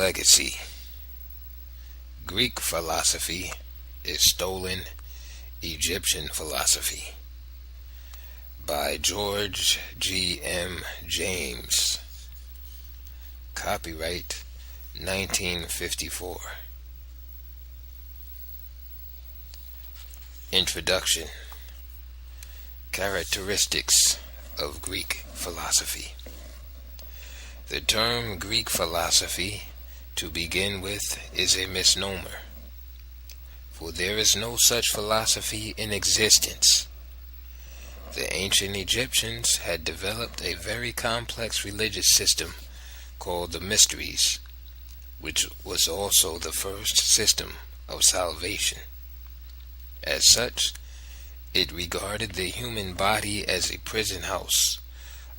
legacy. Greek philosophy is stolen Egyptian philosophy by George G. M. James. Copyright 1954. Introduction. Characteristics of Greek philosophy. The term Greek philosophy, to begin with, is a misnomer, for there is no such philosophy in existence. The ancient Egyptians had developed a very complex religious system called the Mysteries, which was also the first system of salvation. As such, it regarded the human body as a prison house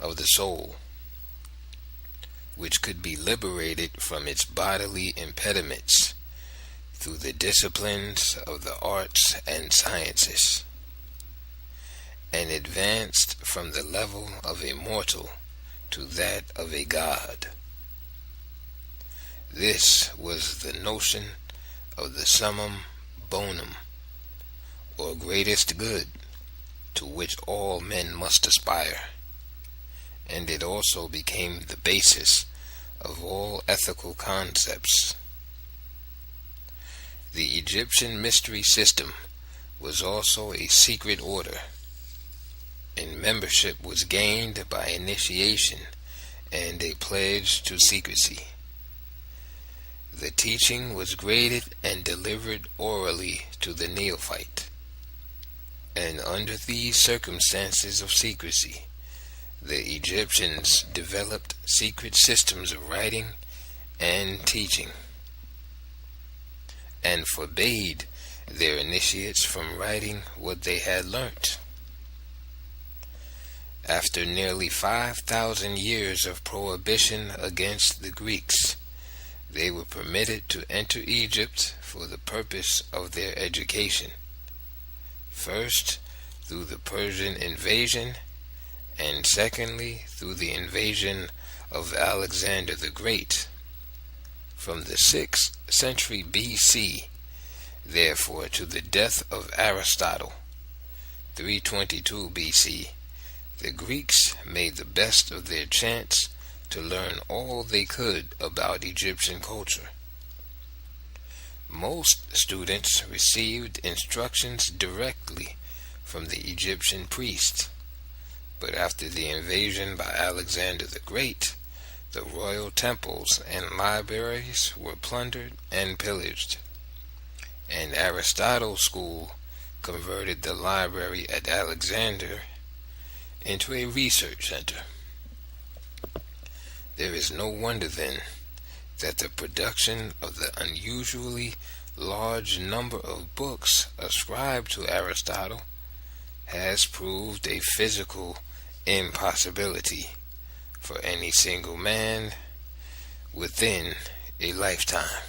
of the soul, which could be liberated from its bodily impediments through the disciplines of the arts and sciences, and advanced from the level of a mortal to that of a god. This was the notion of the summum bonum, or greatest good, to which all men must aspire, and it also became the basis of all ethical concepts. The Egyptian mystery system was also a secret order, and membership was gained by initiation and a pledge to secrecy. The teaching was graded and delivered orally to the neophyte, and under these circumstances of secrecy, the Egyptians developed secret systems of writing and teaching, and forbade their initiates from writing what they had learnt. After nearly 5,000 years of prohibition against the Greeks, they were permitted to enter Egypt for the purpose of their education, first through the Persian invasion, and secondly through the invasion of Alexander the Great. From the 6th century BC, therefore, to the death of Aristotle, 322 BC, the Greeks made the best of their chance to learn all they could about Egyptian culture. Most students received instructions directly from the Egyptian priests, but after the invasion by Alexander the Great, the royal temples and libraries were plundered and pillaged, and Aristotle's school converted the library at Alexander into a research center. There is no wonder, then, that the production of the unusually large number of books ascribed to Aristotle has proved a physical impossibility for any single man within a lifetime.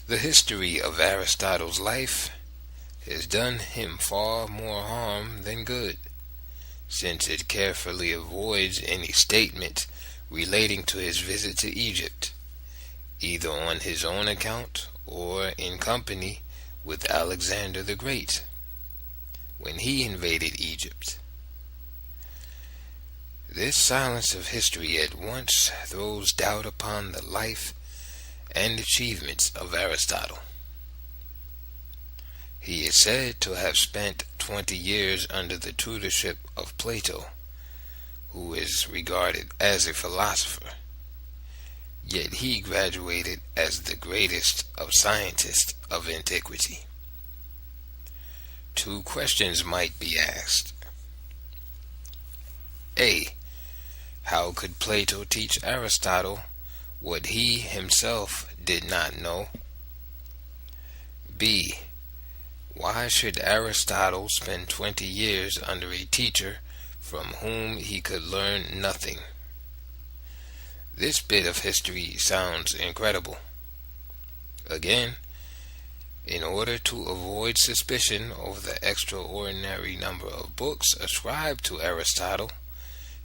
The history of Aristotle's life has done him far more harm than good, since it carefully avoids any statement relating to his visit to Egypt, either on his own account or in company with Alexander the Great, when he invaded Egypt. This silence of history at once throws doubt upon the life and achievements of Aristotle. He is said to have spent 20 years under the tutorship of Plato, who is regarded as a philosopher, yet he graduated as the greatest of scientists of antiquity. Two questions might be asked. A. How could Plato teach Aristotle what he himself did not know? B. Why should Aristotle spend 20 years under a teacher from whom he could learn nothing? This bit of history sounds incredible. Again, in order to avoid suspicion over the extraordinary number of books ascribed to Aristotle,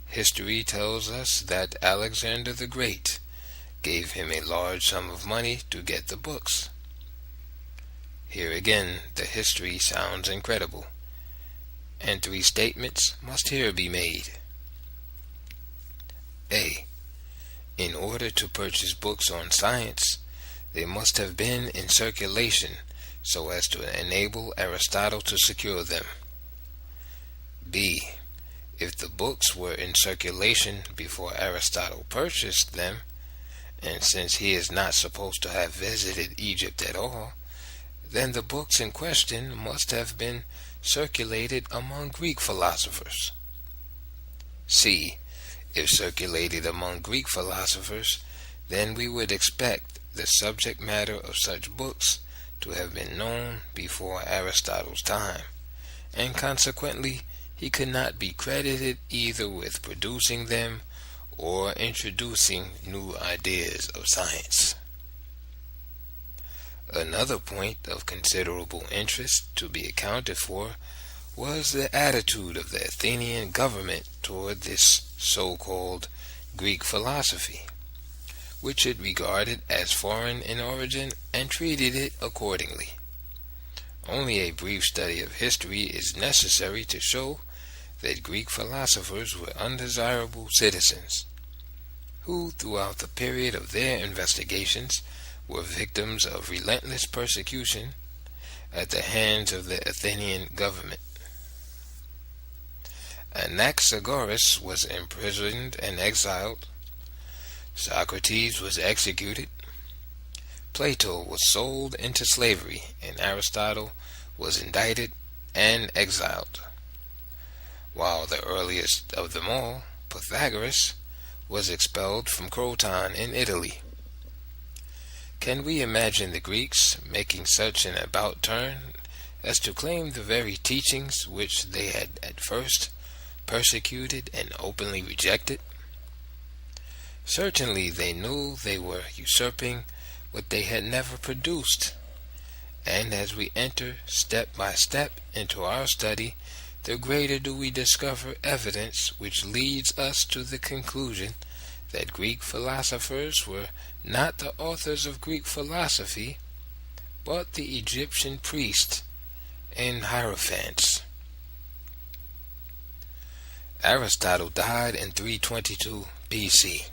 history tells us that Alexander the Great gave him a large sum of money to get the books. Here again the history sounds incredible, and three statements must here be made. A. In order to purchase books on science, they must have been in circulation so as to enable Aristotle to secure them. B. If the books were in circulation before Aristotle purchased them, and since he is not supposed to have visited Egypt at all, then the books in question must have been circulated among Greek philosophers. C. If circulated among Greek philosophers, then we would expect the subject matter of such books to have been known before Aristotle's time, and consequently he could not be credited either with producing them or introducing new ideas of science. Another point of considerable interest to be accounted for was the attitude of the Athenian government toward this so-called Greek philosophy, which it regarded as foreign in origin and treated it accordingly. Only a brief study of history is necessary to show that Greek philosophers were undesirable citizens, who throughout the period of their investigations were victims of relentless persecution at the hands of the Athenian government. Anaxagoras was imprisoned and exiled. Socrates was executed. Plato was sold into slavery, and Aristotle was indicted and exiled. While the earliest of them all, Pythagoras, was expelled from Croton in Italy. Can we imagine the Greeks making such an about turn as to claim the very teachings which they had at first persecuted and openly rejected? Certainly they knew they were usurping what they had never produced, and as we enter step by step into our study, the greater do we discover evidence which leads us to the conclusion that Greek philosophers were not the authors of Greek philosophy, but the Egyptian priests and hierophants. Aristotle died in 322 BC.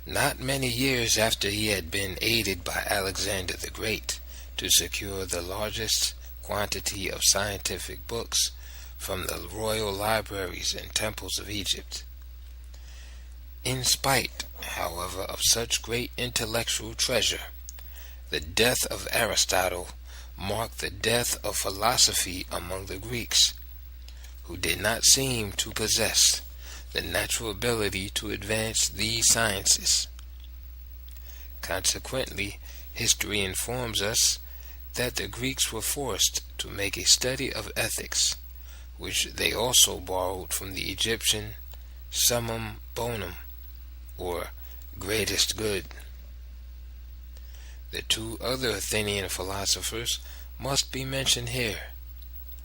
Not many years after he had been aided by Alexander the Great to secure the largest quantity of scientific books from the royal libraries and temples of Egypt. In spite, however, of such great intellectual treasure, the death of Aristotle marked the death of philosophy among the Greeks, who did not seem to possess the natural ability to advance these sciences. Consequently, history informs us that the Greeks were forced to make a study of ethics, which they also borrowed from the Egyptian summum bonum, or greatest good. The two other Athenian philosophers must be mentioned here.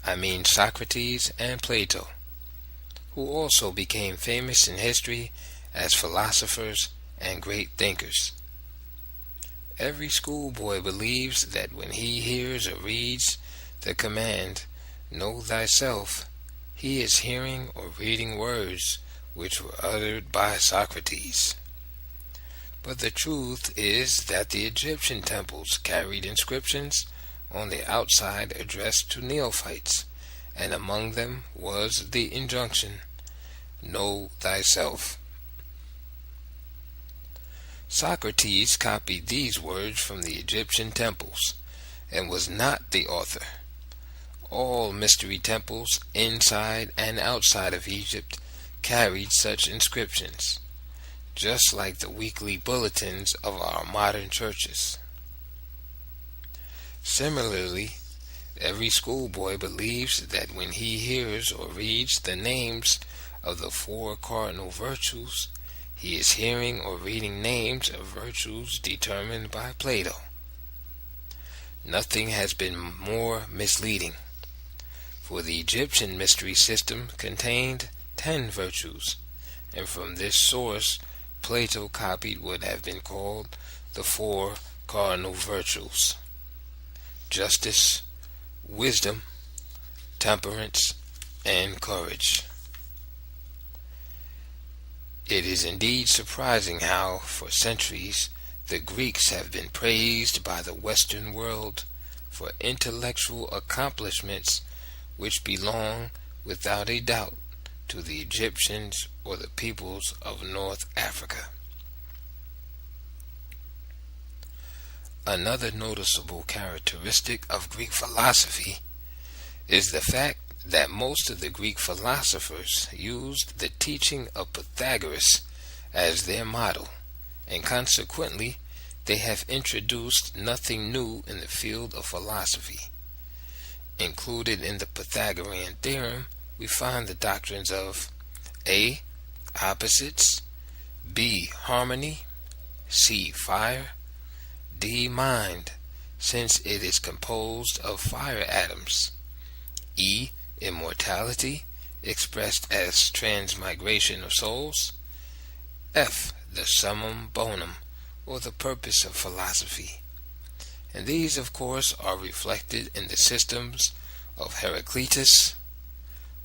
I mean Socrates and Plato, who also became famous in history as philosophers and great thinkers. Every schoolboy believes that when he hears or reads the command, "Know thyself," he is hearing or reading words which were uttered by Socrates. But the truth is that the Egyptian temples carried inscriptions on the outside addressed to neophytes, and among them was the injunction, "Know thyself." Socrates copied these words from the Egyptian temples, and was not the author. All mystery temples inside and outside of Egypt carried such inscriptions, just like the weekly bulletins of our modern churches. Similarly, every schoolboy believes that when he hears or reads the names of the four cardinal virtues, he is hearing or reading names of virtues determined by Plato. Nothing has been more misleading, for the Egyptian mystery system contained 10 virtues, and from this source Plato copied would have been called the four cardinal virtues: justice, wisdom, temperance, and courage. It is indeed surprising how, for centuries, the Greeks have been praised by the Western world for intellectual accomplishments which belong, without a doubt, to the Egyptians or the peoples of North Africa. Another noticeable characteristic of Greek philosophy is the fact that most of the Greek philosophers used the teaching of Pythagoras as their model, and consequently they have introduced nothing new in the field of philosophy. Included in the Pythagorean theorem we find the doctrines of A. Opposites, B. Harmony, C. Fire, D. Mind, since it is composed of fire atoms, E. Immortality, expressed as transmigration of souls, F. The summum bonum, or the purpose of philosophy. And these, of course, are reflected in the systems of Heraclitus,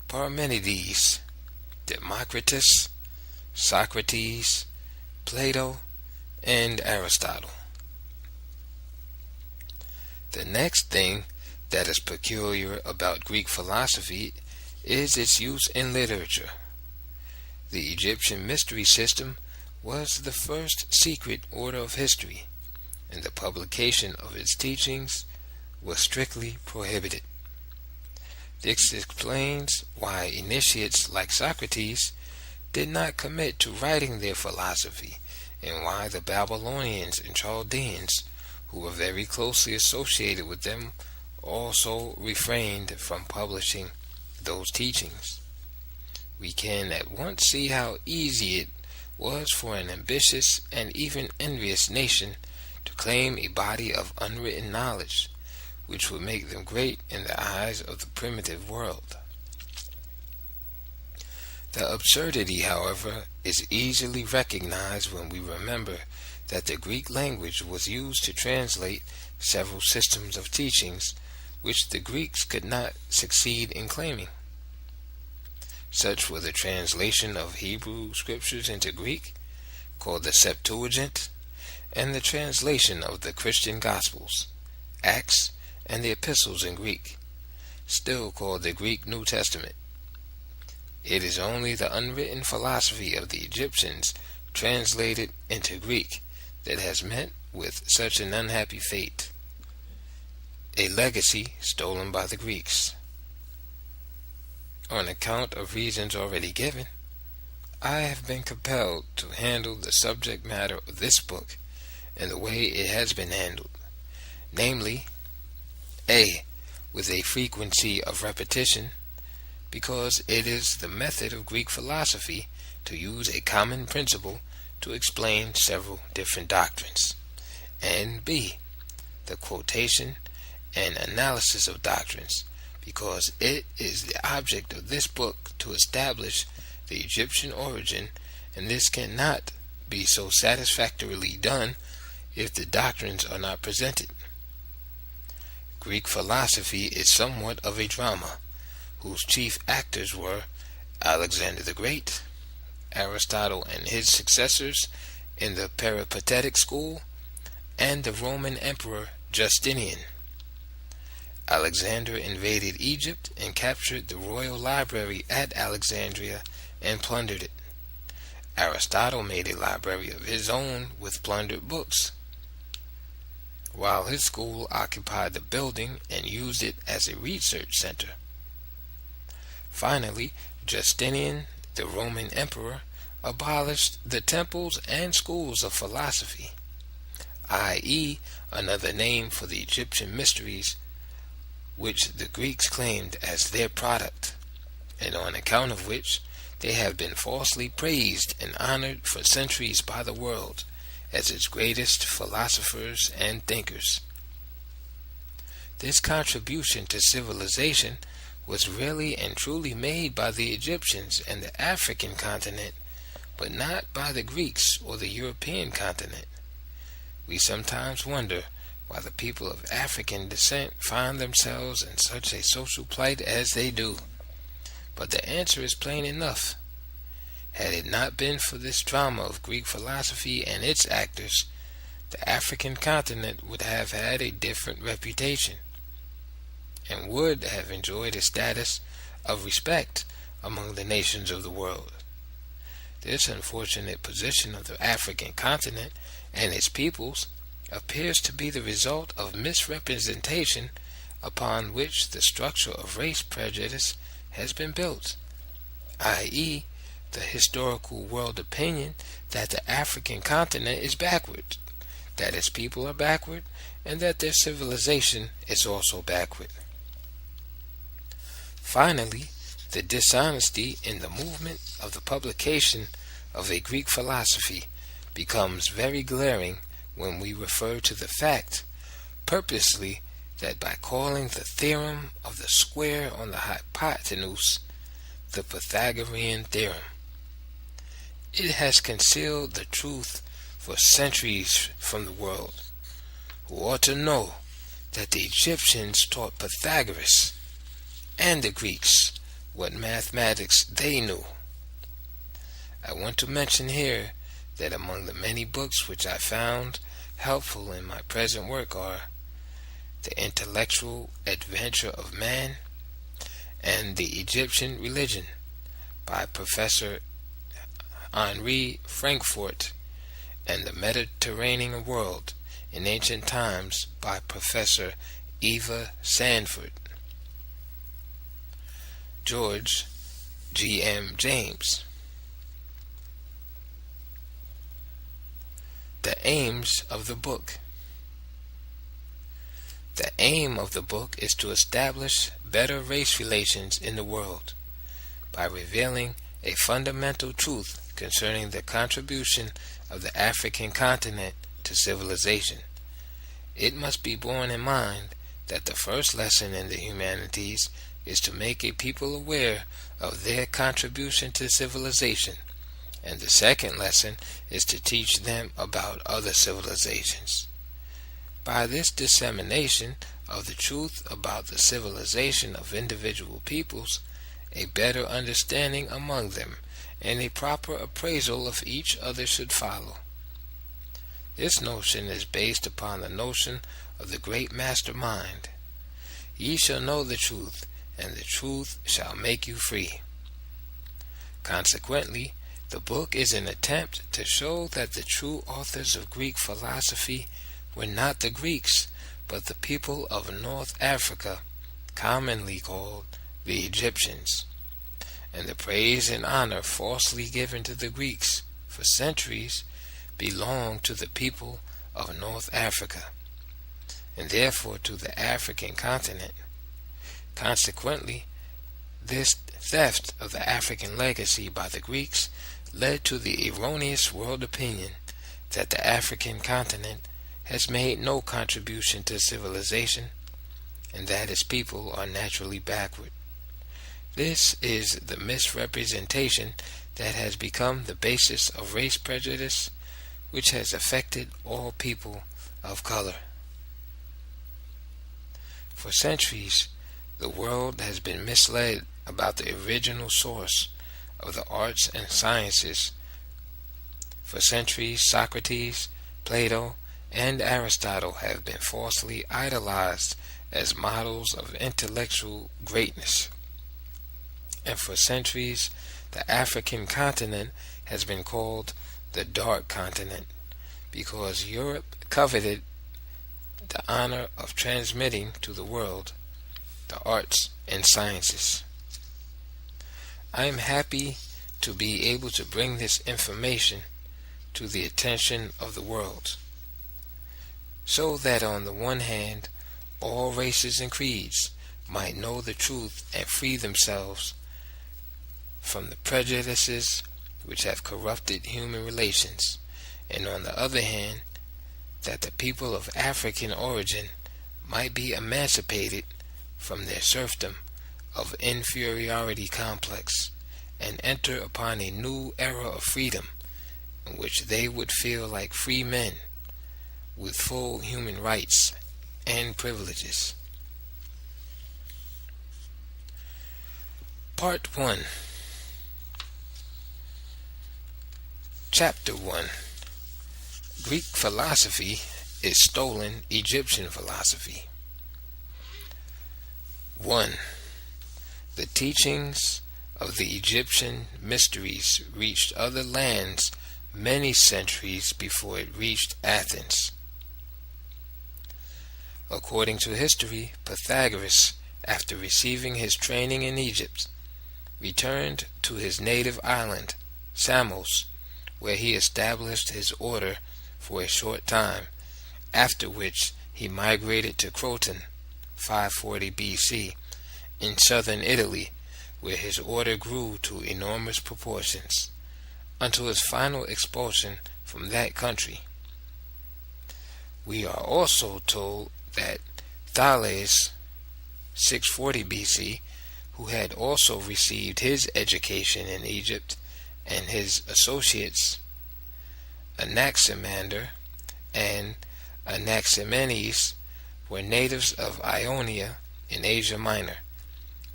Parmenides, Democritus, Socrates, Plato, and Aristotle. The next thing that is peculiar about Greek philosophy is its use in literature. The Egyptian mystery system was the first secret order of history, and the publication of its teachings was strictly prohibited. This explains why initiates like Socrates did not commit to writing their philosophy, and why the Babylonians and Chaldeans, who were very closely associated with them, also refrained from publishing those teachings. We can at once see how easy it was for an ambitious and even envious nation to claim a body of unwritten knowledge, which would make them great in the eyes of the primitive world. The absurdity, however, is easily recognized when we remember that the Greek language was used to translate several systems of teachings which the Greeks could not succeed in claiming. Such were the translation of Hebrew scriptures into Greek, called the Septuagint, and the translation of the Christian Gospels, Acts, and the Epistles in Greek, still called the Greek New Testament. It is only the unwritten philosophy of the Egyptians translated into Greek that has met with such an unhappy fate, a legacy stolen by the Greeks. On account of reasons already given, I have been compelled to handle the subject matter of this book in the way it has been handled, namely, A. with a frequency of repetition, because it is the method of Greek philosophy to use a common principle to explain several different doctrines, and B. the quotation and analysis of doctrines, because it is the object of this book to establish the Egyptian origin, and this cannot be so satisfactorily done if the doctrines are not presented. Greek philosophy is somewhat of a drama, whose chief actors were Alexander the Great, Aristotle and his successors in the Peripatetic school, and the Roman Emperor Justinian. Alexander invaded Egypt and captured the royal library at Alexandria and plundered it. Aristotle made a library of his own with plundered books, while his school occupied the building and used it as a research center. Finally, Justinian, the Roman emperor, abolished the temples and schools of philosophy, i.e., another name for the Egyptian mysteries, which the Greeks claimed as their product, and on account of which they have been falsely praised and honored for centuries by the world as its greatest philosophers and thinkers. This contribution to civilization was really and truly made by the Egyptians and the African continent, but not by the Greeks or the European continent. We sometimes wonder why the people of African descent find themselves in such a social plight as they do. But the answer is plain enough. Had it not been for this drama of Greek philosophy and its actors, the African continent would have had a different reputation, and would have enjoyed a status of respect among the nations of the world. This unfortunate position of the African continent and its peoples appears to be the result of misrepresentation upon which the structure of race prejudice has been built, i.e., the historical world opinion that the African continent is backward, that its people are backward, and that their civilization is also backward. Finally, the dishonesty in the movement of the publication of a Greek philosophy becomes very glaring when we refer to the fact, purposely, that by calling the theorem of the square on the hypotenuse the Pythagorean theorem, it has concealed the truth for centuries from the world, who ought to know that the Egyptians taught Pythagoras and the Greeks what mathematics they knew. I want to mention here that among the many books which I found helpful in my present work are The Intellectual Adventure of Man and The Egyptian Religion by Professor Henri Frankfurt, and The Mediterranean World in Ancient Times by Professor Eva Sanford. George G.M. James. The aims of the book. The aim of the book is to establish better race relations in the world by revealing a fundamental truth concerning the contribution of the African continent to civilization. It must be borne in mind that the first lesson in the humanities is to make a people aware of their contribution to civilization, and the second lesson is to teach them about other civilizations. By this dissemination of the truth about the civilization of individual peoples, a better understanding among them and a proper appraisal of each other should follow. This notion is based upon the notion of the great mastermind. Ye shall know the truth, and the truth shall make you free. Consequently, the book is an attempt to show that the true authors of Greek philosophy were not the Greeks, but the people of North Africa, commonly called the Egyptians, and the praise and honor falsely given to the Greeks for centuries belonged to the people of North Africa, and therefore to the African continent. Consequently, this theft of the African legacy by the Greeks led to the erroneous world opinion that the African continent has made no contribution to civilization, and that its people are naturally backward. This is the misrepresentation that has become the basis of race prejudice, which has affected all people of color. For centuries, the world has been misled about the original source of the arts and sciences. For centuries, Socrates, Plato, and Aristotle have been falsely idolized as models of intellectual greatness. And for centuries, the African continent has been called the Dark Continent, because Europe coveted the honor of transmitting to the world the arts and sciences. I am happy to be able to bring this information to the attention of the world, so that on the one hand, all races and creeds might know the truth and free themselves from the prejudices which have corrupted human relations, and on the other hand, that the people of African origin might be emancipated from their serfdom of inferiority complex, and enter upon a new era of freedom in which they would feel like free men with full human rights and privileges. Part 1. Chapter 1. Greek philosophy is stolen Egyptian philosophy. 1. The teachings of the Egyptian mysteries reached other lands many centuries before it reached Athens. According to history, Pythagoras, after receiving his training in Egypt, returned to his native island, Samos, where he established his order for a short time, after which he migrated to Croton, 540 BC, in southern Italy, where his order grew to enormous proportions, until his final expulsion from that country. We are also told that Thales, 640 BC, who had also received his education in Egypt, and his associates Anaximander and Anaximenes were natives of Ionia in Asia Minor,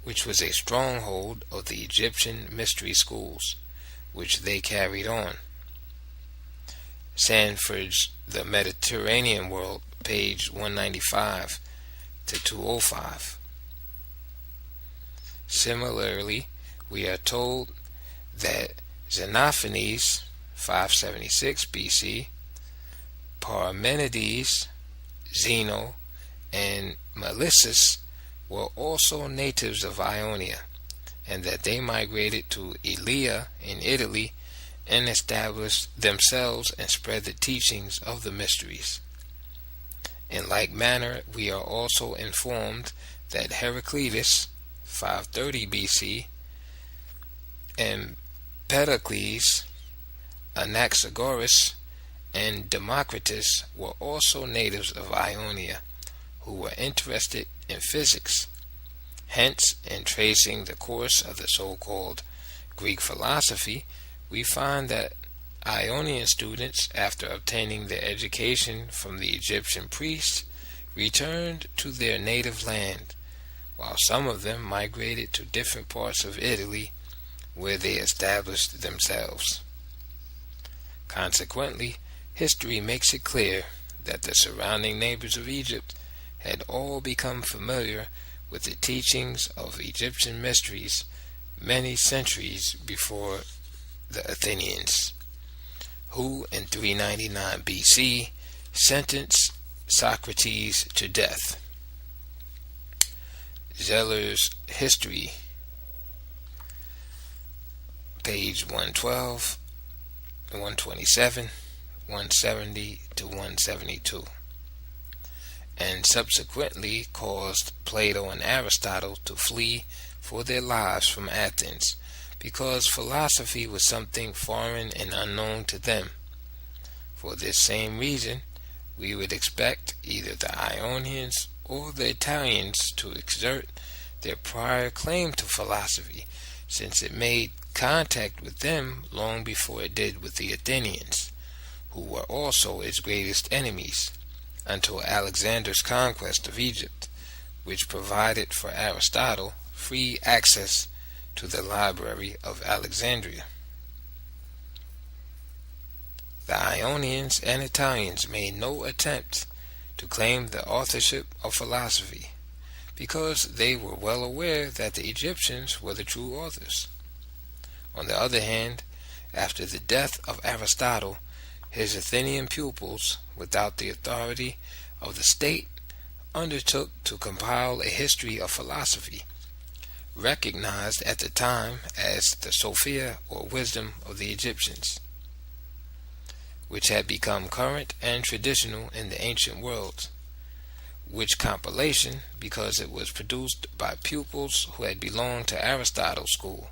which was a stronghold of the Egyptian mystery schools, which they carried on. Sanford's The Mediterranean World, page 195 to 205. Similarly, we are told that Xenophanes, 576 BC, Parmenides, Zeno, and Melissus were also natives of Ionia, and that they migrated to Elea in Italy and established themselves and spread the teachings of the mysteries. In like manner, we are also informed that Heraclitus, 530 BC, and Pericles, Anaxagoras, and Democritus were also natives of Ionia, who were interested in physics. Hence, in tracing the course of the so-called Greek philosophy, we find that Ionian students, after obtaining their education from the Egyptian priests, returned to their native land, while some of them migrated to different parts of Italy, where they established themselves. Consequently, history makes it clear that the surrounding neighbors of Egypt had all become familiar with the teachings of Egyptian mysteries many centuries before the Athenians, who in 399 BC sentenced Socrates to death. Zeller's History, page 112, 127, 170 to 172, and subsequently caused Plato and Aristotle to flee for their lives from Athens, because philosophy was something foreign and unknown to them. For this same reason, we would expect either the Ionians or the Italians to exert their prior claim to philosophy, since it made contact with them long before it did with the Athenians, who were also its greatest enemies, until Alexander's conquest of Egypt, which provided for Aristotle free access to the library of Alexandria. The Ionians and Italians made no attempt to claim the authorship of philosophy, because they were well aware that the Egyptians were the true authors. On the other hand, after the death of Aristotle, his Athenian pupils, without the authority of the state, undertook to compile a history of philosophy, recognized at the time as the Sophia or wisdom of the Egyptians, which had become current and traditional in the ancient world, which compilation, because it was produced by pupils who had belonged to Aristotle's school,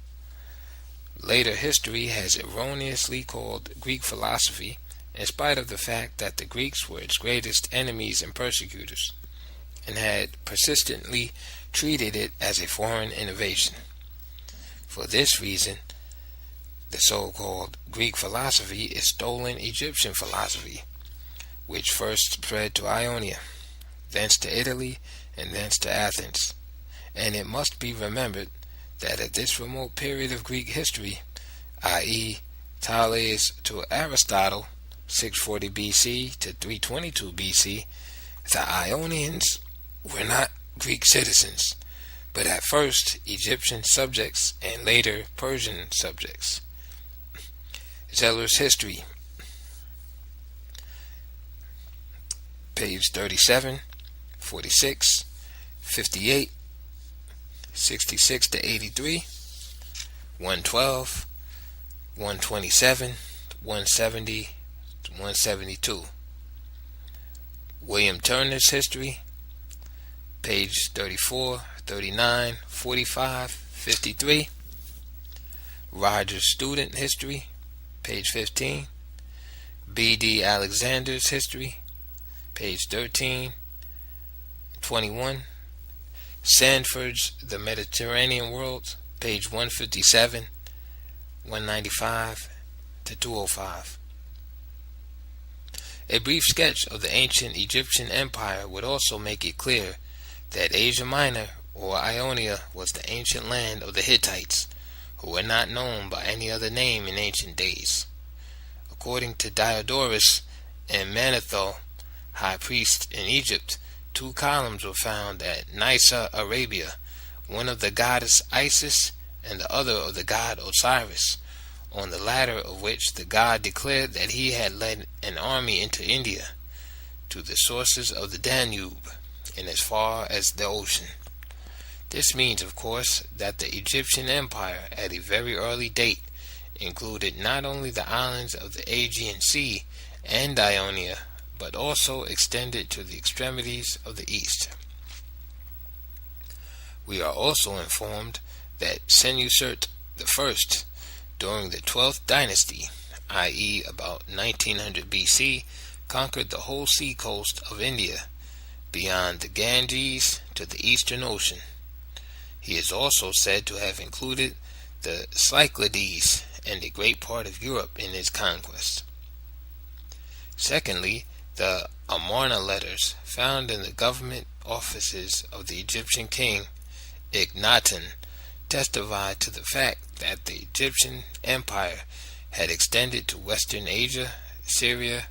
later history has erroneously called Greek philosophy, in spite of the fact that the Greeks were its greatest enemies and persecutors, and had persistently treated it as a foreign innovation. For this reason, The so-called Greek philosophy is stolen Egyptian philosophy, which first spread to Ionia, thence to Italy, and thence to Athens. And it must be remembered that at this remote period of Greek history, i.e., Thales to Aristotle, 640 BC to 322 BC, the Ionians were not Greek citizens, but at first Egyptian subjects and later Persian subjects. Zeller's History, page 37, 46, 58, 66 to 83, 112, 127, 170, 172. William Turner's History, page 34, 39, 45, 53. Rogers' Student History, page 15. B.D. Alexander's History, page 13, 21. Sanford's The Mediterranean World, page 157, 195 to 205. A brief sketch of the ancient Egyptian empire would also make it clear that Asia Minor, or Ionia, was the ancient land of the Hittites, who were not known by any other name in ancient days. According to Diodorus and Manetho, high priest in Egypt, 2 columns were found at Nysa, Arabia, one of the goddess Isis and the other of the god Osiris, on the latter of which the god declared that he had led an army into India, to the sources of the Danube, and as far as the ocean. This means, of course, that the Egyptian Empire at a very early date included not only the islands of the Aegean Sea and Ionia, but also extended to the extremities of the east. We are also informed that Senusert I, during the 12th dynasty, i.e. about 1900 BC, conquered the whole sea coast of India, beyond the Ganges to the Eastern Ocean. He is also said to have included the Cyclades and a great part of Europe in his conquest. Secondly, the Amarna letters found in the government offices of the Egyptian king Akhenaten testify to the fact that the Egyptian empire had extended to Western Asia, Syria,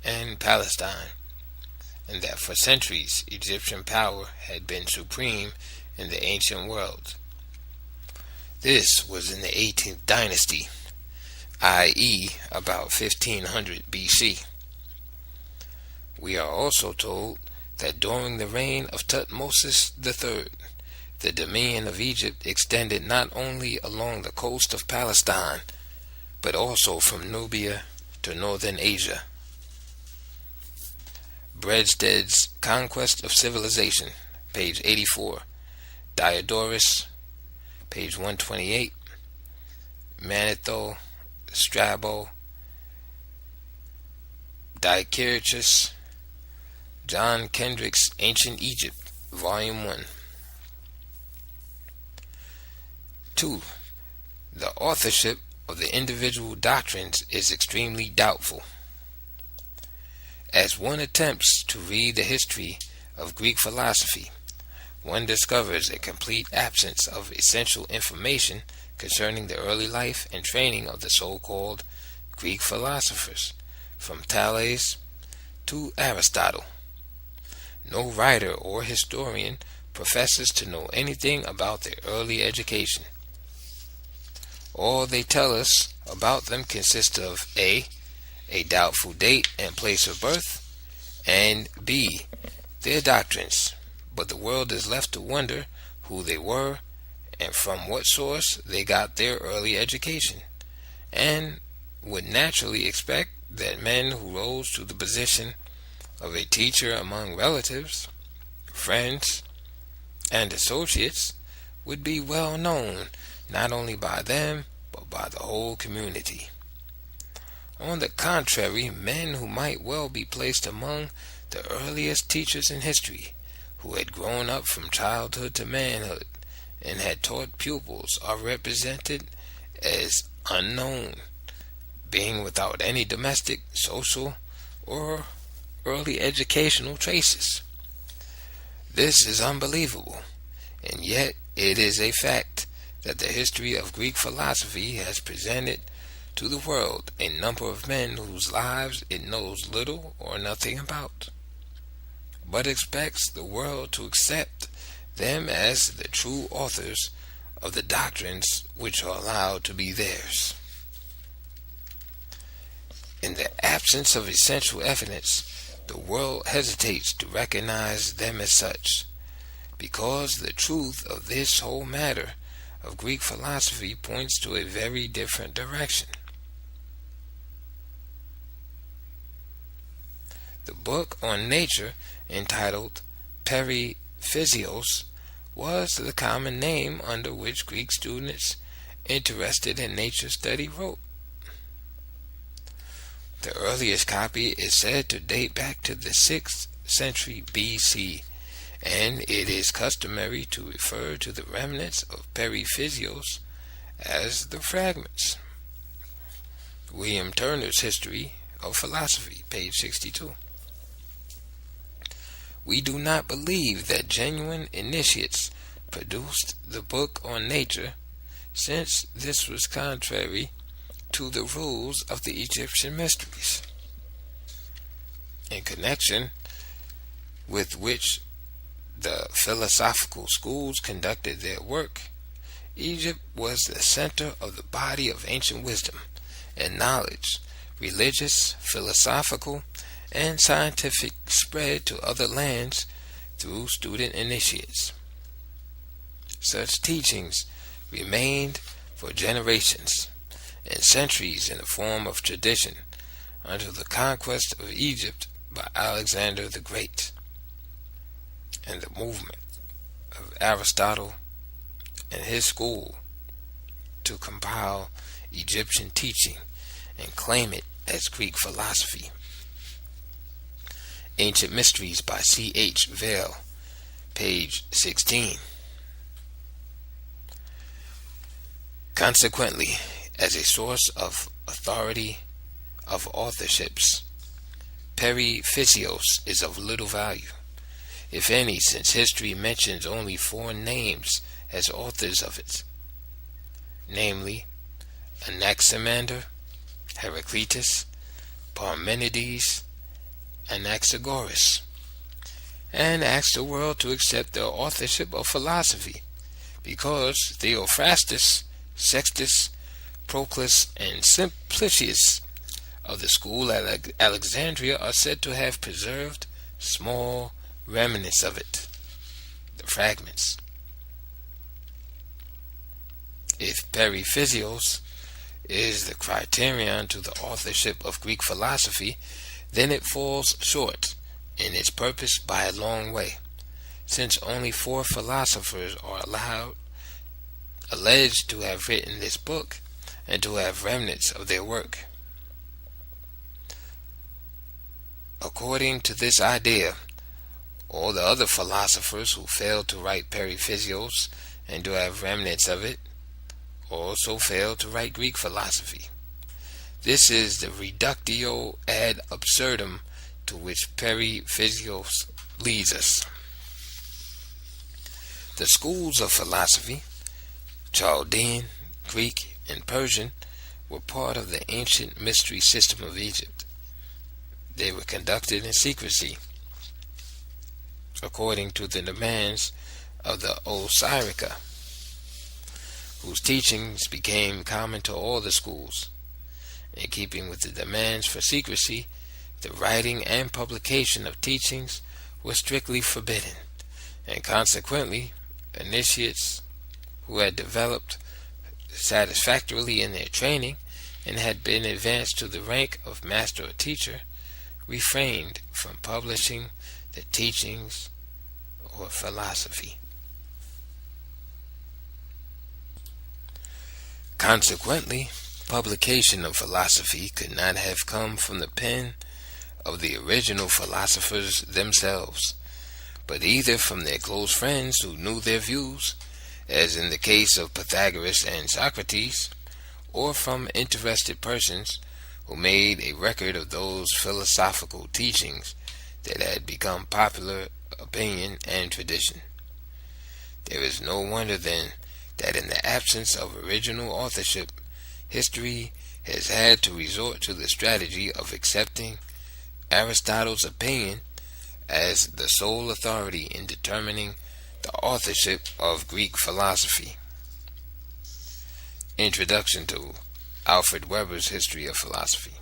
and Palestine, and that for centuries Egyptian power had been supreme in the ancient world. This was in the 18th dynasty, i.e. about 1500 BC. We are also told that during the reign of Thutmose III, the dominion of Egypt extended not only along the coast of Palestine, but also from Nubia to northern Asia. Bredstead's Conquest of Civilization, page 84. Diodorus, page 128. Manetho, Strabo, Dicaearchus, John Kendrick's Ancient Egypt, Volume 1. 2. The authorship of the individual doctrines is extremely doubtful. As one attempts to read the history of Greek philosophy, one discovers a complete absence of essential information concerning the early life and training of the so-called Greek philosophers, from Thales to Aristotle. No writer or historian professes to know anything about their early education. All they tell us about them consists of A doubtful date and place of birth, and B, their doctrines, but the world is left to wonder who they were and from what source they got their early education, and would naturally expect that men who rose to the position of a teacher among relatives, friends, and associates would be well known not only by them but by the whole community. On the contrary, men who might well be placed among the earliest teachers in history, who had grown up from childhood to manhood and had taught pupils, are represented as unknown, being without any domestic, social, or early educational traces. This is unbelievable, and yet it is a fact that the history of Greek philosophy has presented to the world a number of men whose lives it knows little or nothing about, but expects the world to accept them as the true authors of the doctrines which are allowed to be theirs. In the absence of essential evidence, the world hesitates to recognize them as such, because the truth of this whole matter of Greek philosophy points to a very different direction. The book on nature, entitled Periphysios, was the common name under which Greek students interested in nature study wrote. The earliest copy is said to date back to the 6th century BC, and it is customary to refer to the remnants of Periphysios as the fragments. William Turner's History of Philosophy, page 62. We do not believe that genuine initiates produced the book on nature, since this was contrary to the rules of the Egyptian mysteries, in connection with which the philosophical schools conducted their work. Egypt was the center of the body of ancient wisdom and knowledge, religious, philosophical, and scientific, spread to other lands through student initiates. Such teachings remained for generations and centuries in the form of tradition until the conquest of Egypt by Alexander the Great and the movement of Aristotle and his school to compile Egyptian teaching and claim it as Greek philosophy. Ancient Mysteries by C.H. Vail, page 16. Consequently, as a source of authority of authorships, Periphysios is of little value, if any, since history mentions only 4 names as authors of it, namely Anaximander, Heraclitus, Parmenides, and Anaxagoras, and asks the world to accept their authorship of philosophy, because Theophrastus, Sextus, Proclus, and Simplicius of the school at Alexandria are said to have preserved small remnants of it, the fragments. If Periphysios is the criterion to the authorship of Greek philosophy, then it falls short in its purpose by a long way, since only 4 philosophers are alleged to have written this book and to have remnants of their work. According to this idea, all the other philosophers who failed to write Periphysios and to have remnants of it also failed to write Greek philosophy. This is the reductio ad absurdum to which Periphysios leads us. The schools of philosophy, Chaldean, Greek, and Persian, were part of the ancient mystery system of Egypt. They were conducted in secrecy, according to the demands of the Osirica, whose teachings became common to all the schools. In keeping with the demands for secrecy, the writing and publication of teachings were strictly forbidden, and consequently, initiates who had developed satisfactorily in their training and had been advanced to the rank of master or teacher refrained from publishing the teachings or philosophy. Consequently, publication of philosophy could not have come from the pen of the original philosophers themselves, but either from their close friends who knew their views, as in the case of Pythagoras and Socrates, or from interested persons who made a record of those philosophical teachings that had become popular opinion and tradition. There is no wonder then that in the absence of original authorship, history has had to resort to the strategy of accepting Aristotle's opinion as the sole authority in determining the authorship of Greek philosophy. Introduction to Alfred Weber's History of Philosophy.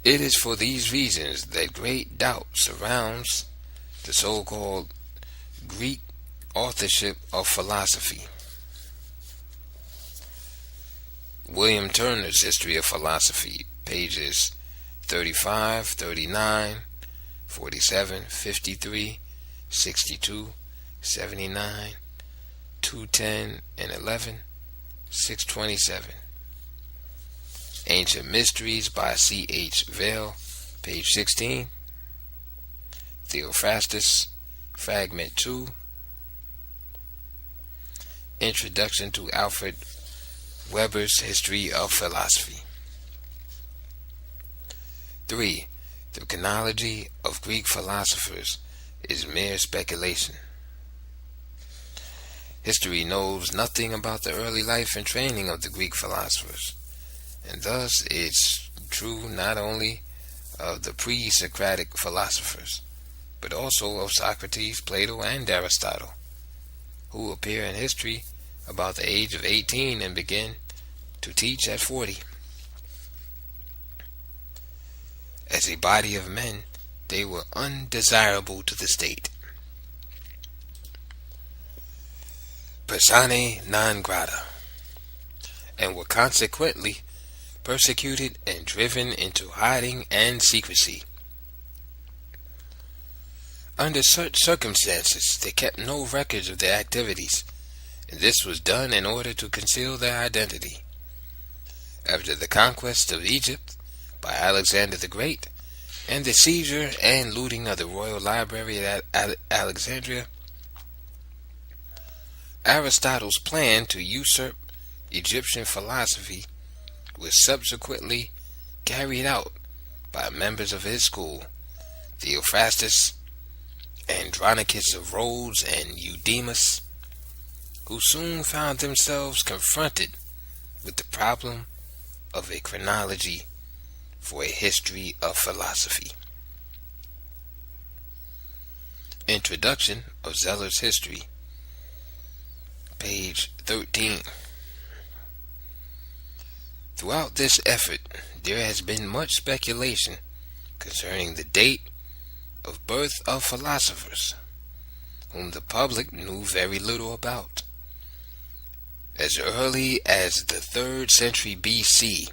It is for these reasons that great doubt surrounds the so-called Greek authorship of philosophy. William Turner's History of Philosophy, pages 35, 39, 47, 53, 62, 79, 210 and 11, 627. Ancient Mysteries by C.H. Vail, page 16. Theophrastus, fragment 2. Introduction to Alfred Weber's History of Philosophy. 3. The chronology of Greek philosophers is mere speculation. History knows nothing about the early life and training of the Greek philosophers, and thus it's true not only of the pre-Socratic philosophers, but also of Socrates, Plato, and Aristotle, who appear in history about the age of 18 and begin to teach at 40. As a body of men, they were undesirable to the state. Persone non grata, and were consequently persecuted and driven into hiding and secrecy. Under such circumstances, they kept no records of their activities, and this was done in order to conceal their identity. After the conquest of Egypt by Alexander the Great, and the seizure and looting of the royal library at Alexandria, Aristotle's plan to usurp Egyptian philosophy was subsequently carried out by members of his school, Theophrastus, Andronicus of Rhodes, and Eudemus, who soon found themselves confronted with the problem of a chronology for a history of philosophy. Introduction of Zeller's History, page 13. Throughout this effort, there has been much speculation concerning the date of birth of philosophers, whom the public knew very little about. As early as the 3rd century BC,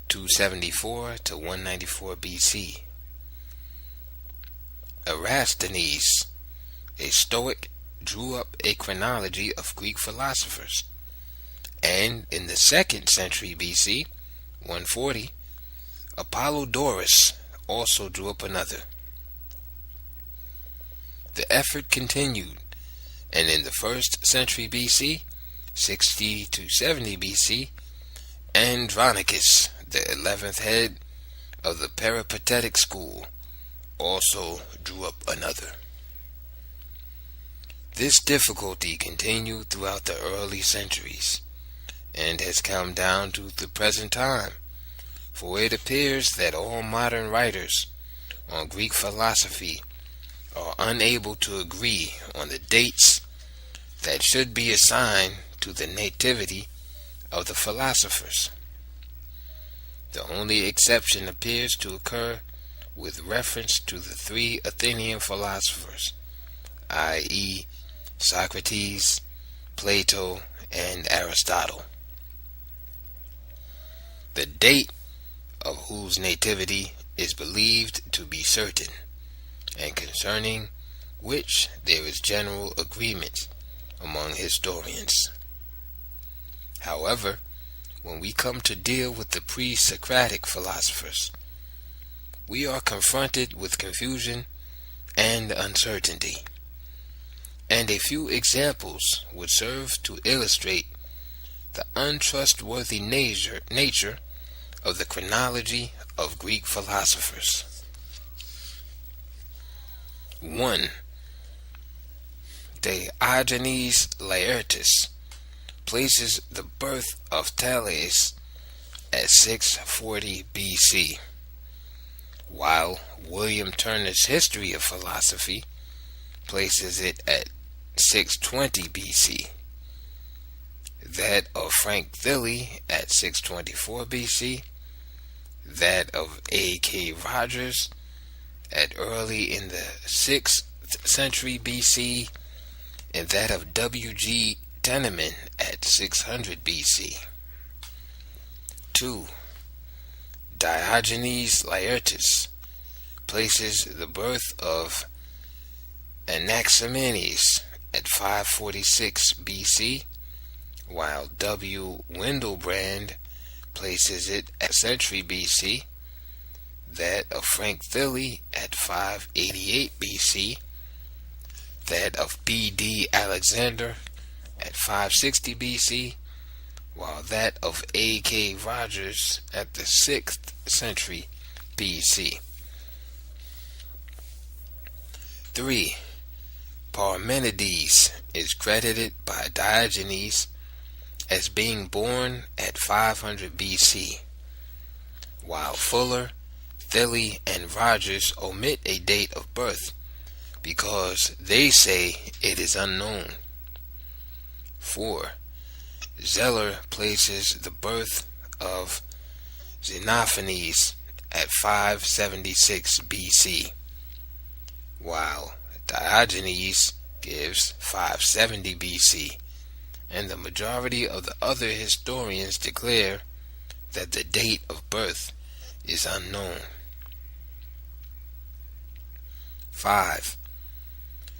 274 to 194 BC, Eratosthenes, a Stoic, drew up a chronology of Greek philosophers, and in the 2nd century BC, 140, Apollodorus also drew up another. The effort continued, and in the 1st century BC, 60 to 70 BC, Andronicus, the 11th head of the Peripatetic school, also drew up another. This difficulty continued throughout the early centuries, and has come down to the present time, for it appears that all modern writers on Greek philosophy are unable to agree on the dates that should be assigned to the nativity of the philosophers. The only exception appears to occur with reference to the 3 Athenian philosophers, i.e., Socrates, Plato, and Aristotle, the date of whose nativity is believed to be certain, and concerning which there is general agreement among historians. However, when we come to deal with the pre-Socratic philosophers, we are confronted with confusion and uncertainty, and a few examples would serve to illustrate the untrustworthy nature of the chronology of Greek philosophers. 1. Diogenes Laertius places the birth of Thales at 640 BC, while William Turner's History of Philosophy places it at 620 BC. That of Frank Thilly at 624 BC, that of A.K. Rogers at early in the 6th century BC, and that of W.G. Teneman at 600 BC. 2. Diogenes Laertius places the birth of Anaximenes at 546 BC, while W. Wendell-Brand places it at century BC, that of Frank Thilly at 588 BC, that of B.D. Alexander at 560 BC, while that of A.K. Rogers at the 6th century BC. 3. Parmenides is credited by Diogenes as being born at 500 BC, while Fuller, Thilly, and Rogers omit a date of birth because they say it is unknown. 4. Zeller places the birth of Xenophanes at 576 BC, while Diogenes gives 570 BC, and the majority of the other historians declare that the date of birth is unknown. 5.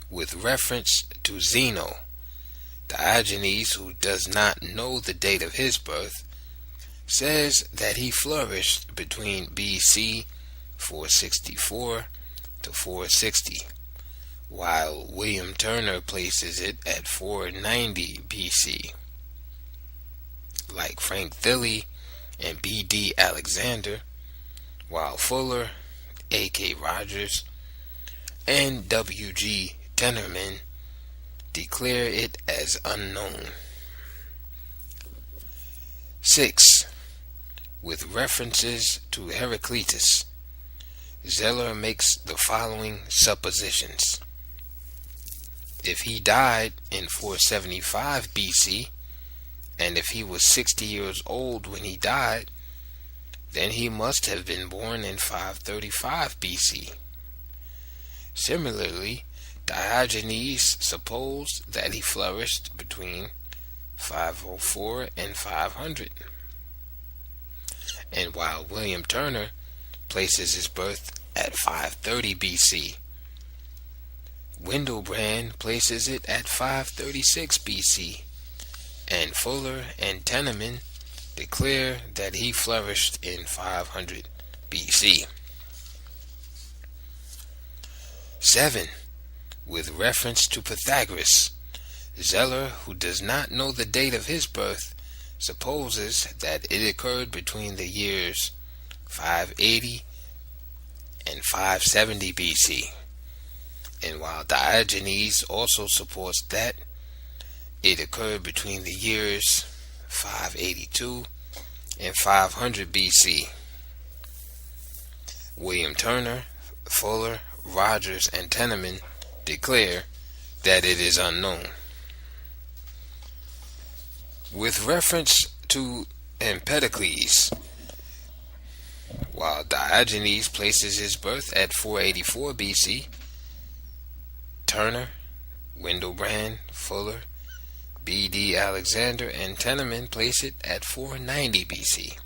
With reference to Zeno, Diogenes, who does not know the date of his birth, says that he flourished between BC 464 to 460, while William Turner places it at 490 BC. Like Frank Thilly and B.D. Alexander, while Fuller, A.K. Rogers, and W.G. Tenerman declare it as unknown. 6. With references to Heraclitus, Zeller makes the following suppositions. If he died in 475 BC, and if he was 60 years old when he died, then he must have been born in 535 BC. Similarly, Diogenes supposed that he flourished between 504 and 500. And while William Turner places his birth at 530 BC, Wendell-Brand places it at 536 BC, and Fuller and Teneman declare that he flourished in 500 BC. 7. With reference to Pythagoras, Zeller, who does not know the date of his birth, supposes that it occurred between the years 580 and 570 BC. And while Diogenes also supports that it occurred between the years 582 and 500 BC, William Turner, Fuller, Rogers, and Teneman declare that it is unknown. With reference to Empedocles, while Diogenes places his birth at 484 BC, Turner, Wendell-Brand, Fuller, B.D. Alexander, and Teneman place it at 490 BC,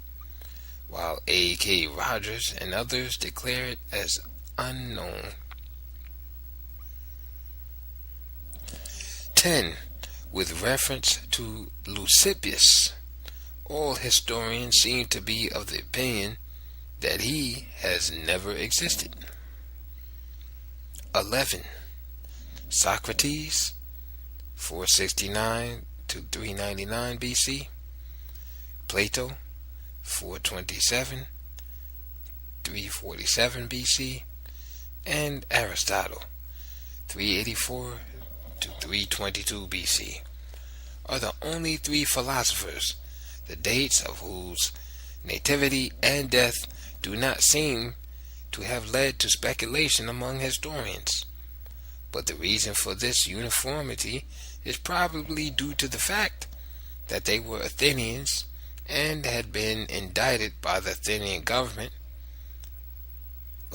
while A.K. Rogers and others declare it as unknown. 10. With reference to Leucippus, all historians seem to be of the opinion that he has never existed. 11. Socrates, 469 to 399 BC, Plato, 427, 347 BC, and Aristotle, 384 to 322 BC, are the only three philosophers, the dates of whose nativity and death do not seem to have led to speculation among historians. But the reason for this uniformity is probably due to the fact that they were Athenians and had been indicted by the Athenian government,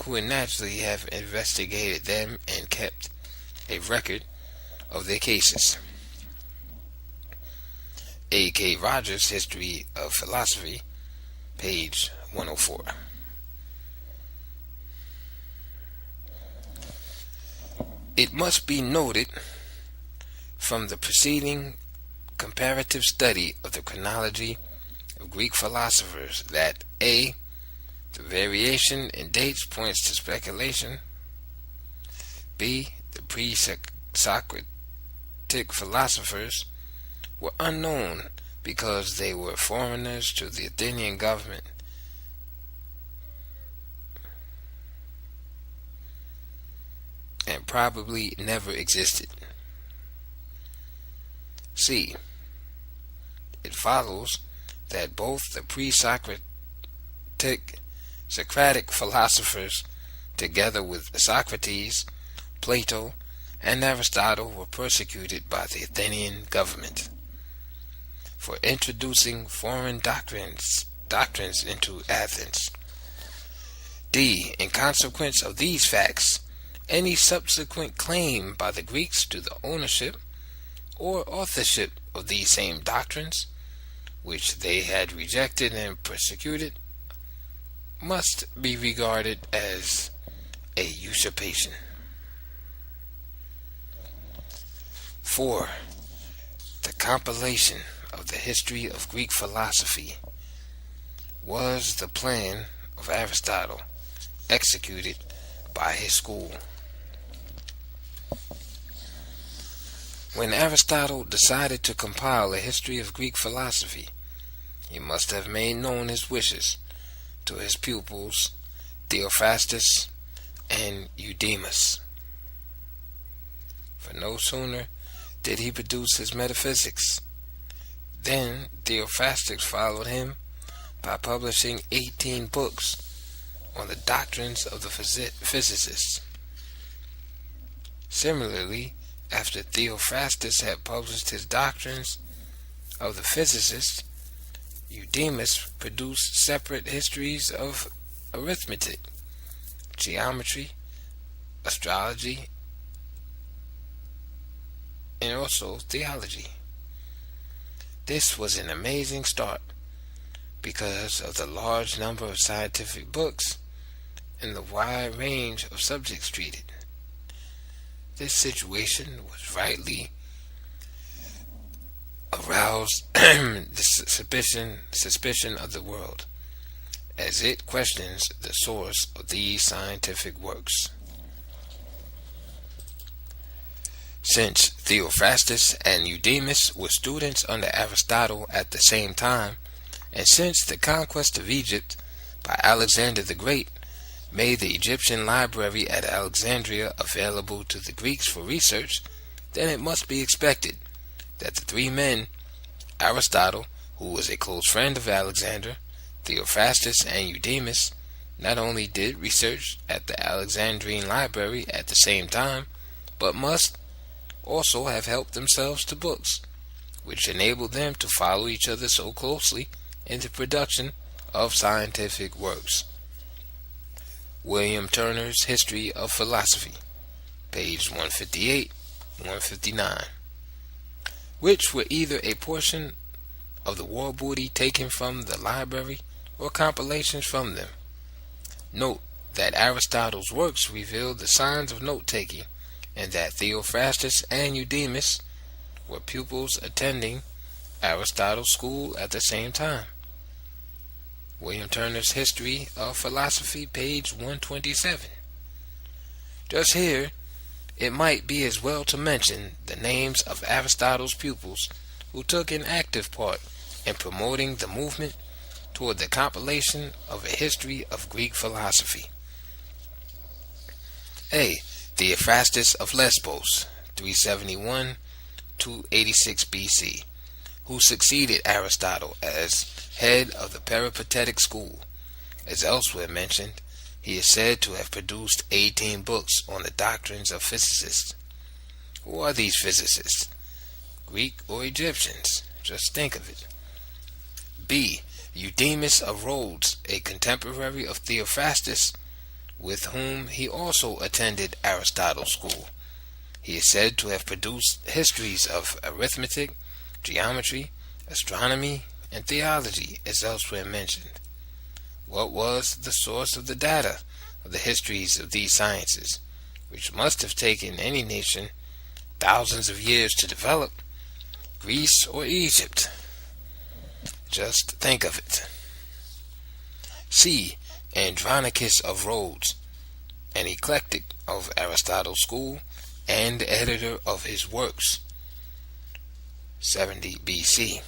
who would naturally have investigated them and kept a record of their cases. A.K. Rogers' History of Philosophy, page 104. It must be noted from the preceding comparative study of the chronology of Greek philosophers that A. The variation in dates points to speculation. B. The pre-Socratic philosophers were unknown because they were foreigners to the Athenian government. And probably never existed. C. It follows that both the pre-Socratic philosophers, together with Socrates, Plato, and Aristotle, were persecuted by the Athenian government for introducing foreign doctrines into Athens. D. In consequence of these facts, any subsequent claim by the Greeks to the ownership or authorship of these same doctrines, which they had rejected and persecuted, must be regarded as a usurpation. 4. The compilation of the history of Greek philosophy was the plan of Aristotle, executed by his school. When Aristotle decided to compile a history of Greek philosophy, he must have made known his wishes to his pupils Theophrastus and Eudemus. For no sooner did he produce his metaphysics than Theophrastus followed him by publishing 18 books on the doctrines of the physicists. Similarly, after Theophrastus had published his doctrines of the physicists, Eudemus produced separate histories of arithmetic, geometry, astrology, and also theology. This was an amazing start because of the large number of scientific books and the wide range of subjects treated. This situation was rightly aroused the suspicion of the world, as it questions the source of these scientific works. Since Theophrastus and Eudemus were students under Aristotle at the same time, and since the conquest of Egypt by Alexander the Great made the Egyptian library at Alexandria available to the Greeks for research, then it must be expected that the three men, Aristotle, who was a close friend of Alexander, Theophrastus, and Eudemus, not only did research at the Alexandrian library at the same time, but must also have helped themselves to books, which enabled them to follow each other so closely in the production of scientific works. William Turner's History of Philosophy, page 158, 159, which were either a portion of the war booty taken from the library or compilations from them. Note that Aristotle's works revealed the signs of note-taking, and that Theophrastus and Eudemus were pupils attending Aristotle's school at the same time. William Turner's History of Philosophy, page 127. Just here, it might be as well to mention the names of Aristotle's pupils who took an active part in promoting the movement toward the compilation of a history of Greek philosophy. A. Theophrastus of Lesbos, 371 to 86 BC, who succeeded Aristotle as head of the Peripatetic school. As elsewhere mentioned, he is said to have produced 18 books on the doctrines of physicists. Who are these physicists? Greek or Egyptians? Just think of it. B. Eudemus of Rhodes, a contemporary of Theophrastus, with whom he also attended Aristotle's school. He is said to have produced histories of arithmetic, geometry, astronomy, and theology, as elsewhere mentioned. What was the source of the data of the histories of these sciences, which must have taken any nation thousands of years to develop? Greece or Egypt? Just think of it. C. Andronicus of Rhodes, an eclectic of Aristotle's school and editor of his works, 70 BC.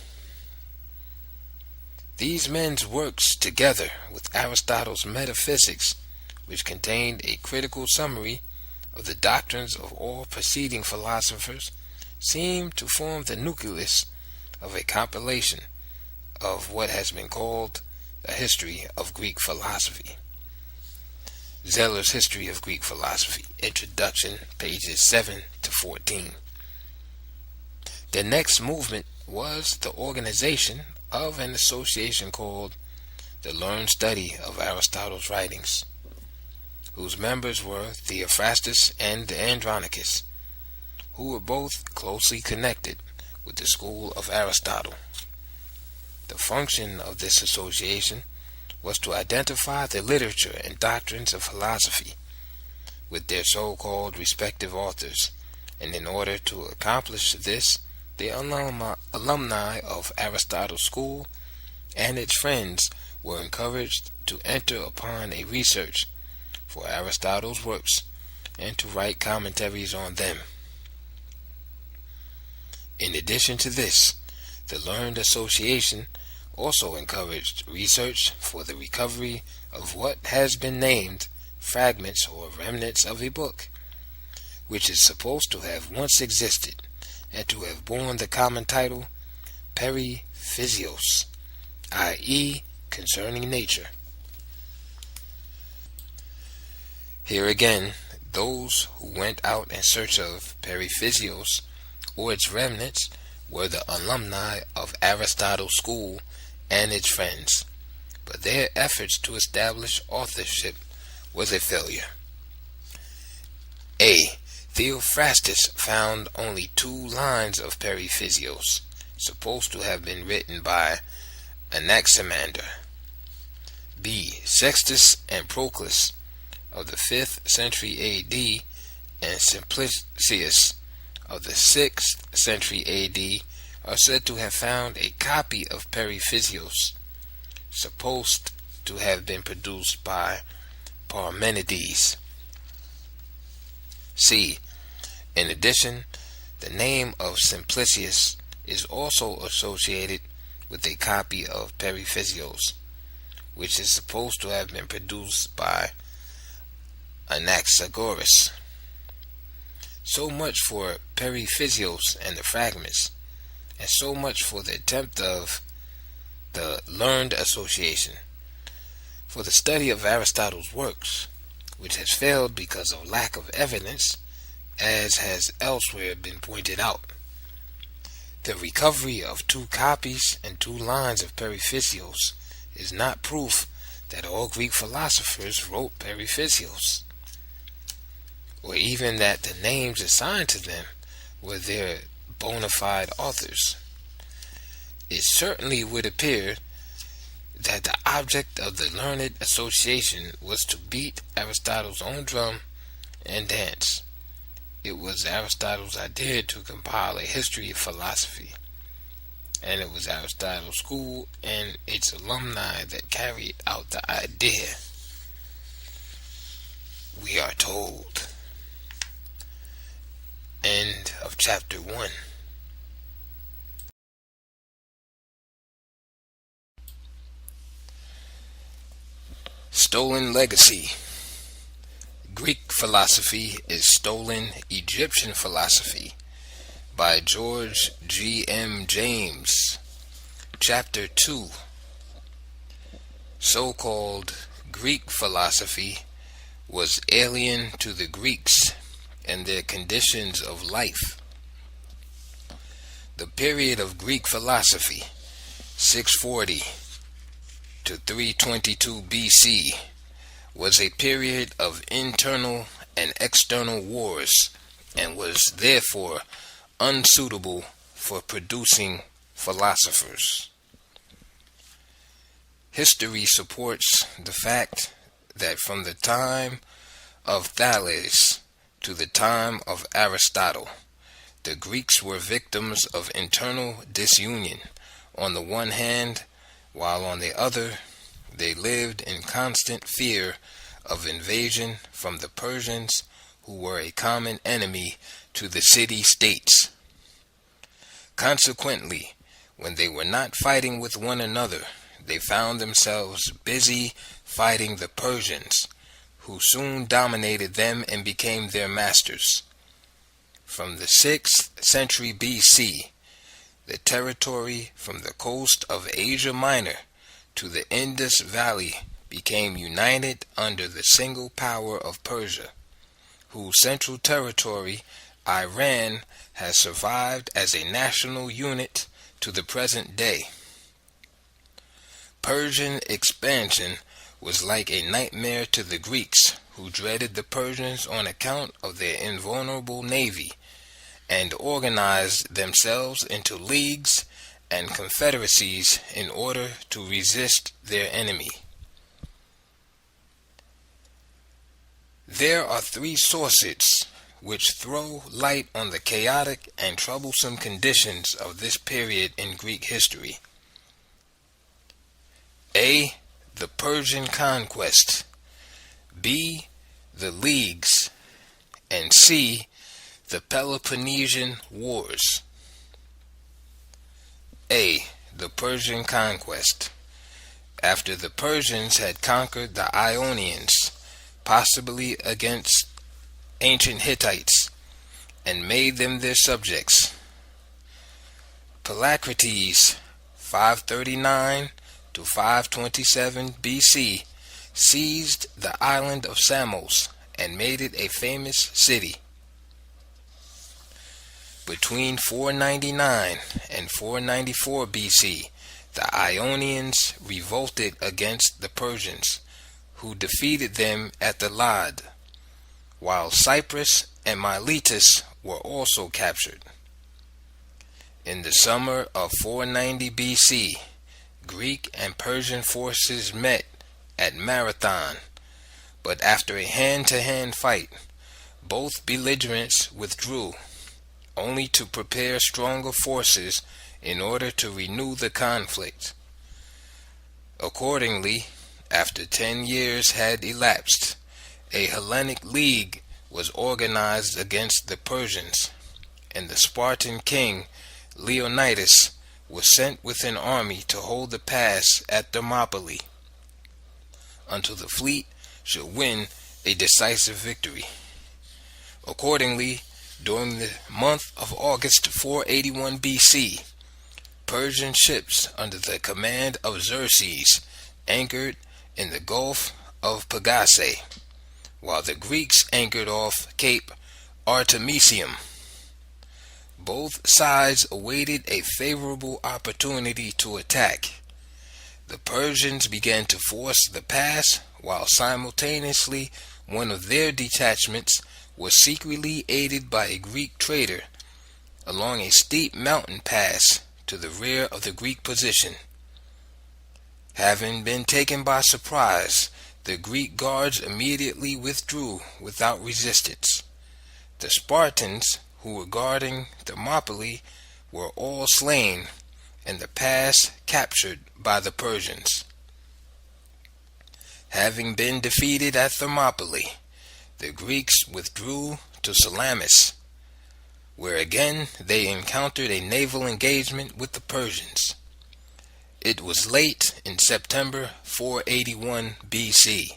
These men's works, together with Aristotle's Metaphysics, which contained a critical summary of the doctrines of all preceding philosophers, seem to form the nucleus of a compilation of what has been called the history of Greek philosophy. Zeller's History of Greek Philosophy, Introduction, pages 7 to 14. The next movement was the organization of an association called the Learned Study of Aristotle's Writings, whose members were Theophrastus and Andronicus, who were both closely connected with the school of Aristotle. The function of this association was to identify the literature and doctrines of philosophy with their so-called respective authors, and in order to accomplish this, the alumni of Aristotle's school and its friends were encouraged to enter upon a research for Aristotle's works and to write commentaries on them. In addition to this, the Learned Association also encouraged research for the recovery of what has been named fragments or remnants of a book, which is supposed to have once existed and to have borne the common title Periphysios, i.e., concerning nature. Here again, those who went out in search of Periphysios or its remnants were the alumni of Aristotle's school and its friends, but their efforts to establish authorship was a failure. A. Theophrastus found only 2 lines of Periphysios, supposed to have been written by Anaximander. B. Sextus and Proclus of the 5th century A.D. and Simplicius of the 6th century A.D. are said to have found a copy of Periphysios, supposed to have been produced by Parmenides. C. In addition, the name of Simplicius is also associated with a copy of Periphysios, which is supposed to have been produced by Anaxagoras. So much for Periphysios and the fragments, and so much for the attempt of the Learned Association for the study of Aristotle's works, which has failed because of lack of evidence, as has elsewhere been pointed out. The recovery of 2 copies and 2 lines of Periphysios is not proof that all Greek philosophers wrote Periphysios, or even that the names assigned to them were their bona fide authors. It certainly would appear that the object of the Learned Association was to beat Aristotle's own drum and dance. It was Aristotle's idea to compile a history of philosophy, and it was Aristotle's school and its alumni that carried out the idea, we are told. End of chapter 1. Stolen legacy. Greek philosophy is stolen Egyptian philosophy by George G. M. James. Chapter 2. So-called Greek philosophy was alien to the Greeks and their conditions of life. The period of Greek philosophy, 640 to 322 BC, was a period of internal and external wars and was therefore unsuitable for producing philosophers. History supports the fact that from the time of Thales to the time of Aristotle, the Greeks were victims of internal disunion on the one hand, while on the other they lived in constant fear of invasion from the Persians, who were a common enemy to the city-states. Consequently, when they were not fighting with one another, they found themselves busy fighting the Persians, who soon dominated them and became their masters. From the 6th century BC, the territory from the coast of Asia Minor to the Indus Valley became united under the single power of Persia, whose central territory, Iran, has survived as a national unit to the present day. Persian expansion was like a nightmare to the Greeks, who dreaded the Persians on account of their invulnerable navy, and organized themselves into leagues and confederacies in order to resist their enemy. There are three sources which throw light on the chaotic and troublesome conditions of this period in Greek history. A. The Persian conquest. B. The leagues. And C. The Peloponnesian Wars. A. The Persian conquest. After the Persians had conquered the Ionians, possibly against ancient Hittites, and made them their subjects, Philocrates, 539 to 527 BC, seized the island of Samos and made it a famous city. Between 499 and 494 BC, the Ionians revolted against the Persians, who defeated them at the Lade, while Cyprus and Miletus were also captured. In the summer of 490 BC, Greek and Persian forces met at Marathon, but after a hand-to-hand fight, both belligerents withdrew, only to prepare stronger forces in order to renew the conflict. Accordingly, after 10 years had elapsed, a Hellenic League was organized against the Persians, and the Spartan king Leonidas was sent with an army to hold the pass at Thermopylae until the fleet should win a decisive victory. Accordingly, during the month of August 481 BC, Persian ships under the command of Xerxes anchored in the Gulf of Pagasae, while the Greeks anchored off Cape Artemisium. Both sides awaited a favorable opportunity to attack. The Persians began to force the pass, while simultaneously one of their detachments was secretly aided by a Greek trader along a steep mountain pass to the rear of the Greek position. Having been taken by surprise, the Greek guards immediately withdrew without resistance. The Spartans, who were guarding Thermopylae, were all slain, and the pass captured by the Persians. Having been defeated at Thermopylae, the Greeks withdrew to Salamis, where again they encountered a naval engagement with the Persians. It was late in September 481 BC,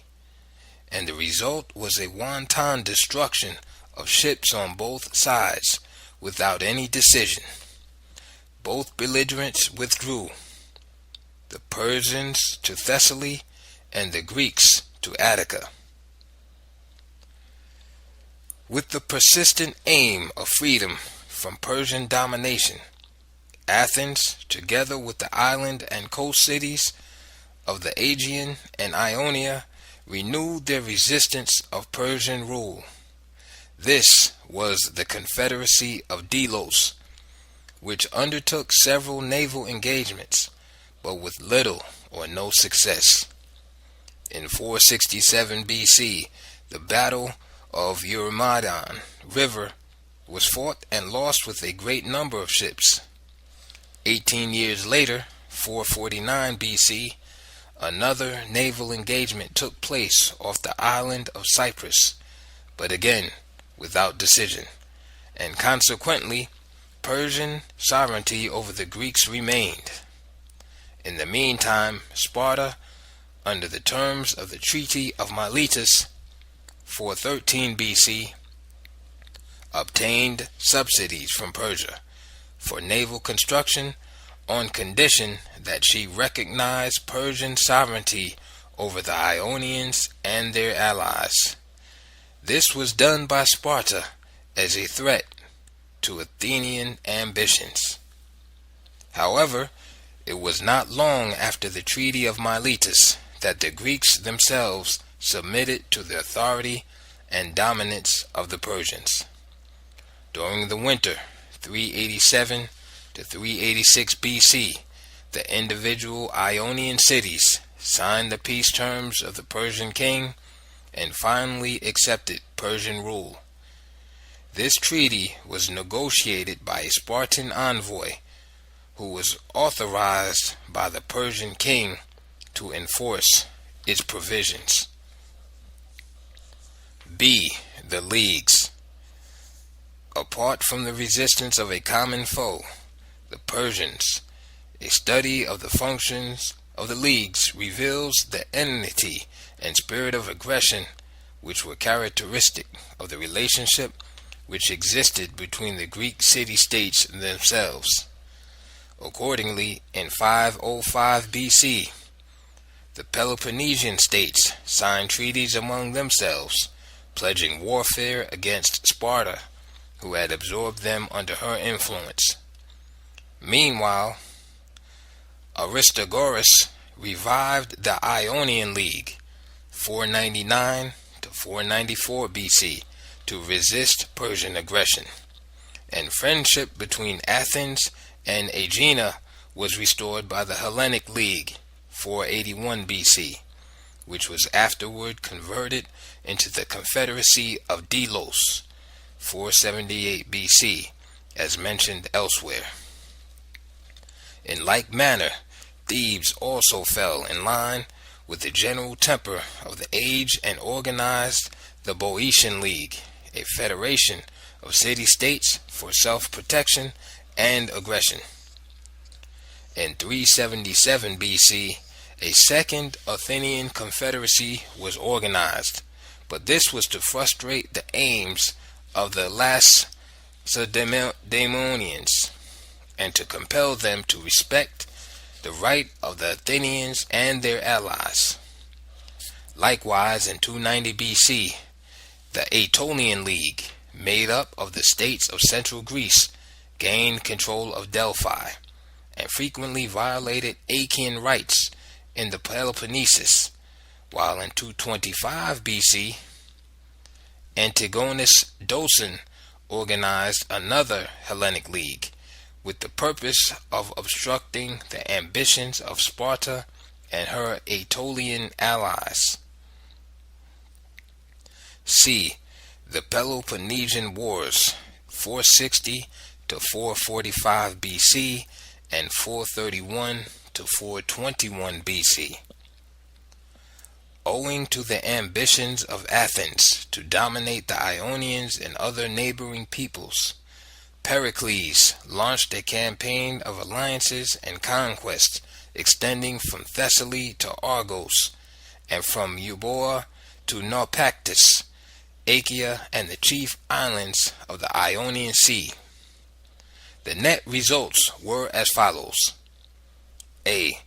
and the result was a wanton destruction of ships on both sides without any decision. Both belligerents withdrew, the Persians to Thessaly and the Greeks to Attica. With the persistent aim of freedom from Persian domination, Athens, together with the island and coast cities of the Aegean and Ionia, renewed their resistance of Persian rule. This was the Confederacy of Delos, which undertook several naval engagements, but with little or no success. In 467 BC, the Battle of Eurymedon River was fought and lost with a great number of ships. 18 years later, 449 BC, another naval engagement took place off the island of Cyprus, but again without decision, and consequently Persian sovereignty over the Greeks remained. In the meantime, Sparta, under the terms of the Treaty of Miletus, 413 BC, obtained subsidies from Persia for naval construction on condition that she recognize Persian sovereignty over the Ionians and their allies. This was done by Sparta as a threat to Athenian ambitions. However, it was not long after the Treaty of Miletus that the Greeks themselves submitted to the authority and dominance of the Persians. During the winter 387 to 386 BC, the individual Ionian cities signed the peace terms of the Persian king and finally accepted Persian rule. This treaty was negotiated by a Spartan envoy who was authorized by the Persian king to enforce its provisions. B. The leagues. Apart from the resistance of a common foe, the Persians, a study of the functions of the leagues reveals the enmity and spirit of aggression which were characteristic of the relationship which existed between the Greek city-states themselves. Accordingly, in 505 BC, the Peloponnesian states signed treaties among themselves, pledging warfare against Sparta, who had absorbed them under her influence. Meanwhile, Aristogoras revived the Ionian League, 499 to 494 BC, to resist Persian aggression, and friendship between Athens and Aegina was restored by the Hellenic League, 481 BC, which was afterward converted into the Confederacy of Delos, 478 BC, as mentioned elsewhere. In like manner, Thebes also fell in line with the general temper of the age and organized the Boeotian League, a federation of city-states for self-protection and aggression. In 377 BC, a second Athenian confederacy was organized, but this was to frustrate the aims of the Lacedaemonians and to compel them to respect the right of the Athenians and their allies. Likewise, in 290 BC, the Aetolian League, made up of the states of central Greece, gained control of Delphi and frequently violated Achaean rights in the Peloponnesus, while in 225 BC, Antigonus Doson organized another Hellenic League with the purpose of obstructing the ambitions of Sparta and her Aetolian allies. C. The Peloponnesian Wars, 460 to 445 BC and 431 to 421 BC. Owing to the ambitions of Athens to dominate the Ionians and other neighboring peoples, Pericles launched a campaign of alliances and conquest extending from Thessaly to Argos, and from Euboea to Naupactus, Achaia, and the chief islands of the Ionian Sea. The net results were as follows. A.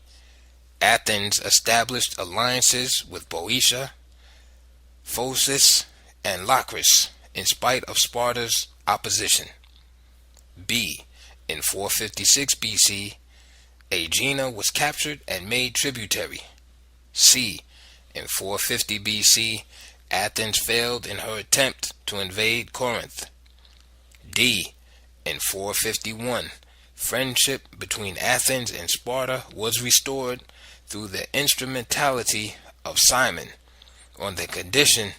Athens established alliances with Boeotia, Phocis, and Locris in spite of Sparta's opposition. B. In 456 BC, Aegina was captured and made tributary. C. In 450 BC, Athens failed in her attempt to invade Corinth. D. In 451, friendship between Athens and Sparta was restored through the instrumentality of Cimon, on the condition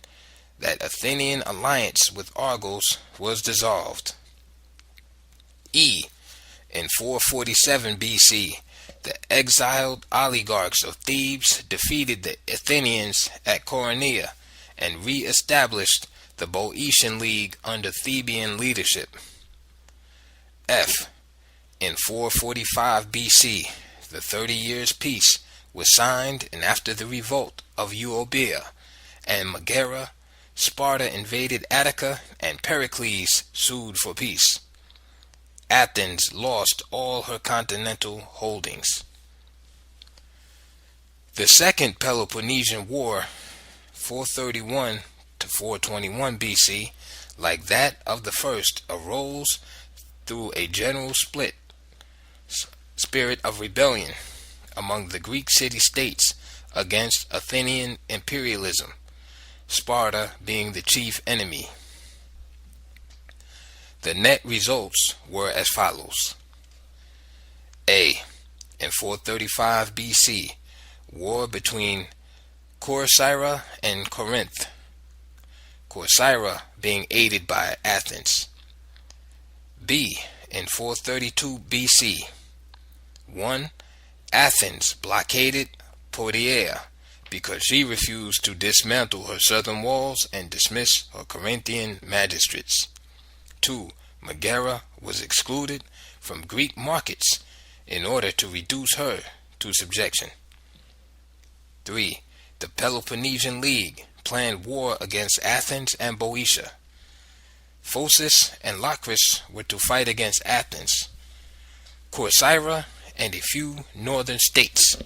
that Athenian alliance with Argos was dissolved. E. In 447 BC, the exiled oligarchs of Thebes defeated the Athenians at Coronea and re-established the Boeotian League under Theban leadership. F. In 445 BC, the 30 Years' Peace was signed, and after the revolt of Euboea and Megara, Sparta invaded Attica and Pericles sued for peace. Athens lost all her continental holdings. The Second Peloponnesian War, 431 to 421 BC, like that of the first, arose through a general spirit of rebellion among the Greek city-states against Athenian imperialism, Sparta being the chief enemy. The net results were as follows. A. In 435 BC, war between Corcyra and Corinth, Corcyra being aided by Athens. B. In 432 BC, 1. Athens blockaded Potidaea because she refused to dismantle her southern walls and dismiss her Corinthian magistrates. 2. Megara was excluded from Greek markets in order to reduce her to subjection. 3. The Peloponnesian League planned war against Athens and Boeotia. Phocis and Locris were to fight against Athens, Corcyra, and a few northern states.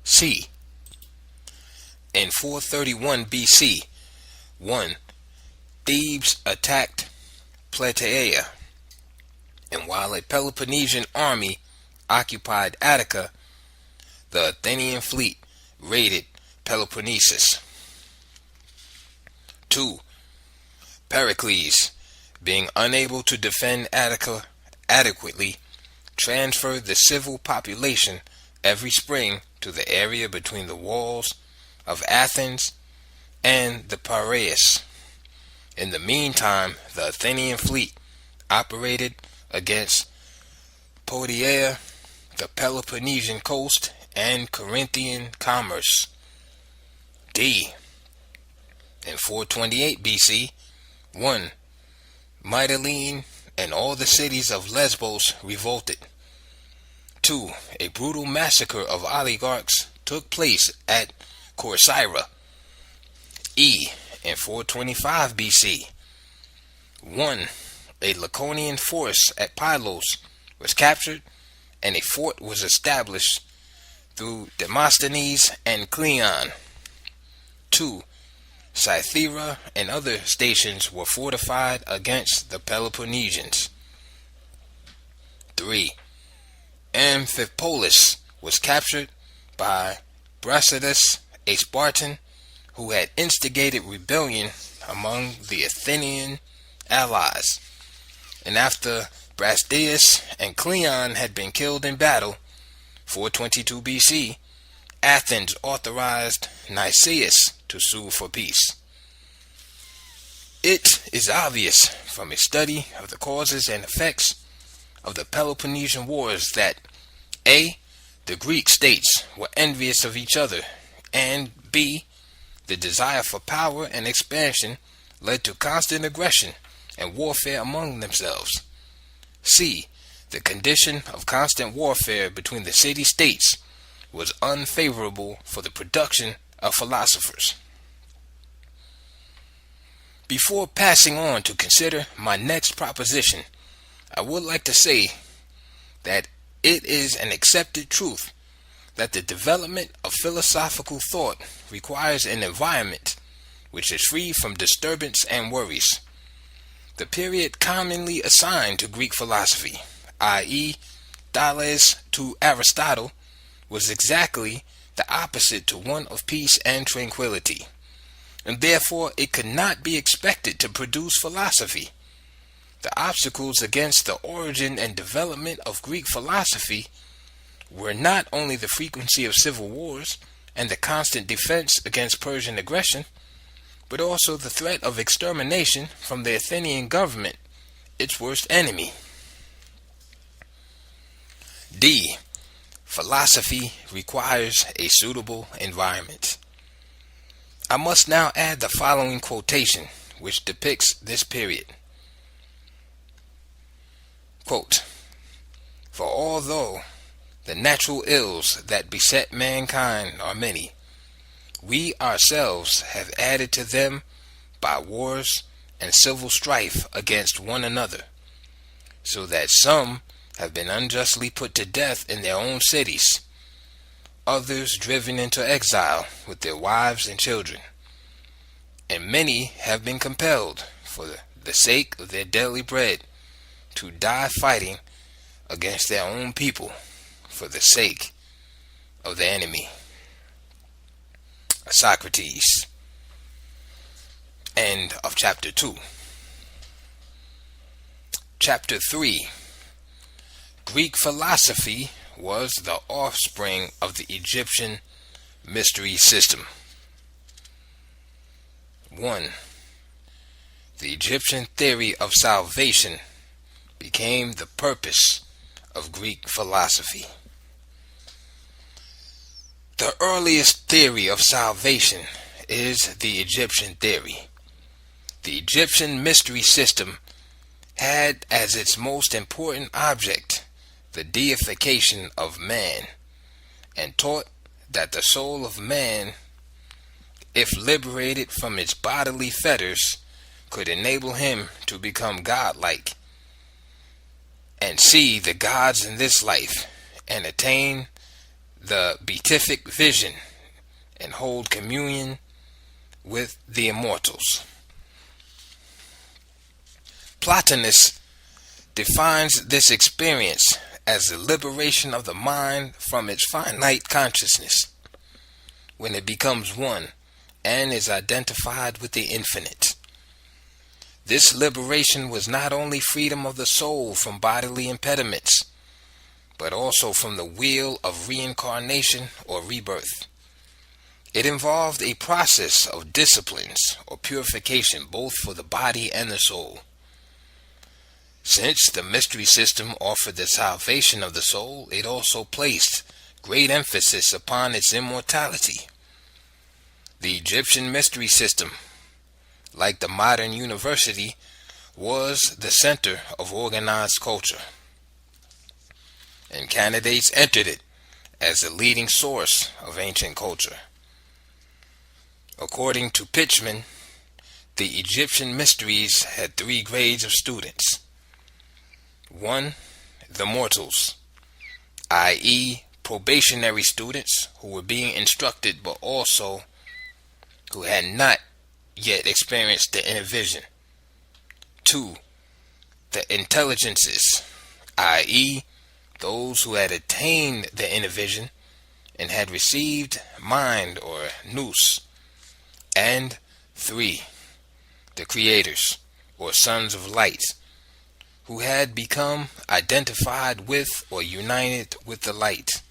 C. In 431 BC, 1. Thebes attacked Plataea, and while a Peloponnesian army occupied Attica, the Athenian fleet raided Peloponnesus. 2. Pericles, being unable to defend Attica adequately, transferred the civil population every spring to the area between the walls of Athens and the Piraeus. In the meantime, the Athenian fleet operated against Potidaea, the Peloponnesian coast, and Corinthian commerce. D. In 428 BC, 1. Mytilene and all the cities of Lesbos revolted. 2. A brutal massacre of oligarchs took place at Corcyra. E. In 425 BC, 1. A Laconian force at Pylos was captured, and a fort was established through Demosthenes and Cleon. 2. Cythera and other stations were fortified against the Peloponnesians. 3. Amphipolis was captured by Brasidas, a Spartan, who had instigated rebellion among the Athenian allies. And after Brasidas and Cleon had been killed in battle, 422 BC, Athens authorized Nicias to sue for peace. It is obvious from a study of the causes and effects of the Peloponnesian Wars that A. The Greek states were envious of each other, and B. The desire for power and expansion led to constant aggression and warfare among themselves. C. The condition of constant warfare between the city-states was unfavorable for the production of philosophers. Before passing on to consider my next proposition, I would like to say that it is an accepted truth that the development of philosophical thought requires an environment which is free from disturbance and worries. The period commonly assigned to Greek philosophy, i.e., Thales to Aristotle, was exactly the opposite to one of peace and tranquility, and therefore it could not be expected to produce philosophy. The obstacles against the origin and development of Greek philosophy were not only the frequency of civil wars and the constant defense against Persian aggression, but also the threat of extermination from the Athenian government, its worst enemy. D. Philosophy requires a suitable environment. I must now add the following quotation, which depicts this period. Quote, "For although the natural ills that beset mankind are many, we ourselves have added to them by wars and civil strife against one another, so that some have been unjustly put to death in their own cities, others driven into exile with their wives and children, and many have been compelled, for the sake of their daily bread, to die fighting against their own people for the sake of the enemy." Socrates. End of chapter 2. Chapter 3. Greek philosophy was the offspring of the Egyptian mystery system. 1. The Egyptian theory of salvation became the purpose of Greek philosophy. The earliest theory of salvation is the Egyptian theory. The Egyptian mystery system had as its most important object the deification of man, and taught that the soul of man, if liberated from its bodily fetters, could enable him to become godlike and see the gods in this life and attain the beatific vision and hold communion with the immortals. Plotinus defines this experience as the liberation of the mind from its finite consciousness, when it becomes one and is identified with the infinite. This liberation was not only freedom of the soul from bodily impediments, but also from the wheel of reincarnation or rebirth. It involved a process of disciplines or purification both for the body and the soul. Since the mystery system offered the salvation of the soul, it also placed great emphasis upon its immortality. The Egyptian mystery system, like the modern university, was the center of organized culture, and candidates entered it as the leading source of ancient culture. According to Pitchman, the Egyptian mysteries had 3 grades of students. 1. The mortals, i.e., probationary students who were being instructed but also who had not yet experienced the inner vision. 2. The intelligences, i.e., those who had attained the inner vision and had received mind or nous. And 3. The creators, or sons of light, who had become identified with or united with the light,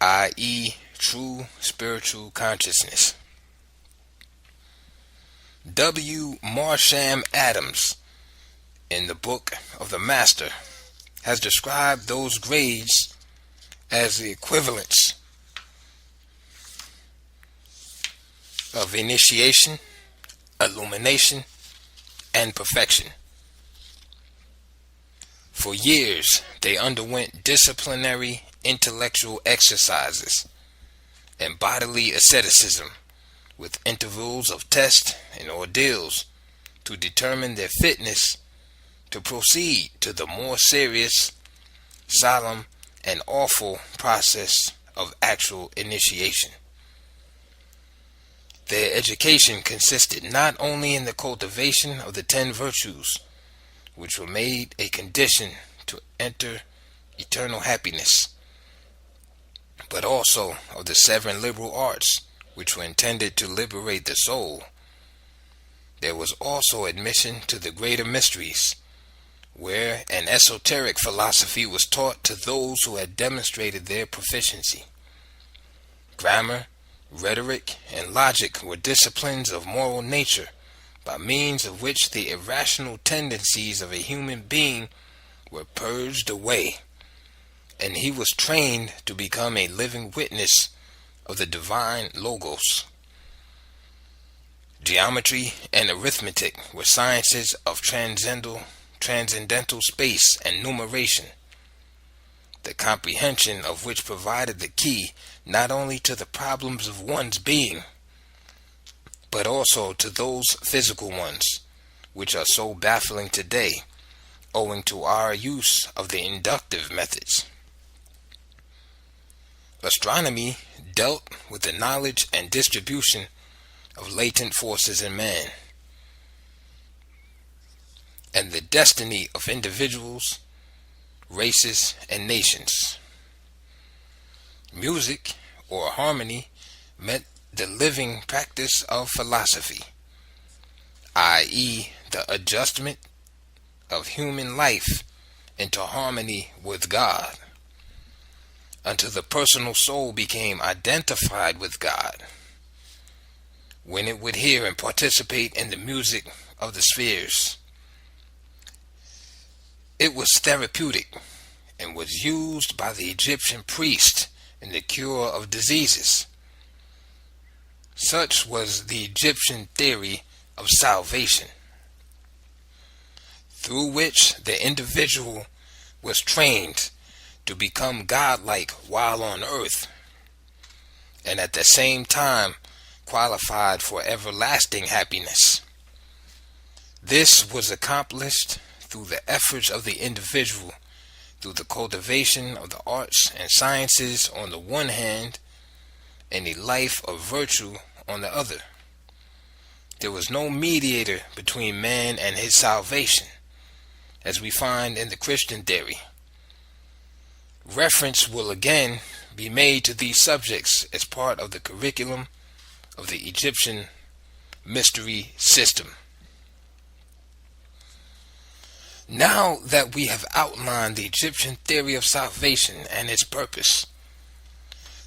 i.e., true spiritual consciousness. W. Marsham Adams, in the Book of the Master, has described those grades as the equivalents of initiation, illumination, and perfection. For years, they underwent disciplinary intellectual exercises and bodily asceticism with intervals of test and ordeals to determine their fitness to proceed to the more serious, solemn, and awful process of actual initiation. Their education consisted not only in the cultivation of the 10 virtues, which were made a condition to enter eternal happiness, but also of the 7 liberal arts, which were intended to liberate the soul. There was also admission to the greater mysteries, where an esoteric philosophy was taught to those who had demonstrated their proficiency. Grammar, rhetoric, and logic were disciplines of moral nature, by means of which the irrational tendencies of a human being were purged away, and he was trained to become a living witness of the divine logos. Geometry and arithmetic were sciences of transcendental space and numeration, the comprehension of which provided the key not only to the problems of one's being, but also to those physical ones, which are so baffling today, owing to our use of the inductive methods. Astronomy dealt with the knowledge and distribution of latent forces in man, and the destiny of individuals, races, and nations. Music, or harmony, meant the living practice of philosophy, i.e., the adjustment of human life into harmony with God, until the personal soul became identified with God, when it would hear and participate in the music of the spheres. It was therapeutic and was used by the Egyptian priest in the cure of diseases. Such was the Egyptian theory of salvation, through which the individual was trained to become godlike while on earth, and at the same time qualified for everlasting happiness. This was accomplished through the efforts of the individual, through the cultivation of the arts and sciences on the one hand, and a life of virtue on the other. There was no mediator between man and his salvation, as we find in the Christian theory. Reference will again be made to these subjects as part of the curriculum of the Egyptian mystery system. Now that we have outlined the Egyptian theory of salvation and its purpose,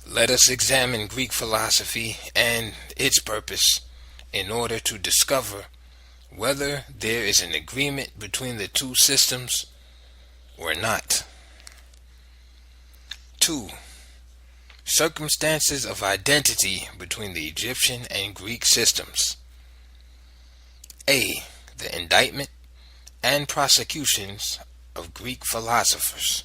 let us examine Greek philosophy and its purpose in order to discover whether there is an agreement between the two systems or not. 2. Circumstances of identity between the Egyptian and Greek systems. A. The indictment and prosecutions of Greek philosophers.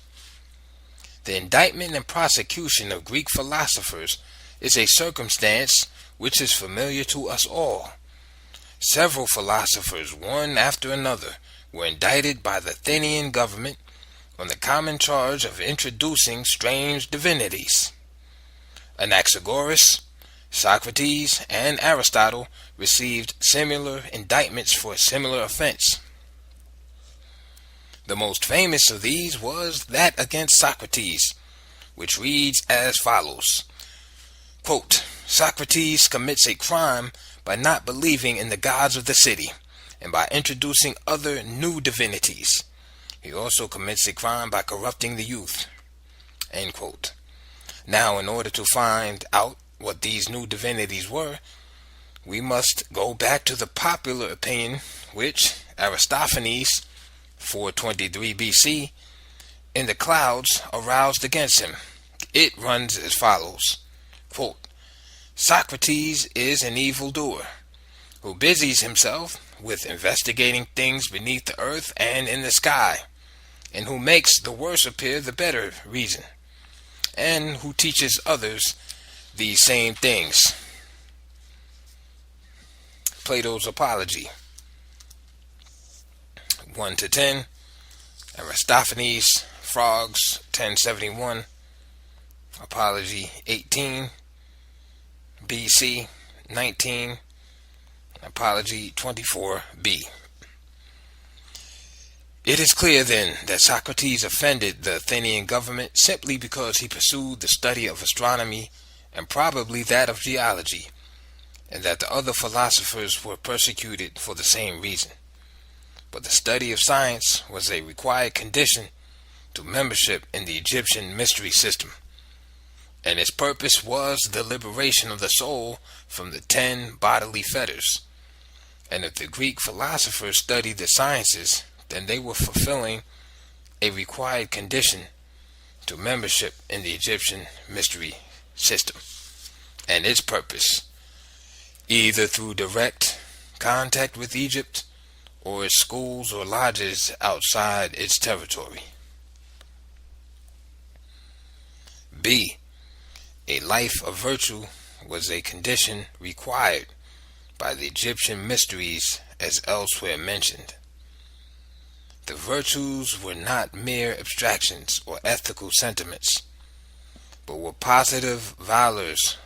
The indictment and prosecution of Greek philosophers is a circumstance which is familiar to us all. Several philosophers, one after another, were indicted by the Athenian government on the common charge of introducing strange divinities. Anaxagoras, Socrates, and Aristotle received similar indictments for a similar offense. The most famous of these was that against Socrates, which reads as follows, quote, Socrates commits a crime by not believing in the gods of the city, and by introducing other new divinities. He also commits a crime by corrupting the youth. End quote. Now, in order to find out what these new divinities were, we must go back to the popular opinion which Aristophanes, 423 BC, in the clouds aroused against him. It runs as follows, quote, Socrates is an evildoer, who busies himself with investigating things beneath the earth and in the sky, and who makes the worse appear the better reason, and who teaches others these same things. Plato's Apology 1-10, Aristophanes, Frogs 1071, Apology 18, BC 19, Apology 24b. It is clear then that Socrates offended the Athenian government simply because he pursued the study of astronomy and probably that of geology, and that the other philosophers were persecuted for the same reason. But the study of science was a required condition to membership in the Egyptian mystery system, and its purpose was the liberation of the soul from the 10 bodily fetters. And if the Greek philosophers studied the sciences, then they were fulfilling a required condition to membership in the Egyptian mystery system and its purpose, either through direct contact with Egypt or its schools or lodges outside its territory. B. A life of virtue was a condition required by the Egyptian mysteries as elsewhere mentioned. The virtues were not mere abstractions or ethical sentiments, but were positive valors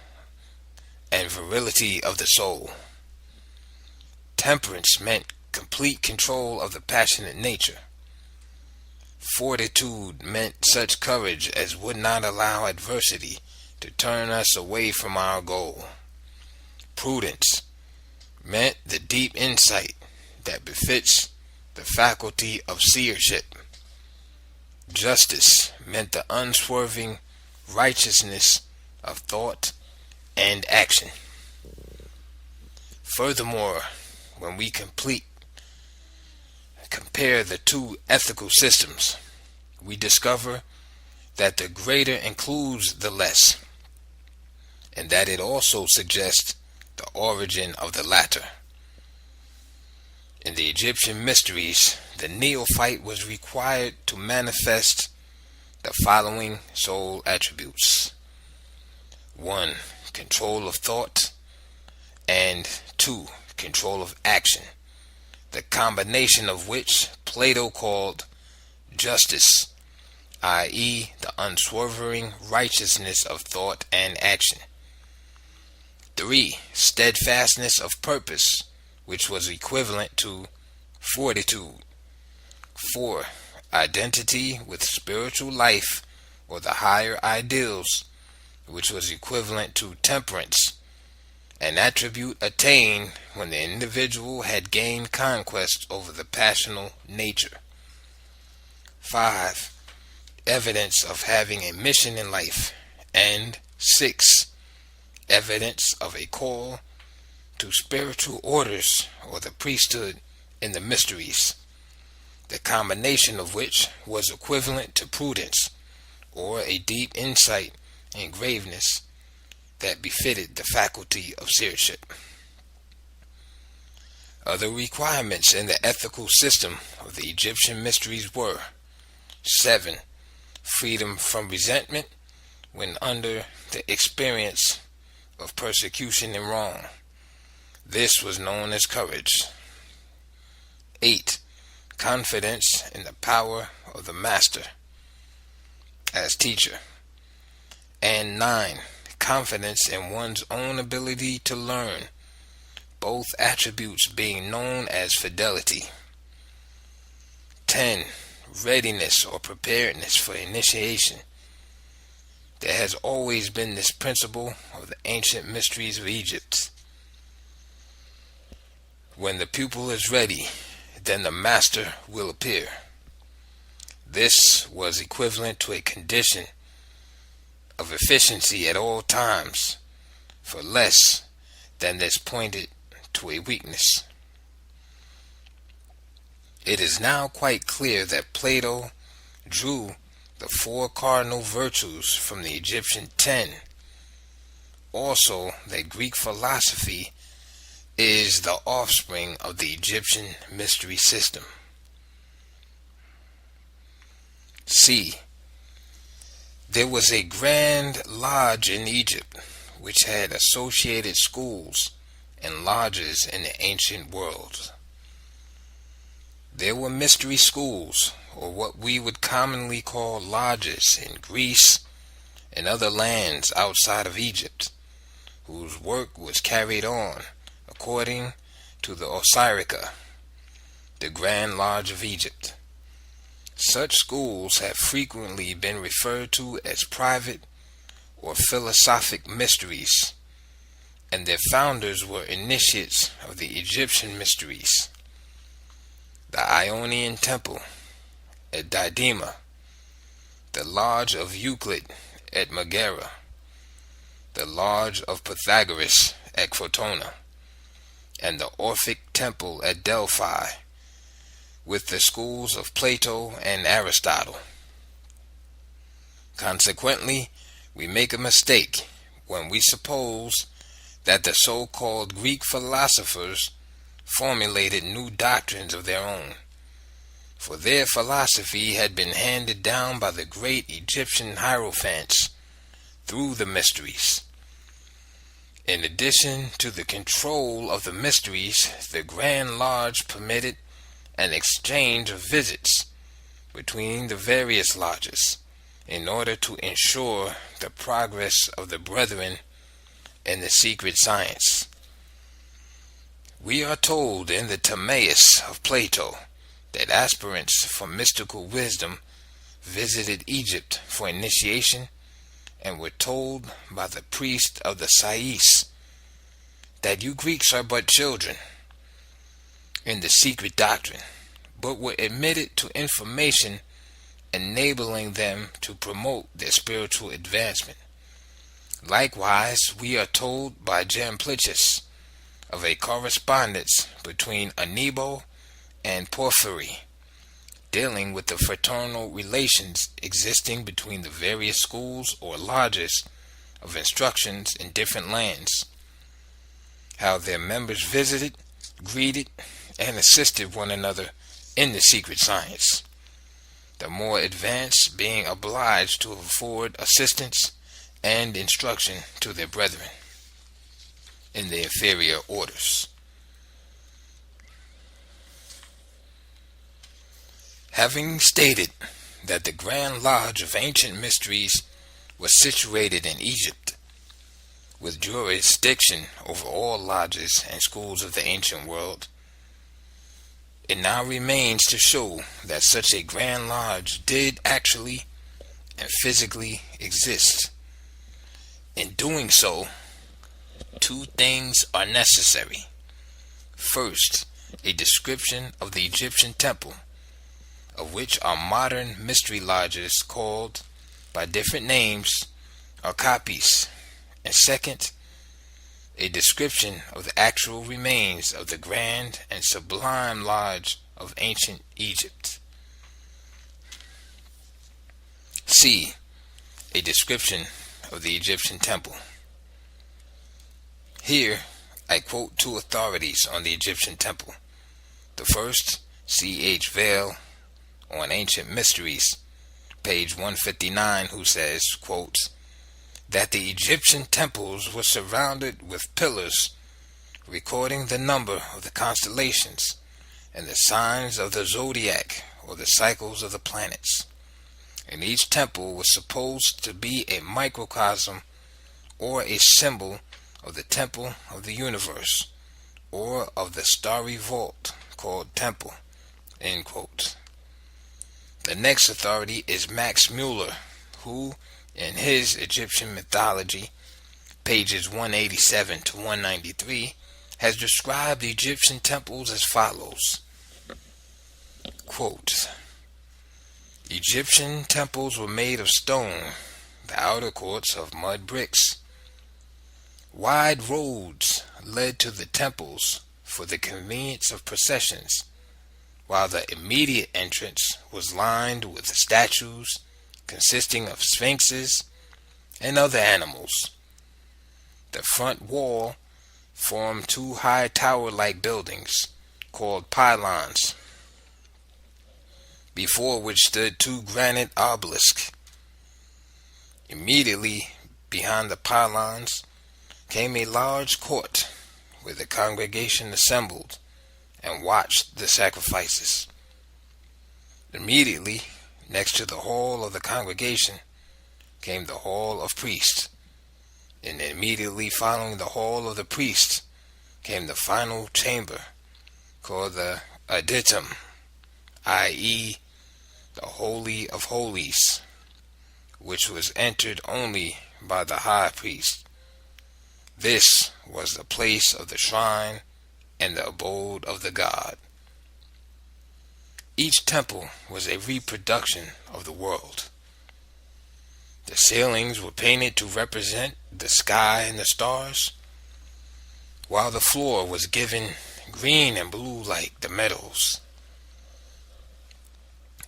and virility of the soul. Temperance meant complete control of the passionate nature. Fortitude meant such courage as would not allow adversity to turn us away from our goal. Prudence meant the deep insight that befits the faculty of seership. Justice meant the unswerving righteousness of thought and action. Furthermore, when we compare the two ethical systems, we discover that the greater includes the less, and that it also suggests the origin of the latter. In the Egyptian mysteries, the neophyte was required to manifest the following soul attributes: 1. Control of thought, and 2. Control of action, the combination of which Plato called justice, i.e., the unswerving righteousness of thought and action. 3. Steadfastness of purpose, which was equivalent to fortitude. 4. Identity with spiritual life or the higher ideals, which was equivalent to temperance, an attribute attained when the individual had gained conquest over the passional nature. 5. Evidence of having a mission in life. And 6. Evidence of a call to spiritual orders or the priesthood in the mysteries, the combination of which was equivalent to prudence or a deep insight and graveness that befitted the faculty of seership. Other requirements in the ethical system of the Egyptian mysteries were: 7. Freedom from resentment when under the experience of persecution and wrong. This was known as courage. 8. Confidence in the power of the master as teacher. And 9. Confidence in one's own ability to learn, both attributes being known as fidelity. 10. Readiness or preparedness for initiation. There has always been this principle of the ancient mysteries of Egypt. When the pupil is ready, then the master will appear. This was equivalent to a condition of efficiency at all times, for less than this pointed to a weakness. It is now quite clear that Plato drew the 4 cardinal virtues from the Egyptian 10. Also, that Greek philosophy is the offspring of the Egyptian mystery system. C. There was a grand lodge in Egypt which had associated schools and lodges in the ancient world. There were mystery schools, or what we would commonly call lodges, in Greece and other lands outside of Egypt, whose work was carried on according to the Osirica, the Grand Lodge of Egypt. Such schools have frequently been referred to as private or philosophic mysteries, and their founders were initiates of the Egyptian mysteries. The Ionian Temple at Didyma, the Lodge of Euclid at Megara, the Lodge of Pythagoras at Crotona, and the Orphic Temple at Delphi, with the schools of Plato and Aristotle. Consequently, we make a mistake when we suppose that the so-called Greek philosophers formulated new doctrines of their own, for their philosophy had been handed down by the great Egyptian hierophants through the mysteries. In addition to the control of the mysteries, the Grand Lodge permitted an exchange of visits between the various lodges in order to ensure the progress of the brethren in the secret science. We are told in the Timaeus of Plato that aspirants for mystical wisdom visited Egypt for initiation and were told by the priest of the Sais that you Greeks are but children in the secret doctrine, but were admitted to information enabling them to promote their spiritual advancement. Likewise, we are told by Jamplichus of a correspondence between Anebo and Porphyry, dealing with the fraternal relations existing between the various schools or lodges of instructions in different lands, how their members visited, greeted, and assisted one another in the secret science, the more advanced being obliged to afford assistance and instruction to their brethren in the inferior orders. Having stated that the Grand Lodge of Ancient Mysteries was situated in Egypt, with jurisdiction over all lodges and schools of the ancient world, it now remains to show that such a Grand Lodge did actually and physically exist. In doing so, two things are necessary. First, a description of the Egyptian temple, of which our modern mystery lodges, called by different names, are copies. And second, a description of the actual remains of the grand and sublime lodge of ancient Egypt. C. A description of the Egyptian temple. Here, I quote two authorities on the Egyptian temple. The first, C.H. Vail, on Ancient Mysteries, page 159, who says, quote, that the Egyptian temples were surrounded with pillars recording the number of the constellations and the signs of the zodiac, or the cycles of the planets. And each temple was supposed to be a microcosm or a symbol of the temple of the universe, or of the starry vault called temple, end quote. The next authority is Max Muller, who, in his Egyptian mythology, pages 187 to 193, has described the Egyptian temples as follows. Quote, Egyptian temples were made of stone, the outer courts of mud bricks. Wide roads led to the temples for the convenience of processions, while the immediate entrance was lined with statues consisting of sphinxes and other animals. The front wall formed two high tower-like buildings called pylons. before which stood two granite obelisks. Immediately behind the pylons came a large court where the congregation assembled and watched the sacrifices. Immediately next to the hall of the congregation came the hall of priests, and immediately following the hall of the priests came the final chamber called the auditum, i.e., the Holy of Holies, which was entered only by the high priest. This was the place of the shrine and the abode of the god. Each temple was a reproduction of the world. The ceilings were painted to represent the sky and the stars, while the floor was given green and blue like the meadows.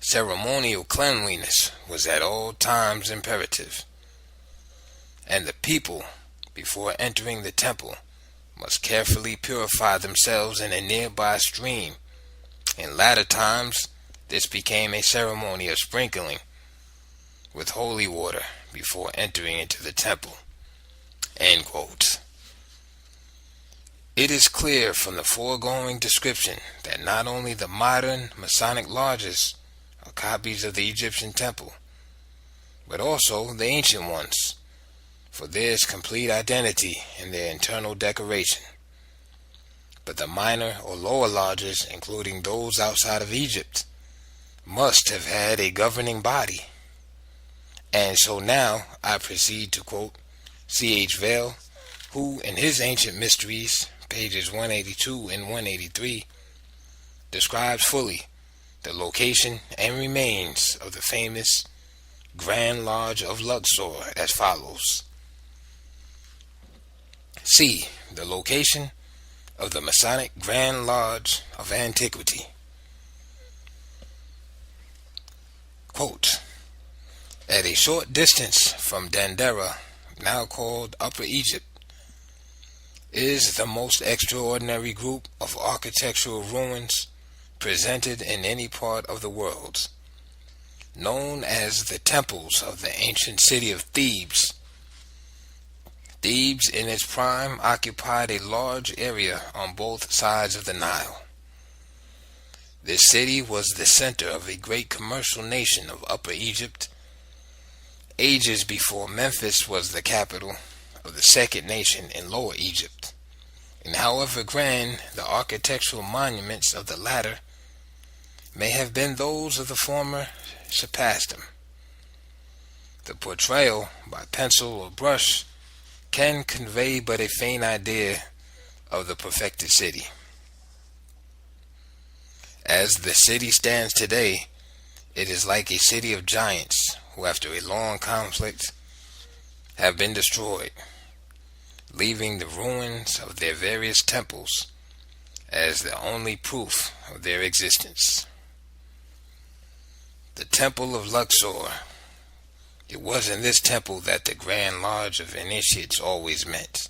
Ceremonial cleanliness was at all times imperative, and the people, before entering the temple, must carefully purify themselves in a nearby stream. In latter times, this became a ceremony of sprinkling with holy water before entering into the temple. End quote. It is clear from the foregoing description that not only the modern Masonic lodges are copies of the Egyptian temple, but also the ancient ones, for there is complete identity in their internal decoration. But the minor or lower lodges, including those outside of Egypt, must have had a governing body. And so now I proceed to quote C.H. Vail, who in his Ancient Mysteries, pages 182 and 183, describes fully the location and remains of the famous Grand Lodge of Luxor as follows. C. The location of the Masonic Grand Lodge of Antiquity. Quote, at a short distance from Dendera, now called Upper Egypt, is the most extraordinary group of architectural ruins presented in any part of the world, known as the temples of the ancient city of Thebes. Thebes in its prime occupied a large area on both sides of the Nile. This city was the center of a great commercial nation of Upper Egypt, ages before Memphis was the capital of the second nation in Lower Egypt, and however grand the architectural monuments of the latter may have been, those of the former surpassed them. The portrayal by pencil or brush can convey but a faint idea of the perfected city. As the city stands today, it is like a city of giants who, after a long conflict, have been destroyed, leaving the ruins of their various temples as the only proof of their existence. The Temple of Luxor. It was in this temple that the Grand Lodge of Initiates always met.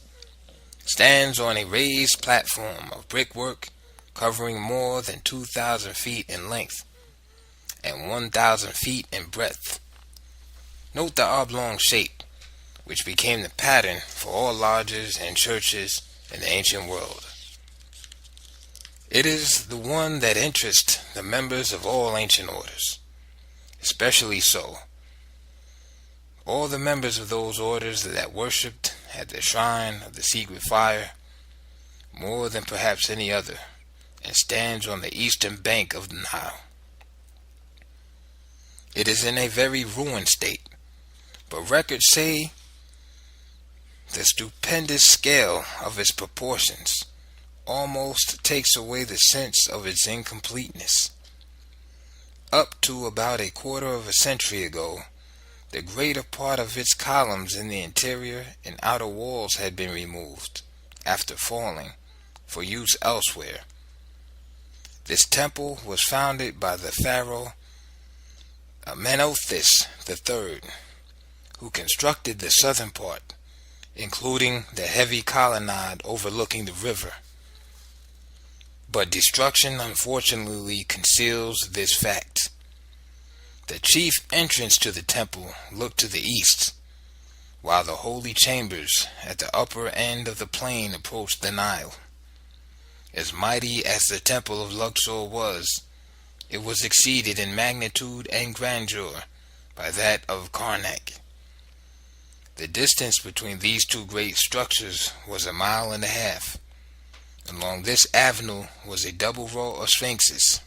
Stands on a raised platform of brickwork covering more than 2,000 feet in length and 1,000 feet in breadth. Note the oblong shape, which became the pattern for all lodges and churches in the ancient world. It is the one that interests the members of all ancient orders, especially so all the members of those orders that worshipped at the shrine of the secret fire more than perhaps any other, and stands on the eastern bank of the Nile. It is in a very ruined state, but records say the stupendous scale of its proportions almost takes away the sense of its incompleteness. Up to about a quarter of a century ago, the greater part of its columns in the interior and outer walls had been removed after falling for use elsewhere. This temple was founded by the pharaoh Amenhotep III, who constructed the southern part, including the heavy colonnade overlooking the river. But destruction unfortunately conceals this fact, The chief entrance to the temple looked to the east, while the holy chambers at the upper end of the plain approached the Nile. As mighty as the temple of Luxor was, it was exceeded in magnitude and grandeur by that of Karnak. The distance between these two great structures was 1.5 miles. Along this avenue was a double row of sphinxes,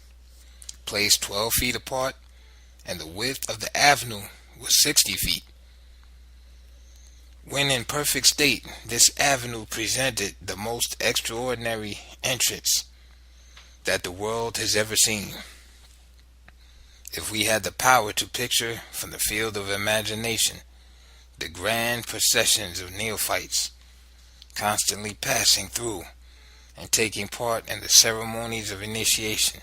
placed 12 feet apart, and the width of the avenue was 60 feet. When in perfect state, this avenue presented the most extraordinary entrance that the world has ever seen. If we had the power to picture from the field of imagination the grand processions of neophytes constantly passing through and taking part in the ceremonies of initiation,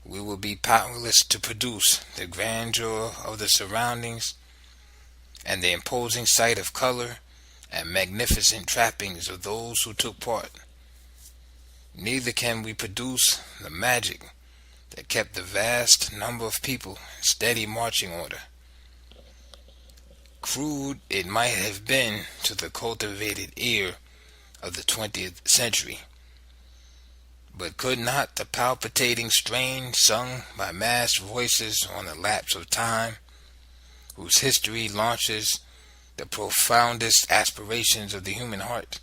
we would be powerless to produce the grandeur of the surroundings and the imposing sight of color and magnificent trappings of those who took part. Neither can we produce the magic that kept the vast number of people in steady marching order. Crude it might have been to the cultivated ear of the 20th century, but could not the palpitating strain sung by massed voices on the lapse of time, whose history launches the profoundest aspirations of the human heart,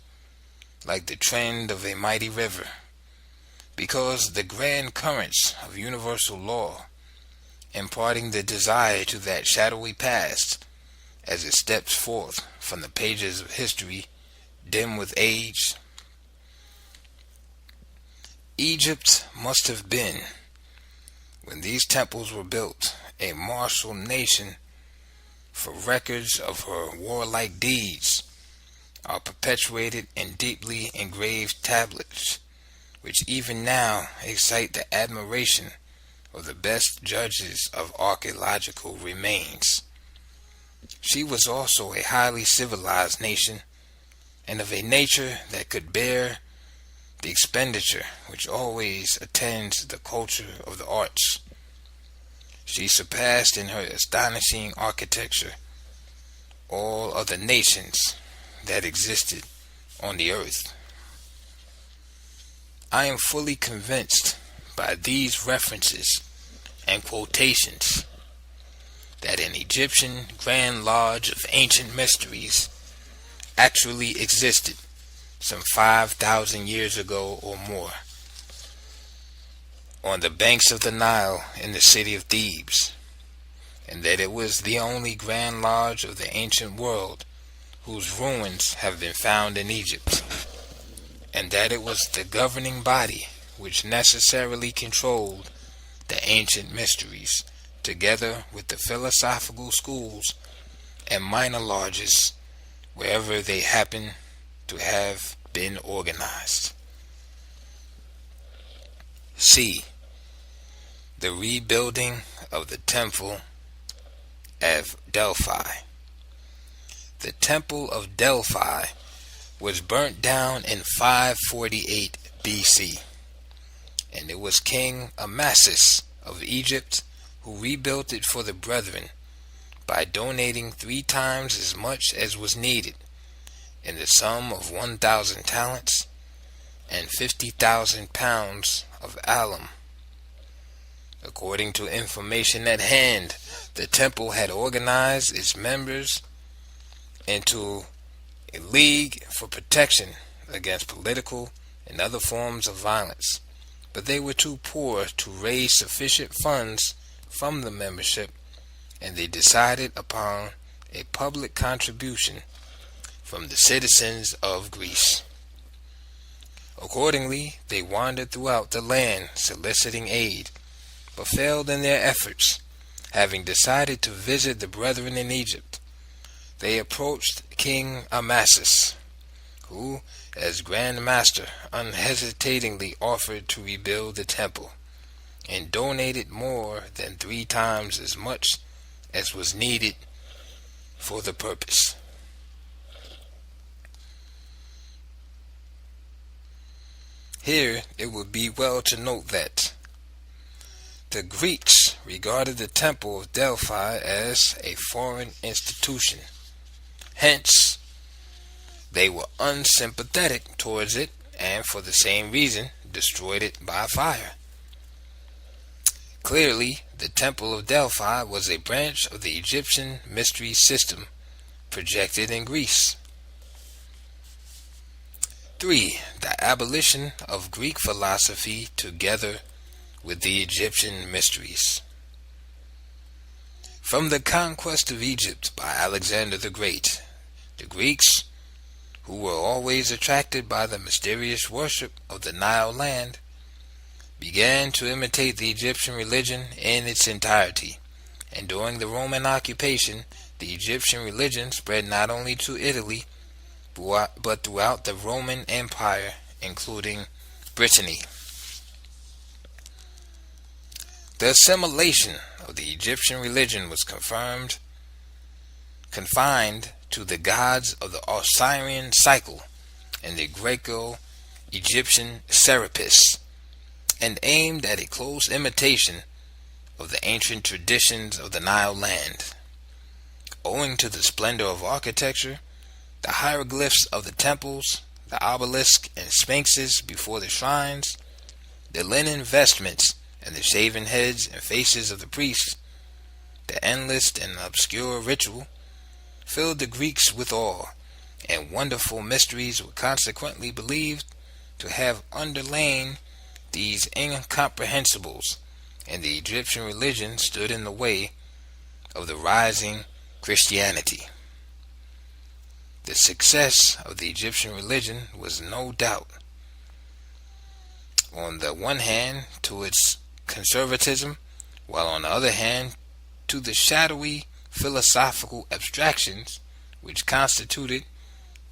like the trend of a mighty river, because the grand currents of universal law, imparting the desire to that shadowy past as it steps forth from the pages of history dim with age. Egypt must have been, when these temples were built, a martial nation, for records of her warlike deeds are perpetuated in deeply engraved tablets, which even now excite the admiration of the best judges of archaeological remains. She was also a highly civilized nation, and of a nature that could bear the expenditure which always attends the culture of the arts. She surpassed in her astonishing architecture all other nations that existed on the earth. I am fully convinced by these references and quotations that an Egyptian Grand Lodge of ancient mysteries actually existed some 5,000 years ago or more, on the banks of the Nile in the city of Thebes, and that it was the only Grand Lodge of the ancient world whose ruins have been found in Egypt, and that it was the governing body which necessarily controlled the ancient mysteries, together with the philosophical schools and minor lodges wherever they happen to have been organized. C. The rebuilding of the Temple of Delphi. The Temple of Delphi was burnt down in 548 BC, and it was King Amasis of Egypt who rebuilt it for the brethren by donating 3 times as much as was needed, in the sum of 1,000 talents and 50,000 pounds of alum. According to information at hand, the temple had organized its members into a league for protection against political and other forms of violence, but they were too poor to raise sufficient funds from the membership, and they decided upon a public contribution from the citizens of Greece. Accordingly, they wandered throughout the land soliciting aid, but failed in their efforts. Having decided to visit the brethren in Egypt, they approached King Amasis, who, as Grand Master, unhesitatingly offered to rebuild the temple, and donated more than 3 times as much as was needed for the purpose. Here it would be well to note that the Greeks regarded the Temple of Delphi as a foreign institution. Hence, they were unsympathetic towards it, and for the same reason destroyed it by fire. Clearly, the Temple of Delphi was a branch of the Egyptian mystery system projected in Greece. 3. The abolition of Greek philosophy together with the Egyptian mysteries. From the conquest of Egypt by Alexander the Great, the Greeks, who were always attracted by the mysterious worship of the Nile land, began to imitate the Egyptian religion in its entirety, and during the Roman occupation, the Egyptian religion spread not only to Italy, but throughout the Roman Empire, including Brittany. The assimilation of the Egyptian religion was confined to the gods of the Osirian cycle and the Greco-Egyptian Serapis, and aimed at a close imitation of the ancient traditions of the Nile land. Owing to the splendor of architecture, the hieroglyphs of the temples, the obelisks and sphinxes before the shrines, the linen vestments and the shaven heads and faces of the priests, the endless and obscure ritual, filled the Greeks with awe, and wonderful mysteries were consequently believed to have underlain these incomprehensibles, and the Egyptian religion stood in the way of the rising Christianity. The success of the Egyptian religion was no doubt, on the one hand, to its conservatism, while on the other hand, to the shadowy philosophical abstractions which constituted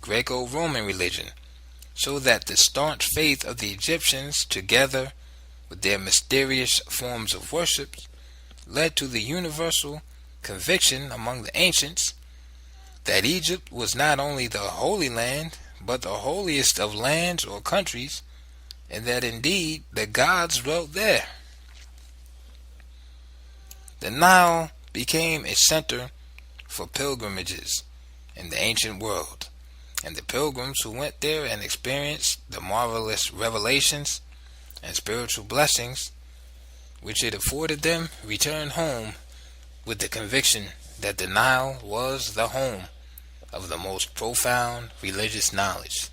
Greco-Roman religion, so that the staunch faith of the Egyptians, together with their mysterious forms of worship, led to the universal conviction among the ancients that Egypt was not only the Holy Land, but the holiest of lands or countries, and that indeed the gods dwelt there. The Nile became a center for pilgrimages in the ancient world, and the pilgrims who went there and experienced the marvelous revelations and spiritual blessings which it afforded them returned home with the conviction that the Nile was the home of the most profound religious knowledge.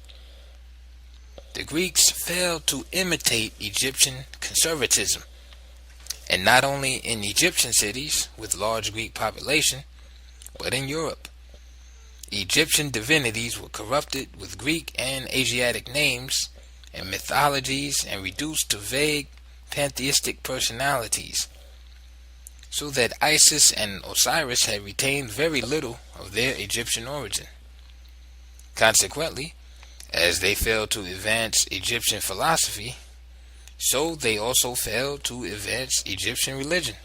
The Greeks failed to imitate Egyptian conservatism, and not only in Egyptian cities with large Greek population, but in Europe. Egyptian divinities were corrupted with Greek and Asiatic names and mythologies and reduced to vague pantheistic personalities, so that Isis and Osiris had retained very little of their Egyptian origin. Consequently, as they failed to advance Egyptian philosophy, so they also failed to advance Egyptian religion.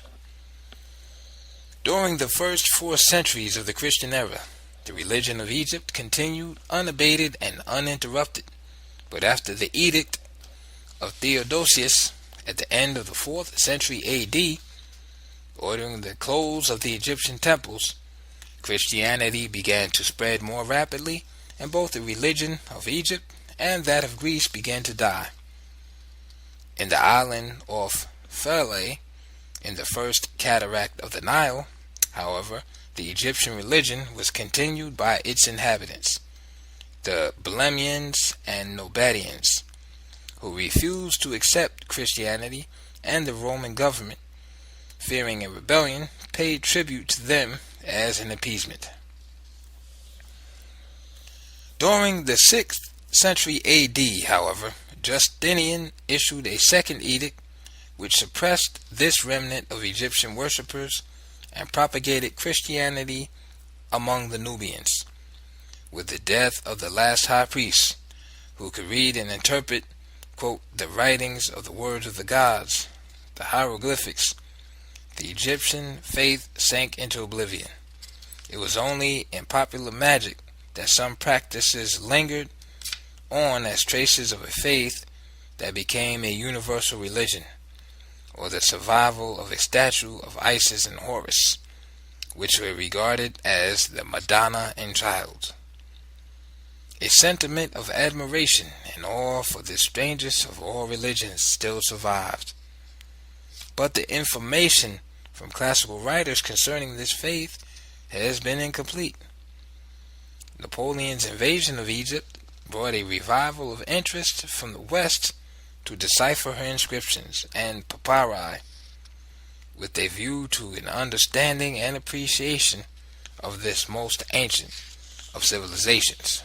During the first 4 centuries of the Christian era, the religion of Egypt continued unabated and uninterrupted, but after the edict of Theodosius at the end of the 4th century AD, ordering the close of the Egyptian temples, Christianity began to spread more rapidly, and both the religion of Egypt and that of Greece began to die. In the island of Philae, in the first cataract of the Nile, however, the Egyptian religion was continued by its inhabitants, the Blemmyans and Nobadians, who refused to accept Christianity, and the Roman government, fearing a rebellion, paid tribute to them as an appeasement. During the 6th century AD, however, Justinian issued a second edict which suppressed this remnant of Egyptian worshippers and propagated Christianity among the Nubians. With the death of the last high priest, who could read and interpret, quote, the writings of the words of the gods, the hieroglyphics, the Egyptian faith sank into oblivion. It was only in popular magic that some practices lingered on as traces of a faith that became a universal religion, or the survival of a statue of Isis and Horus, which were regarded as the Madonna and Child. A sentiment of admiration and awe for the strangest of all religions still survived. But the information from classical writers concerning this faith has been incomplete. Napoleon's invasion of Egypt brought a revival of interest from the West to decipher her inscriptions and papyri, with a view to an understanding and appreciation of this most ancient of civilizations.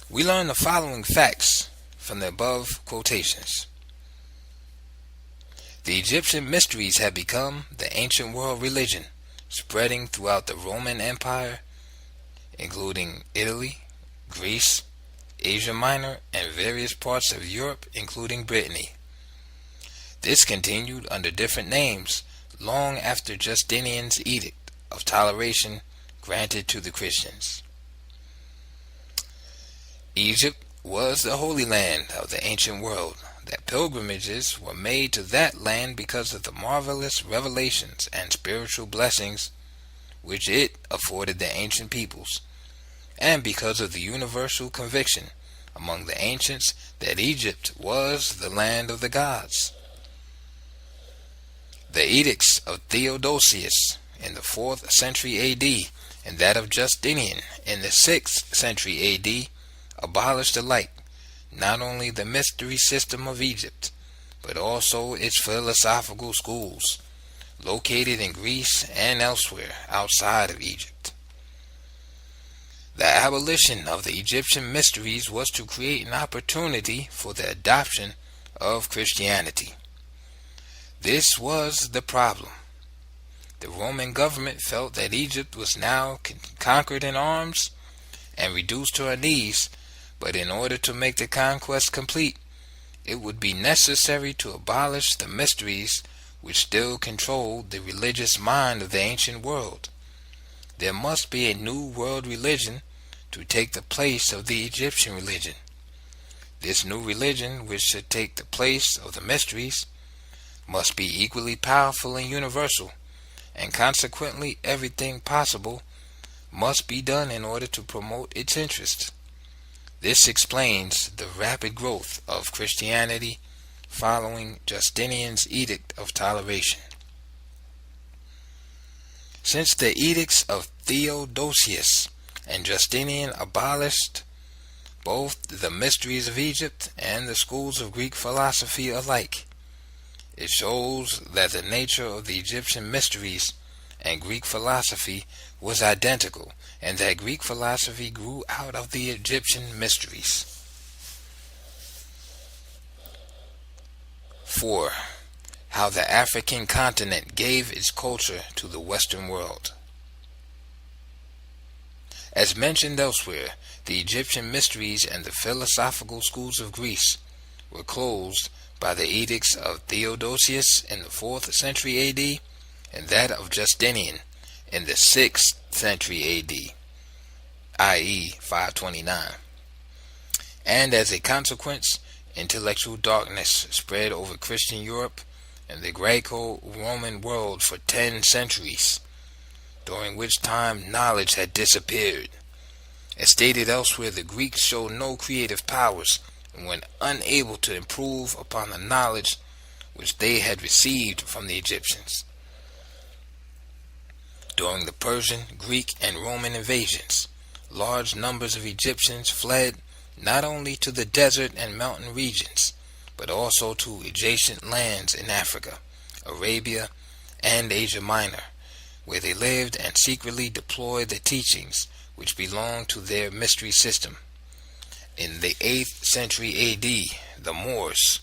We learn the following facts from the above quotations. The Egyptian mysteries had become the ancient world religion, spreading throughout the Roman Empire, including Italy, Greece, Asia Minor, and various parts of Europe, including Brittany. This continued under different names long after Justinian's edict of toleration granted to the Christians. Egypt was the Holy Land of the ancient world, that pilgrimages were made to that land because of the marvelous revelations and spiritual blessings which it afforded the ancient peoples, and because of the universal conviction among the ancients that Egypt was the land of the gods. The edicts of Theodosius in the 4th century A.D. and that of Justinian in the 6th century A.D. abolished alike not only the mystery system of Egypt, but also its philosophical schools, located in Greece and elsewhere outside of Egypt. The abolition of the Egyptian mysteries was to create an opportunity for the adoption of Christianity. This was the problem. The Roman government felt that Egypt was now conquered in arms and reduced to her knees, but in order to make the conquest complete, it would be necessary to abolish the mysteries which still controlled the religious mind of the ancient world. There must be a new world religion to take the place of the Egyptian religion. This new religion, which should take the place of the mysteries, must be equally powerful and universal, and consequently everything possible must be done in order to promote its interests. This explains the rapid growth of Christianity following Justinian's edict of toleration. Since the edicts of Theodosius and Justinian abolished both the mysteries of Egypt and the schools of Greek philosophy alike, it shows that the nature of the Egyptian mysteries and Greek philosophy was identical, and that Greek philosophy grew out of the Egyptian mysteries. 4. How the African continent gave its culture to the Western world. As mentioned elsewhere, the Egyptian mysteries and the philosophical schools of Greece were closed by the edicts of Theodosius in the 4th century A.D. and that of Justinian in the 6th century A.D., i.e. 529. And as a consequence, intellectual darkness spread over Christian Europe and the Greco-Roman world for 10 centuries, during which time knowledge had disappeared. As stated elsewhere, the Greeks showed no creative powers and were unable to improve upon the knowledge which they had received from the Egyptians. During the Persian, Greek, and Roman invasions, large numbers of Egyptians fled not only to the desert and mountain regions, but also to adjacent lands in Africa, Arabia, and Asia Minor, where they lived and secretly deployed the teachings which belonged to their mystery system. In the 8th century A.D., the Moors,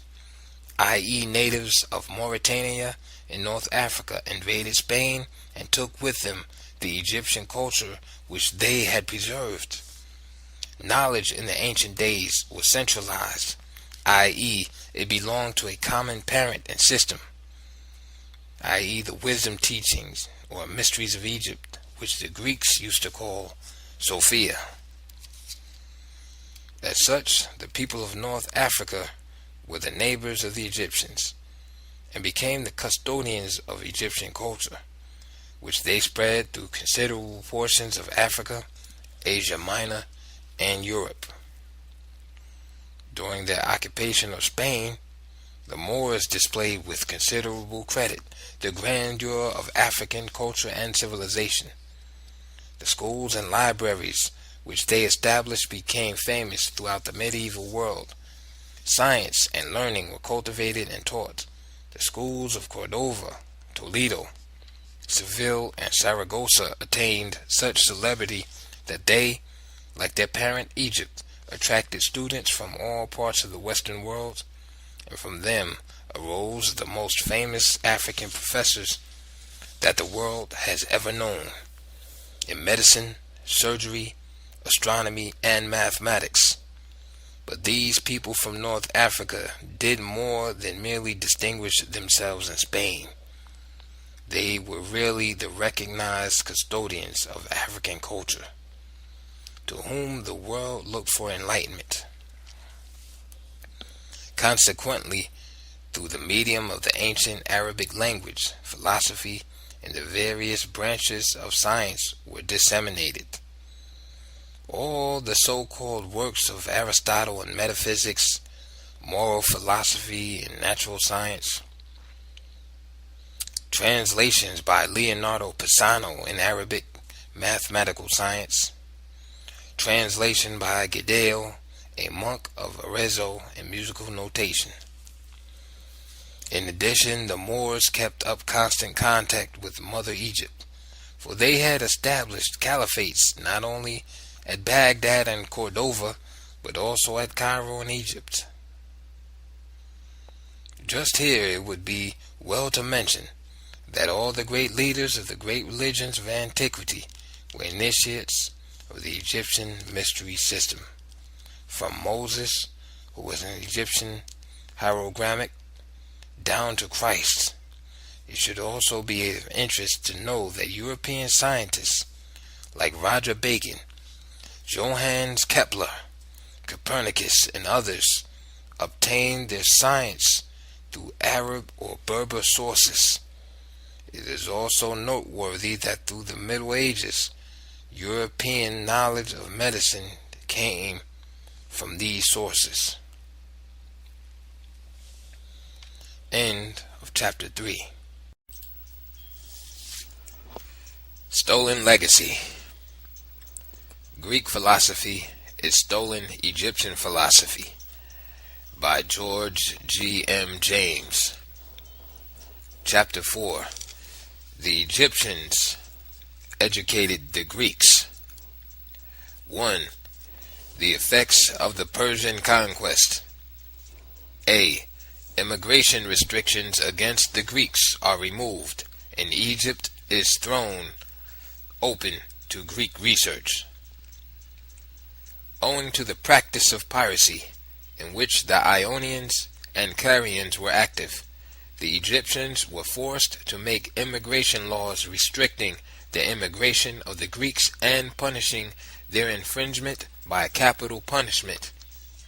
i.e. natives of Mauritania in North Africa, invaded Spain and took with them the Egyptian culture which they had preserved. Knowledge in the ancient days was centralized, i.e. it belonged to a common parent and system, i.e. the wisdom teachings or mysteries of Egypt, which the Greeks used to call Sophia. As such, the people of North Africa were the neighbors of the Egyptians and became the custodians of Egyptian culture, which they spread through considerable portions of Africa, Asia Minor, and Europe. During their occupation of Spain, the Moors displayed with considerable credit the grandeur of African culture and civilization. The schools and libraries which they established became famous throughout the medieval world. Science and learning were cultivated and taught. The schools of Cordova, Toledo, Seville, and Saragossa attained such celebrity that they, like their parent Egypt, attracted students from all parts of the Western world, and from them arose the most famous African professors that the world has ever known in medicine, surgery, astronomy, and mathematics. But these people from North Africa did more than merely distinguish themselves in Spain. They were really the recognized custodians of African culture, to whom the world looked for enlightenment. Consequently, through the medium of the ancient Arabic language, philosophy, and the various branches of science were disseminated. All the so-called works of Aristotle in metaphysics, moral philosophy, and natural science, translations by Leonardo Pisano in Arabic, mathematical science, translation by Gedeo, a monk of Arezzo, in musical notation. In addition, the Moors kept up constant contact with Mother Egypt, for they had established caliphates not only at Baghdad and Cordova, but also at Cairo in Egypt. Just here it would be well to mention that all the great leaders of the great religions of antiquity were initiates of the Egyptian mystery system, from Moses, who was an Egyptian hieroglyphic, down to Christ. It should also be of interest to know that European scientists like Roger Bacon, Johannes Kepler, Copernicus, and others obtained their science through Arab or Berber sources. It is also noteworthy that through the Middle Ages, European knowledge of medicine came from these sources. End of chapter 3. Stolen Legacy. Greek philosophy is stolen Egyptian philosophy, by George G. M. James. Chapter 4. The Egyptians educated the Greeks. 1. The effects of the Persian conquest. A. Immigration restrictions against the Greeks are removed, and Egypt is thrown open to Greek research. Owing to the practice of piracy, in which the Ionians and Carians were active, the Egyptians were forced to make immigration laws restricting the immigration of the Greeks and punishing their infringement by a capital punishment,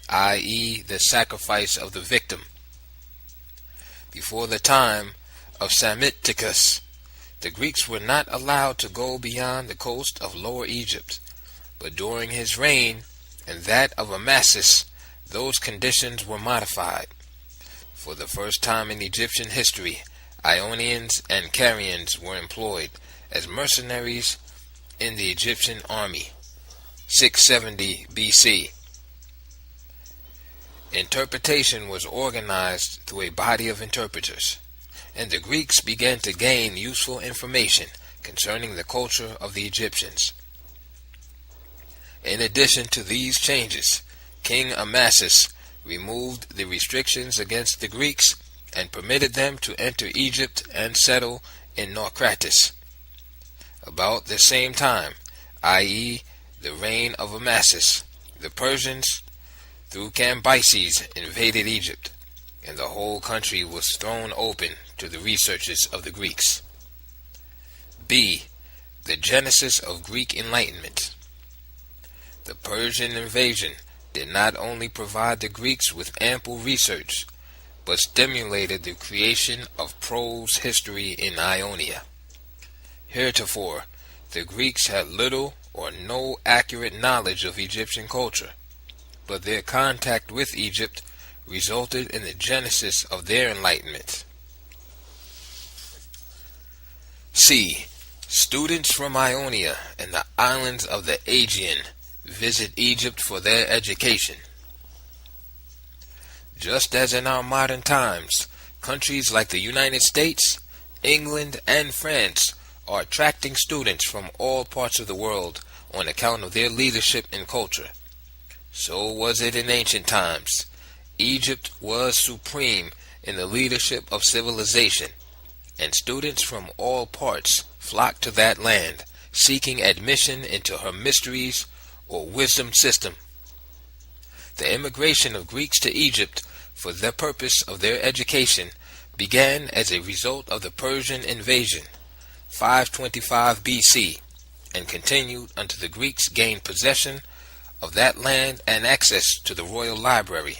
i.e., the sacrifice of the victim. Before the time of Psammiticus, the Greeks were not allowed to go beyond the coast of Lower Egypt, but during his reign and that of Amasis, those conditions were modified. For the first time in Egyptian history, Ionians and Carians were employed as mercenaries in the Egyptian army. 670 BC. Interpretation was organized through a body of interpreters, and the Greeks began to gain useful information concerning the culture of the Egyptians. In addition to these changes, King Amasis removed the restrictions against the Greeks and permitted them to enter Egypt and settle in Naucratis. About the same time, i.e., the reign of Amasis, the Persians, through Cambyses, invaded Egypt, and the whole country was thrown open to the researches of the Greeks. B. The genesis of Greek enlightenment. The Persian invasion did not only provide the Greeks with ample research, but stimulated the creation of prose history in Ionia. Heretofore, the Greeks had little or no accurate knowledge of Egyptian culture, but their contact with Egypt resulted in the genesis of their enlightenment. C. Students from Ionia and the islands of the Aegean visit Egypt for their education. Just as in our modern times, countries like the United States, England, and France are attracting students from all parts of the world on account of their leadership and culture. So was it in ancient times. Egypt was supreme in the leadership of civilization, and students from all parts flocked to that land, seeking admission into her mysteries or wisdom system. The immigration of Greeks to Egypt for the purpose of their education began as a result of the Persian invasion, 525 BC, and continued until the Greeks gained possession of that land and access to the royal library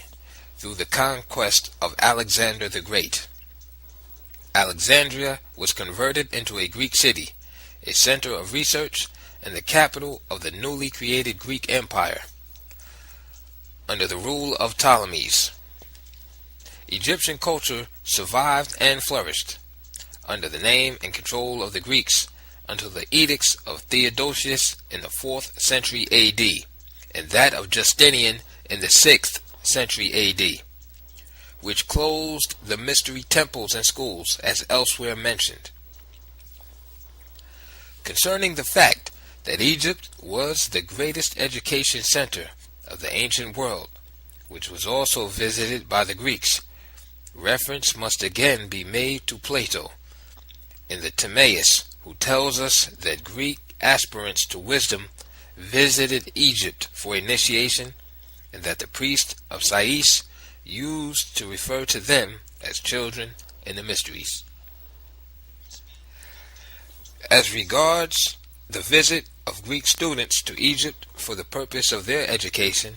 through the conquest of Alexander the Great. Alexandria was converted into a Greek city, a center of research, and the capital of the newly created Greek Empire, under the rule of Ptolemies. Egyptian culture survived and flourished, under the name and control of the Greeks, until the edicts of Theodosius in the 4th century AD, and that of Justinian in the 6th century AD, which closed the mystery temples and schools as elsewhere mentioned. Concerning the fact that Egypt was the greatest education center of the ancient world, which was also visited by the Greeks, reference must again be made to Plato in the Timaeus, who tells us that Greek aspirants to wisdom visited Egypt for initiation, and that the priest of Sais used to refer to them as children in the mysteries. As regards the visit of Greek students to Egypt for the purpose of their education,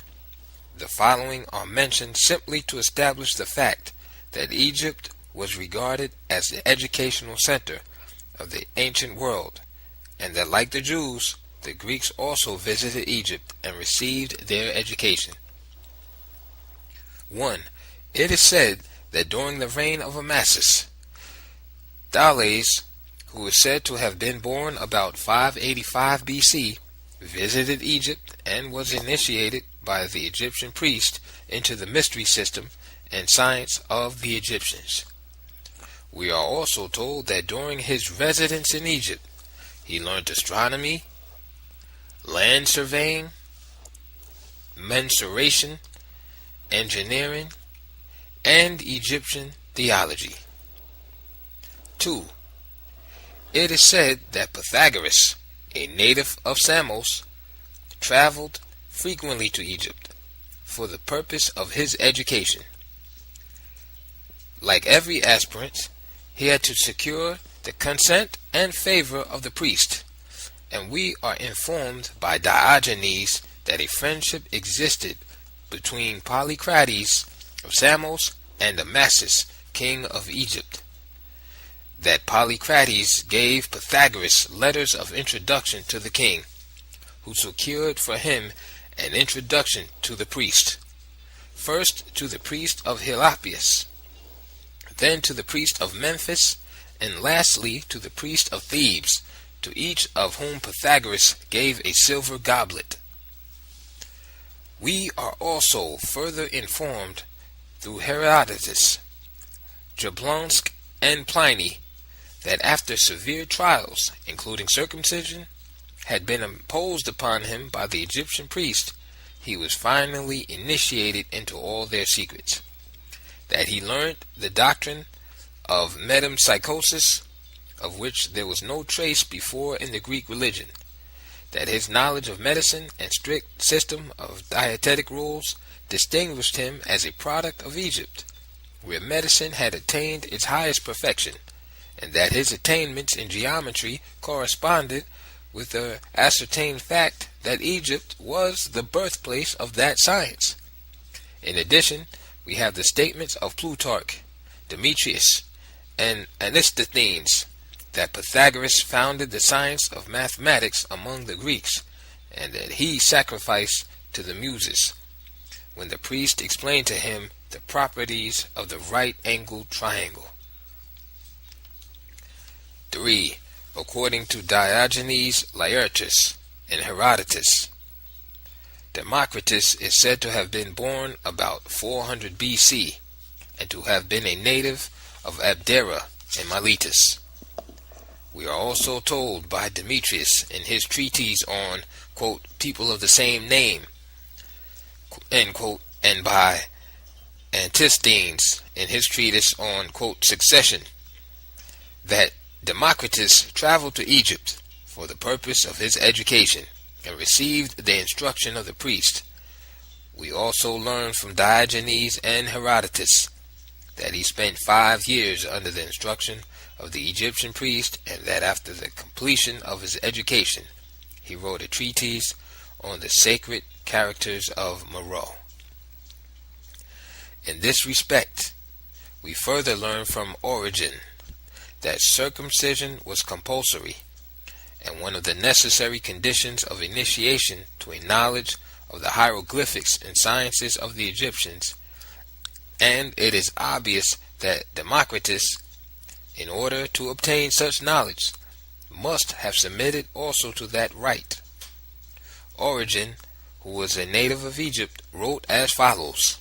the following are mentioned simply to establish the fact that Egypt was regarded as the educational center of the ancient world, and that, like the Jews, the Greeks also visited Egypt and received their education. 1. It is said that during the reign of Amasis, Thales, who is said to have been born about 585 BC, visited Egypt and was initiated by the Egyptian priest into the mystery system and science of the Egyptians. We are also told that during his residence in Egypt, he learned astronomy, land surveying, mensuration, engineering, and Egyptian theology. 2. It is said that Pythagoras, a native of Samos, traveled frequently to Egypt for the purpose of his education. Like every aspirant, he had to secure the consent and favor of the priest, and we are informed by Diogenes that a friendship existed between Polycrates of Samos and Amasis, king of Egypt. That Polycrates gave Pythagoras letters of introduction to the king, who secured for him an introduction to the priest, first to the priest of Heliopolis, then to the priest of Memphis, and lastly to the priest of Thebes, to each of whom Pythagoras gave a silver goblet. We are also further informed through Herodotus, Jablonsk, and Pliny that after severe trials, including circumcision, had been imposed upon him by the Egyptian priest, he was finally initiated into all their secrets. That he learned the doctrine of metempsychosis, of which there was no trace before in the Greek religion. That his knowledge of medicine and strict system of dietetic rules distinguished him as a product of Egypt, where medicine had attained its highest perfection, and that his attainments in geometry corresponded with the ascertained fact that Egypt was the birthplace of that science. In addition, we have the statements of Plutarch, Demetrius, and Antisthenes that Pythagoras founded the science of mathematics among the Greeks, and that he sacrificed to the Muses when the priest explained to him the properties of the right-angled triangle. 3. According to Diogenes Laertius and Herodotus, Democritus is said to have been born about 400 BC and to have been a native of Abdera in Miletus. We are also told by Demetrius in his treatise on, quote, people of the same name, end quote, and by Antisthenes in his treatise on, quote, succession, that Democritus traveled to Egypt for the purpose of his education and received the instruction of the priest. We also learn from Diogenes and Herodotus that he spent 5 years under the instruction of the Egyptian priest, and that after the completion of his education he wrote a treatise on the sacred characters of Meroe. In this respect, we further learn from Origen that circumcision was compulsory and one of the necessary conditions of initiation to a knowledge of the hieroglyphics and sciences of the Egyptians, and it is obvious that Democritus, in order to obtain such knowledge, must have submitted also to that rite. Origen, who was a native of Egypt, wrote as follows: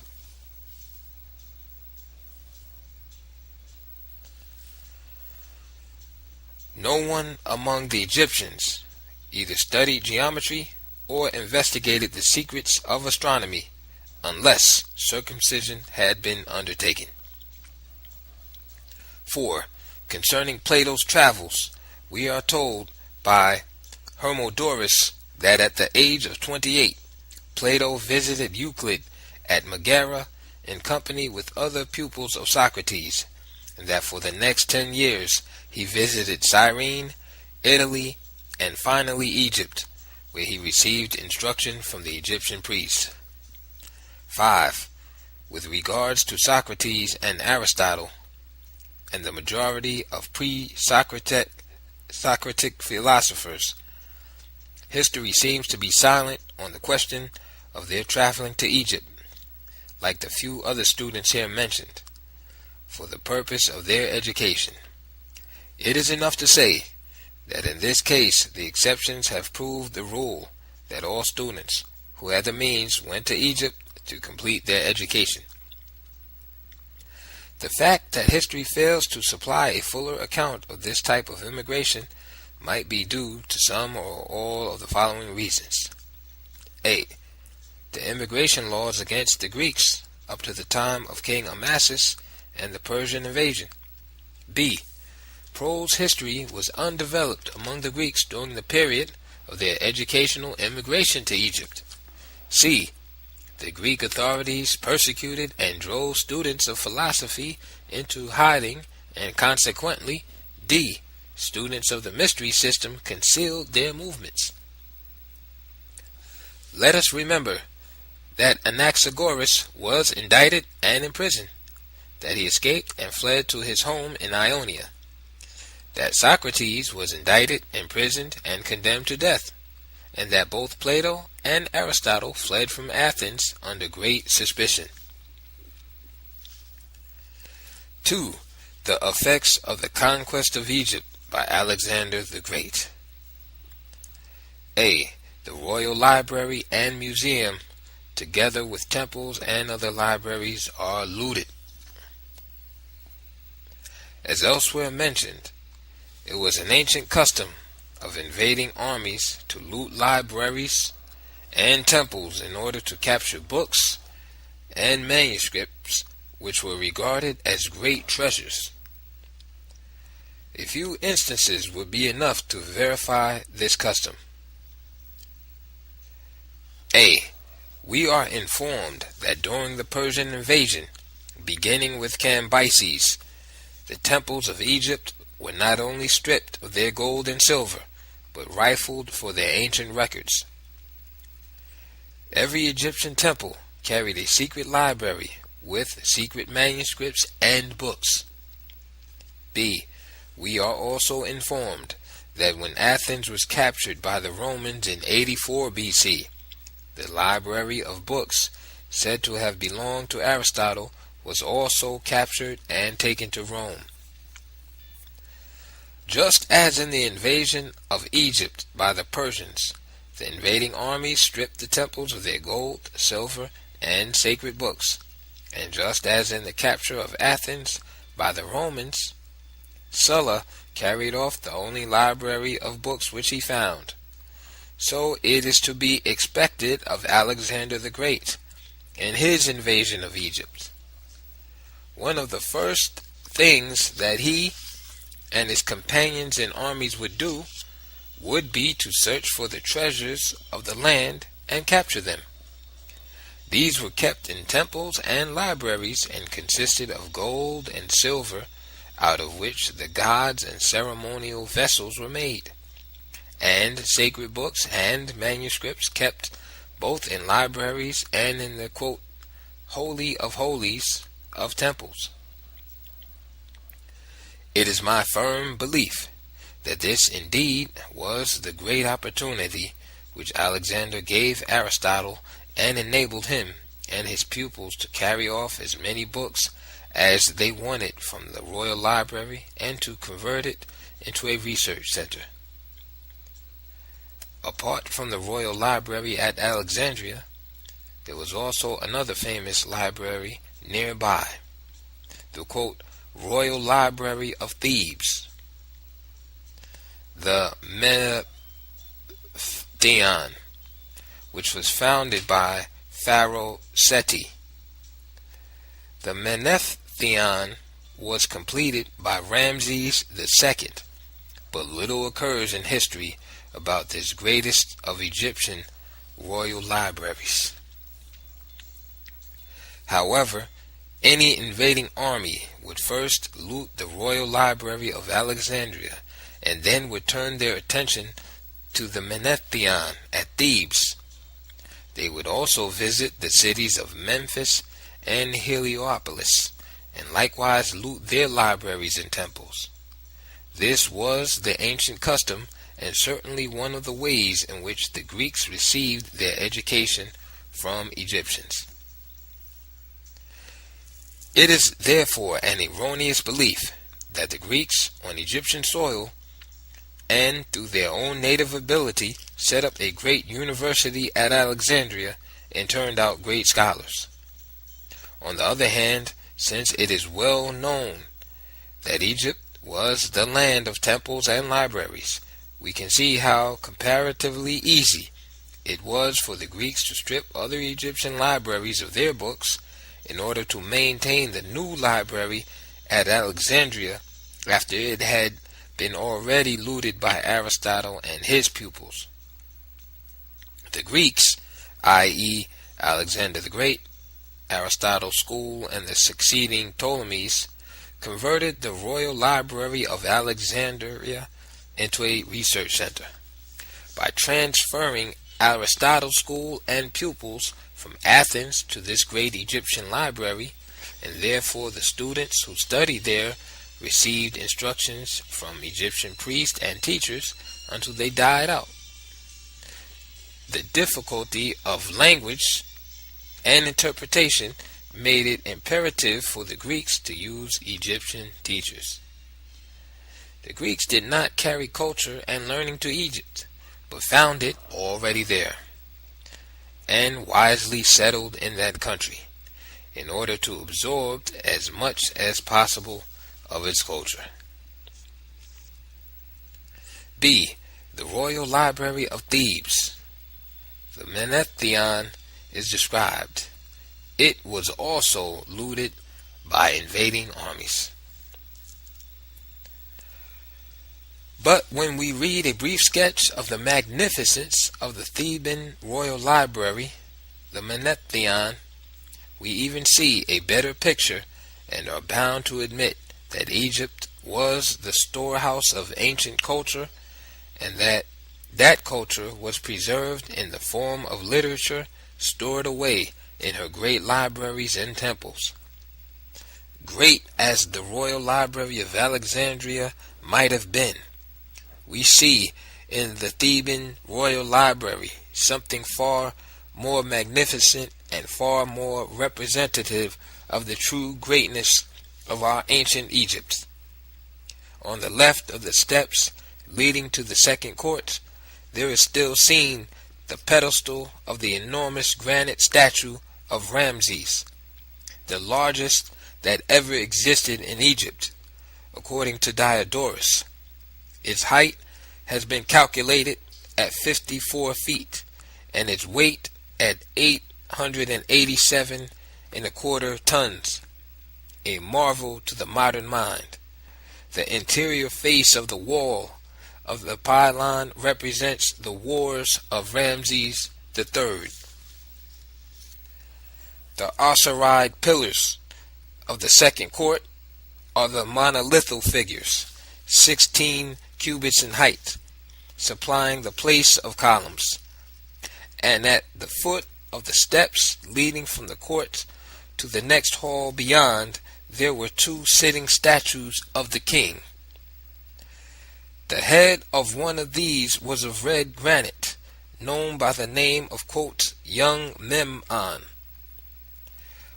no one among the Egyptians either studied geometry or investigated the secrets of astronomy unless circumcision had been undertaken. 4. Concerning Plato's travels, we are told by Hermodorus that at the age of 28, Plato visited Euclid at Megara in company with other pupils of Socrates, and that for the next 10 years he visited Cyrene, Italy, and finally Egypt, where he received instruction from the Egyptian priests. 5. With regards to Socrates and Aristotle, and the majority of pre-Socratic philosophers, history seems to be silent on the question of their traveling to Egypt, like the few other students here mentioned, for the purpose of their education. It is enough to say that in this case the exceptions have proved the rule, that all students who had the means went to Egypt to complete their education. The fact that history fails to supply a fuller account of this type of immigration might be due to some or all of the following reasons. A. The immigration laws against the Greeks up to the time of King Amasis and the Persian invasion. B. Prose history was undeveloped among the Greeks during the period of their educational immigration to Egypt. C. The Greek authorities persecuted and drove students of philosophy into hiding, and consequently, D. Students of the mystery system concealed their movements. Let us remember that Anaxagoras was indicted and imprisoned, that he escaped and fled to his home in Ionia, that Socrates was indicted, imprisoned, and condemned to death, and that both Plato and Aristotle fled from Athens under great suspicion. 2. The effects of the conquest of Egypt by Alexander the Great. A. The royal library and museum, together with temples and other libraries, are looted. As elsewhere mentioned, it was an ancient custom of invading armies to loot libraries and temples in order to capture books and manuscripts which were regarded as great treasures. A few instances would be enough to verify this custom. A. We are informed that during the Persian invasion, beginning with Cambyses, the temples of Egypt were not only stripped of their gold and silver, but rifled for their ancient records. Every Egyptian temple carried a secret library with secret manuscripts and books. B. We are also informed that when Athens was captured by the Romans in 84 BC, the library of books said to have belonged to Aristotle was also captured and taken to Rome. Just as in the invasion of Egypt by the Persians, the invading armies stripped the temples of their gold, silver, and sacred books, and just as in the capture of Athens by the Romans, Sulla carried off the only library of books which he found, so it is to be expected of Alexander the Great in his invasion of Egypt. One of the first things that he and his companions in armies would do would be to search for the treasures of the land and capture them. These were kept in temples and libraries and consisted of gold and silver, out of which the gods and ceremonial vessels were made, and sacred books and manuscripts kept both in libraries and in the, quote, holy of holies of temples. It is my firm belief that this indeed was the great opportunity which Alexander gave Aristotle and enabled him and his pupils to carry off as many books as they wanted from the royal library and to convert it into a research center. Apart from the royal library at Alexandria, there was also another famous library nearby, the, quote, Royal Library of Thebes, the Menetheion, which was founded by Pharaoh Seti. The Menetheion was completed by Ramses II, but little occurs in history about this greatest of Egyptian royal libraries. However, any invading army would first loot the royal library of Alexandria and then would turn their attention to the Menetheion at Thebes. They would also visit the cities of Memphis and Heliopolis and likewise loot their libraries and temples. This was the ancient custom and certainly one of the ways in which the Greeks received their education from Egyptians. It is therefore an erroneous belief that the Greeks on Egyptian soil and through their own native ability set up a great university at Alexandria and turned out great scholars. On the other hand, since it is well known that Egypt was the land of temples and libraries, we can see how comparatively easy it was for the Greeks to strip other Egyptian libraries of their books in order to maintain the new library at Alexandria after it had been already looted by Aristotle and his pupils. The Greeks, i.e. Alexander the Great, Aristotle's school, and the succeeding Ptolemies, converted the Royal Library of Alexandria into a research center. By transferring Aristotle's school and pupils from Athens to this great Egyptian library, and therefore the students who studied there received instructions from Egyptian priests and teachers until they died out. The difficulty of language and interpretation made it imperative for the Greeks to use Egyptian teachers. The Greeks did not carry culture and learning to Egypt, but found it already there, and wisely settled in that country, in order to absorb as much as possible of its culture. B. The Royal Library of Thebes. The Menetheion is described. It was also looted by invading armies. But when we read a brief sketch of the magnificence of the Theban Royal Library, the Menetheion, we even see a better picture and are bound to admit that Egypt was the storehouse of ancient culture and that That culture was preserved in the form of literature stored away in her great libraries and temples. Great as the Royal Library of Alexandria might have been, we see in the Theban Royal Library something far more magnificent and far more representative of the true greatness of our ancient Egypt. On the left of the steps leading to the second court, there is still seen the pedestal of the enormous granite statue of Ramses, the largest that ever existed in Egypt, according to Diodorus. Its height has been calculated at 54 feet, and its weight at 887 and a quarter tons, a marvel to the modern mind. The interior face of the wall of the pylon represents the wars of Ramses III. The osiride pillars of the second court are the monolithal figures, 16 cubits in height, supplying the place of columns. And at the foot of the steps leading from the court to the next hall beyond, there were two sitting statues of the king. The head of one of these was of red granite, known by the name of, quote, young Memnon,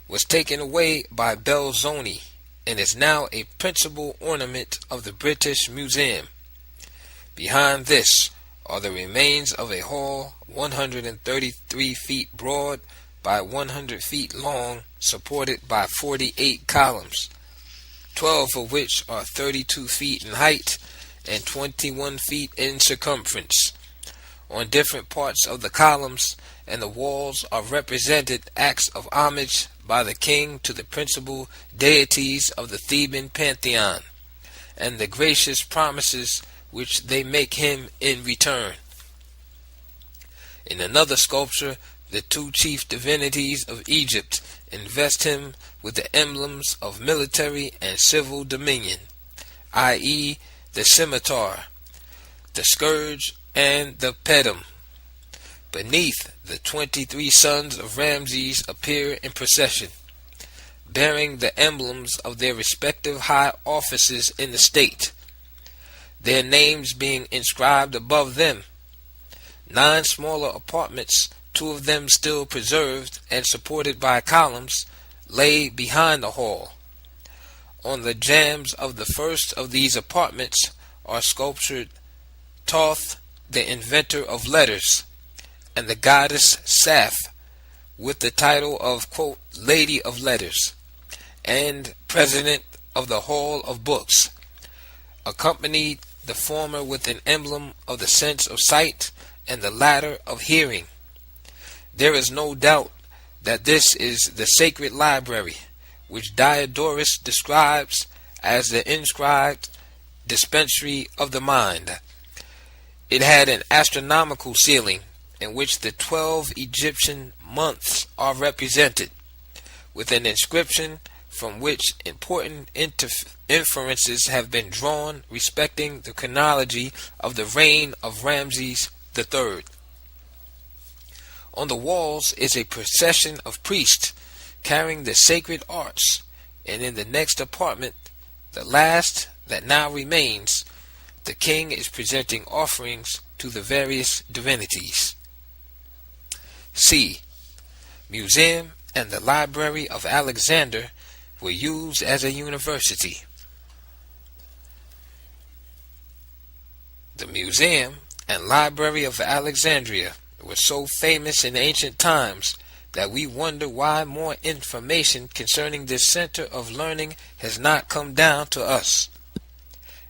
was taken away by Belzoni, and is now a principal ornament of the British Museum. Behind this are the remains of a hall 133 feet broad by 100 feet long, supported by 48 columns, 12 of which are 32 feet in height and 21 feet in circumference. On different parts of the columns and the walls are represented acts of homage by the king to the principal deities of the Theban pantheon, and the gracious promises which they make him in return. In another sculpture, the two chief divinities of Egypt invest him with the emblems of military and civil dominion, i.e., the scimitar, the scourge, and the pedum. Beneath, the 23 sons of Ramses appear in procession, bearing the emblems of their respective high offices in the state, their names being inscribed above them. 9 smaller apartments, 2 of them still preserved and supported by columns, lay behind the hall. On the jambs of the first of these apartments are sculptured Thoth, the inventor of letters, and the goddess Saph, with the title of, quote, Lady of Letters, and President of the Hall of Books, accompanied the former with an emblem of the sense of sight and the latter of hearing. There is no doubt that this is the sacred library, which Diodorus describes as the inscribed dispensary of the mind. It had an astronomical ceiling in which the 12 Egyptian months are represented, with an inscription from which important inferences have been drawn respecting the chronology of the reign of Ramses III. On the walls is a procession of priests carrying the sacred arts, and in the next apartment, the last that now remains, the king is presenting offerings to the various divinities. C. Museum and the Library of Alexander were used as a university. The Museum and Library of Alexandria were so famous in ancient times that we wonder why more information concerning this center of learning has not come down to us.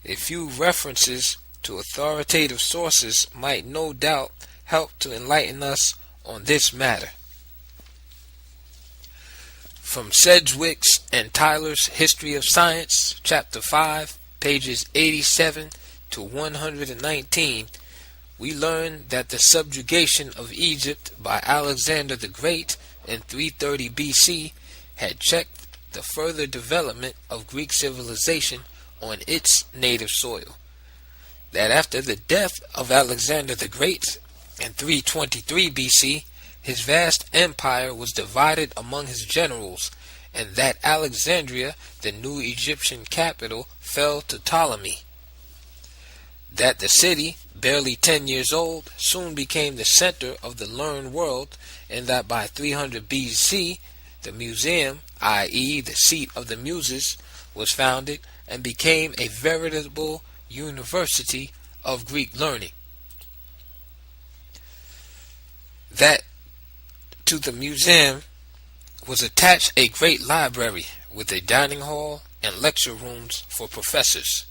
A few references to authoritative sources might no doubt help to enlighten us on this matter. From Sedgwick's and Tyler's History of Science, Chapter 5, pages 87 to 119, we learn that the subjugation of Egypt by Alexander the Great in 330 BC had checked the further development of Greek civilization on its native soil. that after the death of Alexander the Great in 323 BC, his vast empire was divided among his generals, and that Alexandria, the new Egyptian capital, fell to Ptolemy. That the city, barely 10 years old, soon became the center of the learned world, and that by 300 BC, the museum, i.e. the seat of the Muses, was founded and became a veritable university of Greek learning. That to the museum was attached a great library with a dining hall and lecture rooms for professors.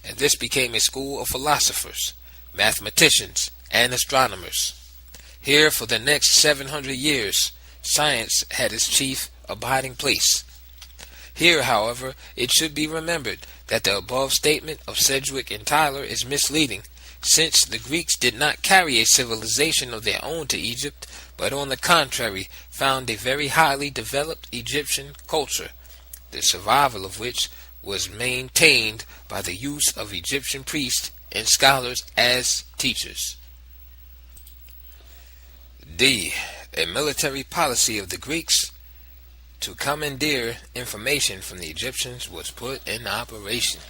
And this became a school of philosophers, mathematicians, and astronomers. Here, for the next 700 years, science had its chief abiding place. Here, however, it should be remembered that the above statement of Sedgwick and Tyler is misleading, since the Greeks did not carry a civilization of their own to Egypt, but on the contrary found a very highly developed Egyptian culture, the survival of which was maintained by the use of Egyptian priests and scholars as teachers. D. A military policy of the Greeks to commandeer information from the Egyptians was put in operation.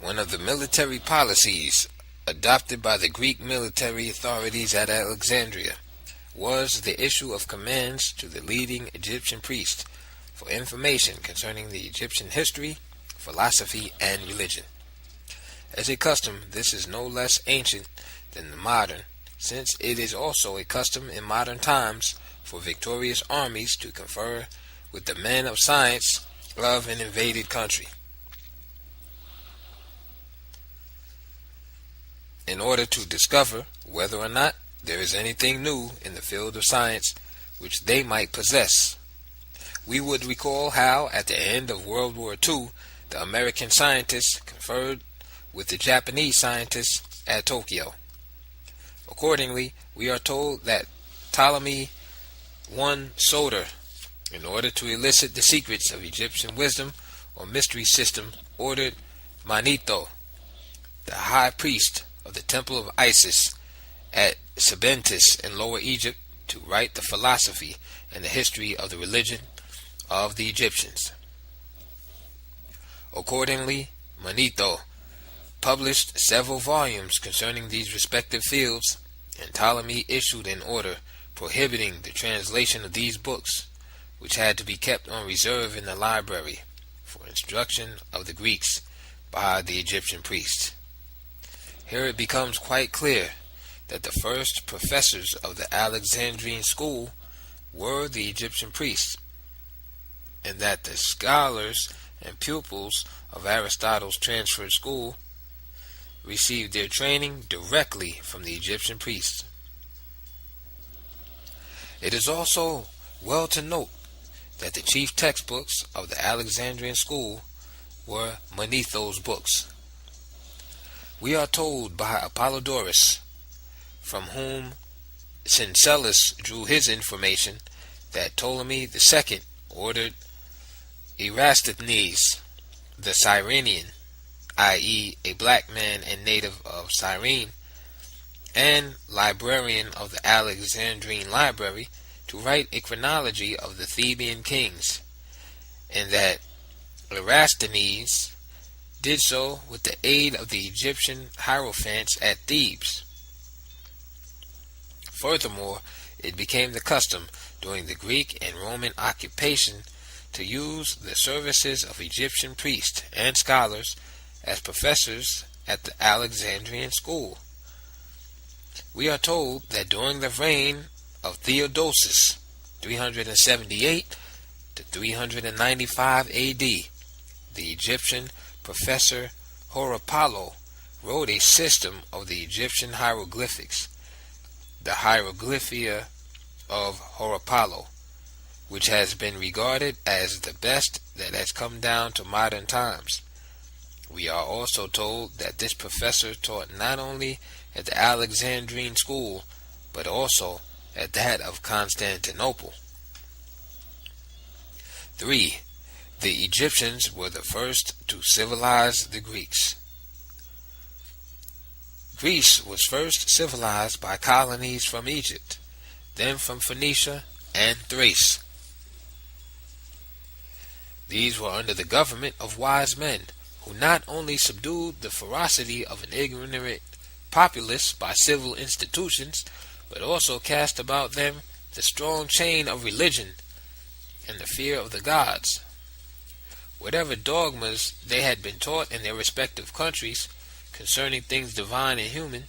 One of the military policies adopted by the Greek military authorities at Alexandria was the issue of commands to the leading Egyptian priests for information concerning the Egyptian history, philosophy, and religion. As a custom, this is no less ancient than the modern, since it is also a custom in modern times for victorious armies to confer with the men of science of an invaded country, in order to discover whether or not there is anything new in the field of science which they might possess. We would recall how, at the end of World War II, the American scientists conferred with the Japanese scientists at Tokyo. Accordingly, we are told that Ptolemy I Soter, in order to elicit the secrets of Egyptian wisdom or mystery system, ordered Manetho, the high priest of the temple of Isis at Sebentis in Lower Egypt, to write the philosophy and the history of the religion of the Egyptians. Accordingly, Manetho published several volumes concerning these respective fields, and Ptolemy issued an order prohibiting the translation of these books, which had to be kept on reserve in the library for instruction of the Greeks by the Egyptian priests. Here it becomes quite clear that the first professors of the Alexandrian school were the Egyptian priests, and that the scholars and pupils of Aristotle's transferred school received their training directly from the Egyptian priests. It is also well to note that the chief textbooks of the Alexandrian school were Manetho's books. We are told by Apollodorus, from whom Syncellus drew his information, that Ptolemy II ordered Eratosthenes, the Cyrenian, i.e. a black man and native of Cyrene, and librarian of the Alexandrine Library, to write a chronology of the Theban kings, and that Eratosthenes did so with the aid of the Egyptian hierophants at Thebes. Furthermore, it became the custom during the Greek and Roman occupation to use the services of Egyptian priests and scholars as professors at the Alexandrian school. We are told that during the reign of Theodosius, 378 to 395 AD, the Egyptian professor Horapollo wrote a system of the Egyptian hieroglyphics, the Hieroglyphia of Horapollo, which has been regarded as the best that has come down to modern times. We are also told that this professor taught not only at the Alexandrine school, but also at that of Constantinople. 3. The Egyptians were the first to civilize the Greeks. Greece was first civilized by colonies from Egypt, then from Phoenicia and Thrace. These were under the government of wise men, who not only subdued the ferocity of an ignorant populace by civil institutions, but also cast about them the strong chain of religion and the fear of the gods. Whatever dogmas they had been taught in their respective countries concerning things divine and human,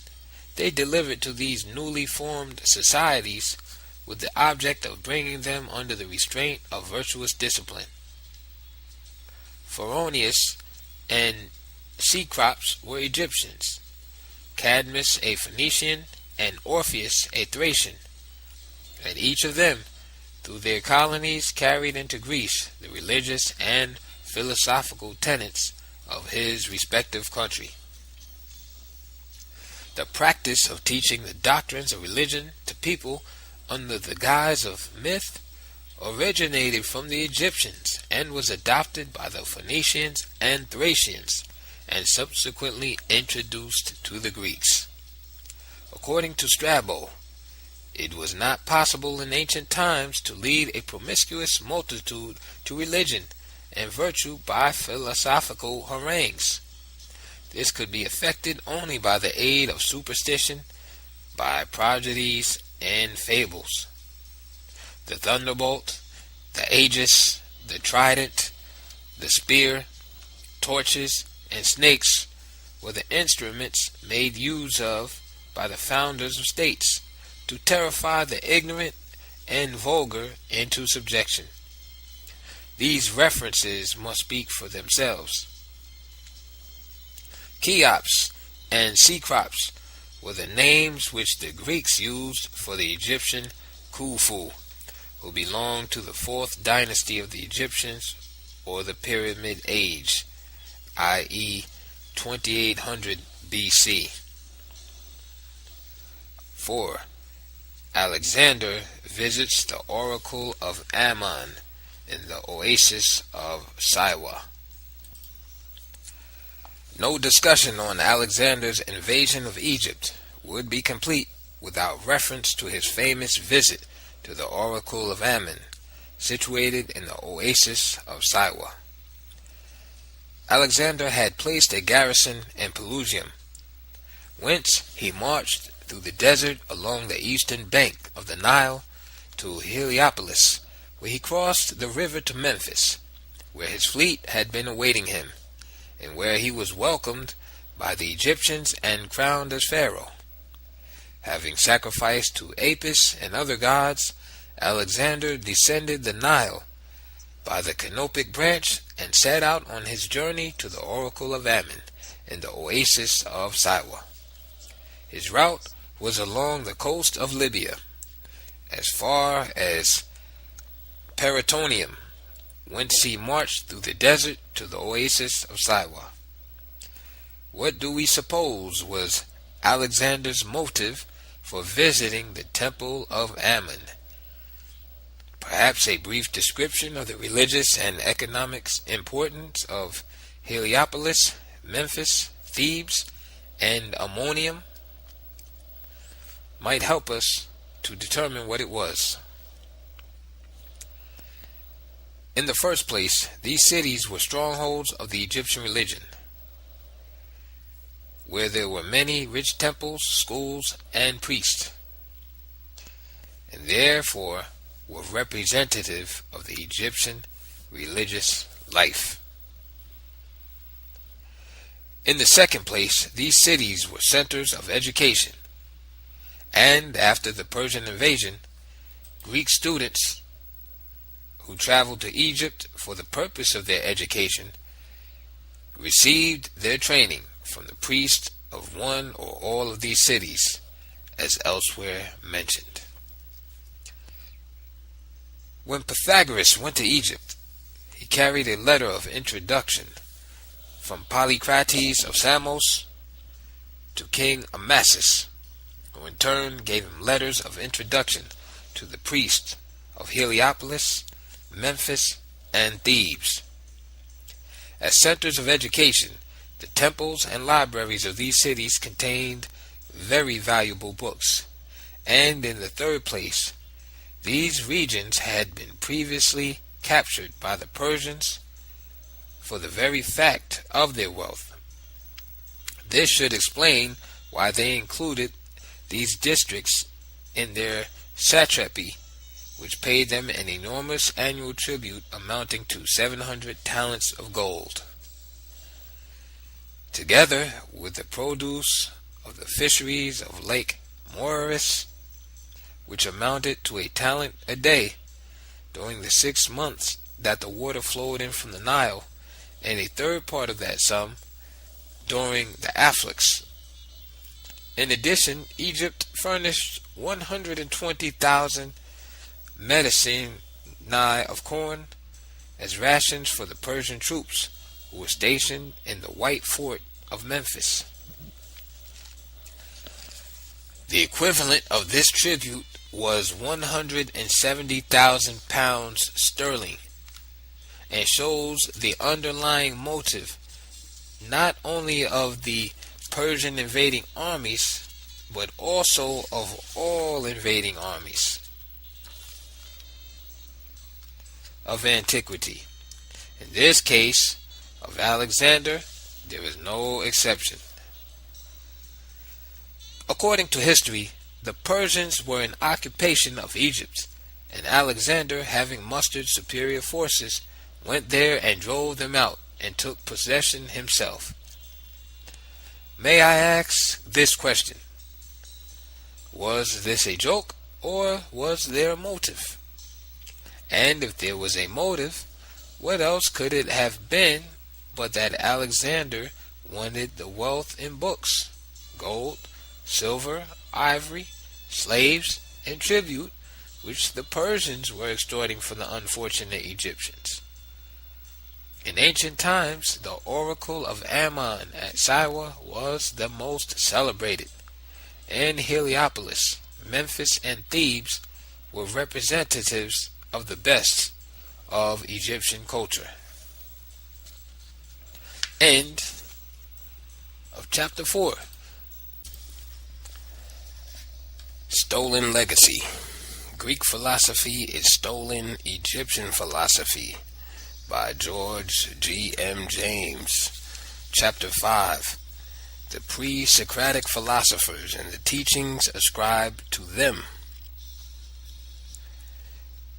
they delivered to these newly formed societies with the object of bringing them under the restraint of virtuous discipline. Pharaonius and Cecrops were Egyptians, Cadmus a Phoenician, and Orpheus a Thracian, and each of them, through their colonies, carried into Greece the religious and philosophical tenets of his respective country. The practice of teaching the doctrines of religion to people under the guise of myth originated from the Egyptians and was adopted by the Phoenicians and Thracians and subsequently introduced to the Greeks. According to Strabo, it was not possible in ancient times to lead a promiscuous multitude to religion and virtue by philosophical harangues. This could be effected only by the aid of superstition, by prodigies and fables. The thunderbolt, the aegis, the trident, the spear, torches, and snakes were the instruments made use of by the founders of states to terrify the ignorant and vulgar into subjection. These references must speak for themselves. Cheops and Cecrops were the names which the Greeks used for the Egyptian Khufu, who belonged to the 4th dynasty of the Egyptians, or the Pyramid Age, i.e. 2800 BC. 4. Alexander visits the oracle of Ammon in the oasis of Siwa. No discussion on Alexander's invasion of Egypt would be complete without reference to his famous visit to the oracle of Ammon, situated in the oasis of Siwa. Alexander had placed a garrison in Pelusium, whence he marched through the desert along the eastern bank of the Nile to Heliopolis, where he crossed the river to Memphis, where his fleet had been awaiting him, and where he was welcomed by the Egyptians and crowned as Pharaoh. Having sacrificed to Apis and other gods, Alexander descended the Nile by the Canopic branch and set out on his journey to the oracle of Ammon in the oasis of Siwa. His route was along the coast of Libya, as far as Paratonium, whence he marched through the desert to the oasis of Siwa. What do we suppose was Alexander's motive for visiting the temple of Ammon? Perhaps a brief description of the religious and economic importance of Heliopolis, Memphis, Thebes, and Ammonium might help us to determine what it was. In the first place, these cities were strongholds of the Egyptian religion, where there were many rich temples, schools, and priests, and therefore were representative of the Egyptian religious life. In the second place, these cities were centers of education, and after the Persian invasion, Greek students who traveled to Egypt for the purpose of their education received their training from the priests of one or all of these cities, as elsewhere mentioned. When Pythagoras went to Egypt, he carried a letter of introduction from Polycrates of Samos to King Amasis, who in turn gave him letters of introduction to the priests of Heliopolis, Memphis, and Thebes. As centers of education, the temples and libraries of these cities contained very valuable books. And in the third place, these regions had been previously captured by the Persians for the very fact of their wealth. This should explain why they included these districts in their satrapy, which paid them an enormous annual tribute amounting to 700 talents of gold. Together with the produce of the fisheries of Lake Moeris, which amounted to a talent a day during the 6 months that the water flowed in from the Nile, and a third part of that sum during the afflux. In addition, Egypt furnished 120,000 medicinae of corn as rations for the Persian troops who were stationed in the White Fort of Memphis. The equivalent of this tribute was 170,000 pounds sterling, and shows the underlying motive not only of the Persian invading armies, but also of all invading armies of antiquity. In this case of Alexander, there is no exception. According to history, the Persians were in occupation of Egypt, and Alexander, having mustered superior forces, went there and drove them out, and took possession himself. May I ask this question? Was this a joke, or was there a motive? And if there was a motive, what else could it have been but that Alexander wanted the wealth in books, gold, silver, ivory, slaves, and tribute, which the Persians were extorting from the unfortunate Egyptians? In ancient times, the oracle of Ammon at Siwa was the most celebrated, and Heliopolis, Memphis, and Thebes were representatives of the best of Egyptian culture. End of chapter 4. Stolen Legacy. Greek philosophy is stolen Egyptian philosophy, by George G. M. James. Chapter 5. The pre-Socratic philosophers and the teachings ascribed to them.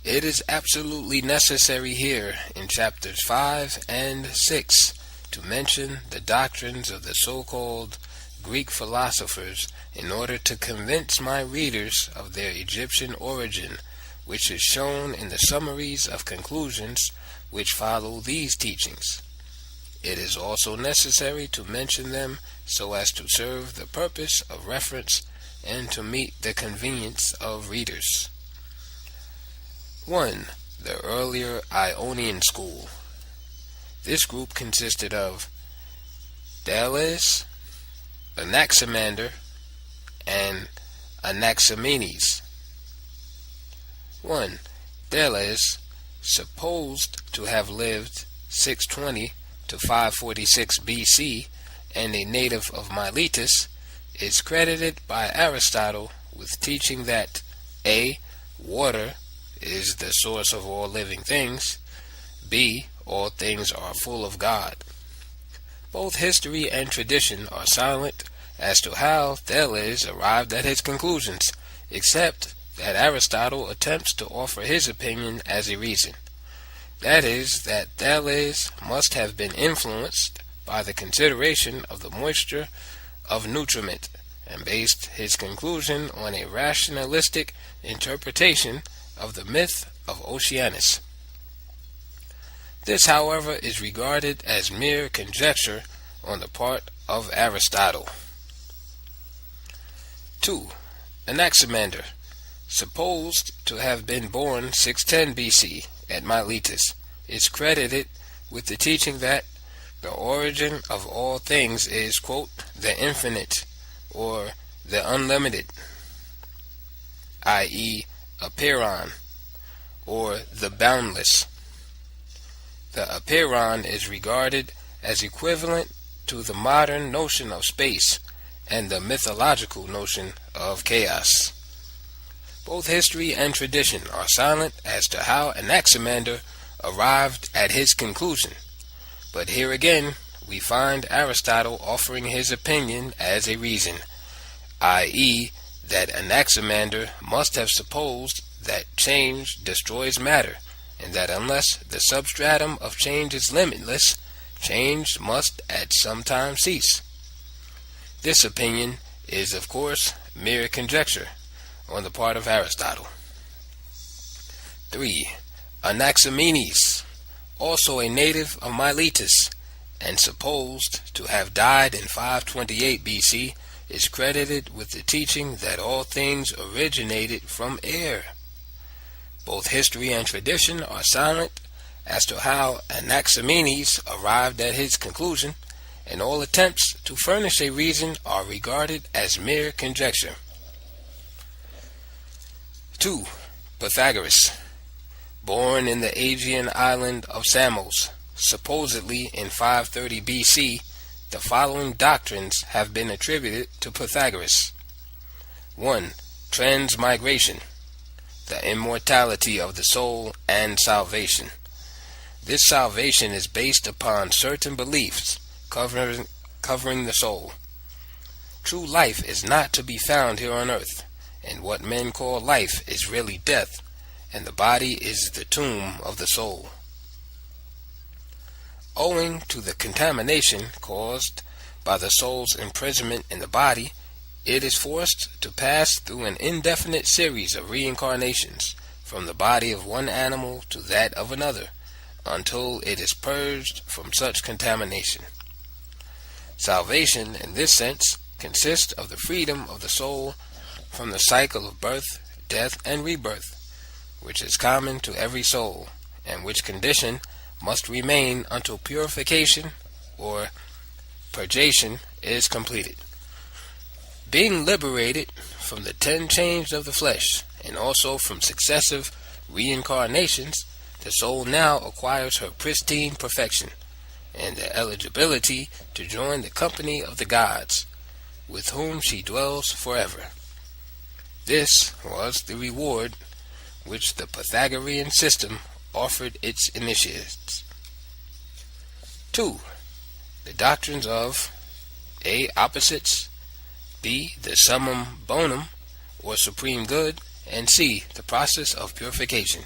It is absolutely necessary here in chapters 5 and 6 to mention the doctrines of the so-called Greek philosophers in order to convince my readers of their Egyptian origin, which is shown in the summaries of conclusions which follow these teachings. It is also necessary to mention them so as to serve the purpose of reference and to meet the convenience of readers. 1. The earlier Ionian school. This group consisted of Thales, Anaximander, and Anaximenes. 1. Thales, supposed to have lived 620 to 546 BC and a native of Miletus, is credited by Aristotle with teaching that a. Water is the source of all living things, b. All things are full of God. Both history and tradition are silent as to how Thales arrived at his conclusions, except that Aristotle attempts to offer his opinion as a reason. That is, that Thales must have been influenced by the consideration of the moisture of nutriment, and based his conclusion on a rationalistic interpretation of the myth of Oceanus. This, however, is regarded as mere conjecture on the part of Aristotle. 2. Anaximander, supposed to have been born 610 BC at Miletus, is credited with the teaching that the origin of all things is, quote, the infinite, or the unlimited, i.e., apeiron, or the boundless. the apeiron is regarded as equivalent to the modern notion of space and the mythological notion of chaos. Both history and tradition are silent as to how Anaximander arrived at his conclusion, but here again we find Aristotle offering his opinion as a reason, i.e., that Anaximander must have supposed that change destroys matter, and that unless the substratum of change is limitless, change must at some time cease. This opinion is, of course, mere conjecture on the part of Aristotle. 3. Anaximenes, also a native of Miletus, and supposed to have died in 528 BC, is credited with the teaching that all things originated from air. Both history and tradition are silent as to how Anaximenes arrived at his conclusion, and all attempts to furnish a reason are regarded as mere conjecture. 2. Pythagoras, born in the Aegean island of Samos, supposedly in 530 BC, the following doctrines have been attributed to Pythagoras. 1. Transmigration, the immortality of the soul and salvation. This salvation is based upon certain beliefs covering the soul. True life is not to be found here on earth, and what men call life is really death, and the body is the tomb of the soul. Owing to the contamination caused by the soul's imprisonment in the body, it is forced to pass through an indefinite series of reincarnations from the body of one animal to that of another, until it is purged from such contamination. Salvation, in this sense, consists of the freedom of the soul from the cycle of birth, death, and rebirth, which is common to every soul, and which condition must remain until purification or purgation is completed. Being liberated from the 10 chains of the flesh, and also from successive reincarnations, the soul now acquires her pristine perfection, and the eligibility to join the company of the gods, with whom she dwells forever. This was the reward which the Pythagorean system offered its initiates. 2. The doctrines of A. Opposites, B. The summum bonum, or supreme good, and C. The process of purification.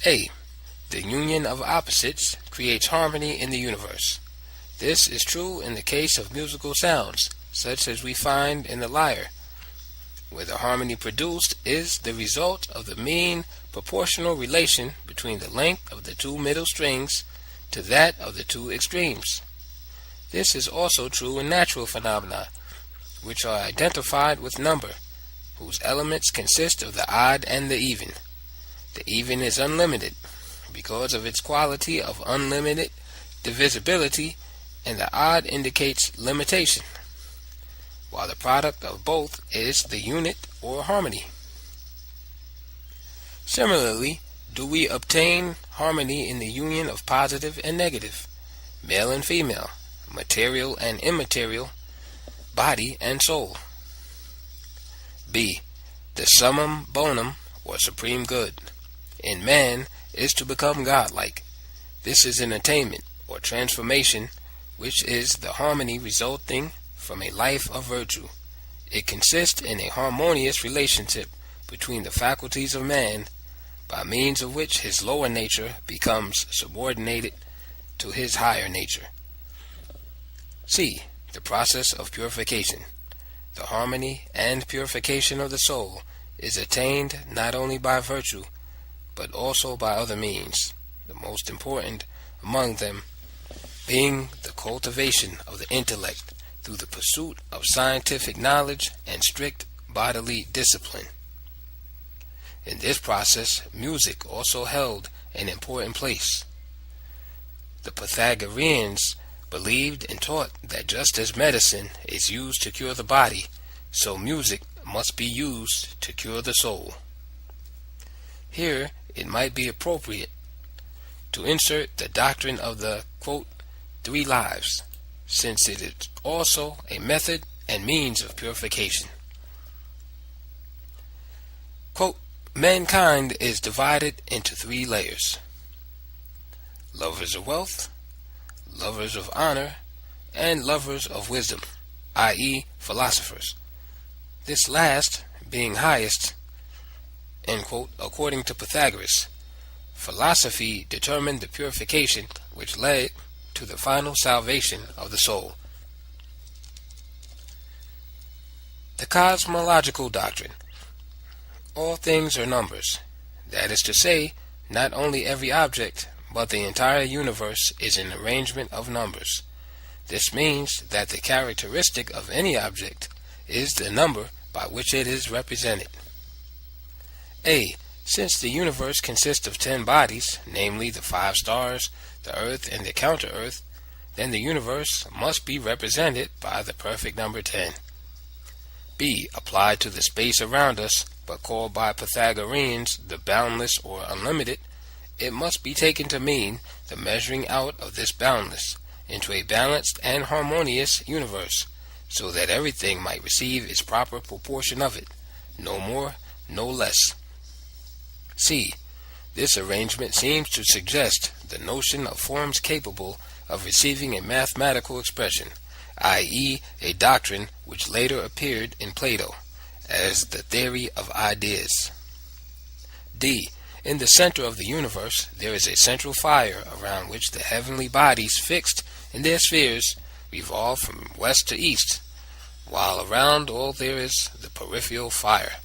A. The union of opposites creates harmony in the universe. This is true in the case of musical sounds, such as we find in the lyre, where the harmony produced is the result of the mean proportional relation between the length of the 2 middle strings to that of the 2 extremes. This is also true in natural phenomena, which are identified with number, whose elements consist of the odd and the even. The even is unlimited because of its quality of unlimited divisibility, and the odd indicates limitation, while the product of both is the unit or harmony. Similarly, do we obtain harmony in the union of positive and negative, male and female, material and immaterial, body and soul. B. The summum bonum, or supreme good, in man is to become godlike. This is an attainment, or transformation, which is the harmony resulting from a life of virtue. It consists in a harmonious relationship between the faculties of man, by means of which his lower nature becomes subordinated to his higher nature. C. The process of purification. The harmony and purification of the soul is attained not only by virtue, but also by other means, the most important among them being the cultivation of the intellect through the pursuit of scientific knowledge and strict bodily discipline. In this process, music also held an important place. The Pythagoreans believed and taught that just as medicine is used to cure the body, so music must be used to cure the soul. Here it might be appropriate to insert the doctrine of the, quote, 3 lives, since it is also a method and means of purification. Quote, mankind is divided into 3 layers: lovers of wealth, lovers of honor, and lovers of wisdom, i.e., philosophers. This last being highest, end quote, according to Pythagoras. Philosophy determined the purification which led to the final salvation of the soul. The cosmological doctrine. All things are numbers. That is to say, not only every object, but the entire universe is an arrangement of numbers. This means that the characteristic of any object is the number by which it is represented. A. Since the universe consists of 10 bodies, namely the 5 stars, the earth, and the counter-earth, then the universe must be represented by the perfect number 10. B. Applied to the space around us, but called by Pythagoreans the boundless or unlimited, it must be taken to mean the measuring out of this boundless into a balanced and harmonious universe, so that everything might receive its proper proportion of it, no more, no less. C. This arrangement seems to suggest the notion of forms capable of receiving a mathematical expression, i.e., a doctrine which later appeared in Plato as the theory of ideas. D. In the center of the universe there is a central fire around which the heavenly bodies fixed in their spheres revolve from west to east, while around all there is the peripheral fire.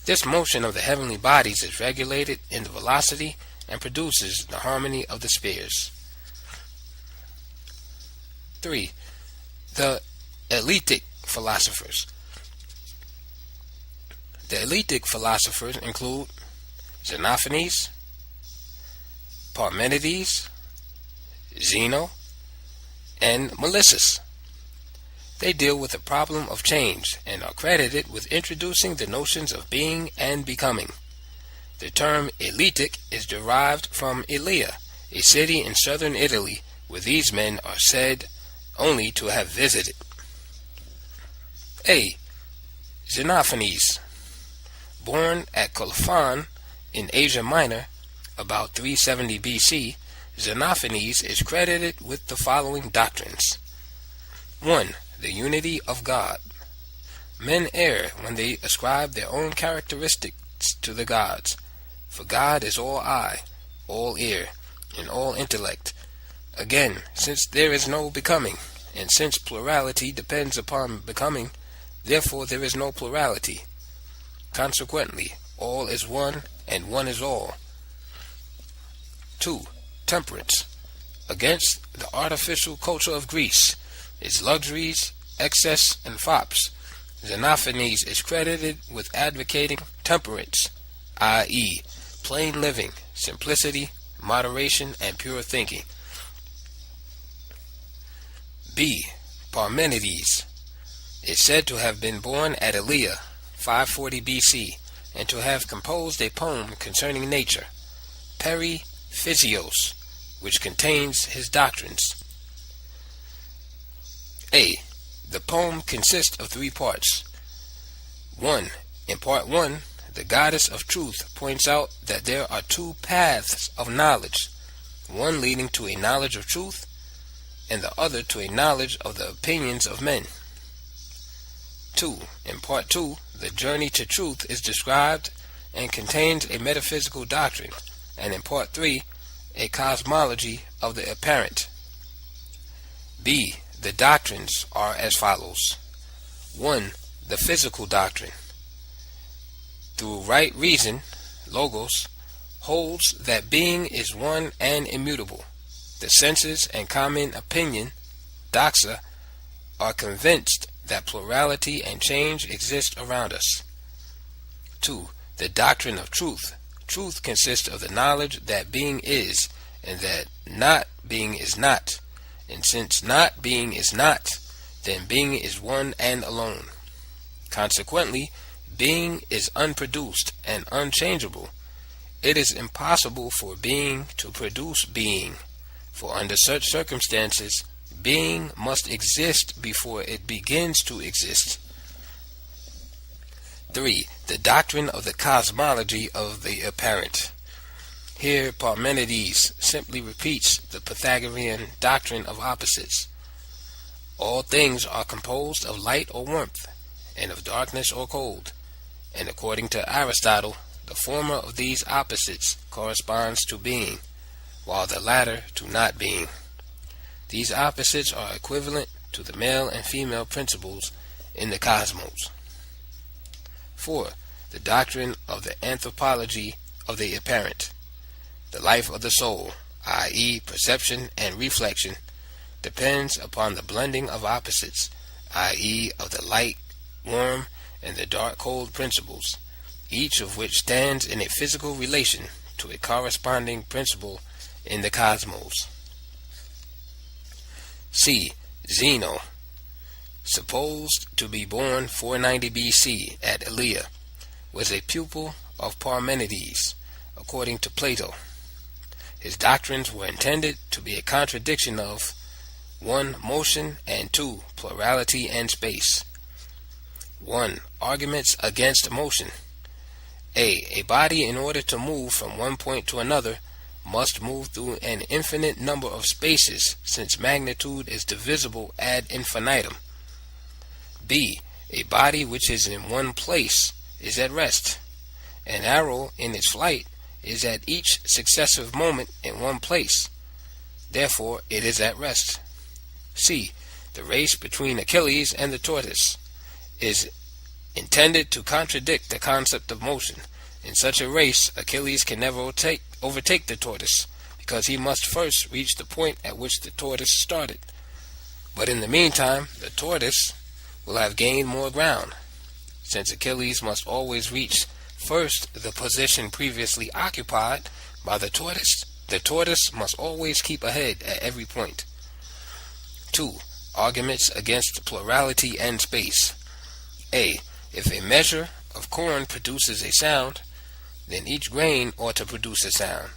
This motion of the heavenly bodies is regulated in the velocity and produces the harmony of the spheres. 3. The Eleatic philosophers. The Eleatic philosophers include Xenophanes, Parmenides, Zeno, and Melissus. They deal with the problem of change and are credited with introducing the notions of being and becoming. The term Eleatic is derived from Elea, a city in southern Italy where these men are said only to have visited. A. Xenophanes. Born at Colophon in Asia Minor about 370 BC, Xenophanes is credited with the following doctrines. 1. The unity of God. Men err when they ascribe their own characteristics to the gods, for God is all eye, all ear, and all intellect. Again, since there is no becoming, and since plurality depends upon becoming, therefore there is no plurality. Consequently, all is one, and one is all. 2. Temperance. Against the artificial culture of Greece, its luxuries, excess, and fops, Xenophanes is credited with advocating temperance, i.e., plain living, simplicity, moderation, and pure thinking. B. Parmenides is said to have been born at Elea, 540 BC, and to have composed a poem concerning nature, Peri-Physios, which contains his doctrines. A. The poem consists of 3 parts. 1. In part 1, the goddess of truth points out that there are 2 paths of knowledge, one leading to a knowledge of truth, and the other to a knowledge of the opinions of men. 2. In part 2, the journey to truth is described and contains a metaphysical doctrine, and in part 3, a cosmology of the apparent. B. The doctrines are as follows. 1. The physical doctrine. Through right reason, logos, holds that being is one and immutable. The senses and common opinion, doxa, are convinced that plurality and change exist around us. 2. The doctrine of truth. Truth consists of the knowledge that being is, and that not being is not. And since not being is not, then being is one and alone. Consequently, being is unproduced and unchangeable. It is impossible for being to produce being, for under such circumstances, being must exist before it begins to exist. 3. The doctrine of the cosmology of the apparent. Here Parmenides simply repeats the Pythagorean doctrine of opposites. All things are composed of light or warmth, and of darkness or cold, and according to Aristotle, the former of these opposites corresponds to being, while the latter to not being. These opposites are equivalent to the male and female principles in the cosmos. 4. The doctrine of the anthropology of the apparent. The life of the soul, i.e., perception and reflection, depends upon the blending of opposites, i.e., of the light, warm, and the dark-cold principles, each of which stands in a physical relation to a corresponding principle in the cosmos. C. Zeno, supposed to be born 490 BC at Elea, was a pupil of Parmenides, according to Plato. His doctrines were intended to be a contradiction of 1. Motion, and 2. Plurality and space. 1. Arguments against motion. A body, in order to move from one point to another, must move through an infinite number of spaces, since magnitude is divisible ad infinitum. B. A body which is in one place is at rest. An arrow in its flight is at each successive moment in one place. Therefore, it is at rest. C. The race between Achilles and the tortoise is intended to contradict the concept of motion. In such a race, Achilles can never overtake the tortoise, because he must first reach the point at which the tortoise started. But in the meantime, the tortoise will have gained more ground. Since Achilles must always reach first the position previously occupied by the tortoise must always keep ahead at every point. 2. Arguments against plurality and space. A. If a measure of corn produces a sound, then each grain ought to produce a sound.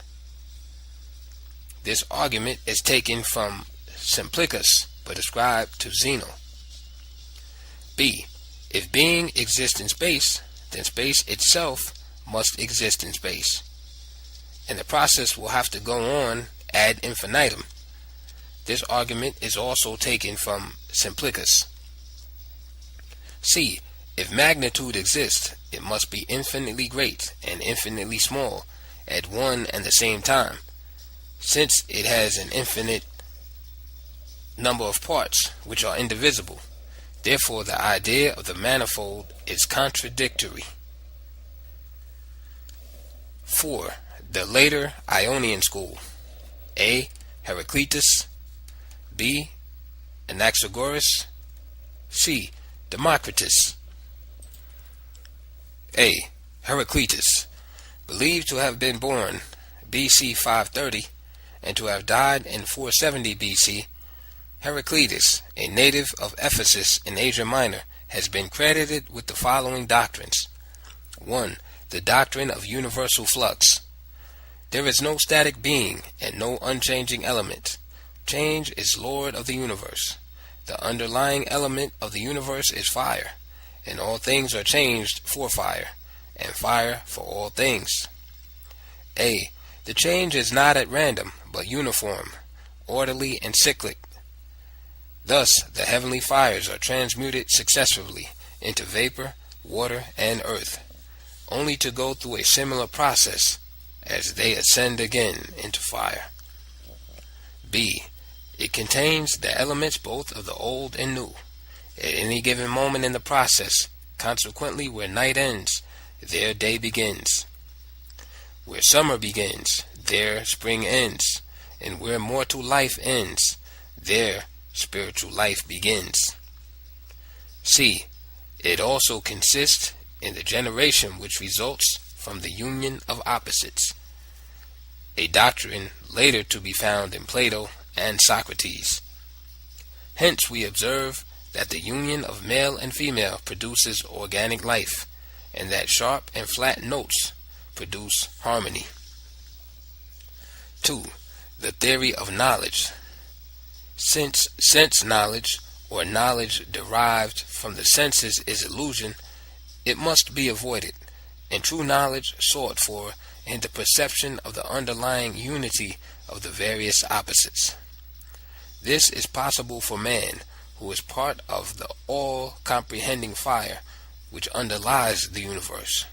This argument is taken from Simplicus, but ascribed to Zeno. B. If being exists in space, then space itself must exist in space, and the process will have to go on ad infinitum. This argument is also taken from Simplicus. C. If magnitude exists, it must be infinitely great and infinitely small at one and the same time, since it has an infinite number of parts which are indivisible. Therefore, the idea of the manifold is contradictory. 4. The later Ionian school. A. Heraclitus. B. Anaxagoras. C. Democritus. A. Heraclitus, believed to have been born BC 530 and to have died in 470 BC, Heraclitus, a native of Ephesus in Asia Minor, has been credited with the following doctrines. 1. The doctrine of universal flux. There is no static being and no unchanging element. Change is Lord of the universe. The underlying element of the universe is fire, and all things are changed for fire, and fire for all things. A. The change is not at random, but uniform, orderly, and cyclic. Thus, the heavenly fires are transmuted successively into vapor, water, and earth, only to go through a similar process as they ascend again into fire. B. It contains the elements both of the old and new. At any given moment in the process, consequently, where night ends, there day begins. Where summer begins, there spring ends. And where mortal life ends, there spiritual life begins. C. It also consists in the generation which results from the union of opposites, a doctrine later to be found in Plato and Socrates. Hence we observe that the union of male and female produces organic life, and that sharp and flat notes produce harmony. 2. The theory of knowledge. Since sense knowledge, or knowledge derived from the senses, is illusion, it must be avoided, and true knowledge sought for in the perception of the underlying unity of the various opposites. This is possible for man, who is part of the all-comprehending fire which underlies the universe.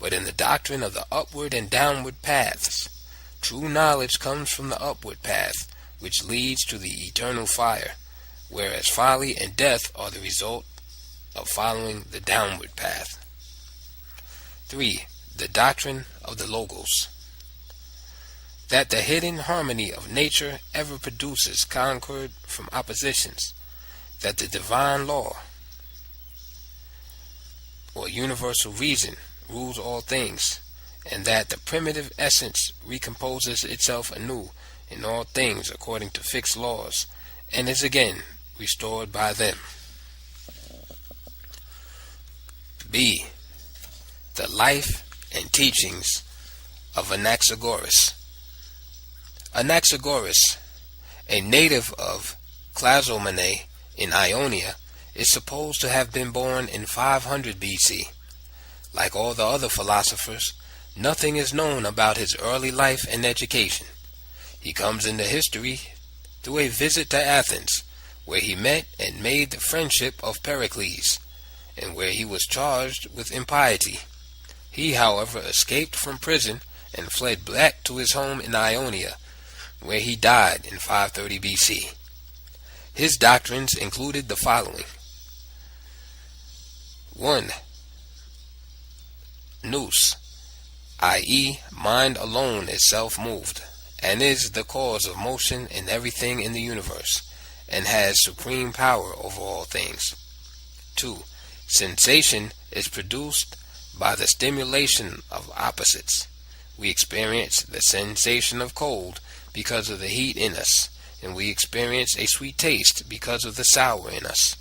But in the doctrine of the upward and downward paths, true knowledge comes from the upward path, which leads to the eternal fire, whereas folly and death are the result of following the downward path. 3. The doctrine of the Logos. That the hidden harmony of nature ever produces concord from oppositions, that the divine law, or universal reason, rules all things, and that the primitive essence recomposes itself anew in all things according to fixed laws, and is again restored by them. B. The life and teachings of Anaxagoras. Anaxagoras, a native of Clazomenae in Ionia, is supposed to have been born in 500 BC. Like all the other philosophers, nothing is known about his early life and education. He comes into history through a visit to Athens, where he met and made the friendship of Pericles, and where he was charged with impiety. He, however, escaped from prison and fled back to his home in Ionia, where he died in 530 BC. His doctrines included the following. 1. Nous, i.e., mind alone is self-moved, and is the cause of motion in everything in the universe, and has supreme power over all things. 2. Sensation is produced by the stimulation of opposites. We experience the sensation of cold because of the heat in us, and we experience a sweet taste because of the sour in us.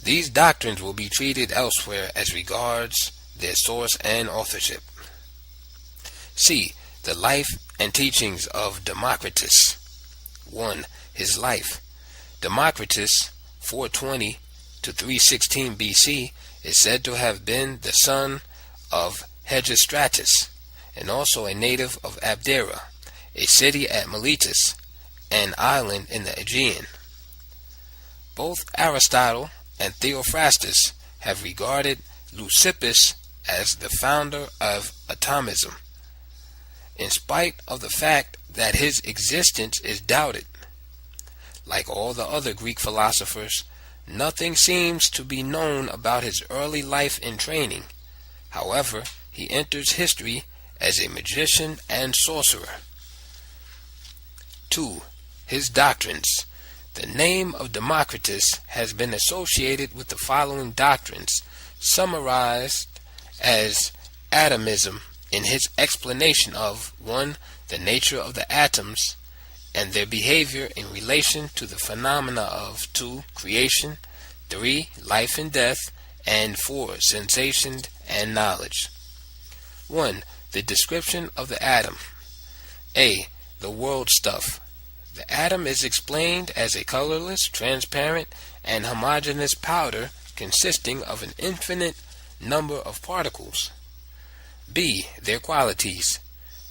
These doctrines will be treated elsewhere as regards their source and authorship. C. The life and teachings of Democritus. 1. His life. Democritus, 420 to 316 BC, is said to have been the son of Hegestratus, and also a native of Abdera, a city at Miletus, an island in the Aegean. Both Aristotle and Theophrastus have regarded Leucippus as the founder of atomism, in spite of the fact that his existence is doubted. Like all the other Greek philosophers, nothing seems to be known about his early life and training. However, he enters history as a magician and sorcerer. 2. His doctrines. The name of Democritus has been associated with the following doctrines, summarized as atomism in his explanation of 1. The nature of the atoms and their behavior in relation to the phenomena of 2. Creation, 3. Life and death, and 4. Sensation and knowledge. 1. The description of the atom. A. The world stuff. The atom is explained as a colorless, transparent, and homogeneous powder consisting of an infinite number of particles. B. Their qualities.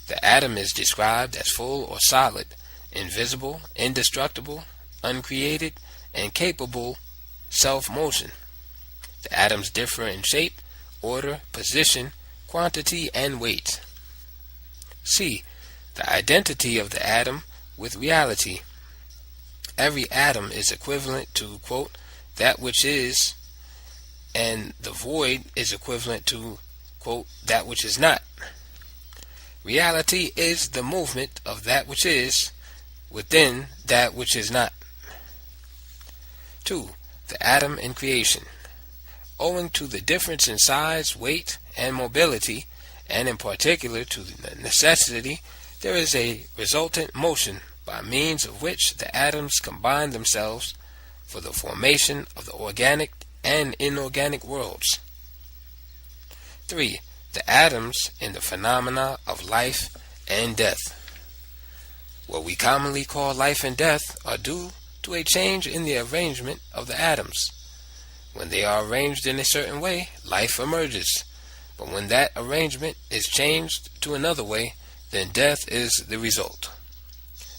The atom is described as full or solid, invisible, indestructible, uncreated, and capable self-motion. The atoms differ in shape, order, position, quantity, and weight. C. The identity of the atom with reality. Every atom is equivalent to, quote, that which is, and the void is equivalent to, quote, that which is not. Reality is the movement of that which is within that which is not. 2. The atom in creation. Owing to the difference in size, weight, and mobility, and in particular to the necessity, there is a resultant motion by means of which the atoms combine themselves for the formation of the organic and inorganic worlds. 3. The atoms in the phenomena of life and death. What we commonly call life and death are due to a change in the arrangement of the atoms. When they are arranged in a certain way, life emerges. But when that arrangement is changed to another way, then death is the result.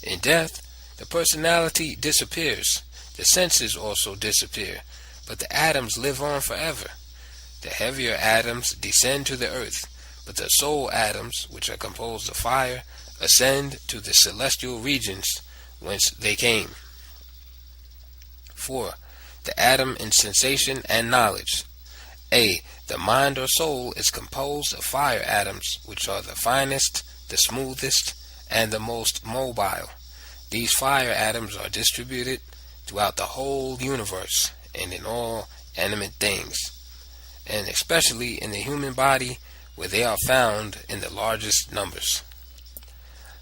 In death, the personality disappears. The senses also disappear, but the atoms live on forever. The heavier atoms descend to the earth, but the soul atoms, which are composed of fire, ascend to the celestial regions whence they came. 4. The atom in sensation and knowledge. A. The mind or soul is composed of fire atoms, which are the finest, the smoothest, and the most mobile. These fire atoms are distributed throughout the whole universe and in all animate things, and especially in the human body, where they are found in the largest numbers.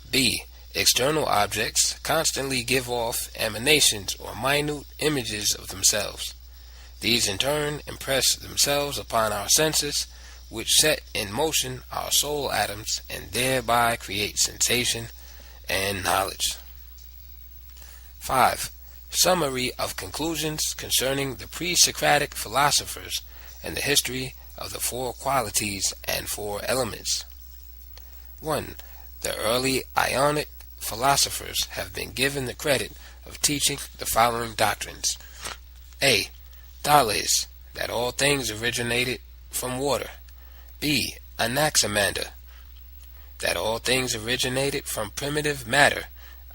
B. External objects constantly give off emanations or minute images of themselves. These in turn impress themselves upon our senses, which set in motion our soul atoms and thereby create sensation and knowledge. 5. Summary of conclusions concerning the pre-Socratic philosophers and the history of the 4 qualities and 4 elements. 1. The early Ionic philosophers have been given the credit of teaching the following doctrines. A. Thales, that all things originated from water. B. Anaximander, that all things originated from primitive matter,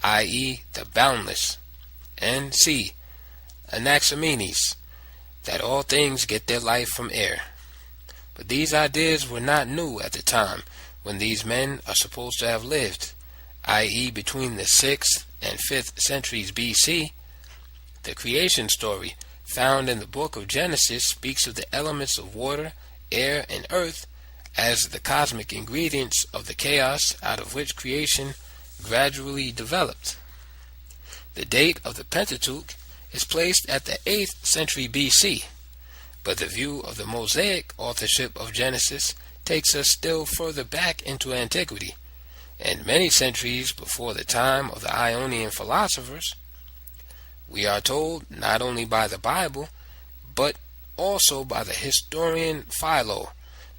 i.e. the boundless. And C. Anaximenes, that all things get their life from air. But these ideas were not new at the time when these men are supposed to have lived, i.e. between the 6th and 5th centuries BC. The creation story found in the book of Genesis speaks of the elements of water, air, and earth as the cosmic ingredients of the chaos out of which creation gradually developed. The date of the Pentateuch is placed at the 8th century BC, but the view of the Mosaic authorship of Genesis takes us still further back into antiquity, and many centuries before the time of the Ionian philosophers. We are told not only by the Bible, but also by the historian Philo,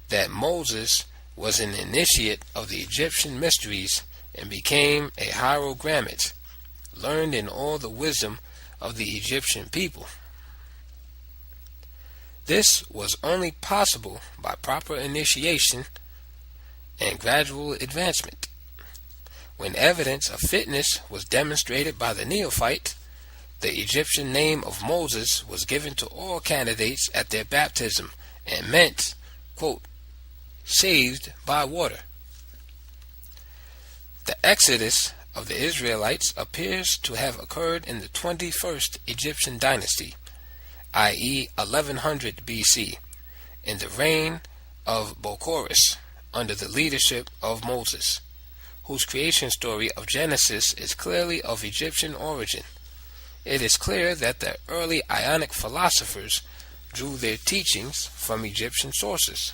that Moses was an initiate of the Egyptian mysteries and became a hierogrammate, learned in all the wisdom of the Egyptian people. This was only possible by proper initiation and gradual advancement. When evidence of fitness was demonstrated by the neophyte, the Egyptian name of Moses was given to all candidates at their baptism and meant, quote, saved by water. The exodus of the Israelites appears to have occurred in the 21st Egyptian dynasty, i.e. 1100 BC, in the reign of Bocorus, under the leadership of Moses, whose creation story of Genesis is clearly of Egyptian origin. It is clear that the early Ionic philosophers drew their teachings from Egyptian sources.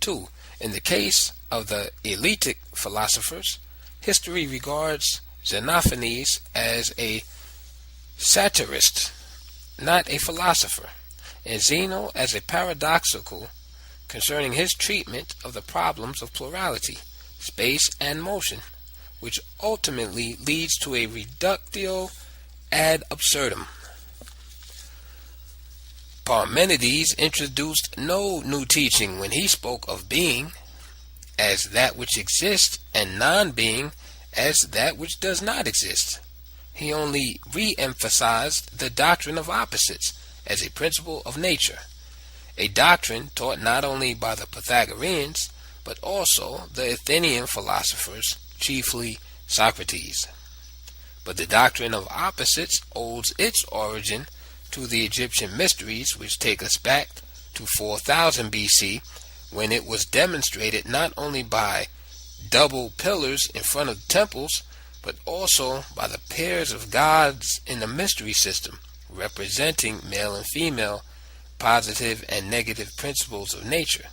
2. In the case of the Eleatic philosophers, history regards Xenophanes as a satirist, not a philosopher, and Zeno as a paradoxical concerning his treatment of the problems of plurality, space, and motion, which ultimately leads to a reductio ad absurdum. Parmenides introduced no new teaching when he spoke of being as that which exists and non-being as that which does not exist. He only re-emphasized the doctrine of opposites as a principle of nature, a doctrine taught not only by the Pythagoreans but also the Athenian philosophers, chiefly Socrates. But the doctrine of opposites owes its origin to the Egyptian mysteries, which take us back to 4000 BC, when it was demonstrated not only by double pillars in front of temples, but also by the pairs of gods in the mystery system, representing male and female, positive and negative principles of nature.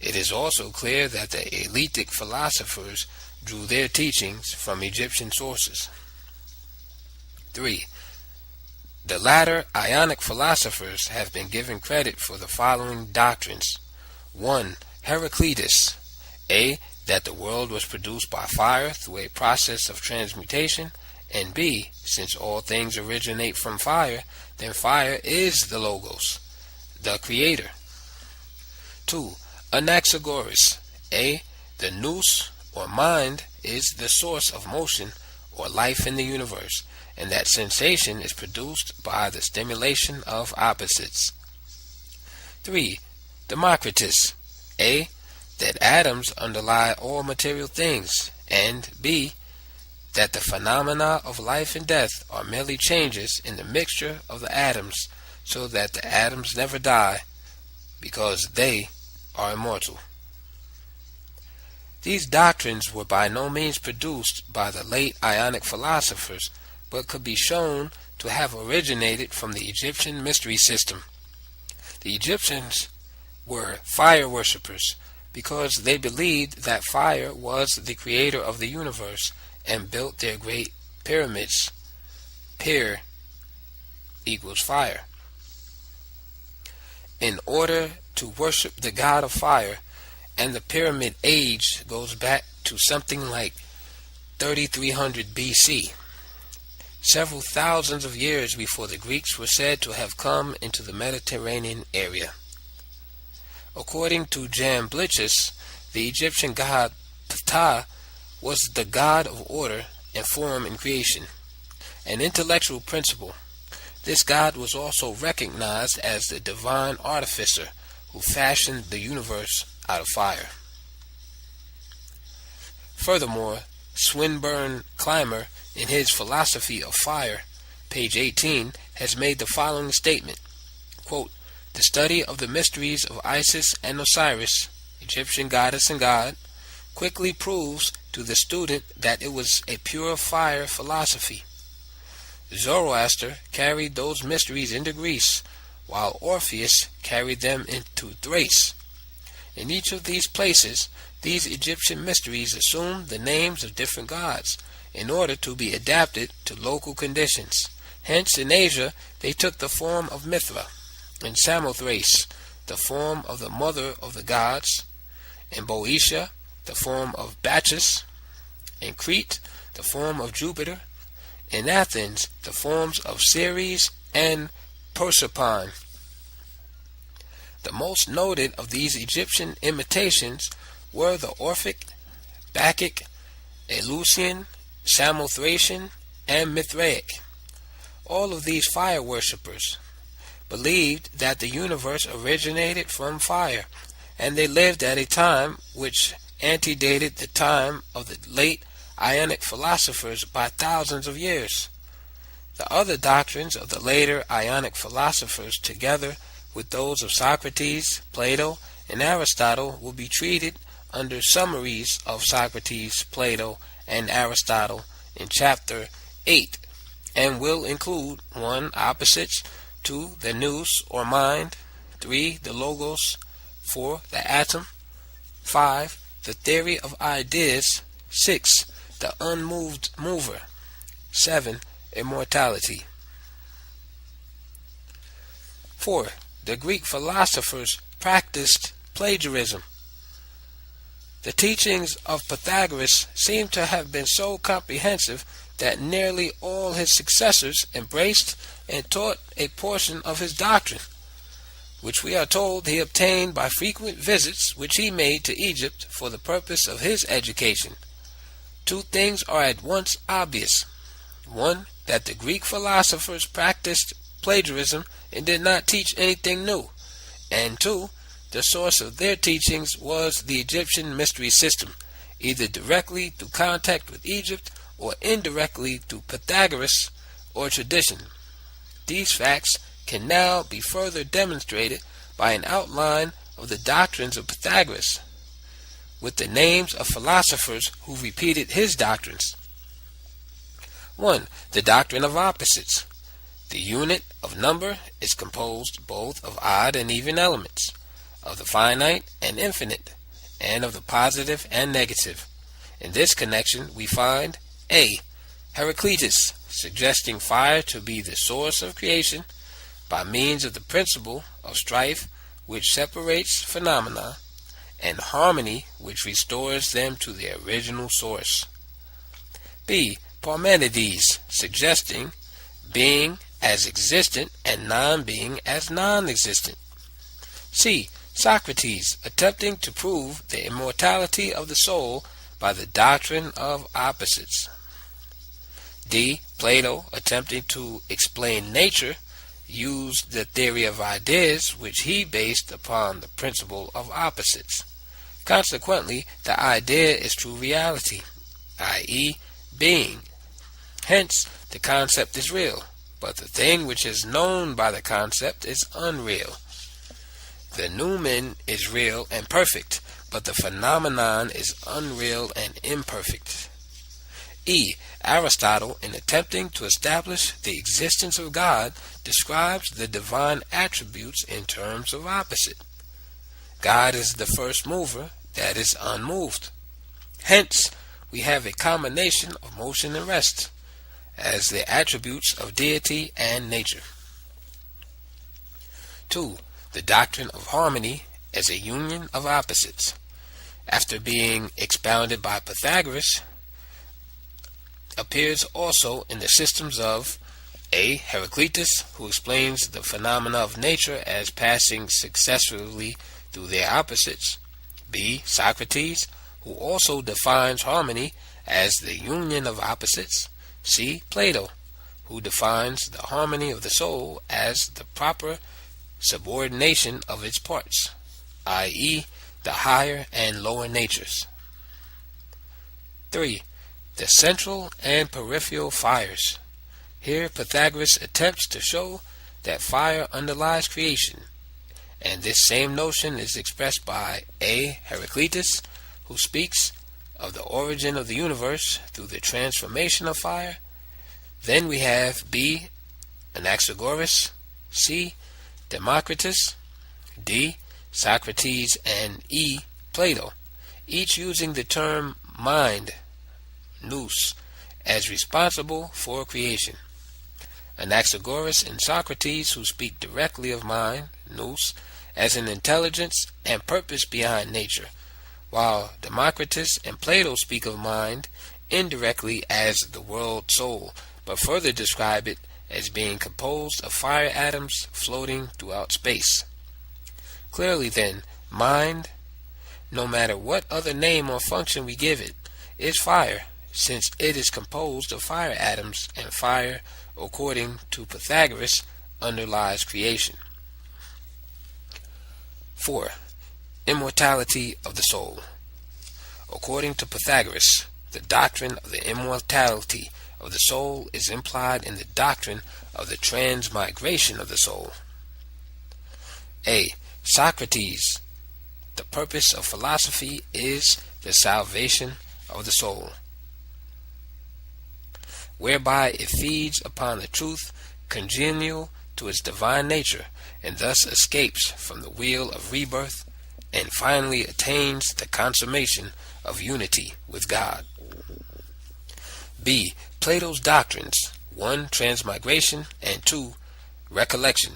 It is also clear that the Eleatic philosophers drew their teachings from Egyptian sources. 3. The latter Ionic philosophers have been given credit for the following doctrines. 1. Heraclitus, A. That the world was produced by fire through a process of transmutation, and B. Since all things originate from fire, then fire is the Logos, the Creator. 2. Anaxagoras, A. The nous, or mind, is the source of motion or life in the universe, and that sensation is produced by the stimulation of opposites. 3. Democritus, A. That atoms underlie all material things, and B. That the phenomena of life and death are merely changes in the mixture of the atoms, so that the atoms never die, because they are immortal. These doctrines were by no means produced by the late Ionic philosophers, but could be shown to have originated from the Egyptian mystery system. The Egyptians were fire worshippers because they believed that fire was the creator of the universe and built their great pyramids. Pyr equals fire. In order to worship the god of fire, and the pyramid age goes back to something like 3300 BC, several thousands of years before the Greeks were said to have come into the Mediterranean area. According to Jamblichus, the Egyptian god Ptah was the god of order and form in creation, an intellectual principle. This god was also recognized as the divine artificer who fashioned the universe out of fire. Furthermore, Swinburne Clymer, in his Philosophy of Fire, page 18, has made the following statement, quote, "The study of the mysteries of Isis and Osiris, Egyptian goddess and god, quickly proves to the student that it was a pure fire philosophy. Zoroaster carried those mysteries into Greece, while Orpheus carried them into Thrace. In each of these places, these Egyptian mysteries assumed the names of different gods in order to be adapted to local conditions. Hence, in Asia, they took the form of Mithra; in Samothrace, the form of the mother of the gods; in Boeotia, the form of Bacchus; in Crete, the form of Jupiter; in Athens, the forms of Ceres and Proserpine. The most noted of these Egyptian imitations were the Orphic, Bacchic, Eleusinian, Samothracian, and Mithraic. All of these fire worshippers believed that the universe originated from fire, and they lived at a time which antedated the time of the late Ionic philosophers by thousands of years. The other doctrines of the later Ionic philosophers, together with those of Socrates, Plato, and Aristotle, will be treated under summaries of Socrates, Plato, and Aristotle in Chapter 8, and will include 1. Opposites, 2. The nous, or mind, 3. The logos, 4. The atom, 5. The theory of ideas, 6. The unmoved mover, 7. Immortality. 4. The Greek philosophers practiced plagiarism. The teachings of Pythagoras seem to have been so comprehensive that nearly all his successors embraced and taught a portion of his doctrine, which we are told he obtained by frequent visits which he made to Egypt for the purpose of his education. Two things are at once obvious. 1. That the Greek philosophers practiced plagiarism and did not teach anything new. And 2. The source of their teachings was the Egyptian mystery system, either directly through contact with Egypt or indirectly through Pythagoras or tradition. These facts can now be further demonstrated by an outline of the doctrines of Pythagoras, with the names of philosophers who repeated his doctrines. 1. The doctrine of opposites. The unit of number is composed both of odd and even elements, of the finite and infinite, and of the positive and negative. In this connection, we find A. Heraclitus, suggesting fire to be the source of creation by means of the principle of strife which separates phenomena, and harmony which restores them to their original source. B. Parmenides, suggesting being as existent and non-being as non-existent. C. Socrates, attempting to prove the immortality of the soul by the doctrine of opposites. D. Plato, attempting to explain nature, used the theory of ideas which he based upon the principle of opposites. Consequently, the idea is true reality, i.e., being. Hence, the concept is real, but the thing which is known by the concept is unreal. The noumen is real and perfect, but the phenomenon is unreal and imperfect. E. Aristotle, in attempting to establish the existence of God, describes the divine attributes in terms of opposite. God is the first mover, that is unmoved. Hence, we have a combination of motion and rest as the attributes of deity and nature. 2. The doctrine of harmony as a union of opposites. After being expounded by Pythagoras, appears also in the systems of A. Heraclitus, who explains the phenomena of nature as passing successively through their opposites. B. Socrates, who also defines harmony as the union of opposites. C. Plato, who defines the harmony of the soul as the proper subordination of its parts, i.e., the higher and lower natures. 3. The central and peripheral fires. Here Pythagoras attempts to show that fire underlies creation, and this same notion is expressed by A. Heraclitus, who speaks of the origin of the universe through the transformation of fire. Then we have B. Anaxagoras, C. Democritus, D. Socrates, and E. Plato, each using the term mind, nous, as responsible for creation. Anaxagoras and Socrates, who speak directly of mind, nous, as an intelligence and purpose behind nature, while Democritus and Plato speak of mind indirectly as the world soul, but further describe it as being composed of fire atoms floating throughout space. Clearly then, mind, no matter what other name or function we give it, is fire, since it is composed of fire atoms, and fire, according to Pythagoras, underlies creation. 4. Immortality of the soul. According to Pythagoras, the doctrine of the immortality of the soul is implied in the doctrine of the transmigration of the soul. A. Socrates, the purpose of philosophy is the salvation of the soul, whereby it feeds upon the truth congenial to its divine nature, and thus escapes from the wheel of rebirth, and finally attains the consummation of unity with God. B. Plato's doctrines: 1. Transmigration, and 2. Recollection.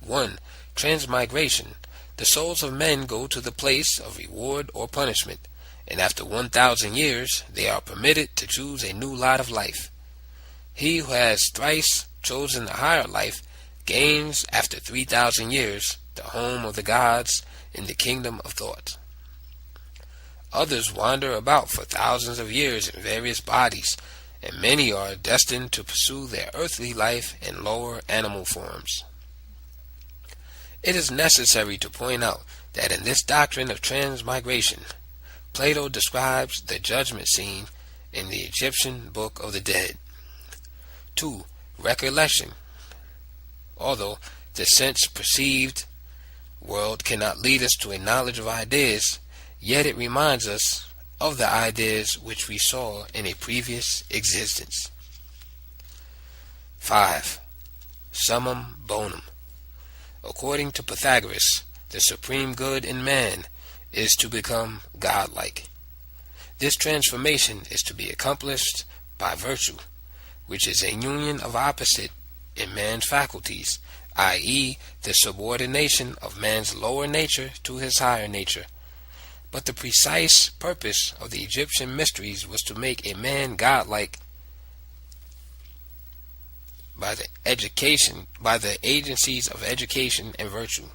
1. Transmigration. The souls of men go to the place of reward or punishment, and after 1,000 years they are permitted to choose a new lot of life. He who has thrice chosen the higher life gains, after 3,000 years, the home of the gods in the kingdom of thought. Others wander about for thousands of years in various bodies, and many are destined to pursue their earthly life in lower animal forms. It is necessary to point out that in this doctrine of transmigration, Plato describes the judgment scene in the Egyptian Book of the Dead. 2. Recollection. Although the sense-perceived world cannot lead us to a knowledge of ideas, yet it reminds us of the ideas which we saw in a previous existence. 5. summum bonum. According to Pythagoras, the supreme good in man is to become godlike. This transformation is to be accomplished by virtue, which is a union of opposite in man's faculties, i.e., the subordination of man's lower nature to his higher nature. But the precise purpose of the Egyptian mysteries was to make a man godlike by the agencies of education and virtue.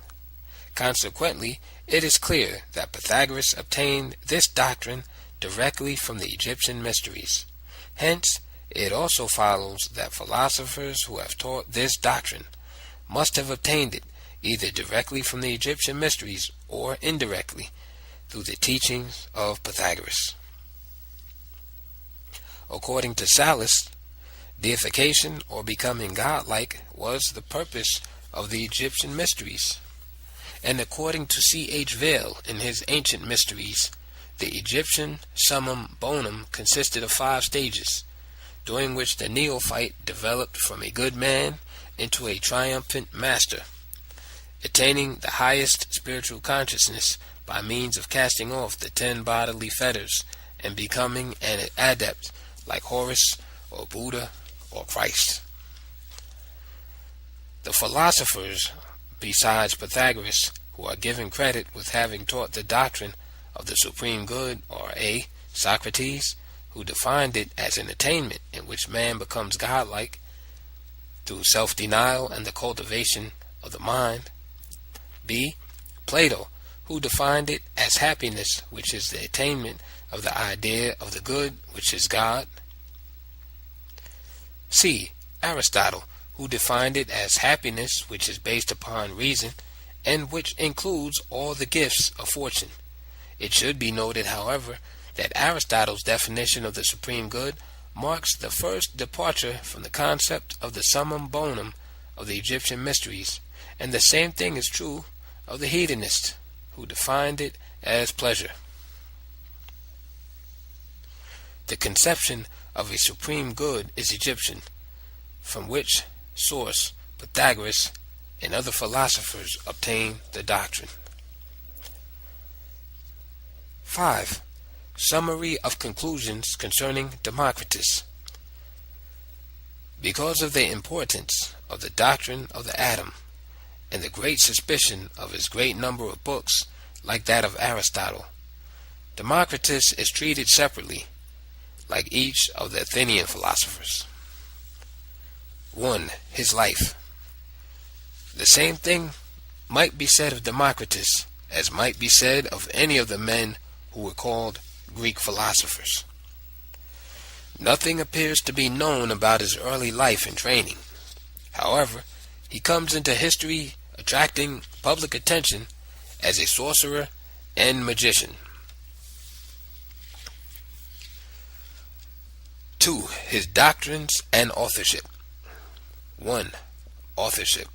Consequently, it is clear that Pythagoras obtained this doctrine directly from the Egyptian mysteries. Hence, it also follows that philosophers who have taught this doctrine must have obtained it either directly from the Egyptian mysteries or indirectly through the teachings of Pythagoras. According to Sallust, deification or becoming godlike was the purpose of the Egyptian mysteries. And according to C.H. Vail in his Ancient Mysteries, the Egyptian summum bonum consisted of 5 stages, during which the neophyte developed from a good man into a triumphant master, attaining the highest spiritual consciousness by means of casting off the 10 bodily fetters and becoming an adept like Horus or Buddha or Christ. The philosophers, besides Pythagoras, who are given credit with having taught the doctrine of the supreme good, are A. Socrates, who defined it as an attainment in which man becomes godlike through self-denial and the cultivation of the mind. B. Plato, who defined it as happiness, which is the attainment of the idea of the good, which is God. C. Aristotle, who defined it as happiness, which is based upon reason, and which includes all the gifts of fortune. It should be noted, however, that Aristotle's definition of the supreme good marks the first departure from the concept of the summum bonum of the Egyptian mysteries, and the same thing is true of the hedonist, who defined it as pleasure. The conception of a supreme good is Egyptian, from which source Pythagoras and other philosophers obtained the doctrine. 5. Summary of conclusions concerning Democritus. Because of the importance of the doctrine of the atom and the great suspicion of his great number of books like that of Aristotle, Democritus is treated separately, like each of the Athenian philosophers. 1. His life. The same thing might be said of Democritus as might be said of any of the men who were called Greek philosophers. Nothing appears to be known about his early life and training. However, he comes into history attracting public attention as a sorcerer and magician. 2. His doctrines and authorship. 1. Authorship.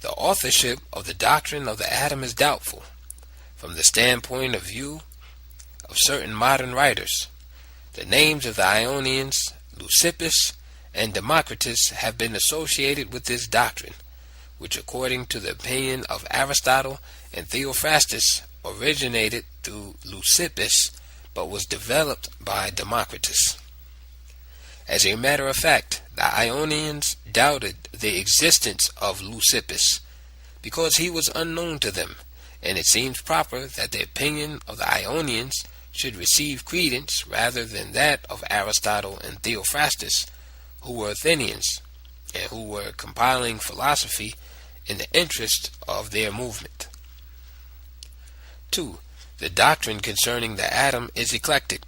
The authorship of the doctrine of the atom is doubtful from the standpoint of view of certain modern writers. The names of the Ionians, Leucippus and Democritus, have been associated with this doctrine, which according to the opinion of Aristotle and Theophrastus originated through Leucippus but was developed by Democritus. As a matter of fact, the Ionians doubted the existence of Leucippus because he was unknown to them, and it seems proper that the opinion of the Ionians should receive credence rather than that of Aristotle and Theophrastus, who were Athenians and who were compiling philosophy in the interest of their movement. 2. The doctrine concerning the atom is eclectic.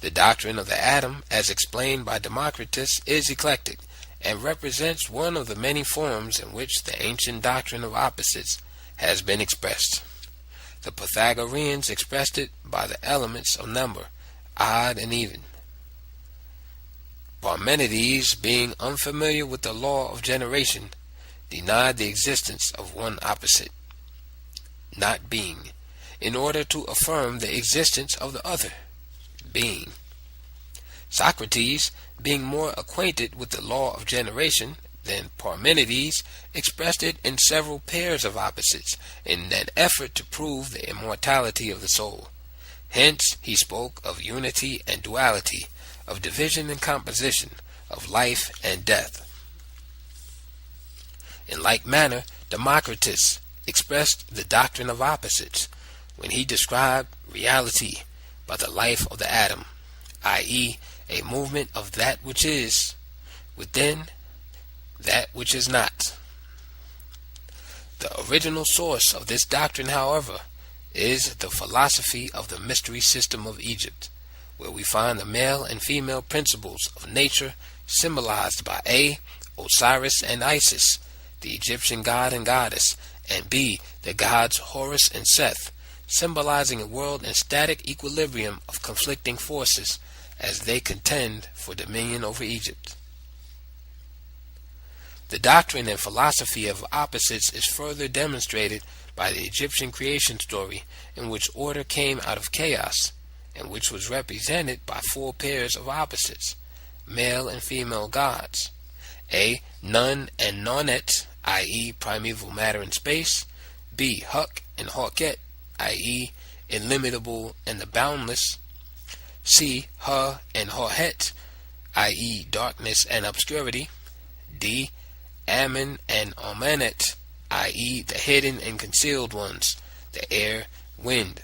The doctrine of the atom, as explained by Democritus, is eclectic, and represents one of the many forms in which the ancient doctrine of opposites has been expressed. The Pythagoreans expressed it by the elements of number, odd and even. Parmenides, being unfamiliar with the law of generation, denied the existence of one opposite, not being, in order to affirm the existence of the other, being. Socrates, being more acquainted with the law of generation, than Parmenides, expressed it in several pairs of opposites in an effort to prove the immortality of the soul. Hence he spoke of unity and duality, of division and composition, of life and death. In like manner, Democritus expressed the doctrine of opposites when he described reality by the life of the atom, i.e., a movement of that which is within that which is not. The original source of this doctrine, however, is the philosophy of the mystery system of Egypt, where we find the male and female principles of nature symbolized by A, Osiris and Isis, the Egyptian god and goddess, and B, the gods Horus and Seth, symbolizing a world in static equilibrium of conflicting forces as they contend for dominion over Egypt. The doctrine and philosophy of opposites is further demonstrated by the Egyptian creation story, in which order came out of chaos, and which was represented by four pairs of opposites, male and female gods: A, Nun and Nonet, i.e. primeval matter and space; B, Huk and Hawket, i.e. illimitable and the boundless; C, Ha and Hawhet, i.e. darkness and obscurity; D, Ammon and Amenet, i.e. the hidden and concealed ones, the air, wind.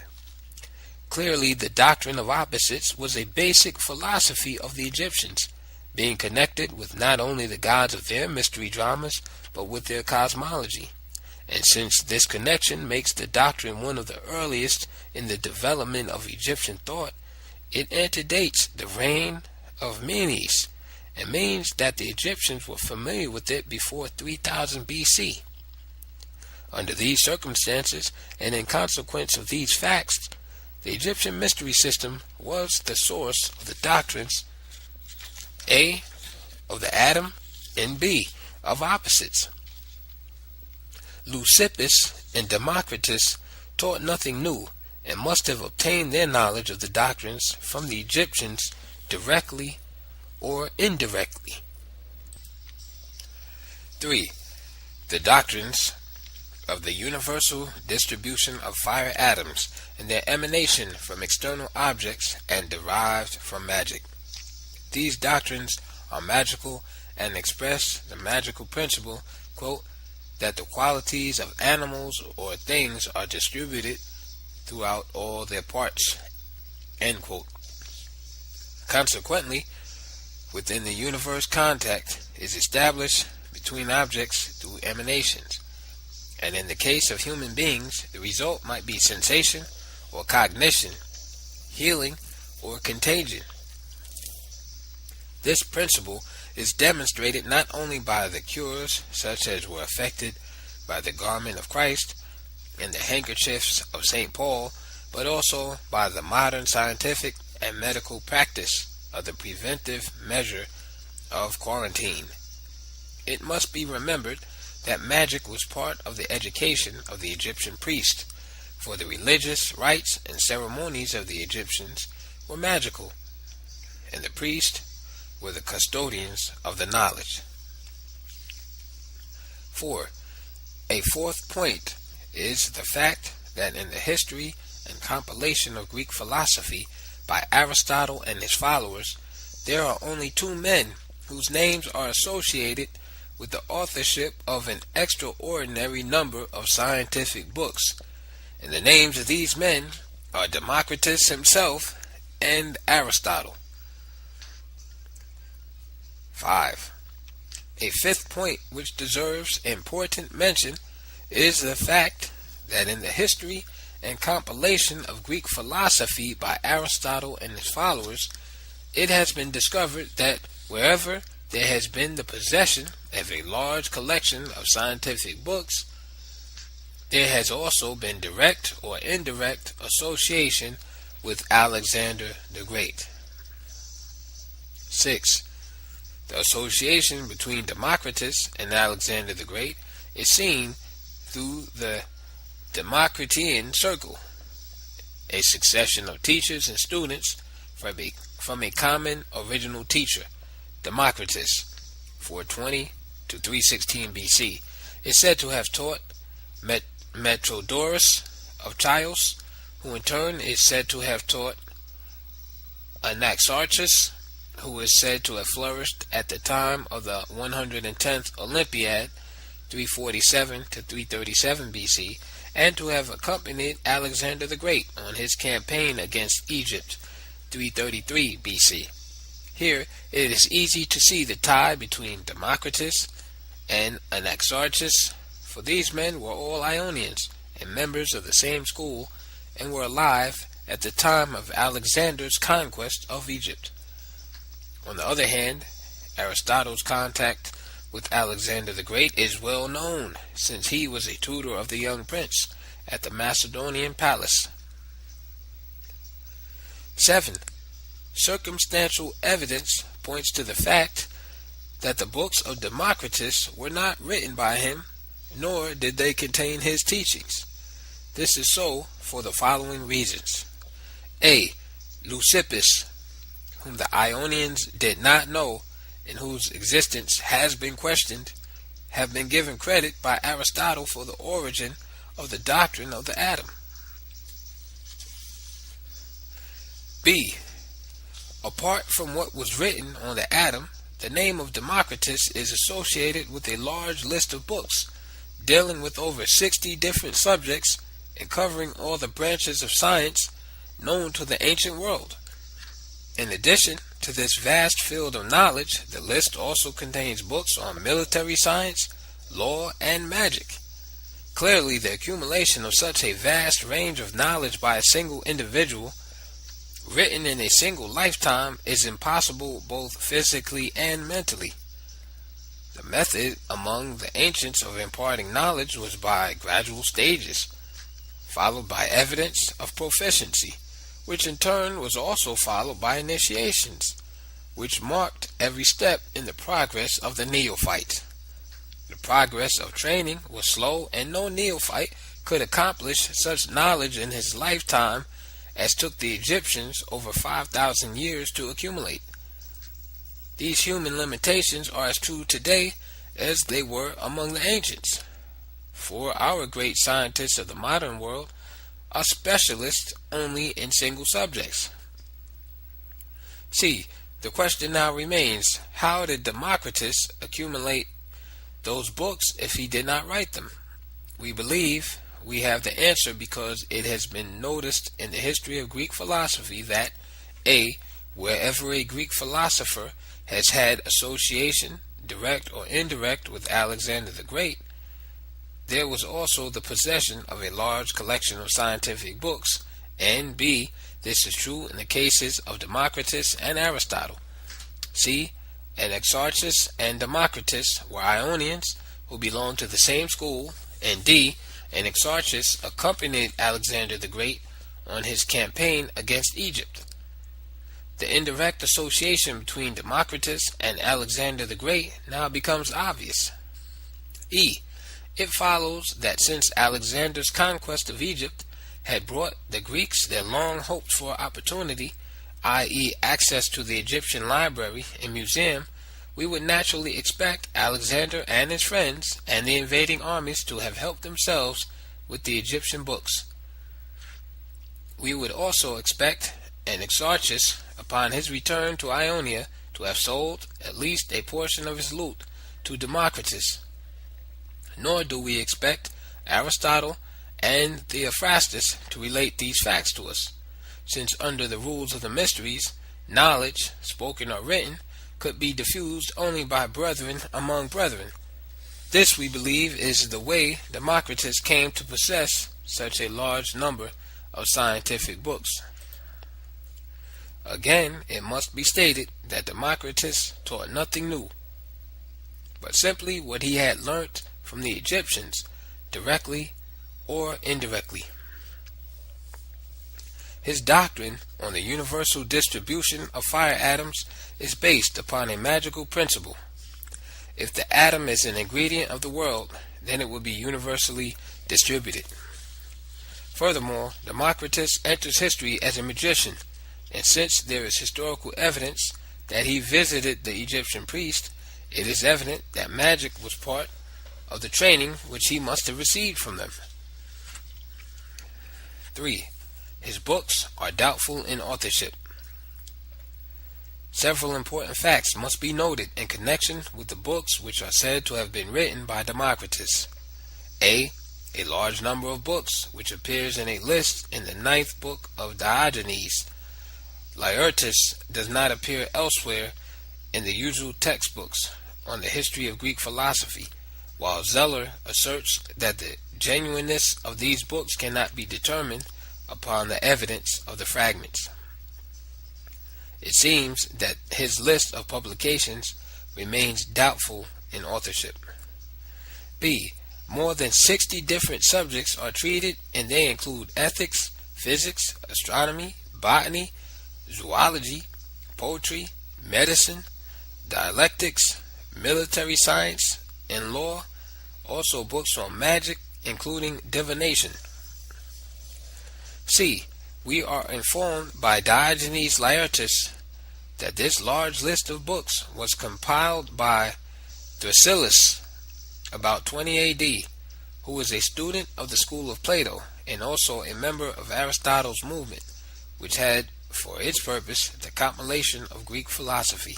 Clearly, the doctrine of opposites was a basic philosophy of the Egyptians, being connected with not only the gods of their mystery dramas, but with their cosmology. And since this connection makes the doctrine one of the earliest in the development of Egyptian thought, it antedates the reign of Menes, and means that the Egyptians were familiar with it before 3000 BC. Under these circumstances, and in consequence of these facts, the Egyptian mystery system was the source of the doctrines A, of the atom, and B, of opposites. Leucippus and Democritus taught nothing new, and must have obtained their knowledge of the doctrines from the Egyptians directly or indirectly. 3. The doctrines of the universal distribution of fire atoms and their emanation from external objects and derived from magic. These doctrines are magical and express the magical principle, quote, that the qualities of animals or things are distributed throughout all their parts, end quote. Consequently, within the universe, contact is established between objects through emanations, and in the case of human beings, the result might be sensation or cognition, healing or contagion. This principle is demonstrated not only by the cures such as were effected by the garment of Christ and the handkerchiefs of St. Paul, but also by the modern scientific and medical practice of the preventive measure of quarantine. It must be remembered that magic was part of the education of the Egyptian priest, for the religious rites and ceremonies of the Egyptians were magical, and the priest were the custodians of the knowledge. 4. A fourth point is the fact that in the history and compilation of Greek philosophy by Aristotle and his followers, there are only two men whose names are associated with the authorship of an extraordinary number of scientific books, and the names of these men are Democritus himself and Aristotle. 5. A fifth point which deserves important mention is the fact that in the history and compilation of Greek philosophy by Aristotle and his followers, it has been discovered that wherever there has been the possession of a large collection of scientific books, there has also been direct or indirect association with Alexander the Great. 6. The association between Democritus and Alexander the Great is seen through the Democritean circle, a succession of teachers and students from a common original teacher, Democritus, 420 to to 316 BC, is said to have taught Metrodorus of Chios, who in turn is said to have taught Anaxarchus, who is said to have flourished at the time of the 110th Olympiad, 347 to 337 BC, and to have accompanied Alexander the Great on his campaign against Egypt, 333 BC. Here it is easy to see the tie between Democritus and Anaxarchus, for these men were all Ionians and members of the same school, and were alive at the time of Alexander's conquest of Egypt. On the other hand, Aristotle's contact with Alexander the Great is well known, since he was a tutor of the young prince at the Macedonian palace. 7. Circumstantial evidence points to the fact that the books of Democritus were not written by him, nor did they contain his teachings. This is so for the following reasons. A. Leucippus, whom the Ionians did not know, and whose existence has been questioned, have been given credit by Aristotle for the origin of the doctrine of the atom. B. Apart from what was written on the atom, the name of Democritus is associated with a large list of books dealing with over 60 different subjects and covering all the branches of science known to the ancient world. In addition to this vast field of knowledge, the list also contains books on military science, law, and magic. Clearly, the accumulation of such a vast range of knowledge by a single individual, written in a single lifetime, is impossible both physically and mentally. The method among the ancients of imparting knowledge was by gradual stages, followed by evidence of proficiency, which in turn was also followed by initiations, which marked every step in the progress of the neophyte. The progress of training was slow, and no neophyte could accomplish such knowledge in his lifetime as took the Egyptians over 5,000 years to accumulate. These human limitations are as true today as they were among the ancients, for our great scientists of the modern world are specialists only in single subjects. See, the question now remains, how did Democritus accumulate those books if he did not write them? We believe we have the answer because it has been noticed in the history of Greek philosophy that A. Wherever a Greek philosopher has had association, direct or indirect, with Alexander the Great, there was also the possession of a large collection of scientific books, and B. This is true in the cases of Democritus and Aristotle. C. Anaxarchus and Democritus were Ionians who belonged to the same school, and D. Anaxarchus accompanied Alexander the Great on his campaign against Egypt. The indirect association between Democritus and Alexander the Great now becomes obvious. E. It follows that since Alexander's conquest of Egypt had brought the Greeks their long hoped for opportunity, i.e. access to the Egyptian library and museum, we would naturally expect Alexander and his friends and the invading armies to have helped themselves with the Egyptian books. We would also expect Anaxarchus, upon his return to Ionia, to have sold at least a portion of his loot to Democritus. Nor do we expect Aristotle and Theophrastus to relate these facts to us, since under the rules of the mysteries, knowledge, spoken or written, could be diffused only by brethren among brethren. This, we believe, is the way Democritus came to possess such a large number of scientific books. Again, it must be stated that Democritus taught nothing new, but simply what he had learnt from the Egyptians, directly or indirectly. His doctrine on the universal distribution of fire atoms is based upon a magical principle. If the atom is an ingredient of the world, then it will be universally distributed. Furthermore, Democritus enters history as a magician, and since there is historical evidence that he visited the Egyptian priest, it is evident that magic was part of the training which he must have received from them. 3. His books are doubtful in authorship. Several important facts must be noted in connection with the books which are said to have been written by Democritus. A large number of books, which appears in a list in the 9th book of Diogenes Laertius, does not appear elsewhere in the usual textbooks on the history of Greek philosophy, while Zeller asserts that the genuineness of these books cannot be determined upon the evidence of the fragments. It seems that his list of publications remains doubtful in authorship. B. More than 60 different subjects are treated, and they include ethics, physics, astronomy, botany, zoology, poetry, medicine, dialectics, military science, and law, also books on magic, including divination. C. We are informed by Diogenes Laertius that this large list of books was compiled by Thrasyllus about 20 AD, who was a student of the school of Plato and also a member of Aristotle's movement, which had for its purpose the compilation of Greek philosophy.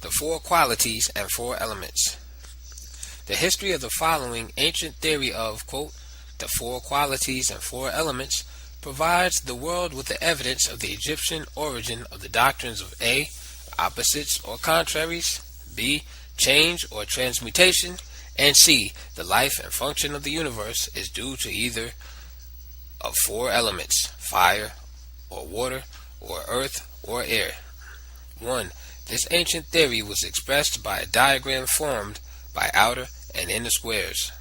The 4 qualities and 4 elements. The history of the following ancient theory of, quote, the 4 qualities and 4 elements provides the world with the evidence of the Egyptian origin of the doctrines of A. Opposites or contraries, B. Change or transmutation, and C. The life and function of the universe is due to either of 4 elements, fire or water or earth or air. 1. This ancient theory was expressed by a diagram formed by outer and inner squares.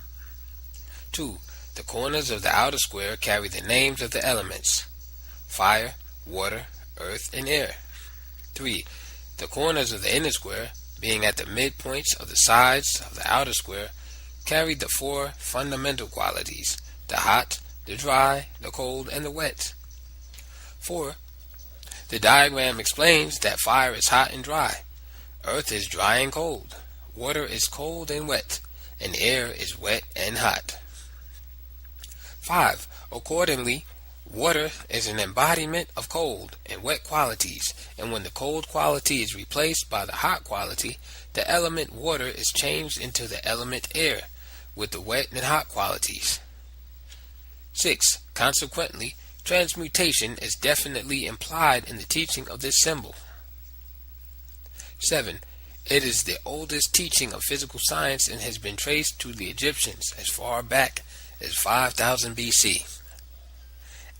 2. The corners of the outer square carry the names of the elements: fire, water, earth, and air. 3. The corners of the inner square, being at the midpoints of the sides of the outer square, carry the 4 fundamental qualities: the hot, the dry, the cold, and the wet. 4. The diagram explains that fire is hot and dry, earth is dry and cold, water is cold and wet, and air is wet and hot. 5. Accordingly, water is an embodiment of cold and wet qualities, and when the cold quality is replaced by the hot quality, the element water is changed into the element air with the wet and hot qualities. 6. Consequently, transmutation is definitely implied in the teaching of this symbol. 7. It is the oldest teaching of physical science and has been traced to the Egyptians as far back as 5000 BC.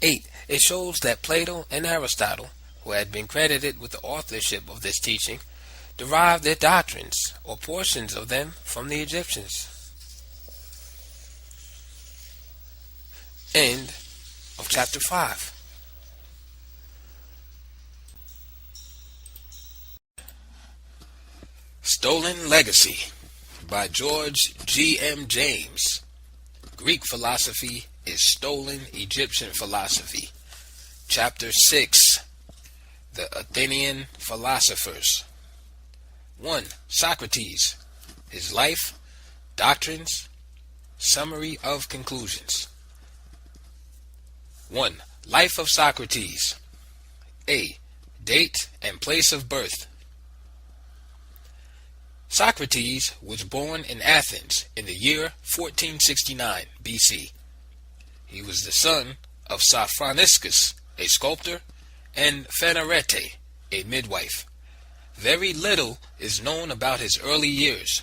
8. It shows that Plato and Aristotle, who had been credited with the authorship of this teaching, derived their doctrines, or portions of them, from the Egyptians. End of chapter 5. Stolen Legacy by George G.M. James. Greek philosophy is stolen Egyptian philosophy. Chapter 6. The Athenian Philosophers. 1. Socrates. His life, doctrines, summary of conclusions. 1. Life of Socrates. A. Date and place of birth. Socrates was born in Athens in the year 1469 BC. He was the son of Sophroniscus, a sculptor, and Phanerete, a midwife. Very little is known about his early years,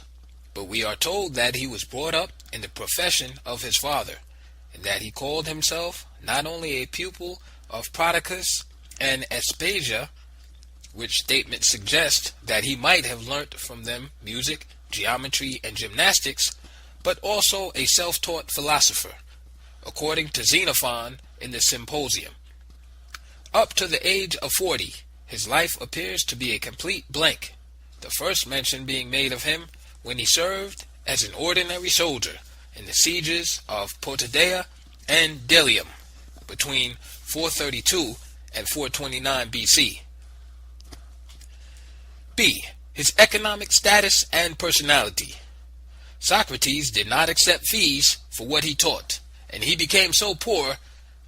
but we are told that he was brought up in the profession of his father, and that he called himself not only a pupil of Prodicus and Aspasia, which statements suggest that he might have learnt from them music, geometry, and gymnastics, but also a self-taught philosopher, according to Xenophon in the Symposium. Up to the age of 40, his life appears to be a complete blank, the first mention being made of him when he served as an ordinary soldier in the sieges of Potidæa and Delium between 432 and 429 BC. B. His economic status and personality. Socrates did not accept fees for what he taught, and he became so poor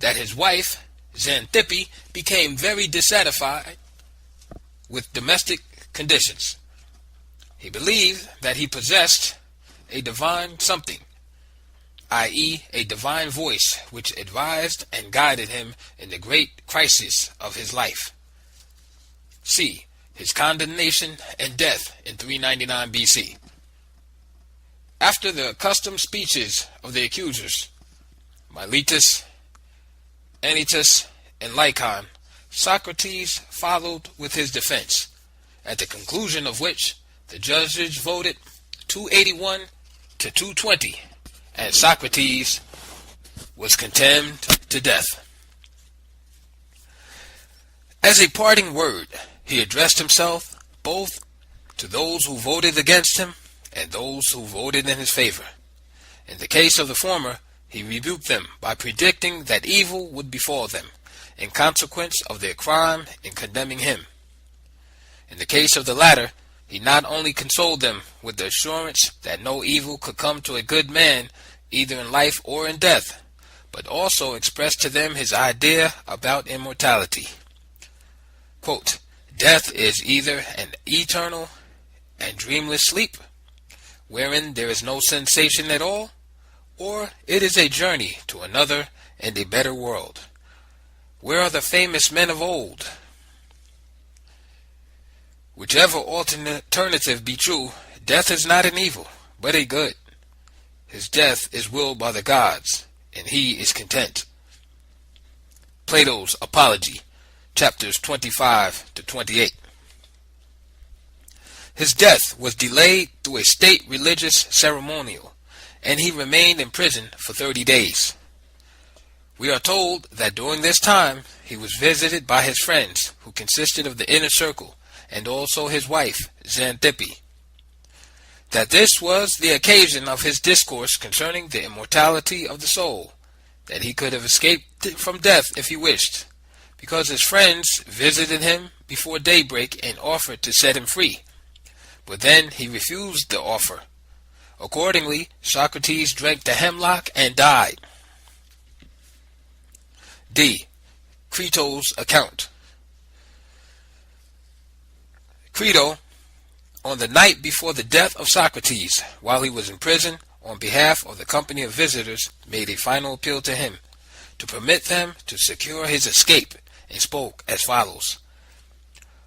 that his wife, Xanthippe, became very dissatisfied with domestic conditions. He believed that he possessed a divine something, i.e., a divine voice which advised and guided him in the great crisis of his life. C. His condemnation and death in 399 BC. After the accustomed speeches of the accusers, Miletus, Anytus, and Lycon, Socrates followed with his defense, at the conclusion of which the judges voted 281 to 220, and Socrates was condemned to death. As a parting word, he addressed himself both to those who voted against him and those who voted in his favor. In the case of the former, he rebuked them by predicting that evil would befall them in consequence of their crime in condemning him. In the case of the latter, he not only consoled them with the assurance that no evil could come to a good man either in life or in death, but also expressed to them his idea about immortality. Quote, "Death is either an eternal and dreamless sleep, wherein there is no sensation at all, or it is a journey to another and a better world. Where are the famous men of old? Whichever alternative be true, death is not an evil, but a good. His death is willed by the gods, and he is content." Plato's Apology, chapters 25 to 28. His death was delayed through a state religious ceremonial, and he remained in prison for 30 days. We are told that during this time he was visited by his friends, who consisted of the inner circle, and also his wife, Xanthippe. That this was the occasion of his discourse concerning the immortality of the soul, that he could have escaped from death if he wished, because his friends visited him before daybreak and offered to set him free. But then he refused the offer. Accordingly, Socrates drank the hemlock and died. D. Crito's account. Crito, on the night before the death of Socrates, while he was in prison, on behalf of the company of visitors, made a final appeal to him to permit them to secure his escape, and spoke as follows: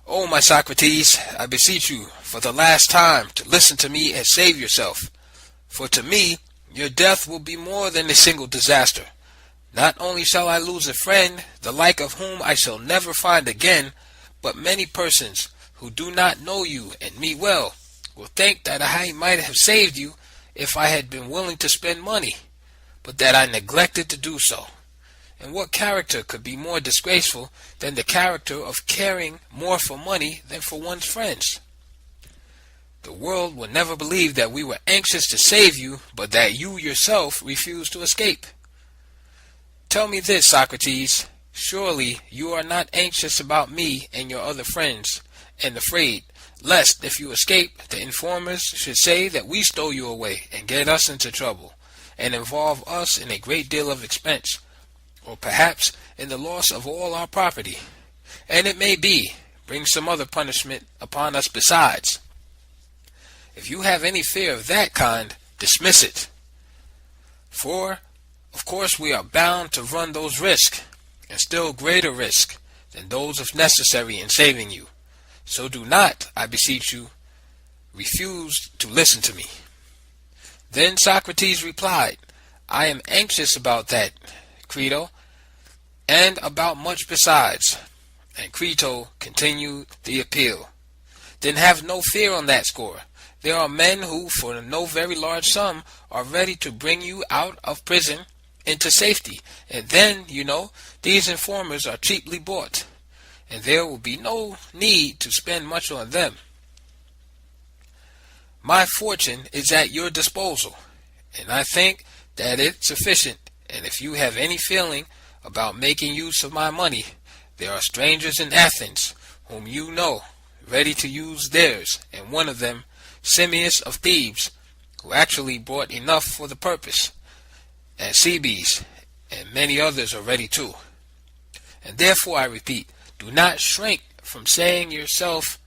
"O my Socrates, I beseech you for the last time to listen to me and save yourself. For to me, your death will be more than a single disaster. Not only shall I lose a friend, the like of whom I shall never find again, but many persons who do not know you and me well will think that I might have saved you if I had been willing to spend money, but that I neglected to do so. And what character could be more disgraceful than the character of caring more for money than for one's friends? The world will never believe that we were anxious to save you, but that you yourself refused to escape. Tell me this, Socrates, surely you are not anxious about me and your other friends, and afraid lest if you escape, the informers should say that we stole you away and get us into trouble, and involve us in a great deal of expense, or perhaps in the loss of all our property, and it may be, bring some other punishment upon us besides. If you have any fear of that kind, dismiss it. For, of course, we are bound to run those risks, and still greater risks than those if necessary in saving you. So do not, I beseech you, refuse to listen to me." Then Socrates replied, "I am anxious about that, Crito, and about much besides." And Crito continued the appeal. "Then have no fear on that score. There are men who, for no very large sum, are ready to bring you out of prison into safety, and then, you know, these informers are cheaply bought, and there will be no need to spend much on them. My fortune is at your disposal, and I think that it's sufficient, and if you have any feeling about making use of my money, There are strangers in Athens, whom you know, ready to use theirs, and one of them, Simmias of Thebes, who actually brought enough for the purpose, and Cebes, and many others are ready too. And therefore I repeat, do not shrink from saving yourself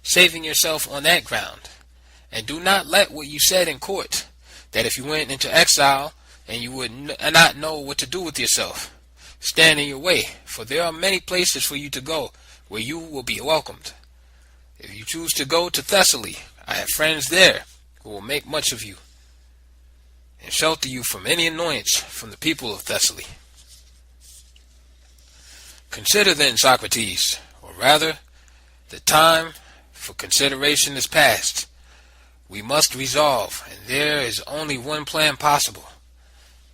on that ground, and do not let what you said in court, that if you went into exile and you would not know what to do with yourself, stand in your way, for there are many places for you to go where you will be welcomed. If you choose to go to Thessaly, I have friends there who will make much of you and shelter you from any annoyance from the people of Thessaly. Consider then, Socrates, or rather, the time for consideration is past. We must resolve, and there is only one plan possible.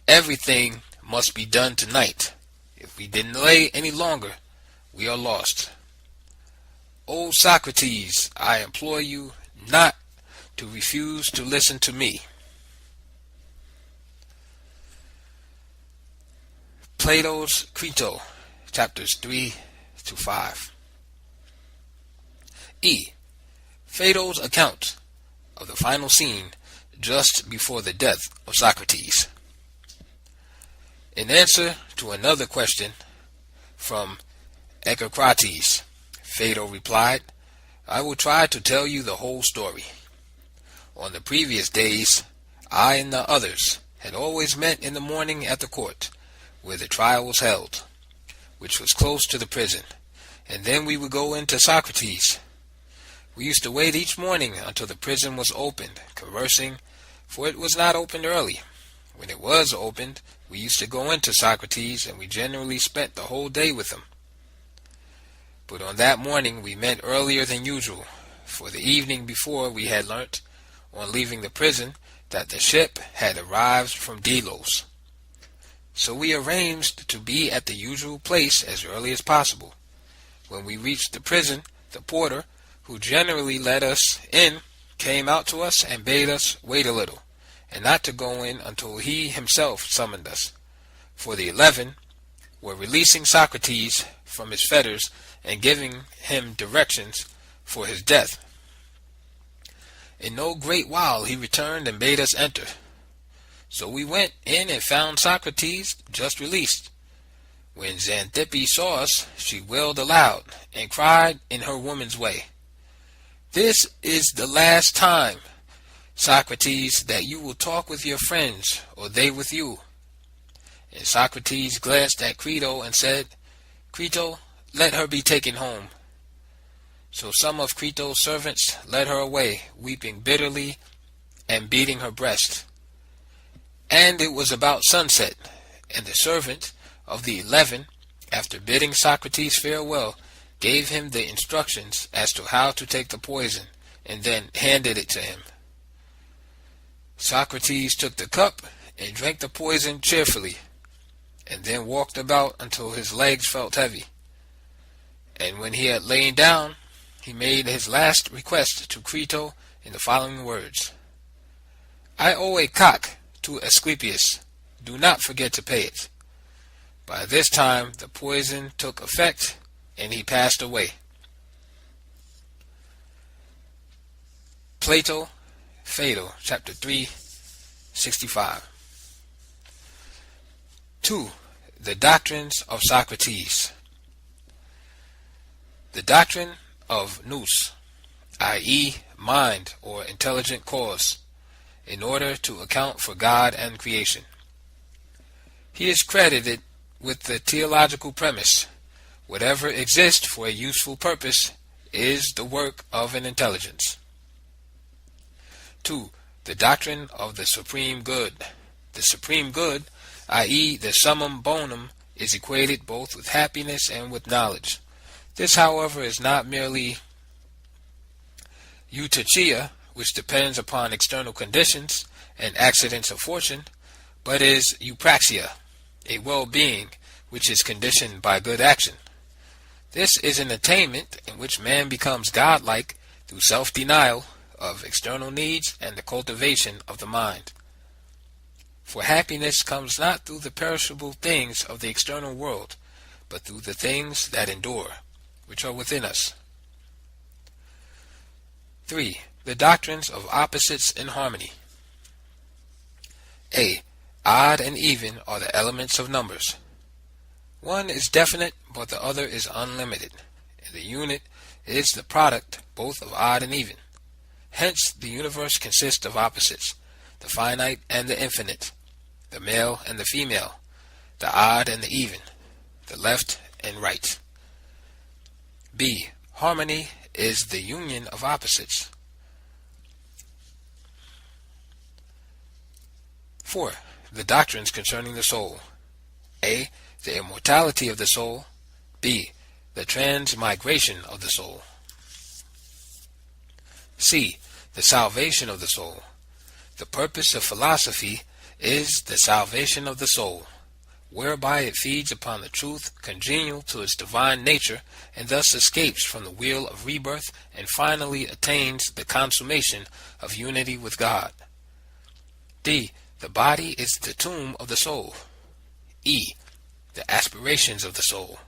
Everything must be done tonight. If we delay any longer, we are lost. O Socrates, I implore you not to refuse to listen to me. Plato's Crito, chapters 3 to 5. E. Phaedo's account of the final scene just before the death of Socrates. In answer to another question from Echecrates, Phaedo replied, I will try to tell you the whole story. On the previous days, I and the others had always met in the morning at the court, where the trial was held, which was close to the prison, and then we would go into Socrates. We used to wait each morning until the prison was opened, conversing, for it was not opened early. When it was opened, we used to go into Socrates, and we generally spent the whole day with him. But on that morning we met earlier than usual, for the evening before we had learnt, on leaving the prison, that the ship had arrived from Delos. So we arranged to be at the usual place as early as possible. When we reached the prison, the porter, who generally let us in, came out to us and bade us wait a little, and not to go in until he himself summoned us. For the 11 were releasing Socrates from his fetters and giving him directions for his death. In no great while he returned and bade us enter. So we went in and found Socrates just released. When Xanthippe saw us, she wailed aloud and cried in her woman's way, This is the last time, Socrates, that you will talk with your friends, or they with you. And Socrates glanced at Crito and said, Crito, let her be taken home. So some of Crito's servants led her away, weeping bitterly and beating her breast. And it was about sunset, and the servant of the 11, after bidding Socrates farewell, gave him the instructions as to how to take the poison, and then handed it to him. Socrates took the cup and drank the poison cheerfully, and then walked about until his legs felt heavy. And when he had lain down, he made his last request to Crito in the following words, I owe a cock to Asclepius. Do not forget to pay it. By this time the poison took effect, and he passed away. Plato, Phaedo, chapter 3, 65. 2. The doctrines of Socrates. The doctrine of nous, i.e., mind or intelligent cause, in order to account for God and creation. He is credited with the theological premise, whatever exists for a useful purpose is the work of an intelligence. 2. The doctrine of the supreme good. The supreme good, i.e., the summum bonum, is equated both with happiness and with knowledge. This, however, is not merely eutychia, which depends upon external conditions and accidents of fortune, but is eupraxia, a well-being which is conditioned by good action. This is an attainment in which man becomes godlike through self-denial of external needs and the cultivation of the mind. For happiness comes not through the perishable things of the external world, but through the things that endure, which are within us. 3. The doctrines of opposites in harmony. A. Odd and even are the elements of numbers. One is definite, but the other is unlimited. And the unit is the product both of odd and even. Hence, the universe consists of opposites, the finite and the infinite, the male and the female, the odd and the even, the left and right. B. Harmony is the union of opposites. 4. The doctrines concerning the soul. A. The immortality of the soul. B. The transmigration of the soul. C. The salvation of the soul. The purpose of philosophy is the salvation of the soul, whereby it feeds upon the truth congenial to its divine nature, and thus escapes from the wheel of rebirth and finally attains the consummation of unity with God. D. The body is the tomb of the soul. E. The aspirations of the soul.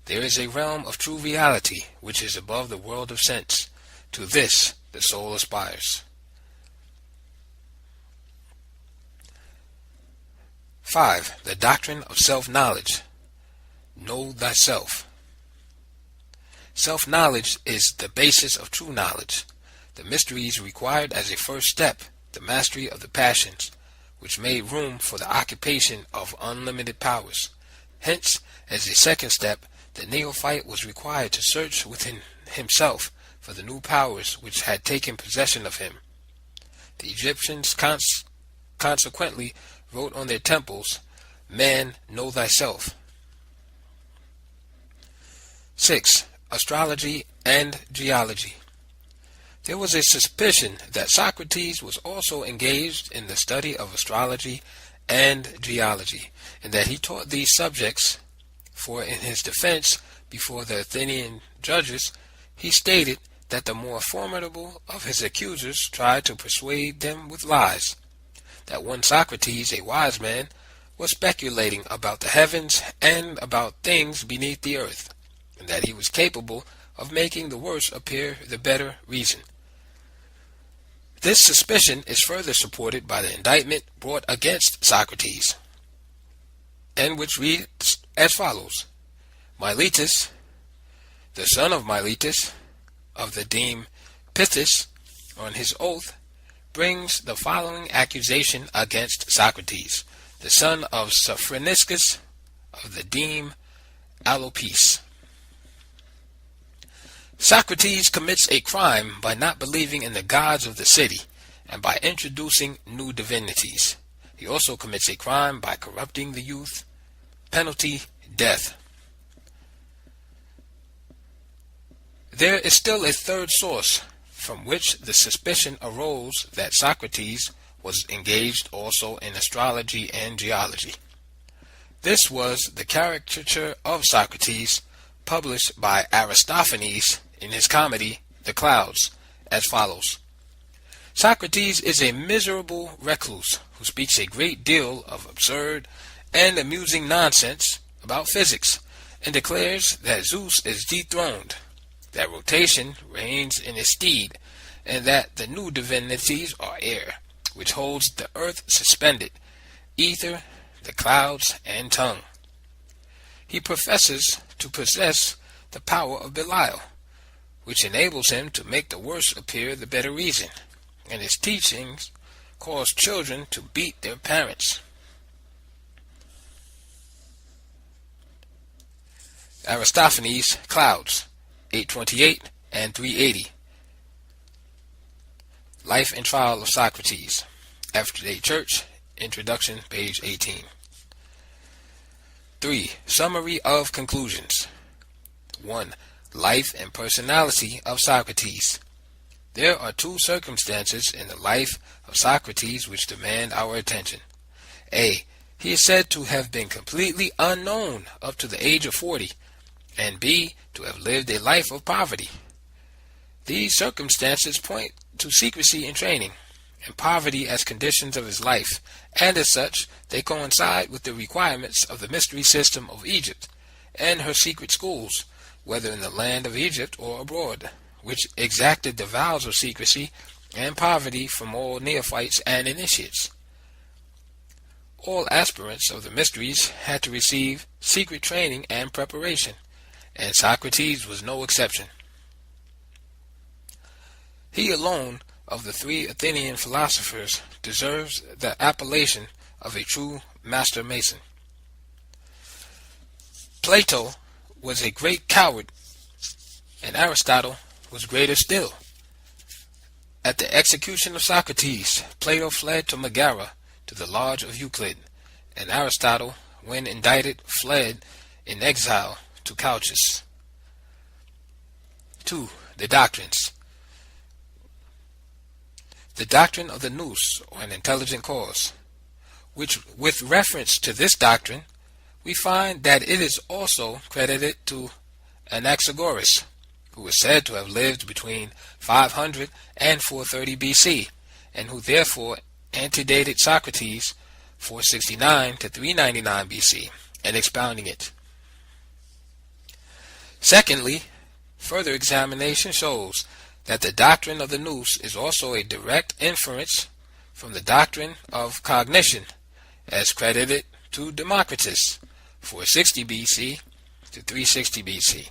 There is a realm of true reality which is above the world of sense. To this the soul aspires. 5. The doctrine of self-knowledge. Know thyself. Self-knowledge is the basis of true knowledge. The mysteries required as a first step the mastery of the passions, which made room for the occupation of unlimited powers. Hence, as a second step, the neophyte was required to search within himself for the new powers which had taken possession of him. The Egyptians consequently wrote on their temples, "Man, know thyself." 6. Astrology and geology. There was a suspicion that Socrates was also engaged in the study of astrology and geology, and that he taught these subjects, for in his defense before the Athenian judges, he stated that the more formidable of his accusers tried to persuade them with lies, that one Socrates, a wise man, was speculating about the heavens and about things beneath the earth, and that he was capable of making the worse appear the better reason. This suspicion is further supported by the indictment brought against Socrates, and which reads as follows: Miletus, the son of Miletus, of the deme Pythis, on his oath, brings the following accusation against Socrates, the son of Sophroniscus, of the deme Alopes. Socrates commits a crime by not believing in the gods of the city and by introducing new divinities. He also commits a crime by corrupting the youth. Penalty, death. There is still a third source from which the suspicion arose that Socrates was engaged also in astrology and geology. This was the caricature of Socrates published by Aristophanes in his comedy The Clouds, as follows: Socrates is a miserable recluse who speaks a great deal of absurd and amusing nonsense about physics, and declares that Zeus is dethroned, that rotation reigns in his stead, and that the new divinities are air, which holds the earth suspended, ether, the clouds, and tongue. He professes to possess the power of Belial, which enables him to make the worse appear the better reason, and his teachings cause children to beat their parents. Aristophanes, Clouds, 828 and 380. Life and Trial of Socrates, After-Day Church, Introduction, page 18. 3. Summary of conclusions. 1. Life and personality of Socrates. There are two circumstances in the life of Socrates which demand our attention. A. He is said to have been completely unknown up to the age of 40, and B. to have lived a life of poverty. These circumstances point to secrecy in training, and poverty as conditions of his life, and as such they coincide with the requirements of the mystery system of Egypt, and her secret schools, whether in the land of Egypt or abroad, which exacted the vows of secrecy and poverty from all neophytes and initiates. All aspirants of the mysteries had to receive secret training and preparation, and Socrates was no exception. He alone of the three Athenian philosophers deserves the appellation of a true master mason. Plato was a great coward, and Aristotle was greater still. At the execution of Socrates, Plato fled to Megara, to the lodge of Euclid, and Aristotle, when indicted, fled in exile to Chalcis. 2. The doctrines. The doctrine of the nous, or an intelligent cause, which with reference to this doctrine, we find that it is also credited to Anaxagoras, who is said to have lived between 500 and 430 BC, and who therefore antedated Socrates 469 to 399 BC, and expounding it. Secondly, further examination shows that the doctrine of the nous is also a direct inference from the doctrine of cognition, as credited to Democritus 460 BC to 360 BC,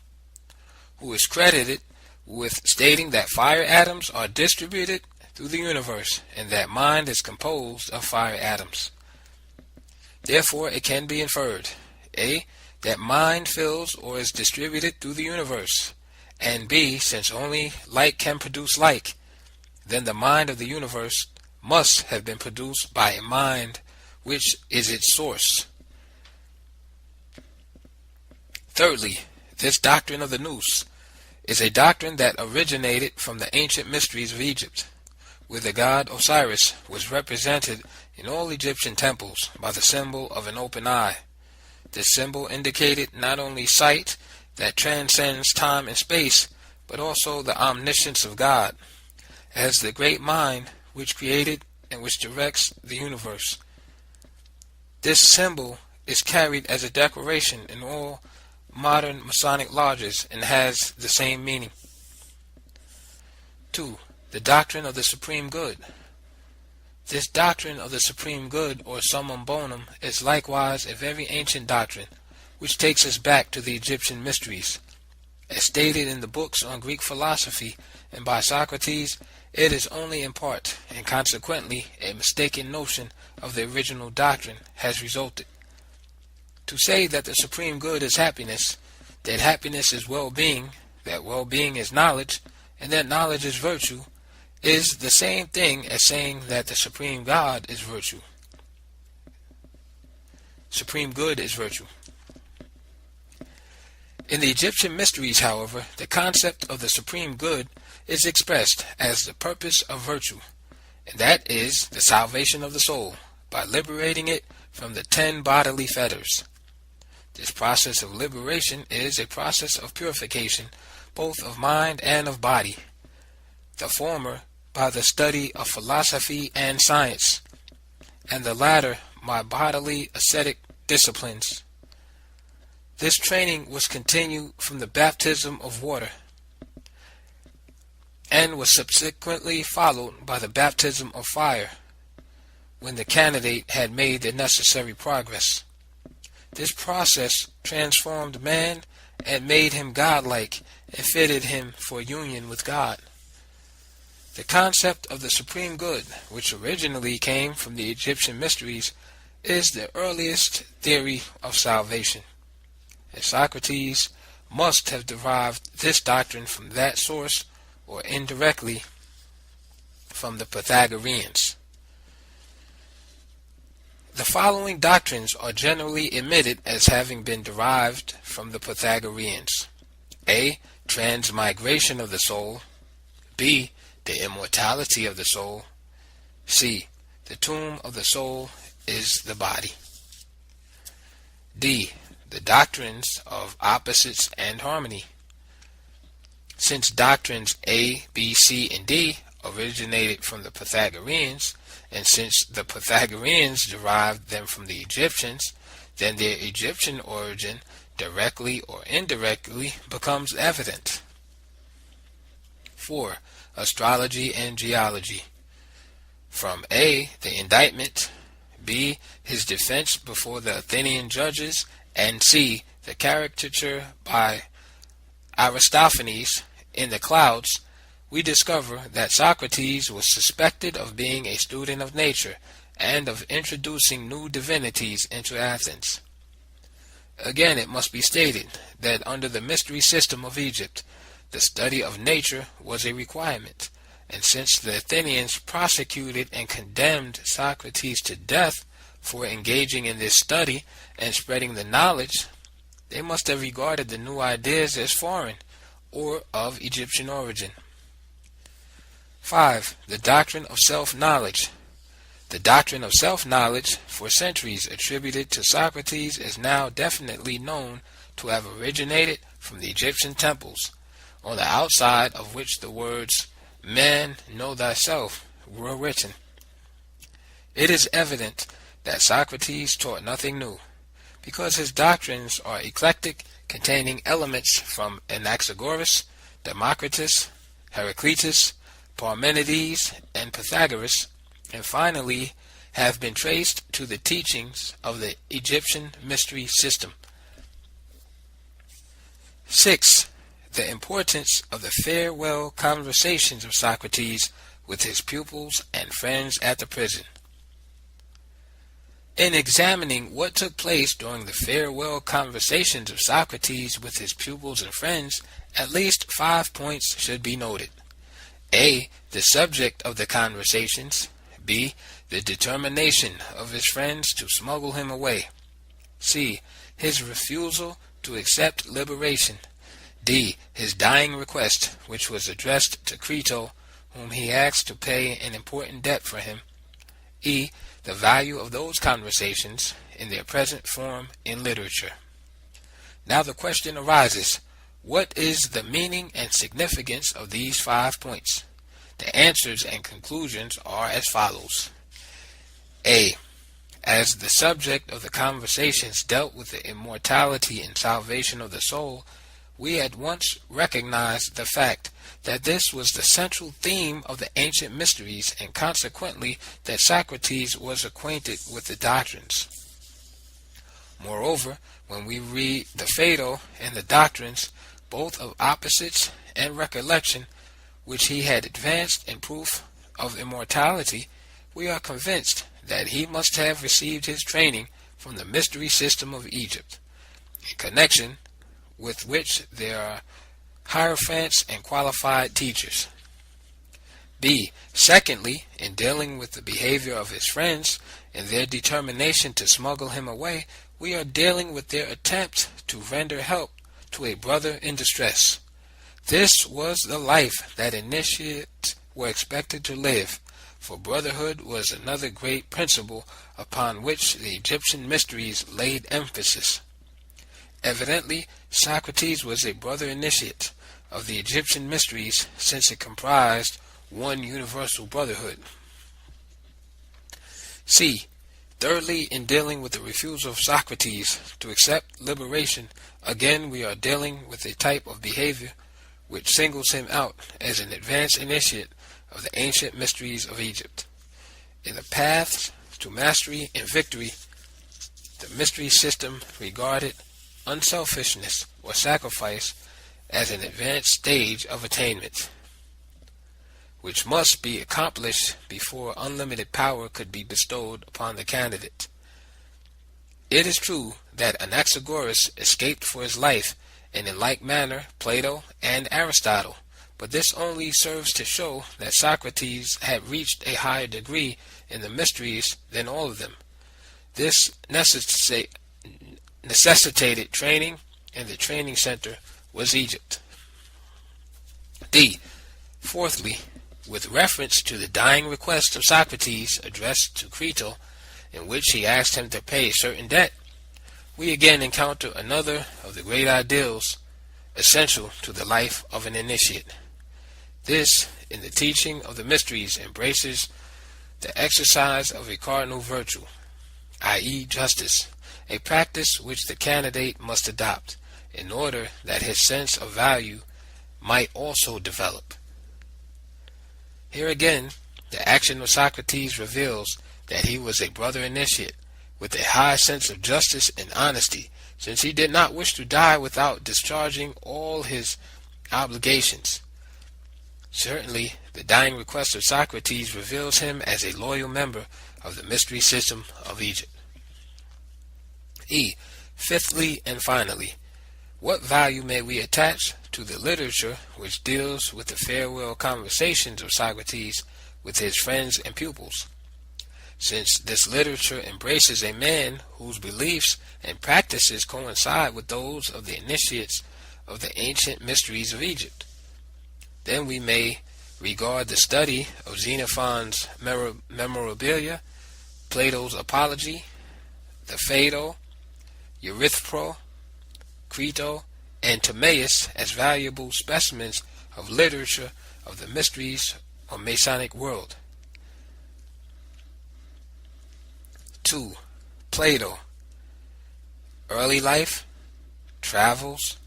who is credited with stating that fire atoms are distributed through the universe, and that mind is composed of fire atoms. Therefore, it can be inferred, A, that mind fills or is distributed through the universe, and B, since only like can produce like, then the mind of the universe must have been produced by a mind which is its source. Thirdly, this doctrine of the nous is a doctrine that originated from the ancient mysteries of Egypt, where the god Osiris was represented in all Egyptian temples by the symbol of an open eye. This symbol indicated not only sight that transcends time and space, but also the omniscience of God, as the great mind which created and which directs the universe. This symbol is carried as a decoration in all modern Masonic lodges and has the same meaning. 2. The doctrine of the supreme good. This doctrine of the supreme good, or summum bonum, is likewise a very ancient doctrine, which takes us back to the Egyptian mysteries. As stated in the books on Greek philosophy and by Socrates, it is only in part, and consequently a mistaken notion of the original doctrine has resulted. To say that the supreme good is happiness, that happiness is well-being, that well-being is knowledge, and that knowledge is virtue, is the same thing as saying that the supreme God is virtue. Supreme good is virtue. In the Egyptian mysteries, however, the concept of the supreme good is expressed as the purpose of virtue, and that is the salvation of the soul, by liberating it from the 10 bodily fetters. This process of liberation is a process of purification, both of mind and of body. The former by the study of philosophy and science, and the latter by bodily ascetic disciplines. This training was continued from the baptism of water, and was subsequently followed by the baptism of fire, when the candidate had made the necessary progress. This process transformed man and made him godlike and fitted him for union with God. The concept of the supreme good, which originally came from the Egyptian mysteries, is the earliest theory of salvation, and Socrates must have derived this doctrine from that source, or indirectly from the Pythagoreans. The following doctrines are generally admitted as having been derived from the Pythagoreans. A. Transmigration of the soul. B. The immortality of the soul. C. The tomb of the soul is the body. D. The doctrines of opposites and harmony. Since doctrines A, B, C, and D originated from the Pythagoreans, and since the Pythagoreans derived them from the Egyptians, then their Egyptian origin directly or indirectly, becomes evident. 4. Astrology and geology. From A, the indictment, B, his defense before the Athenian judges, and C, the caricature by Aristophanes in the Clouds, we discover that Socrates was suspected of being a student of nature and of introducing new divinities into Athens. Again, it must be stated that under the mystery system of Egypt, the study of nature was a requirement, and since the Athenians prosecuted and condemned Socrates to death for engaging in this study and spreading the knowledge, they must have regarded the new ideas as foreign or of Egyptian origin. 5. The doctrine of self-knowledge. The doctrine of self-knowledge, for centuries attributed to Socrates, is now definitely known to have originated from the Egyptian temples, on the outside of which the words, "Man, know thyself," were written. It is evident that Socrates taught nothing new, because his doctrines are eclectic, containing elements from Anaxagoras, Democritus, Heraclitus, Parmenides, and Pythagoras, and finally have been traced to the teachings of the Egyptian mystery system. 6. The importance of the farewell conversations of Socrates with his pupils and friends at the prison. In examining what took place during the farewell conversations of Socrates with his pupils and friends, at least 5 points should be noted. A. The subject of the conversations. B. The determination of his friends to smuggle him away. C. His refusal to accept liberation. D. His dying request, which was addressed to Crito, whom he asked to pay an important debt for him. E. The value of those conversations in their present form in literature. Now the question arises, what is the meaning and significance of these 5 points? The answers and conclusions are as follows. A. As the subject of the conversations dealt with the immortality and salvation of the soul, we at once recognize the fact that this was the central theme of the ancient mysteries, and consequently that Socrates was acquainted with the doctrines. Moreover, when we read the Phaedo and the doctrines, both of opposites and recollection, which he had advanced in proof of immortality, we are convinced that he must have received his training from the mystery system of Egypt, in connection with which there are hierophants and qualified teachers. B. Secondly, in dealing with the behavior of his friends and their determination to smuggle him away, we are dealing with their attempt to render help to a brother in distress. This was the life that initiates were expected to live, for brotherhood was another great principle upon which the Egyptian mysteries laid emphasis. Evidently, Socrates was a brother initiate of the Egyptian mysteries, since it comprised one universal brotherhood. C. Thirdly, in dealing with the refusal of Socrates to accept liberation, again we are dealing with a type of behavior which singles him out as an advanced initiate of the ancient mysteries of Egypt. In the paths to mastery and victory, the mystery system regarded unselfishness or sacrifice as an advanced stage of attainment, which must be accomplished before unlimited power could be bestowed upon the candidate. It is true that Anaxagoras escaped for his life, and in like manner Plato and Aristotle, but this only serves to show that Socrates had reached a higher degree in the mysteries than all of them. This necessitated training, and the training center was Egypt. D. Fourthly, with reference to the dying request of Socrates addressed to Crito, in which he asked him to pay a certain debt, we again encounter another of the great ideals essential to the life of an initiate. This, in the teaching of the mysteries, embraces the exercise of a cardinal virtue, i.e. justice, a practice which the candidate must adopt in order that his sense of value might also develop. Here again, the action of Socrates reveals that he was a brother initiate with a high sense of justice and honesty, since he did not wish to die without discharging all his obligations. Certainly, the dying request of Socrates reveals him as a loyal member of the mystery system of Egypt. Fifthly and finally, what value may we attach to the literature which deals with the farewell conversations of Socrates with his friends and pupils? Since this literature embraces a man whose beliefs and practices coincide with those of the initiates of the ancient mysteries of Egypt, then we may regard the study of Xenophon's Memorabilia, Plato's Apology, the Phaedo, Erythro, Crito, and Timaeus as valuable specimens of literature of the mysteries or Masonic world. 2. Plato. Early life, travels,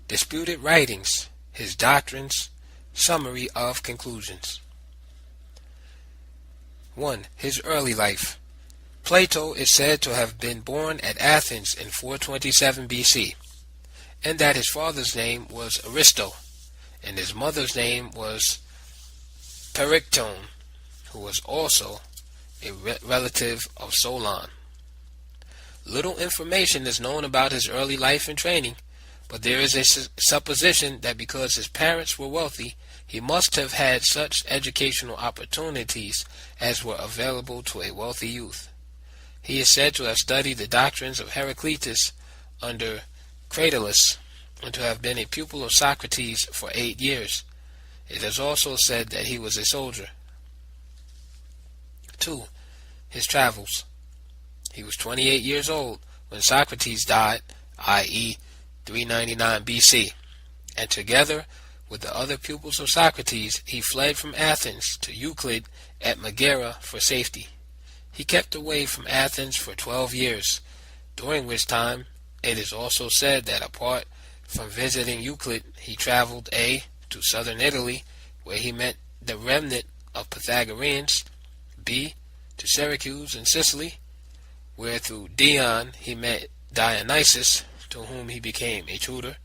disputed writings, his doctrines, summary of conclusions. 1. His early life. Plato is said to have been born at Athens in 427 BC, and that his father's name was Aristo, and his mother's name was Perictone, who was also a relative of Solon. Little information is known about his early life and training, but there is a supposition that because his parents were wealthy, he must have had such educational opportunities as were available to a wealthy youth. He is said to have studied the doctrines of Heraclitus under Credence, and to have been a pupil of Socrates for 8 years. It is also said that he was a soldier. 2. His travels. He was 28 years old when Socrates died, i.e. 399 BC, and together with the other pupils of Socrates, he fled from Athens to Euclid at Megara for safety. He kept away from Athens for 12 years, during which time it is also said that apart from visiting Euclid, he traveled to southern Italy, where he met the remnant of Pythagoreans, b. to Syracuse in Sicily, where through Dion he met Dionysius, to whom he became a tutor,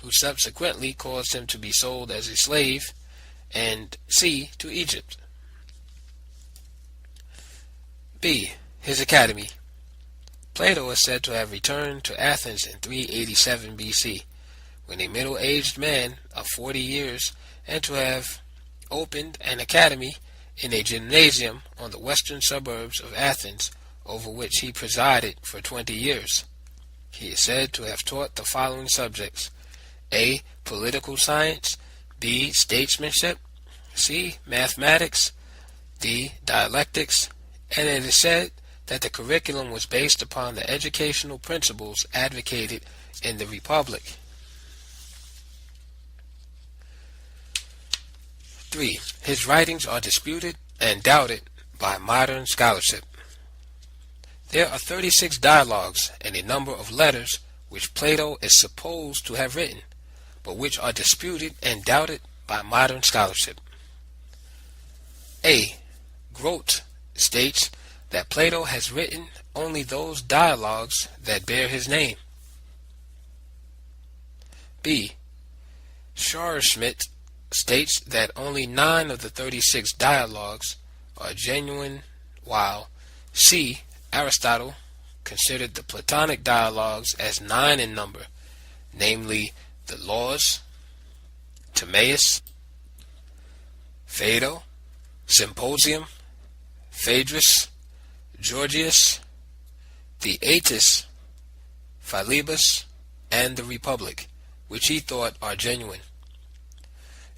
who subsequently caused him to be sold as a slave, and c. to Egypt. b. His academy. Plato is said to have returned to Athens in 387 BC, when a middle-aged man of 40 years, and to have opened an academy in a gymnasium on the western suburbs of Athens, over which he presided for 20 years. He is said to have taught the following subjects: a. Political science, b. Statesmanship, c. Mathematics, d. Dialectics, and it is said that the curriculum was based upon the educational principles advocated in the Republic. 3. His writings are disputed and doubted by modern scholarship. There are 36 dialogues and a number of letters which Plato is supposed to have written, but which are disputed and doubted by modern scholarship. A. Grote states that Plato has written only those dialogues that bear his name. B. Scharschmidt states that only 9 of the 36 dialogues are genuine, while C. Aristotle considered the Platonic dialogues as 9 in number, namely the Laws, Timaeus, Phaedo, Symposium, Phaedrus, Gorgias, Theaetetus, Philebus, and the Republic, which he thought are genuine.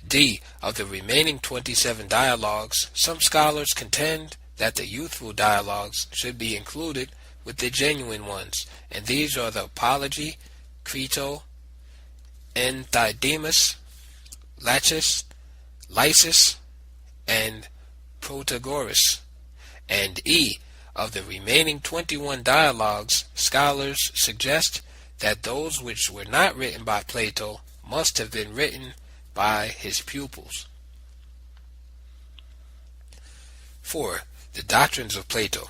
D. Of the remaining 27 dialogues, some scholars contend that the youthful dialogues should be included with the genuine ones, and these are the Apology, Crito, Enthydemus, Laches, Lysis, and Protagoras, and E. Of the remaining 21 dialogues, scholars suggest that those which were not written by Plato must have been written by his pupils. 4. The doctrines of Plato.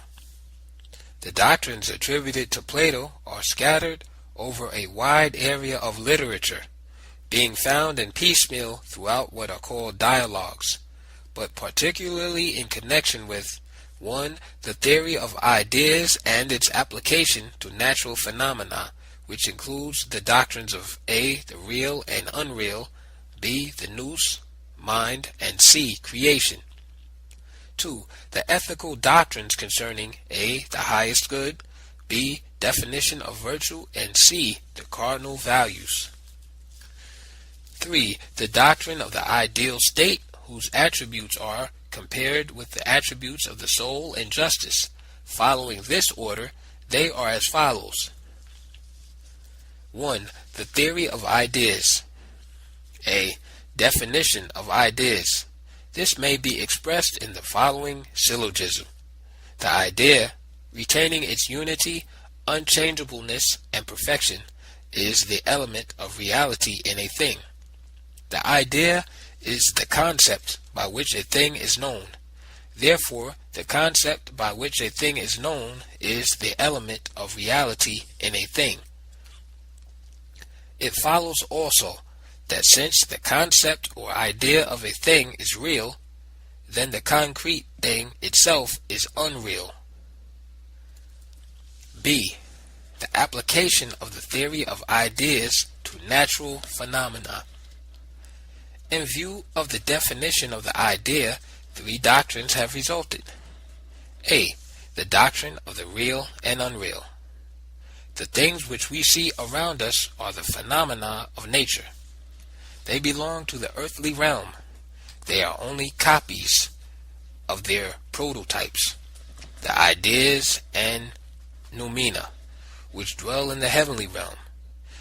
The doctrines attributed to Plato are scattered over a wide area of literature, being found in piecemeal throughout what are called dialogues, but particularly in connection with 1. The theory of ideas and its application to natural phenomena, which includes the doctrines of A. The real and unreal, B. The nous, mind, and C. Creation. 2. The ethical doctrines concerning A. The highest good, B. Definition of virtue, and C. The cardinal values. 3. The doctrine of the ideal state, whose attributes are compared with the attributes of the soul and justice. Following this order, they are as follows. 1. The theory of ideas. A. Definition of ideas. This may be expressed in the following syllogism. The idea, retaining its unity, unchangeableness, and perfection, is the element of reality in a thing. The idea is the concept by which a thing is known. Therefore, the concept by which a thing is known is the element of reality in a thing. It follows also that since the concept or idea of a thing is real, then the concrete thing itself is unreal. B. The application of the theory of ideas to natural phenomena. In view of the definition of the idea, 3 doctrines have resulted. A. The doctrine of the real and unreal. The things which we see around us are the phenomena of nature. They belong to the earthly realm. They are only copies of their prototypes, the ideas and noumena, which dwell in the heavenly realm.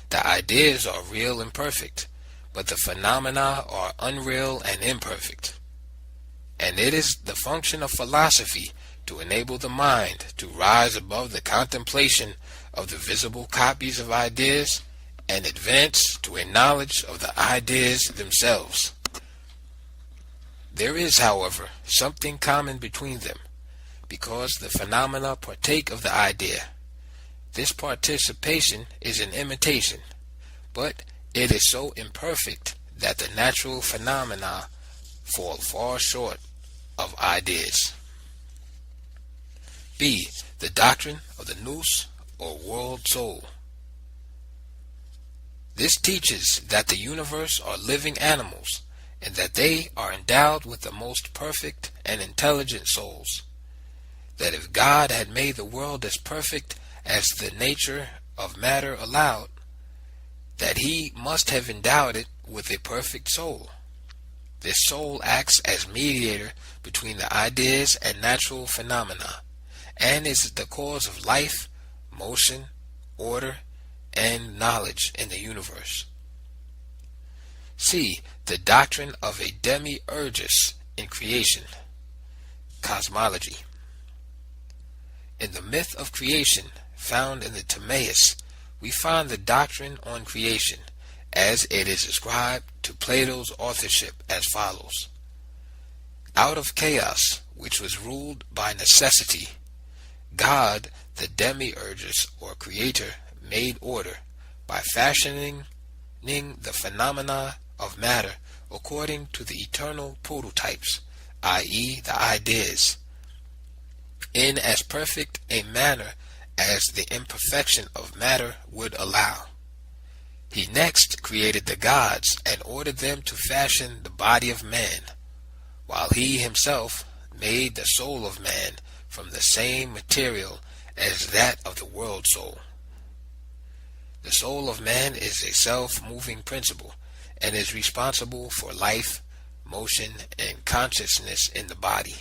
The ideas are real and perfect, but the phenomena are unreal and imperfect. And it is the function of philosophy to enable the mind to rise above the contemplation of the visible copies of ideas and advance to a knowledge of the ideas themselves. There is, however, something common between them, because the phenomena partake of the idea. This participation is an imitation, but it is so imperfect that the natural phenomena fall far short of ideas. B. The doctrine of the nous, or world soul. This teaches that the universe are living animals, and that they are endowed with the most perfect and intelligent souls. That if God had made the world as perfect as the nature of matter allowed, that he must have endowed it with a perfect soul. This soul acts as mediator between the ideas and natural phenomena, and is the cause of life, motion, order, and knowledge in the universe. C. The doctrine of a demiurgus in creation. Cosmology. In the myth of creation found in the Timaeus, we find the doctrine on creation, as it is ascribed to Plato's authorship, as follows. Out of chaos, which was ruled by necessity, God, the demiurgus or creator, made order by fashioning the phenomena of matter according to the eternal prototypes, i.e. the ideas, in as perfect a manner as the imperfection of matter would allow. He next created the gods and ordered them to fashion the body of man, while he himself made the soul of man from the same material as that of the world soul. The soul of man is a self-moving principle and is responsible for life, motion, and consciousness in the body.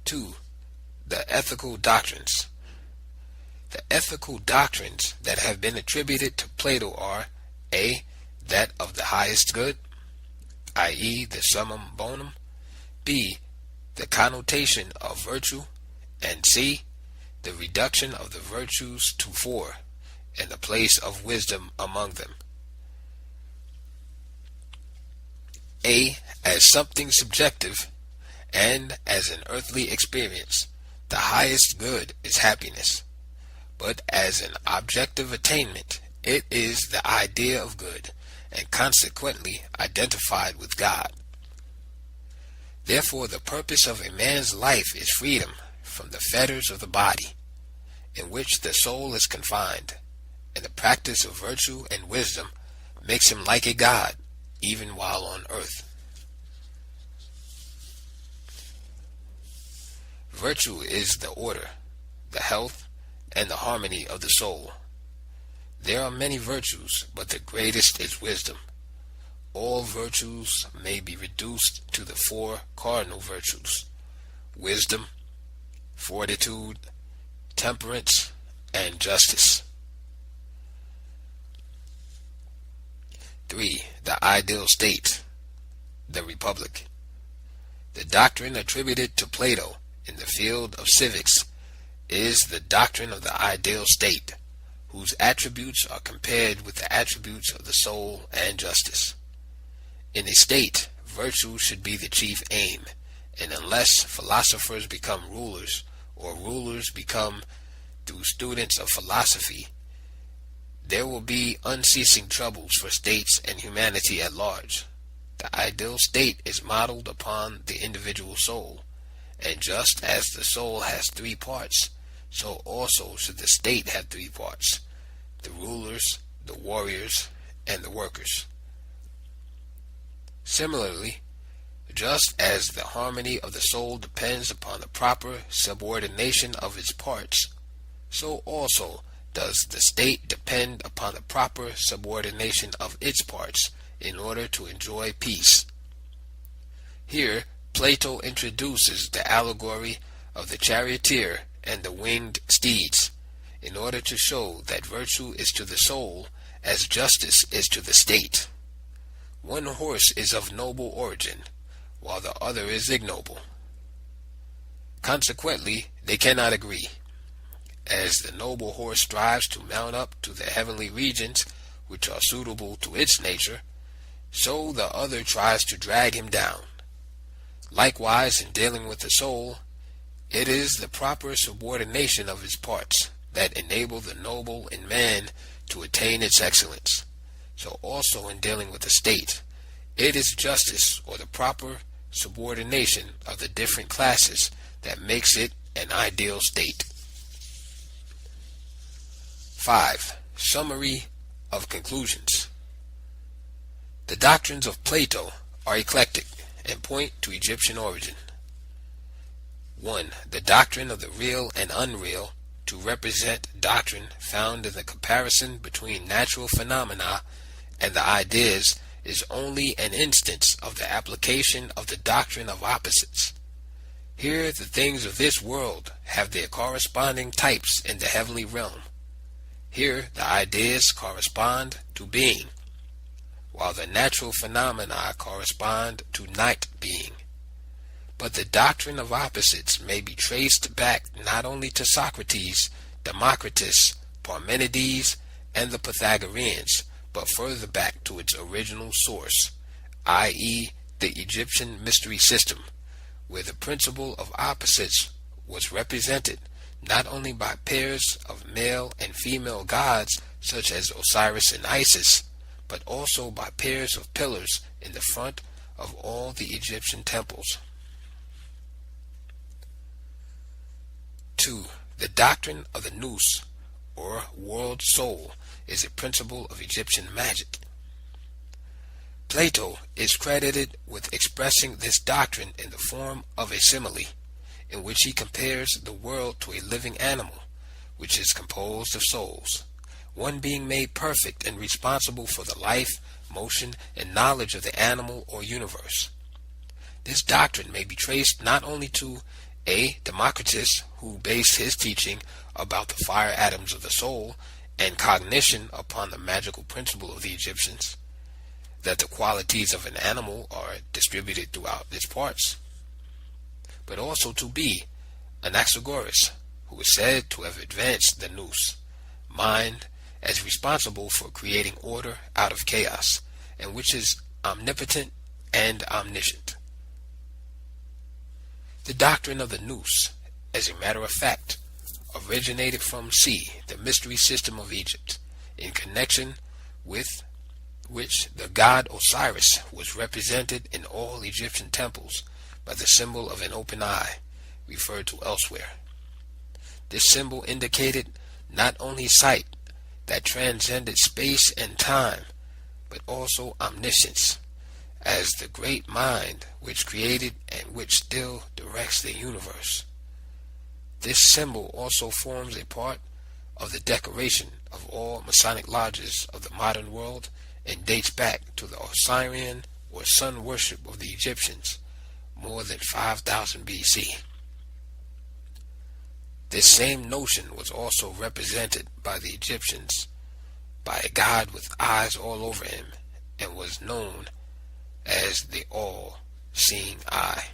2. The ethical doctrines. The ethical doctrines that have been attributed to Plato are A. That of the highest good, i.e. the summum bonum. B. The connotation of virtue, and C, the reduction of the virtues to 4, and the place of wisdom among them. A, as something subjective, and as an earthly experience, the highest good is happiness. But as an objective attainment, it is the idea of good, and consequently identified with God. Therefore, the purpose of a man's life is freedom from the fetters of the body, in which the soul is confined, and the practice of virtue and wisdom makes him like a god, even while on earth. Virtue is the order, the health, and the harmony of the soul. There are many virtues, but the greatest is wisdom. All virtues may be reduced to the 4 cardinal virtues: wisdom, fortitude, temperance, and justice. 3. The ideal state, the republic. The doctrine attributed to Plato in the field of civics is the doctrine of the ideal state, whose attributes are compared with the attributes of the soul and justice. In a state, virtue should be the chief aim, and unless philosophers become rulers, or rulers become through students of philosophy, there will be unceasing troubles for states and humanity at large. The ideal state is modeled upon the individual soul, and just as the soul has 3 parts, so also should the state have 3 parts: the rulers, the warriors, and the workers. Similarly, just as the harmony of the soul depends upon the proper subordination of its parts, so also does the state depend upon the proper subordination of its parts in order to enjoy peace. Here, Plato introduces the allegory of the charioteer and the winged steeds, in order to show that virtue is to the soul as justice is to the state. One horse is of noble origin, while the other is ignoble. Consequently, they cannot agree. As the noble horse strives to mount up to the heavenly regions which are suitable to its nature, so the other tries to drag him down. Likewise, in dealing with the soul, it is the proper subordination of its parts that enable the noble in man to attain its excellence. So also in dealing with the state, it is justice, or the proper subordination of the different classes, that makes it an ideal state. 5. Summary of conclusions. The doctrines of Plato are eclectic and point to Egyptian origin. 1. The doctrine of the real and unreal, to represent doctrine found in the comparison between natural phenomena and the ideas, is only an instance of the application of the doctrine of opposites. Here the things of this world have their corresponding types in the heavenly realm. Here the ideas correspond to being, while the natural phenomena correspond to night being. But the doctrine of opposites may be traced back not only to Socrates, Democritus, Parmenides, and the Pythagoreans, but further back to its original source, i.e., the Egyptian mystery system, where the principle of opposites was represented not only by pairs of male and female gods such as Osiris and Isis, but also by pairs of pillars in the front of all the Egyptian temples. 2. The doctrine of the nous, or world soul, is a principle of Egyptian magic. Plato is credited with expressing this doctrine in the form of a simile, in which he compares the world to a living animal, which is composed of souls, one being made perfect and responsible for the life, motion, and knowledge of the animal or universe. This doctrine may be traced not only to A. Democritus, who based his teaching about the fire atoms of the soul and cognition upon the magical principle of the Egyptians, that the qualities of an animal are distributed throughout its parts, but also to B. Anaxagoras, who is said to have advanced the nous, mind, as responsible for creating order out of chaos, and which is omnipotent and omniscient. The doctrine of the nous, as a matter of fact, originated from the mystery system of Egypt, in connection with which the god Osiris was represented in all Egyptian temples by the symbol of an open eye, referred to elsewhere. This symbol indicated not only sight that transcended space and time, but also omniscience, as the great mind which created and which still directs the universe. This symbol also forms a part of the decoration of all Masonic lodges of the modern world and dates back to the Osirian or sun worship of the Egyptians more than 5000 BC. This same notion was also represented by the Egyptians by a god with eyes all over him and was known as the all-seeing eye.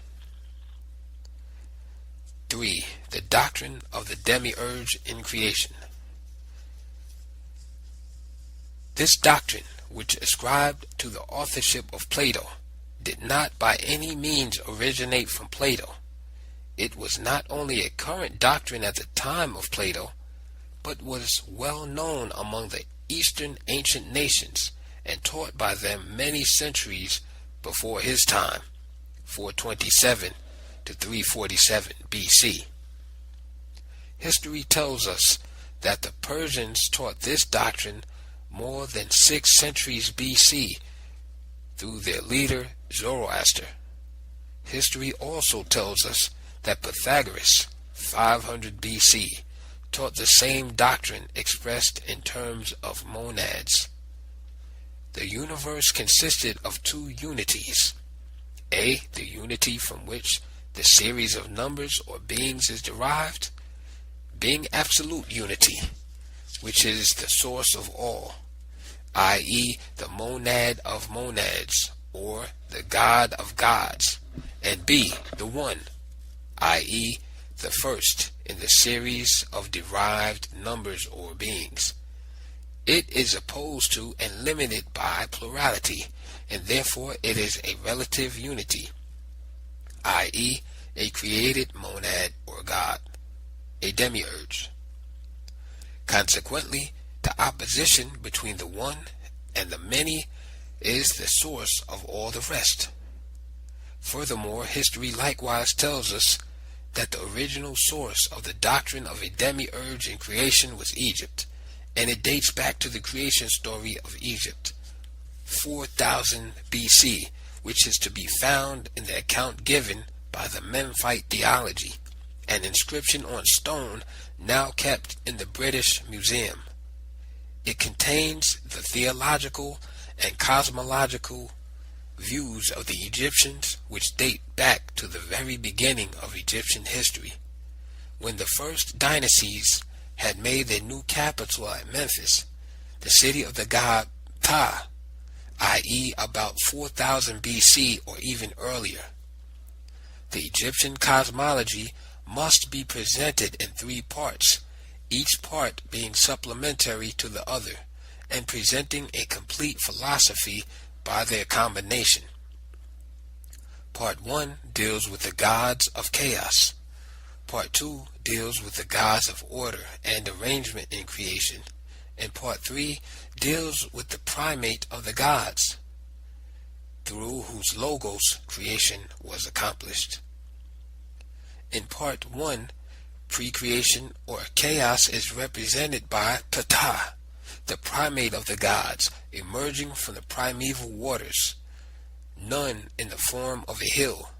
3. The doctrine of the demiurge in creation. This doctrine, which ascribed to the authorship of Plato, did not by any means originate from Plato. It was not only a current doctrine at the time of Plato, but was well known among the Eastern ancient nations and taught by them many centuries before his time, 427 to 347 BC. History tells us that the Persians taught this doctrine more than 6 centuries BC through their leader Zoroaster. History also tells us that Pythagoras, 500 BC, taught the same doctrine expressed in terms of monads. The universe consisted of 2 unities: A, the unity from which the series of numbers or beings is derived, being absolute unity, which is the source of all, i.e., the monad of monads, or the God of gods, and B, the one, i.e., the first in the series of derived numbers or beings. It is opposed to and limited by plurality, and therefore it is a relative unity, i.e., a created monad or God, a demiurge. Consequently, the opposition between the one and the many is the source of all the rest. Furthermore, history likewise tells us that the original source of the doctrine of a demiurge in creation was Egypt, and it dates back to the creation story of Egypt, 4000 BC, which is to be found in the account given by the Memphite theology, an inscription on stone now kept in the British Museum. It contains the theological and cosmological views of the Egyptians, which date back to the very beginning of Egyptian history, when the first dynasties had made their new capital at Memphis, the city of the god Ptah, i.e. about 4000 BC or even earlier. The Egyptian cosmology must be presented in 3 parts, each part being supplementary to the other, and presenting a complete philosophy by their combination. Part 1 deals with the gods of chaos. Part 2 deals with the gods of order and arrangement in creation. And Part 3 deals with the primate of the gods, through whose logos creation was accomplished. In Part 1, pre-creation or chaos is represented by Ptah, the primate of the gods, emerging from the primeval waters, Nun in the form of a hill,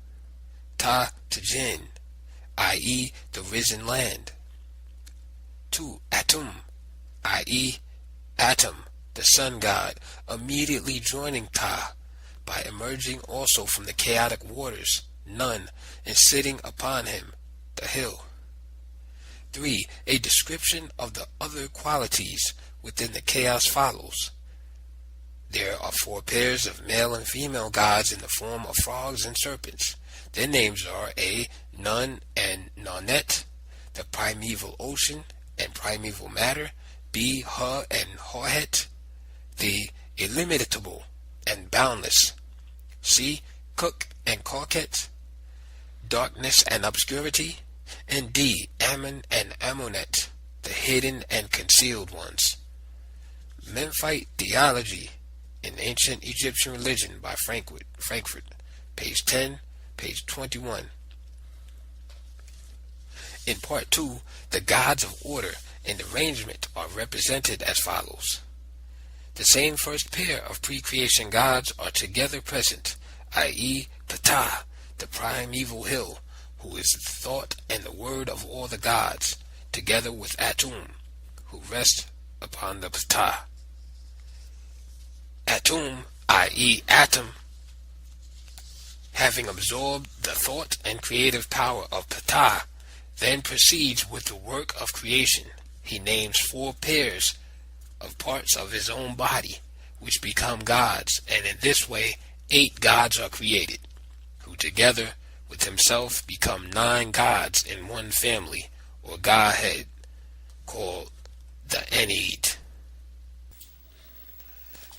Ta Tjin, i.e. the risen land, 2. Atum, i.e. Atom, the sun god, immediately joining Ta by emerging also from the chaotic waters, Nun, and sitting upon him, the hill. 3. A description of the other qualities within the chaos follows. There are 4 pairs of male and female gods in the form of frogs and serpents. Their names are A. Nun and Nonet, the primeval ocean and primeval matter; B. Ha and Hohet, the illimitable and boundless; C. Cook and Coquet, darkness and obscurity; and D. Ammon and Amunet, the hidden and concealed ones. Memphite Theology in Ancient Egyptian Religion by Frankfurt, page 10, page 21. In part 2, the gods of order and arrangement are represented as follows. The same first pair of pre-creation gods are together present, i.e. Ptah, the primeval hill, who is the thought and the word of all the gods, together with Atum, who rests upon the Ptah. Atum, i.e. Atom, having absorbed the thought and creative power of Ptah, then proceeds with the work of creation. He names 4 pairs of parts of his own body, which become gods, and in this way 8 gods are created, who together with himself become 9 gods in one family, or Godhead, called the Ennead.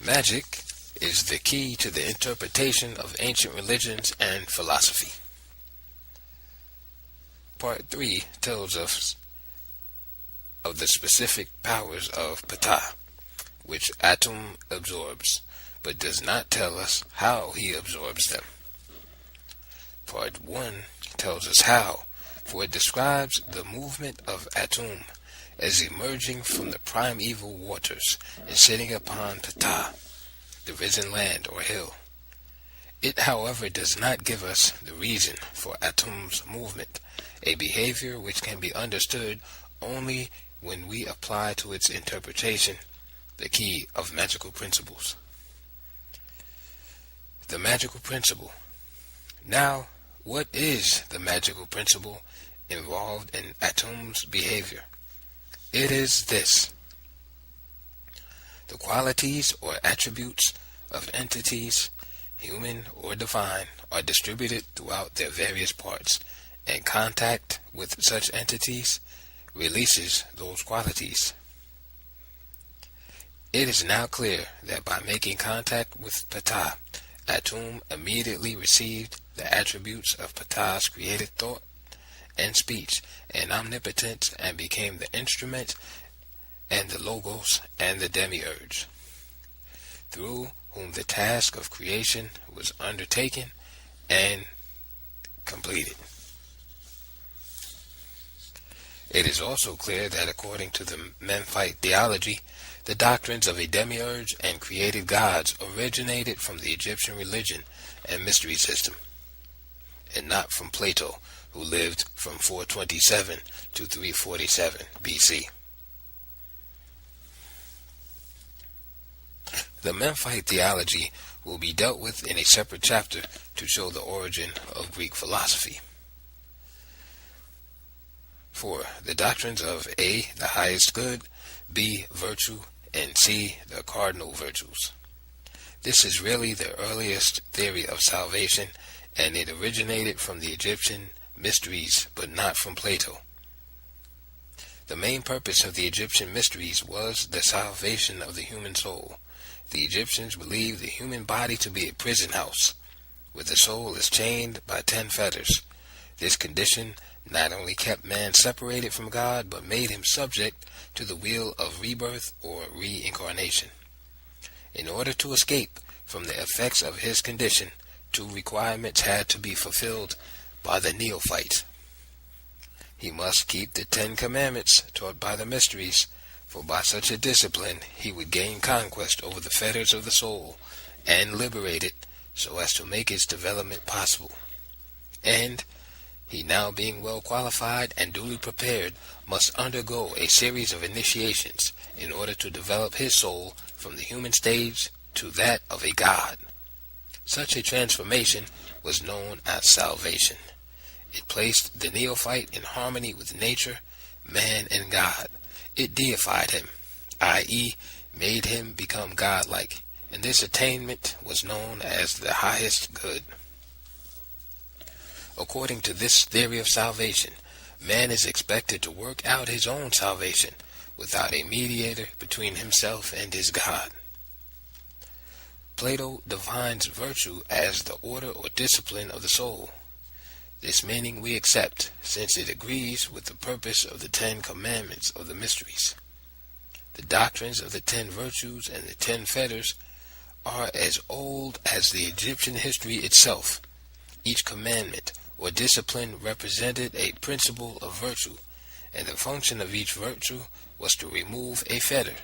Magic is the key to the interpretation of ancient religions and philosophy. Part 3 tells us of the specific powers of Ptah, which Atum absorbs, but does not tell us how he absorbs them. Part 1 tells us how, for it describes the movement of Atum as emerging from the primeval waters and sitting upon Ptah, the risen land or hill. It, however, does not give us the reason for Atum's movement, a behavior which can be understood only when we apply to its interpretation the key of magical principles. The magical principle. Now, what is the magical principle involved in Atum's behavior? It is this: the qualities or attributes of entities, human or divine, are distributed throughout their various parts, and contact with such entities releases those qualities. It is now clear that by making contact with Ptah, Atum immediately received the attributes of Ptah's created thought and speech and omnipotence, and became the instrument and the logos and the demiurge, through whom the task of creation was undertaken and completed. It is also clear that according to the Memphite theology, the doctrines of a demiurge and created gods originated from the Egyptian religion and mystery system, and not from Plato, who lived from 427 to 347 BC. The Memphite theology will be dealt with in a separate chapter to show the origin of Greek philosophy. 4. The doctrines of A, the highest good; B, virtue; and C, the cardinal virtues. This is really the earliest theory of salvation, and it originated from the Egyptian mysteries, but not from Plato. The main purpose of the Egyptian mysteries was the salvation of the human soul. The Egyptians believed the human body to be a prison house, where the soul is chained by 10 fetters. This condition not only kept man separated from God, but made him subject to the wheel of rebirth or reincarnation. In order to escape from the effects of his condition, 2 requirements had to be fulfilled by the neophyte. He must keep the 10 commandments taught by the mysteries, for by such a discipline he would gain conquest over the fetters of the soul and liberate it so as to make its development possible. And he, now being well qualified and duly prepared, must undergo a series of initiations in order to develop his soul from the human stage to that of a god. Such a transformation was known as salvation. It placed the neophyte in harmony with nature, man, and God. It deified him, i.e., made him become godlike, and this attainment was known as the highest good. According to this theory of salvation, man is expected to work out his own salvation without a mediator between himself and his God. Plato defines virtue as the order or discipline of the soul. This meaning we accept, since it agrees with the purpose of the 10 Commandments of the Mysteries. The doctrines of the 10 virtues and the 10 fetters are as old as the Egyptian history itself. Each commandment or discipline represented a principle of virtue, and the function of each virtue was to remove a fetter.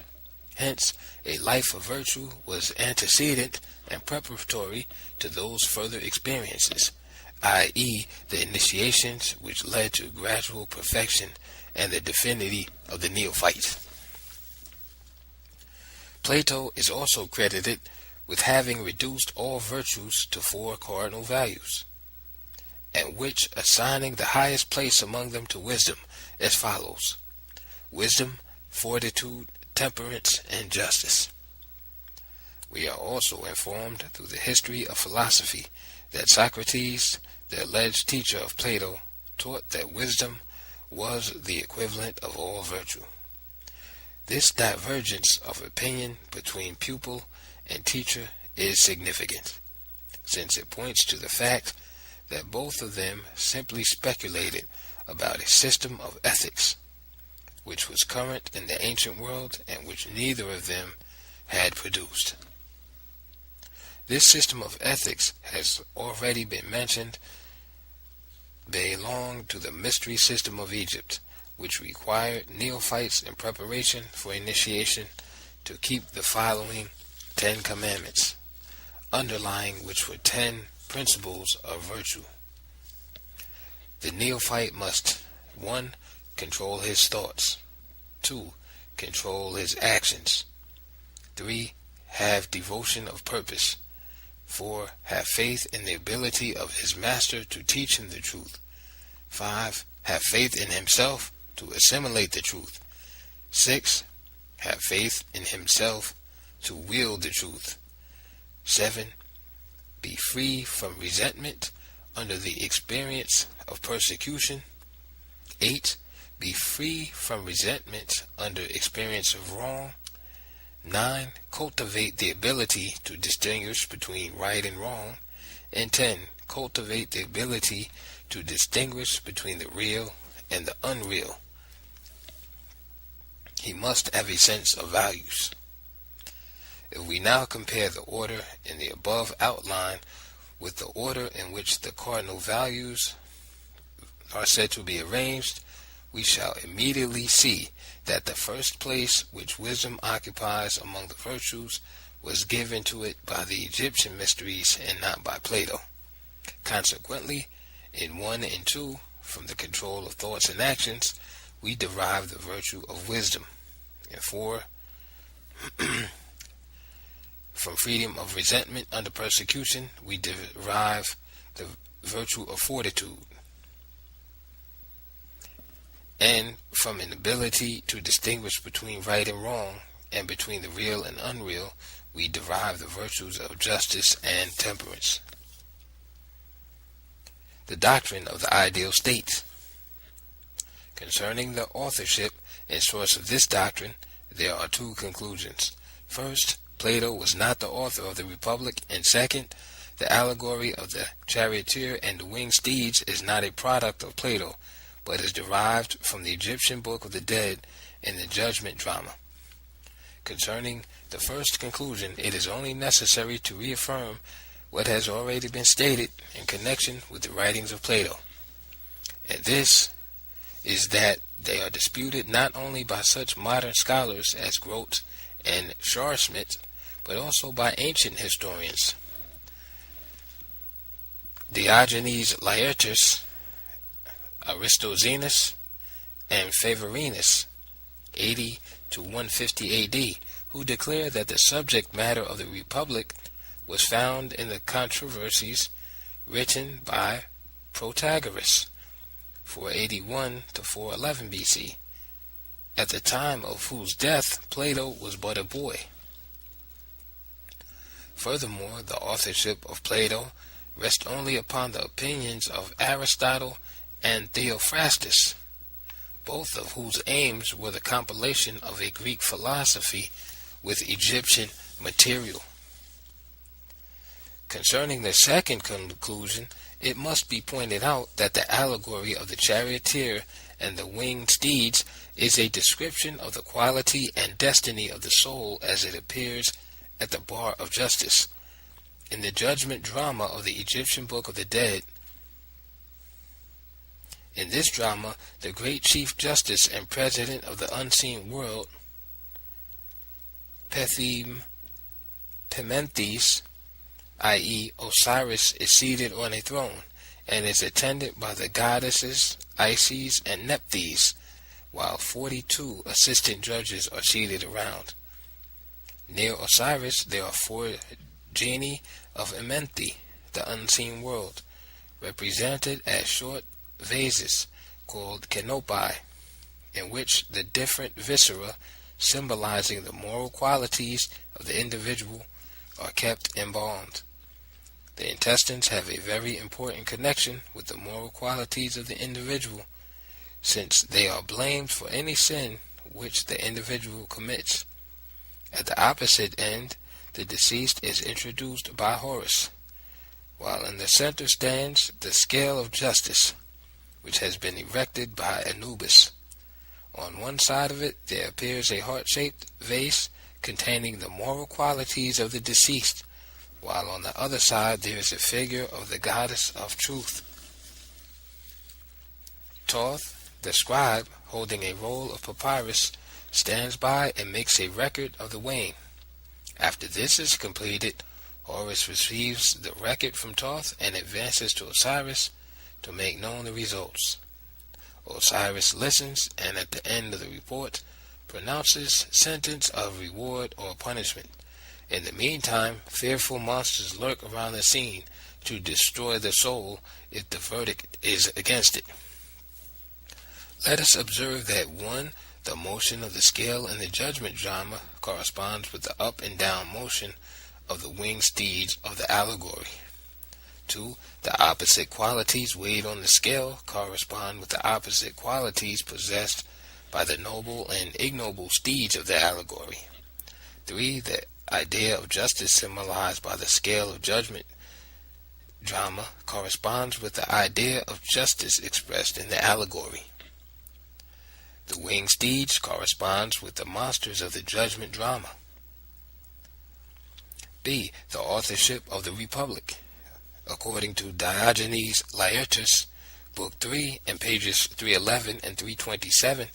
Hence, a life of virtue was antecedent and preparatory to those further experiences, i.e., the initiations which led to gradual perfection and the divinity of the neophyte. Plato is also credited with having reduced all virtues to 4 cardinal values, and which assigning the highest place among them to wisdom as follows: wisdom, fortitude, temperance, and justice. We are also informed through the history of philosophy that Socrates, the alleged teacher of Plato, taught that wisdom was the equivalent of all virtue. This divergence of opinion between pupil and teacher is significant, since it points to the fact that both of them simply speculated about a system of ethics which was current in the ancient world and which neither of them had produced. This system of ethics has already been mentioned, belonged to the mystery system of Egypt, which required neophytes in preparation for initiation to keep the following 10 commandments, underlying which were 10 principles of virtue. The neophyte must 1. Control his thoughts. 2. Control his actions. 3. Have devotion of purpose. 4. Have faith in the ability of his master to teach him the truth. 5. Have faith in himself to assimilate the truth. 6. Have faith in himself to wield the truth. 7. Be free from resentment under the experience of persecution. 8. Be free from resentment under experience of wrong. 9. Cultivate the ability to distinguish between right and wrong. And 10. Cultivate the ability to distinguish between the real and the unreal. He must have a sense of values. If we now compare the order in the above outline with the order in which the cardinal values are said to be arranged, we shall immediately see that the first place which wisdom occupies among the virtues was given to it by the Egyptian mysteries and not by Plato. Consequently, in 1 and 2, from the control of thoughts and actions, we derive the virtue of wisdom. In 4, from freedom of resentment under persecution, we derive the virtue of fortitude. And from an ability to distinguish between right and wrong, and between the real and unreal, we derive the virtues of justice and temperance. The doctrine of the ideal state. Concerning the authorship and source of this doctrine, there are 2 conclusions. First, Plato was not the author of the Republic, and second, the allegory of the charioteer and the winged steeds is not a product of Plato, but is derived from the Egyptian Book of the Dead and the Judgment Drama. Concerning the first conclusion, it is only necessary to reaffirm what has already been stated in connection with the writings of Plato, and this is that they are disputed not only by such modern scholars as Grote and Schwarzschild, but also by ancient historians. Diogenes Laertius, Aristoxenus, and Favorinus, 80 to 150 AD, who declare that the subject matter of the Republic was found in the controversies written by Protagoras, 481 to 411 BC, at the time of whose death Plato was but a boy. Furthermore, the authorship of Plato rest only upon the opinions of Aristotle and Theophrastus, both of whose aims were the compilation of a Greek philosophy with Egyptian material. Concerning the second conclusion, it must be pointed out that the allegory of the charioteer and the winged steeds is a description of the quality and destiny of the soul as it appears at the bar of justice. In the judgment drama of the Egyptian Book of the Dead, in this drama, the great Chief Justice and President of the unseen world, Pimenthes, i.e. Osiris, is seated on a throne, and is attended by the goddesses Isis and Nephthys, while 42 assistant judges are seated around. Near Osiris there are 4 genii of Amenthi, the unseen world, represented as short vases called canopi, in which the different viscera, symbolizing the moral qualities of the individual, are kept embalmed. The intestines have a very important connection with the moral qualities of the individual, since they are blamed for any sin which the individual commits. At the opposite end, the deceased is introduced by Horus, while in the center stands the scale of justice, which has been erected by Anubis. On one side of it there appears a heart-shaped vase containing the moral qualities of the deceased, while on the other side there is a figure of the goddess of truth. Thoth, the scribe, holding a roll of papyrus, stands by and makes a record of the weighing. After this is completed, Horus receives the record from Thoth and advances to Osiris to make known the results. Osiris listens, and at the end of the report pronounces sentence of reward or punishment. In the meantime, fearful monsters lurk around the scene to destroy the soul if the verdict is against it. Let us observe that 1. The motion of the scale in the judgment drama corresponds with the up and down motion of the winged steeds of the allegory. 2. The opposite qualities weighed on the scale correspond with the opposite qualities possessed by the noble and ignoble steeds of the allegory. 3. The idea of justice symbolized by the scale of judgment drama corresponds with the idea of justice expressed in the allegory. The winged steeds corresponds with the monsters of the judgment drama. B. The authorship of the Republic. According to Diogenes Laertius, Book 3, and pages 311 and 327,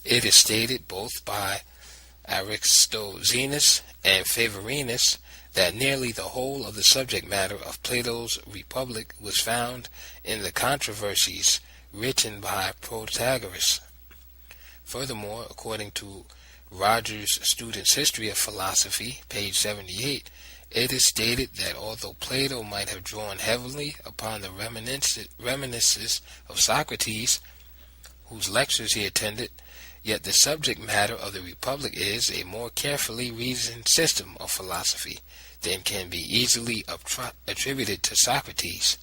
it is stated both by Aristoxenus and Favorinus that nearly the whole of the subject matter of Plato's Republic was found in the controversies written by Protagoras. Furthermore, according to Rogers' Student's History of Philosophy, page 78, it is stated that although Plato might have drawn heavily upon the reminiscences of Socrates, whose lectures he attended, yet the subject matter of the Republic is a more carefully reasoned system of philosophy than can be easily attributed to Socrates.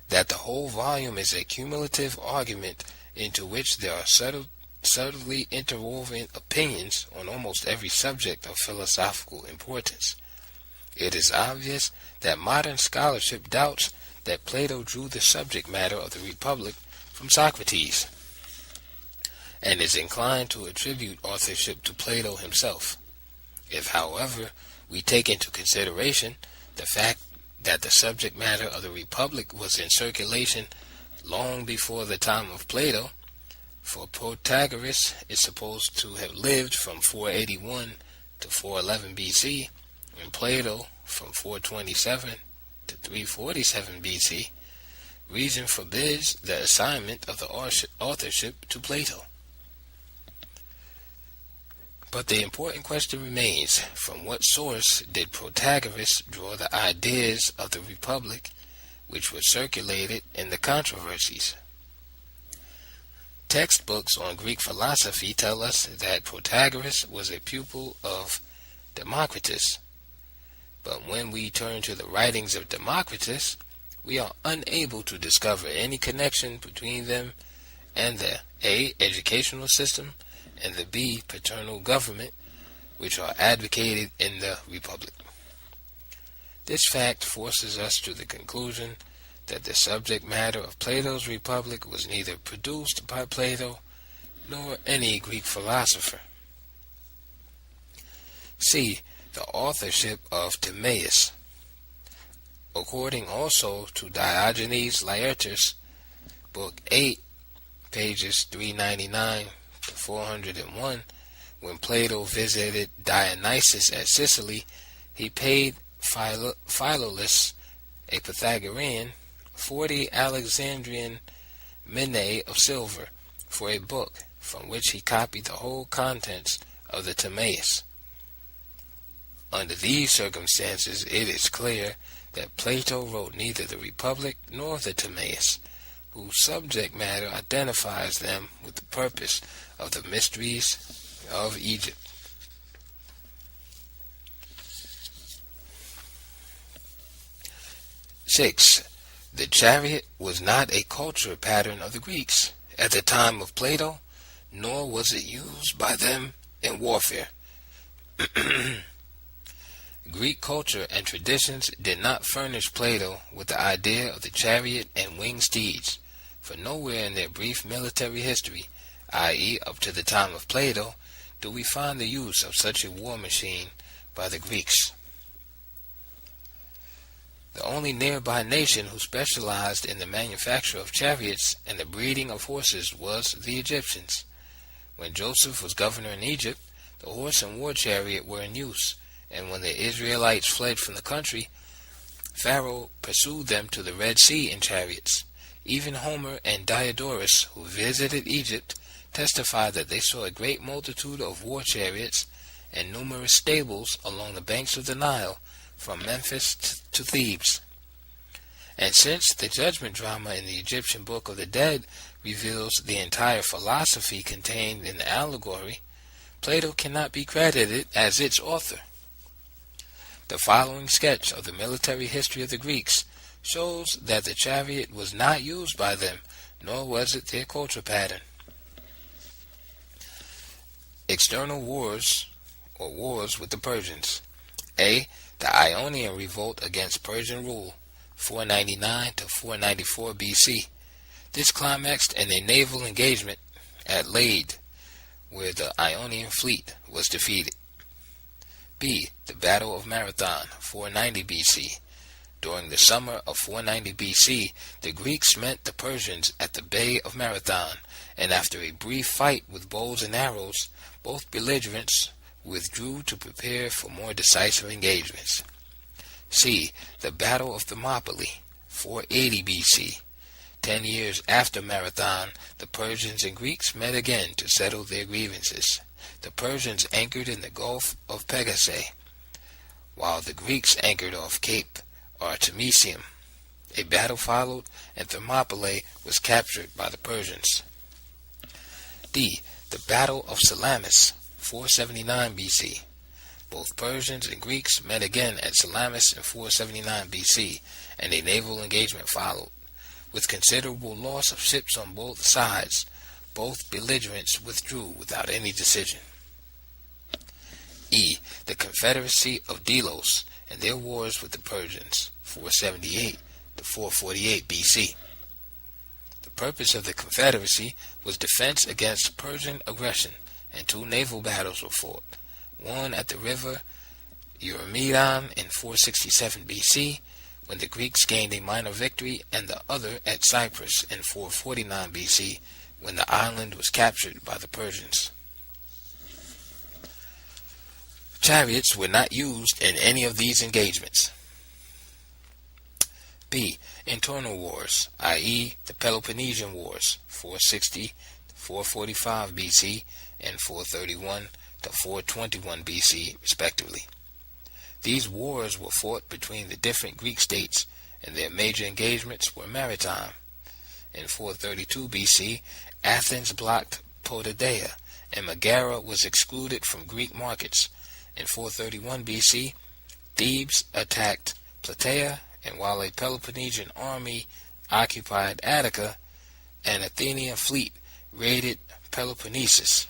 That the whole volume is a cumulative argument into which there are subtly interwoven opinions on almost every subject of philosophical importance. It is obvious that modern scholarship doubts that Plato drew the subject matter of the Republic from Socrates, and is inclined to attribute authorship to Plato himself. If, however, we take into consideration the fact that the subject matter of the Republic was in circulation long before the time of Plato, for Protagoras is supposed to have lived from 481 to 411 BC, and Plato from 427 to 347 BC, reason forbids the assignment of the authorship to Plato. But the important question remains, from what source did Protagoras draw the ideas of the Republic which were circulated in the controversies? Textbooks on Greek philosophy tell us that Protagoras was a pupil of Democritus, But when we turn to the writings of Democritus, we are unable to discover any connection between them and the A. educational system and the B. paternal government, which are advocated in the Republic. This fact forces us to the conclusion that the subject matter of Plato's Republic was neither produced by Plato nor any Greek philosopher. C. The authorship of Timaeus. According also to Diogenes Laertius, Book 8, pages 399 to 401, when Plato visited Dionysus at Sicily, he paid Philolaus, a Pythagorean, 40 Alexandrian minae of silver for a book from which he copied the whole contents of the Timaeus. Under these circumstances, it is clear that Plato wrote neither the Republic nor the Timaeus, whose subject matter identifies them with the purpose of the mysteries of Egypt. Six. The chariot was not a culture pattern of the Greeks at the time of Plato, nor was it used by them in warfare. Greek culture and traditions did not furnish Plato with the idea of the chariot and winged steeds, for nowhere in their brief military history, i.e. up to the time of Plato, do we find the use of such a war machine by the Greeks. The only nearby nation who specialized in the manufacture of chariots and the breeding of horses was the Egyptians. When Joseph was governor in Egypt, the horse and war chariot were in use, and when the Israelites fled from the country, Pharaoh pursued them to the Red Sea in chariots. Even Homer and Diodorus, who visited Egypt, testified that they saw a great multitude of war chariots and numerous stables along the banks of the Nile, from Memphis to Thebes. And since the judgment drama in the Egyptian Book of the Dead reveals the entire philosophy contained in the allegory, Plato cannot be credited as its author. The following sketch of the military history of the Greeks shows that the chariot was not used by them, nor was it their culture pattern. External wars, or wars with the Persians. A. The Ionian revolt against Persian rule, 499 to 494 BC. This climaxed in a naval engagement at Lade, where the Ionian fleet was defeated. B. The Battle of Marathon, 490 BC. During the summer of 490 BC, the Greeks met the Persians at the Bay of Marathon, and after a brief fight with bows and arrows, both belligerents withdrew to prepare for more decisive engagements. C. The Battle of Thermopylae, 480 BC. 10 years after Marathon, the Persians and Greeks met again to settle their grievances. The Persians anchored in the Gulf of Pegasus, while the Greeks anchored off Cape Artemisium. A battle followed, and Thermopylae was captured by the Persians. D. The Battle of Salamis, 479 BC. Both Persians and Greeks met again at Salamis in 479 BC, and a naval engagement followed. With considerable loss of ships on both sides, both belligerents withdrew without any decision. E. The Confederacy of Delos and their wars with the Persians, 478 to 448 BC. The purpose of the Confederacy was defense against Persian aggression, and two naval battles were fought, one at the river Eurymedon in 467 BC, when the Greeks gained a minor victory, and the other at Cyprus in 449 BC, when the island was captured by the Persians. Chariots were not used in any of these engagements. B. Internal wars, i.e. the Peloponnesian Wars, 460 to 445 BC and 431 to 421 BC, respectively. These wars were fought between the different Greek states, and their major engagements were maritime. In 432 BC, Athens blocked Potidaea, and Megara was excluded from Greek markets. In 431 BC, Thebes attacked Plataea, and while a Peloponnesian army occupied Attica, an Athenian fleet raided Peloponnesus.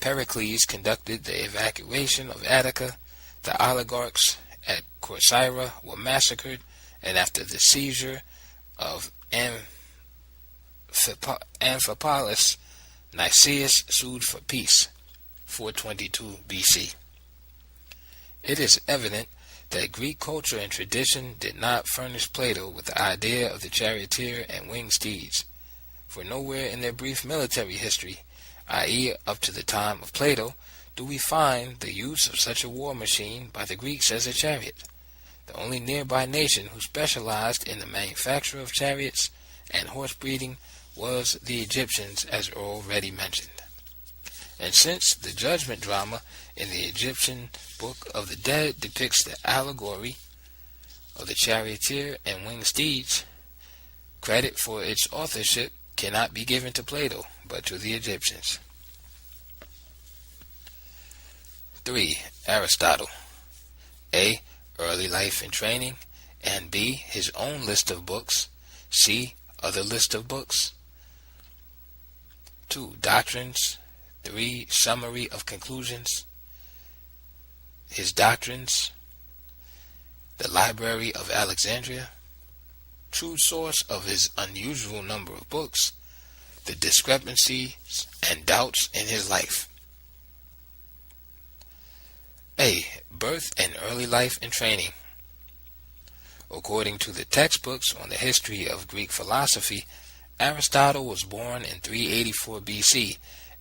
Pericles conducted the evacuation of Attica. The oligarchs at Corcyra were massacred, and after the seizure of Amphipolis, Nicias sued for peace, 422 BC. It is evident that Greek culture and tradition did not furnish Plato with the idea of the charioteer and winged steeds, for nowhere in their brief military history, i.e. up to the time of Plato, do we find the use of such a war machine by the Greeks as a chariot. The only nearby nation who specialized in the manufacture of chariots and horse breeding was the Egyptians, as already mentioned. And since the judgment drama in the Egyptian Book of the Dead depicts the allegory of the charioteer and winged steeds, credit for its authorship cannot be given to Plato, but to the Egyptians. 3. Aristotle. A. Early life and training, and B. His own list of books. C. Other list of books. 2. Doctrines. 3. Summary of conclusions. His doctrines. The Library of Alexandria. True source of his unusual number of books. The discrepancies and doubts in his life. A. Birth and early life and training. According to the textbooks on the history of Greek philosophy, Aristotle was born in 384 BC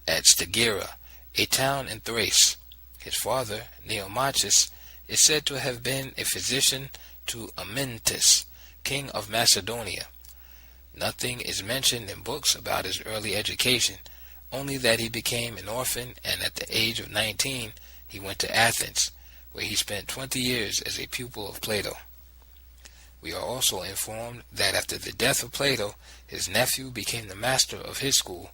at Stagira, a town in Thrace. His father, Neomachus, is said to have been a physician to Amyntas, king of Macedonia. Nothing is mentioned in books about his early education, only that he became an orphan, and at the age of 19 he went to Athens, where he spent 20 years as a pupil of Plato. We are also informed that after the death of Plato, his nephew became the master of his school,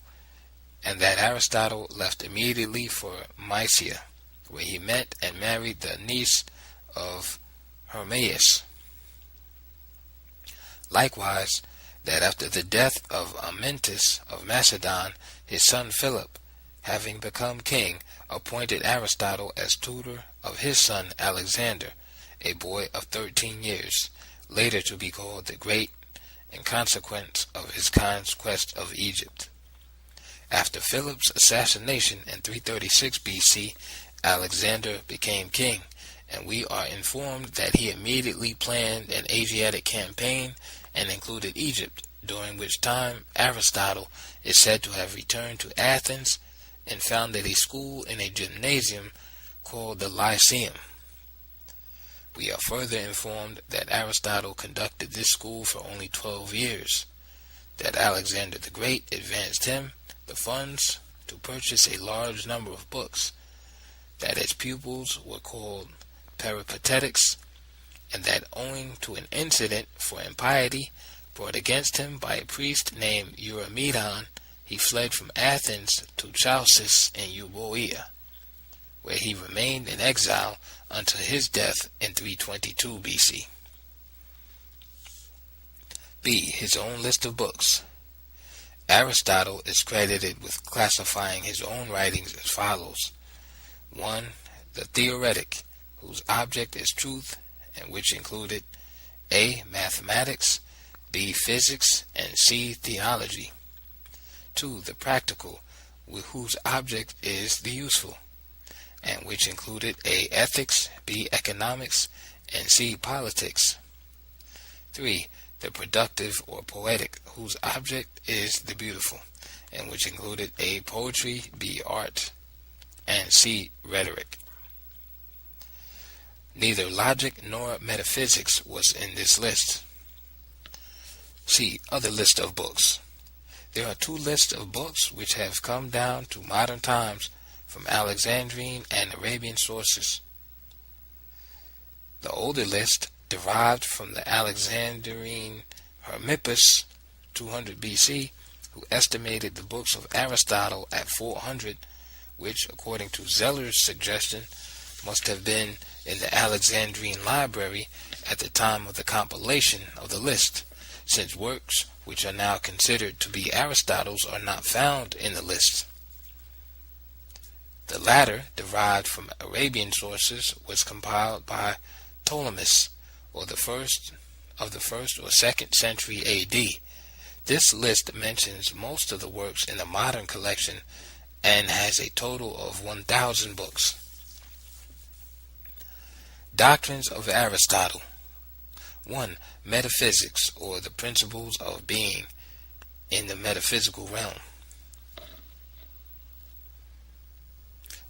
and that Aristotle left immediately for Mysia, where he met and married the niece of Hermaeus. Likewise, that after the death of Amyntas of Macedon, his son Philip, having become king, appointed Aristotle as tutor of his son Alexander, a boy of 13 years, later to be called the Great, in consequence of his conquest of Egypt. After Philip's assassination in 336 BC, Alexander became king, and we are informed that he immediately planned an Asiatic campaign and included Egypt, during which time Aristotle is said to have returned to Athens and founded a school in a gymnasium called the Lyceum. We are further informed that Aristotle conducted this school for only 12 years, that Alexander the Great advanced him the funds to purchase a large number of books, that his pupils were called peripatetics, and that owing to an incident for impiety brought against him by a priest named Eurymedon, he fled from Athens to Chalcis in Euboea, where he remained in exile until his death in 322 BC. B. His own list of books. Aristotle is credited with classifying his own writings as follows. 1. The Theoretic, whose object is truth, and which included A. Mathematics, B. Physics, and C. Theology. 2. The Practical, whose object is the useful, and which included A. Ethics, B. Economics, and C. Politics. 3. The Productive or Poetic, whose object is the beautiful, and which included A. Poetry, B. Art, and C. Rhetoric. Neither logic nor metaphysics was in this list. C. Other list of books. There are two lists of books which have come down to modern times from Alexandrine and Arabian sources. The older list, derived from the Alexandrine Hermippus, 200 BC, who estimated the books of Aristotle at 400, which, according to Zeller's suggestion, must have been in the Alexandrian library at the time of the compilation of the list, since works which are now considered to be Aristotle's are not found in the list. The latter, derived from Arabian sources, was compiled by Ptolemy, or the first or 2nd century A.D. This list mentions most of the works in the modern collection and has a total of 1,000 books. Doctrines of Aristotle. 1. Metaphysics, or the principles of being in the metaphysical realm.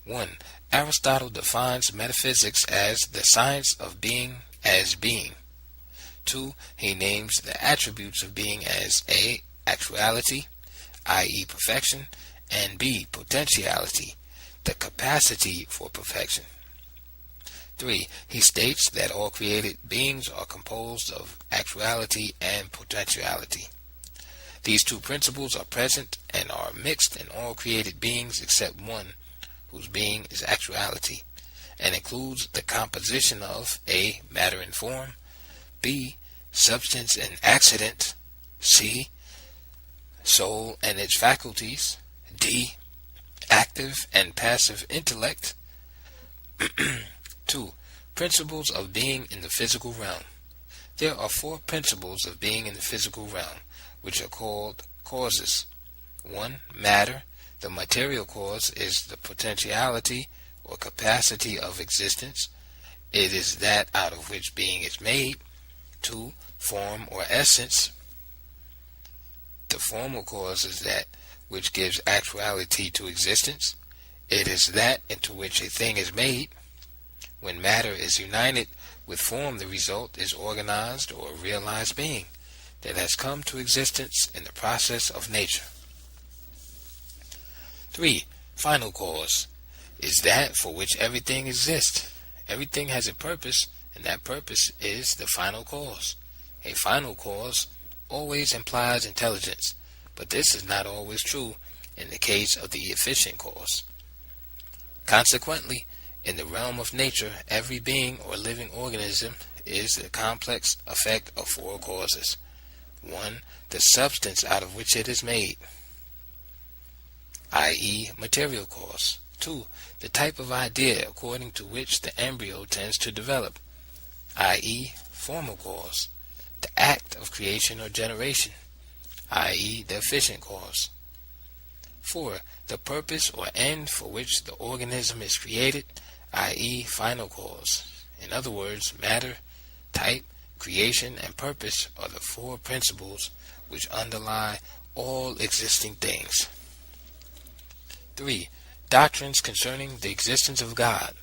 1. Aristotle defines metaphysics as the science of being as being. 2. He names the attributes of being as A. Actuality, i.e. perfection, and B. Potentiality, the capacity for perfection. 3. He states that all created beings are composed of actuality and potentiality. These two principles are present and are mixed in all created beings except one, whose being is actuality, and includes the composition of A. Matter and form, B. Substance and accident, C. Soul and its faculties, D. Active and passive intellect. 2. Principles of being in the physical realm. There are 4 principles of being in the physical realm, which are called causes. 1. Matter. The material cause is the potentiality or capacity of existence. It is that out of which being is made. 2. Form or essence. The formal cause is that which gives actuality to existence. It is that into which a thing is made. When matter is united with form, the result is organized or realized being that has come to existence in the process of nature. 3. Final cause is that for which everything exists. Everything has a purpose, and that purpose is the final cause. A final cause always implies intelligence, but this is not always true in the case of the efficient cause. Consequently, in the realm of nature, every being or living organism is the complex effect of 4 causes. 1. The substance out of which it is made, i.e. material cause. 2. The type of idea according to which the embryo tends to develop, i.e. formal cause. The act of creation or generation, i.e. the efficient cause. 4. The purpose or end for which the organism is created, i.e. final cause. In other words, matter, type, creation, and purpose are the 4 principles which underlie all existing things. 3. Doctrines concerning the existence of God.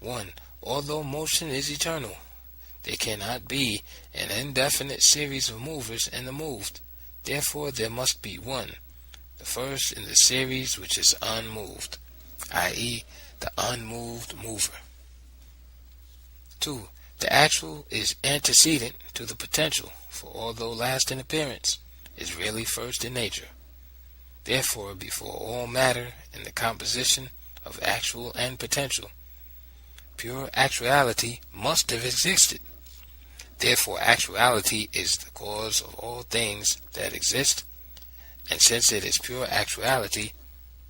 1. Although motion is eternal, there cannot be an indefinite series of movers in the moved. Therefore there must be one, the first in the series which is unmoved, i.e. the unmoved mover. 2. The actual is antecedent to the potential, for although last in appearance, is really first in nature. Therefore, before all matter in the composition of actual and potential, pure actuality must have existed. Therefore, actuality is the cause of all things that exist, and since it is pure actuality,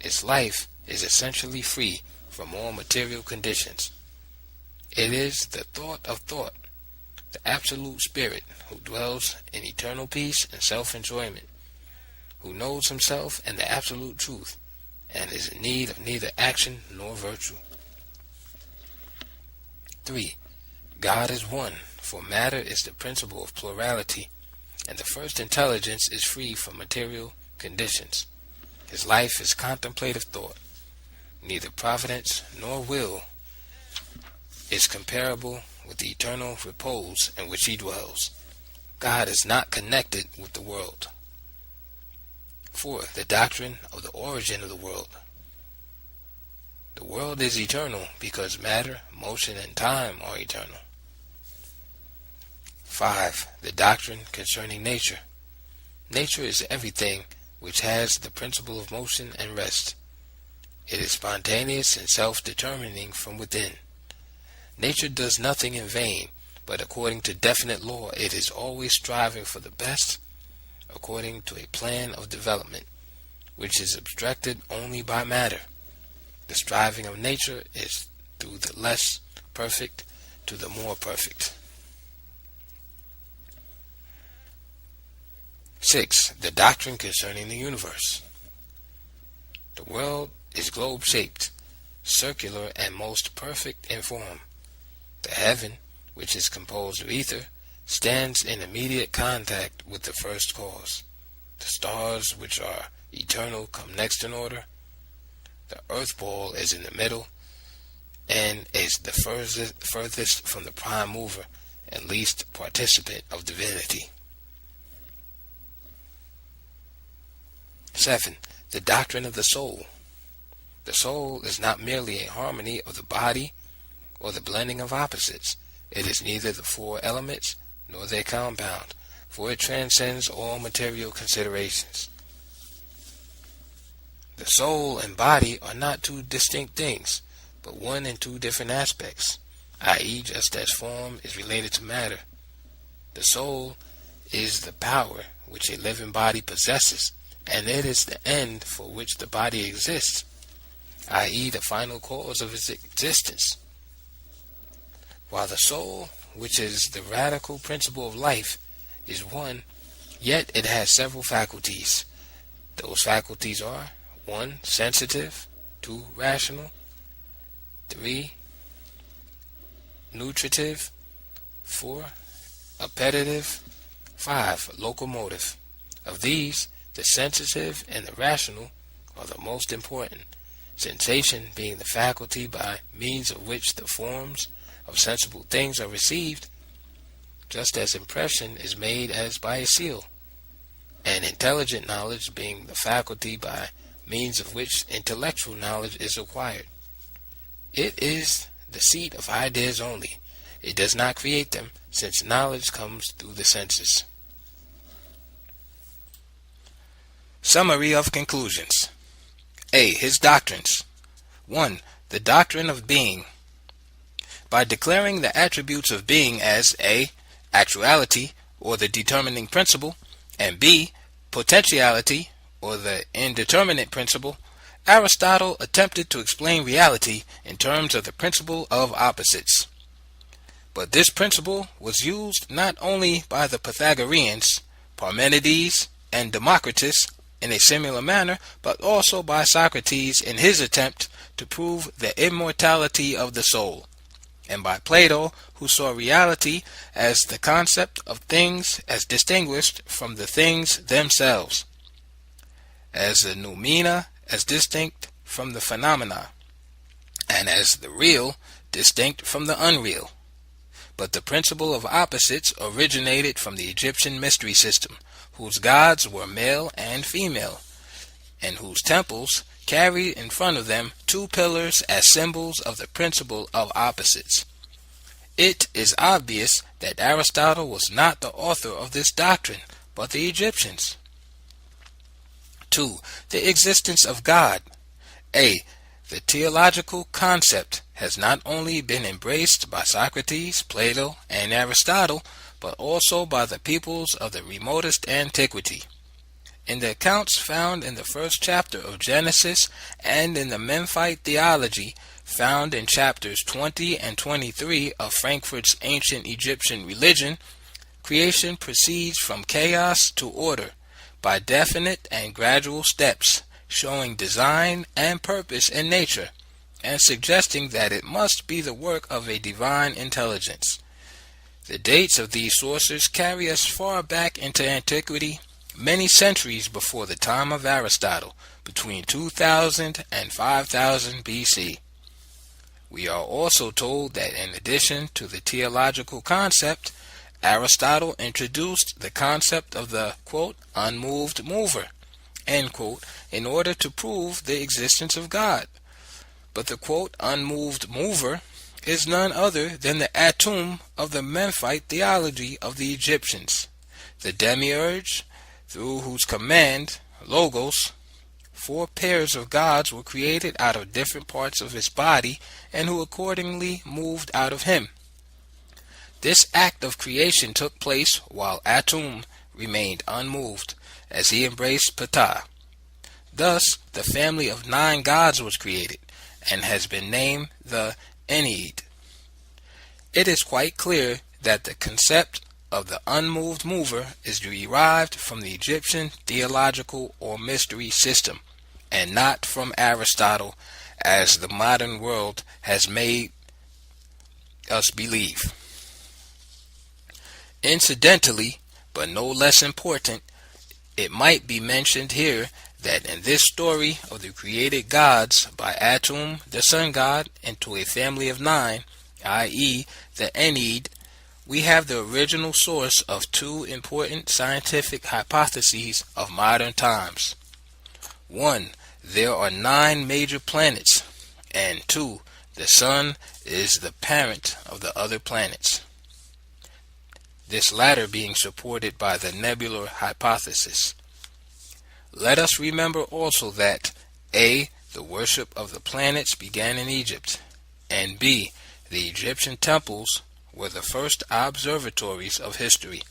its life is essentially free from all material conditions. It is the thought of thought, the absolute spirit who dwells in eternal peace and self-enjoyment, who knows himself and the absolute truth, and is in need of neither action nor virtue. 3. God is one, for matter is the principle of plurality, and the first intelligence is free from material conditions. His life is contemplative thought. Neither providence nor will is comparable with the eternal repose in which he dwells. God is not connected with the world. 4. The doctrine of the origin of the world. The world is eternal because matter, motion, and time are eternal. 5. The doctrine concerning nature. Nature is everything which has the principle of motion and rest. It is spontaneous and self-determining from within. Nature does nothing in vain, but according to definite law, it is always striving for the best, according to a plan of development, which is obstructed only by matter. The striving of nature is through the less perfect to the more perfect. 6. The doctrine concerning the universe. The world is globe-shaped, circular, and most perfect in form. The heaven, which is composed of ether, stands in immediate contact with the first cause. The stars, which are eternal, come next in order. The earth ball is in the middle, and is the furthest from the prime mover and least participant of divinity. 7. The doctrine of the soul. The soul is not merely a harmony of the body or the blending of opposites. It is neither the four elements nor their compound, for it transcends all material considerations. The soul and body are not two distinct things, but one and two different aspects, i.e., just as form is related to matter. The soul is the power which a living body possesses, and it is the end for which the body exists, i.e., the final cause of its existence. While the soul, which is the radical principle of life, is one, yet it has several faculties. Those faculties are: 1. Sensitive, 2. Rational, 3. Nutritive, 4. Appetitive, 5. Locomotive. Of these, the sensitive and the rational are the most important, sensation being the faculty by means of which the forms of sensible things are received, just as impression is made as by a seal, and intelligent knowledge being the faculty by means of which intellectual knowledge is acquired. It is the seat of ideas only. It does not create them, since knowledge comes through the senses. Summary of conclusions. A. His doctrines. 1. The doctrine of being. By declaring the attributes of being as A. Actuality, or the determining principle, and B. Potentiality, or the indeterminate principle, Aristotle attempted to explain reality in terms of the principle of opposites. But this principle was used not only by the Pythagoreans, Parmenides, and Democritus in a similar manner, but also by Socrates in his attempt to prove the immortality of the soul, and by Plato, who saw reality as the concept of things as distinguished from the things themselves, as the noumena as distinct from the phenomena, and as the real distinct from the unreal. But the principle of opposites originated from the Egyptian mystery system, whose gods were male and female, and whose temples carried in front of them two pillars as symbols of the principle of opposites. It is obvious that Aristotle was not the author of this doctrine, but the Egyptians. 2. The existence of God. A. The theological concept has not only been embraced by Socrates, Plato, and Aristotle, but also by the peoples of the remotest antiquity. In the accounts found in the first chapter of Genesis and in the Memphite theology found in chapters 20 and 23 of Frankfurt's ancient Egyptian religion, creation proceeds from chaos to order by definite and gradual steps, showing design and purpose in nature, and suggesting that it must be the work of a divine intelligence. The dates of these sources carry us far back into antiquity, many centuries before the time of Aristotle, between 2000 and 5000 BC. We are also told that in addition to the theological concept, Aristotle introduced the concept of the, quote, unmoved mover, end quote, in order to prove the existence of God. But the, quote, unmoved mover is none other than the atum of the Memphite theology of the Egyptians, the demiurge, through whose command, logos, 4 pairs of gods were created out of different parts of his body and who accordingly moved out of him. This act of creation took place while Atum remained unmoved, as he embraced Ptah. Thus, the family of 9 gods was created, and has been named the Ennead. It is quite clear that the concept of the unmoved mover is derived from the Egyptian theological or mystery system, and not from Aristotle, as the modern world has made us believe. Incidentally, but no less important, it might be mentioned here that in this story of the created gods by Atum, the sun god, into a family of 9, i.e. the Ennead, we have the original source of 2 important scientific hypotheses of modern times. 1. There are 9 major planets, and 2. The sun is the parent of the other planets. This latter being supported by the nebular hypothesis. Let us remember also that A. The worship of the planets began in Egypt, and B. The Egyptian temples were the first observatories of history.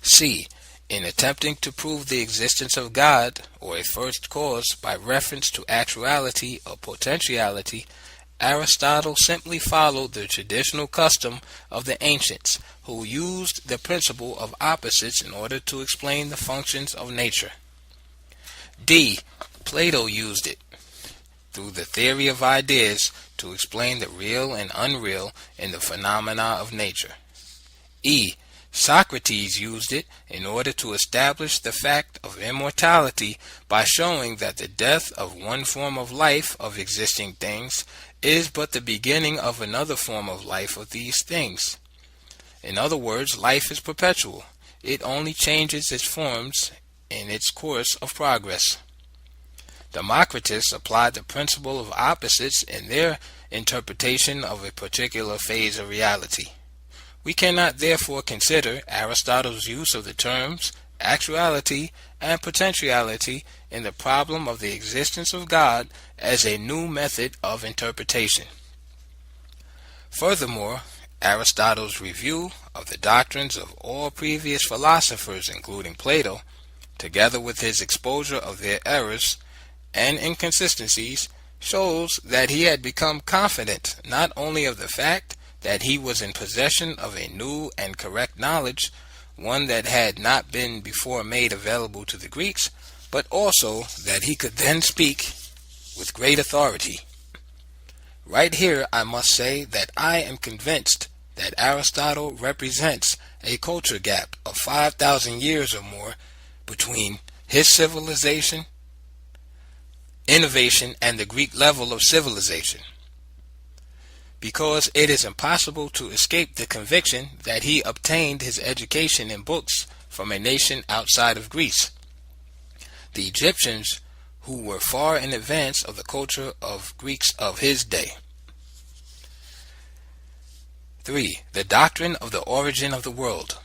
C. In attempting to prove the existence of God, or a first cause, by reference to actuality or potentiality, Aristotle simply followed the traditional custom of the ancients, who used the principle of opposites in order to explain the functions of nature. D. Plato used it, through the theory of ideas, to explain the real and unreal in the phenomena of nature. E. Socrates used it in order to establish the fact of immortality by showing that the death of one form of life of existing things is but the beginning of another form of life of these things. In other words, life is perpetual. It only changes its forms in its course of progress. Democritus applied the principle of opposites in their interpretation of a particular phase of reality. We cannot therefore consider Aristotle's use of the terms actuality and potentiality in the problem of the existence of God as a new method of interpretation. Furthermore, Aristotle's review of the doctrines of all previous philosophers, including Plato, together with his exposure of their errors and inconsistencies, shows that he had become confident not only of the fact that he was in possession of a new and correct knowledge, one that had not been before made available to the Greeks, but also that he could then speak with great authority. Right here I must say that I am convinced that Aristotle represents a culture gap of 5,000 years or more between his civilization, innovation, and the Greek level of civilization, because it is impossible to escape the conviction that he obtained his education in books from a nation outside of Greece, the Egyptians, who were far in advance of the culture of Greeks of his day. 3. The doctrine of the origin of the world.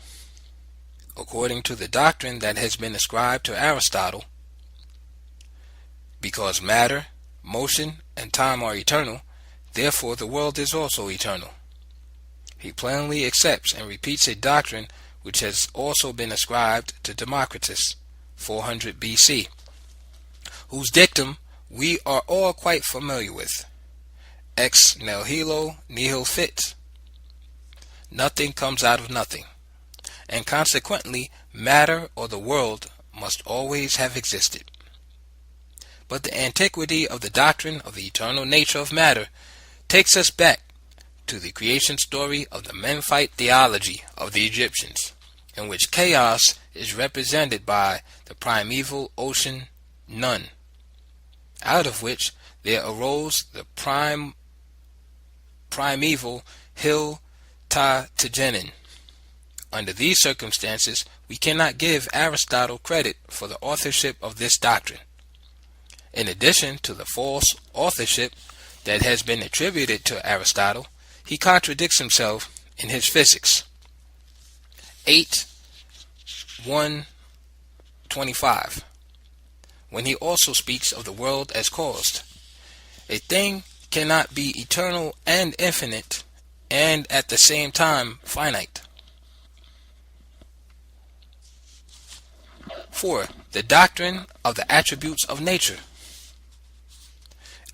According to the doctrine that has been ascribed to Aristotle, because matter, motion, and time are eternal, therefore the world is also eternal. He plainly accepts and repeats a doctrine which has also been ascribed to Democritus, 400 BC, whose dictum we are all quite familiar with. Ex nihilo nihil fit. Nothing comes out of nothing, and consequently matter or the world must always have existed. But the antiquity of the doctrine of the eternal nature of matter takes us back to the creation story of the Memphite theology of the Egyptians, in which chaos is represented by the primeval ocean Nun, out of which there arose the primeval hill Ta-Tegenin. Under these circumstances, we cannot give Aristotle credit for the authorship of this doctrine. In addition to the false authorship that has been attributed to Aristotle, he contradicts himself in his Physics 8:1-25, when he also speaks of the world as caused. A thing cannot be eternal and infinite, and at the same time finite. 4. The doctrine of the attributes of nature.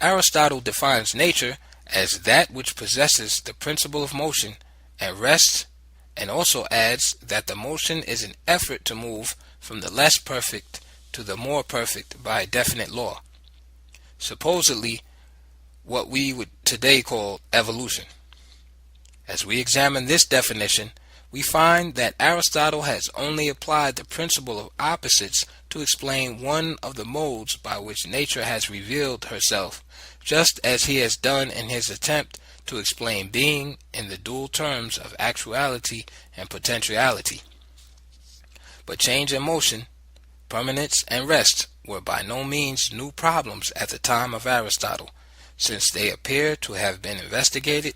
Aristotle defines nature as that which possesses the principle of motion and rest, and also adds that the motion is an effort to move from the less perfect to the more perfect by a definite law, supposedly what we would today call evolution. As we examine this definition, we find that Aristotle has only applied the principle of opposites to explain one of the modes by which nature has revealed herself, just as he has done in his attempt to explain being in the dual terms of actuality and potentiality. But change and motion, permanence and rest were by no means new problems at the time of Aristotle, since they appear to have been investigated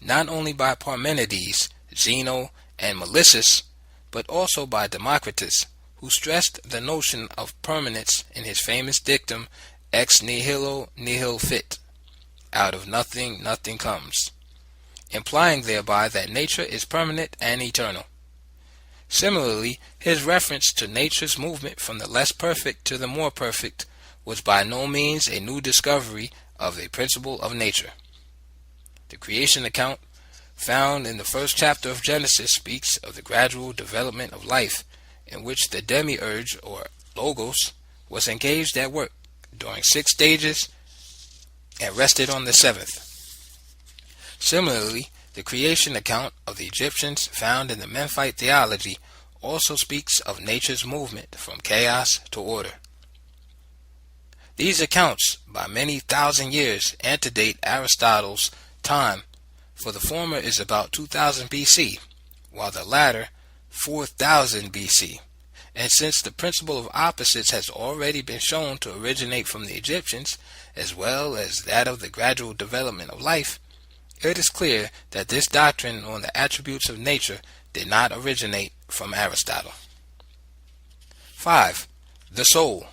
not only by Parmenides, Zeno, and Melissus, but also by Democritus, who stressed the notion of permanence in his famous dictum ex nihilo nihil fit, out of nothing nothing comes, implying thereby that nature is permanent and eternal. Similarly, his reference to nature's movement from the less perfect to the more perfect was by no means a new discovery of a principle of nature. The creation account found in the first chapter of Genesis speaks of the gradual development of life, in which the demiurge, or logos, was engaged at work during 6 stages and rested on the 7th. Similarly, the creation account of the Egyptians found in the Memphite theology also speaks of nature's movement from chaos to order. These accounts, by many thousand years, antedate Aristotle's time, for the former is about 2000 BC, while the latter 4000 BC. And since the principle of opposites has already been shown to originate from the Egyptians, as well as that of the gradual development of life, it is clear that this doctrine on the attributes of nature did not originate from Aristotle. 5. The soul.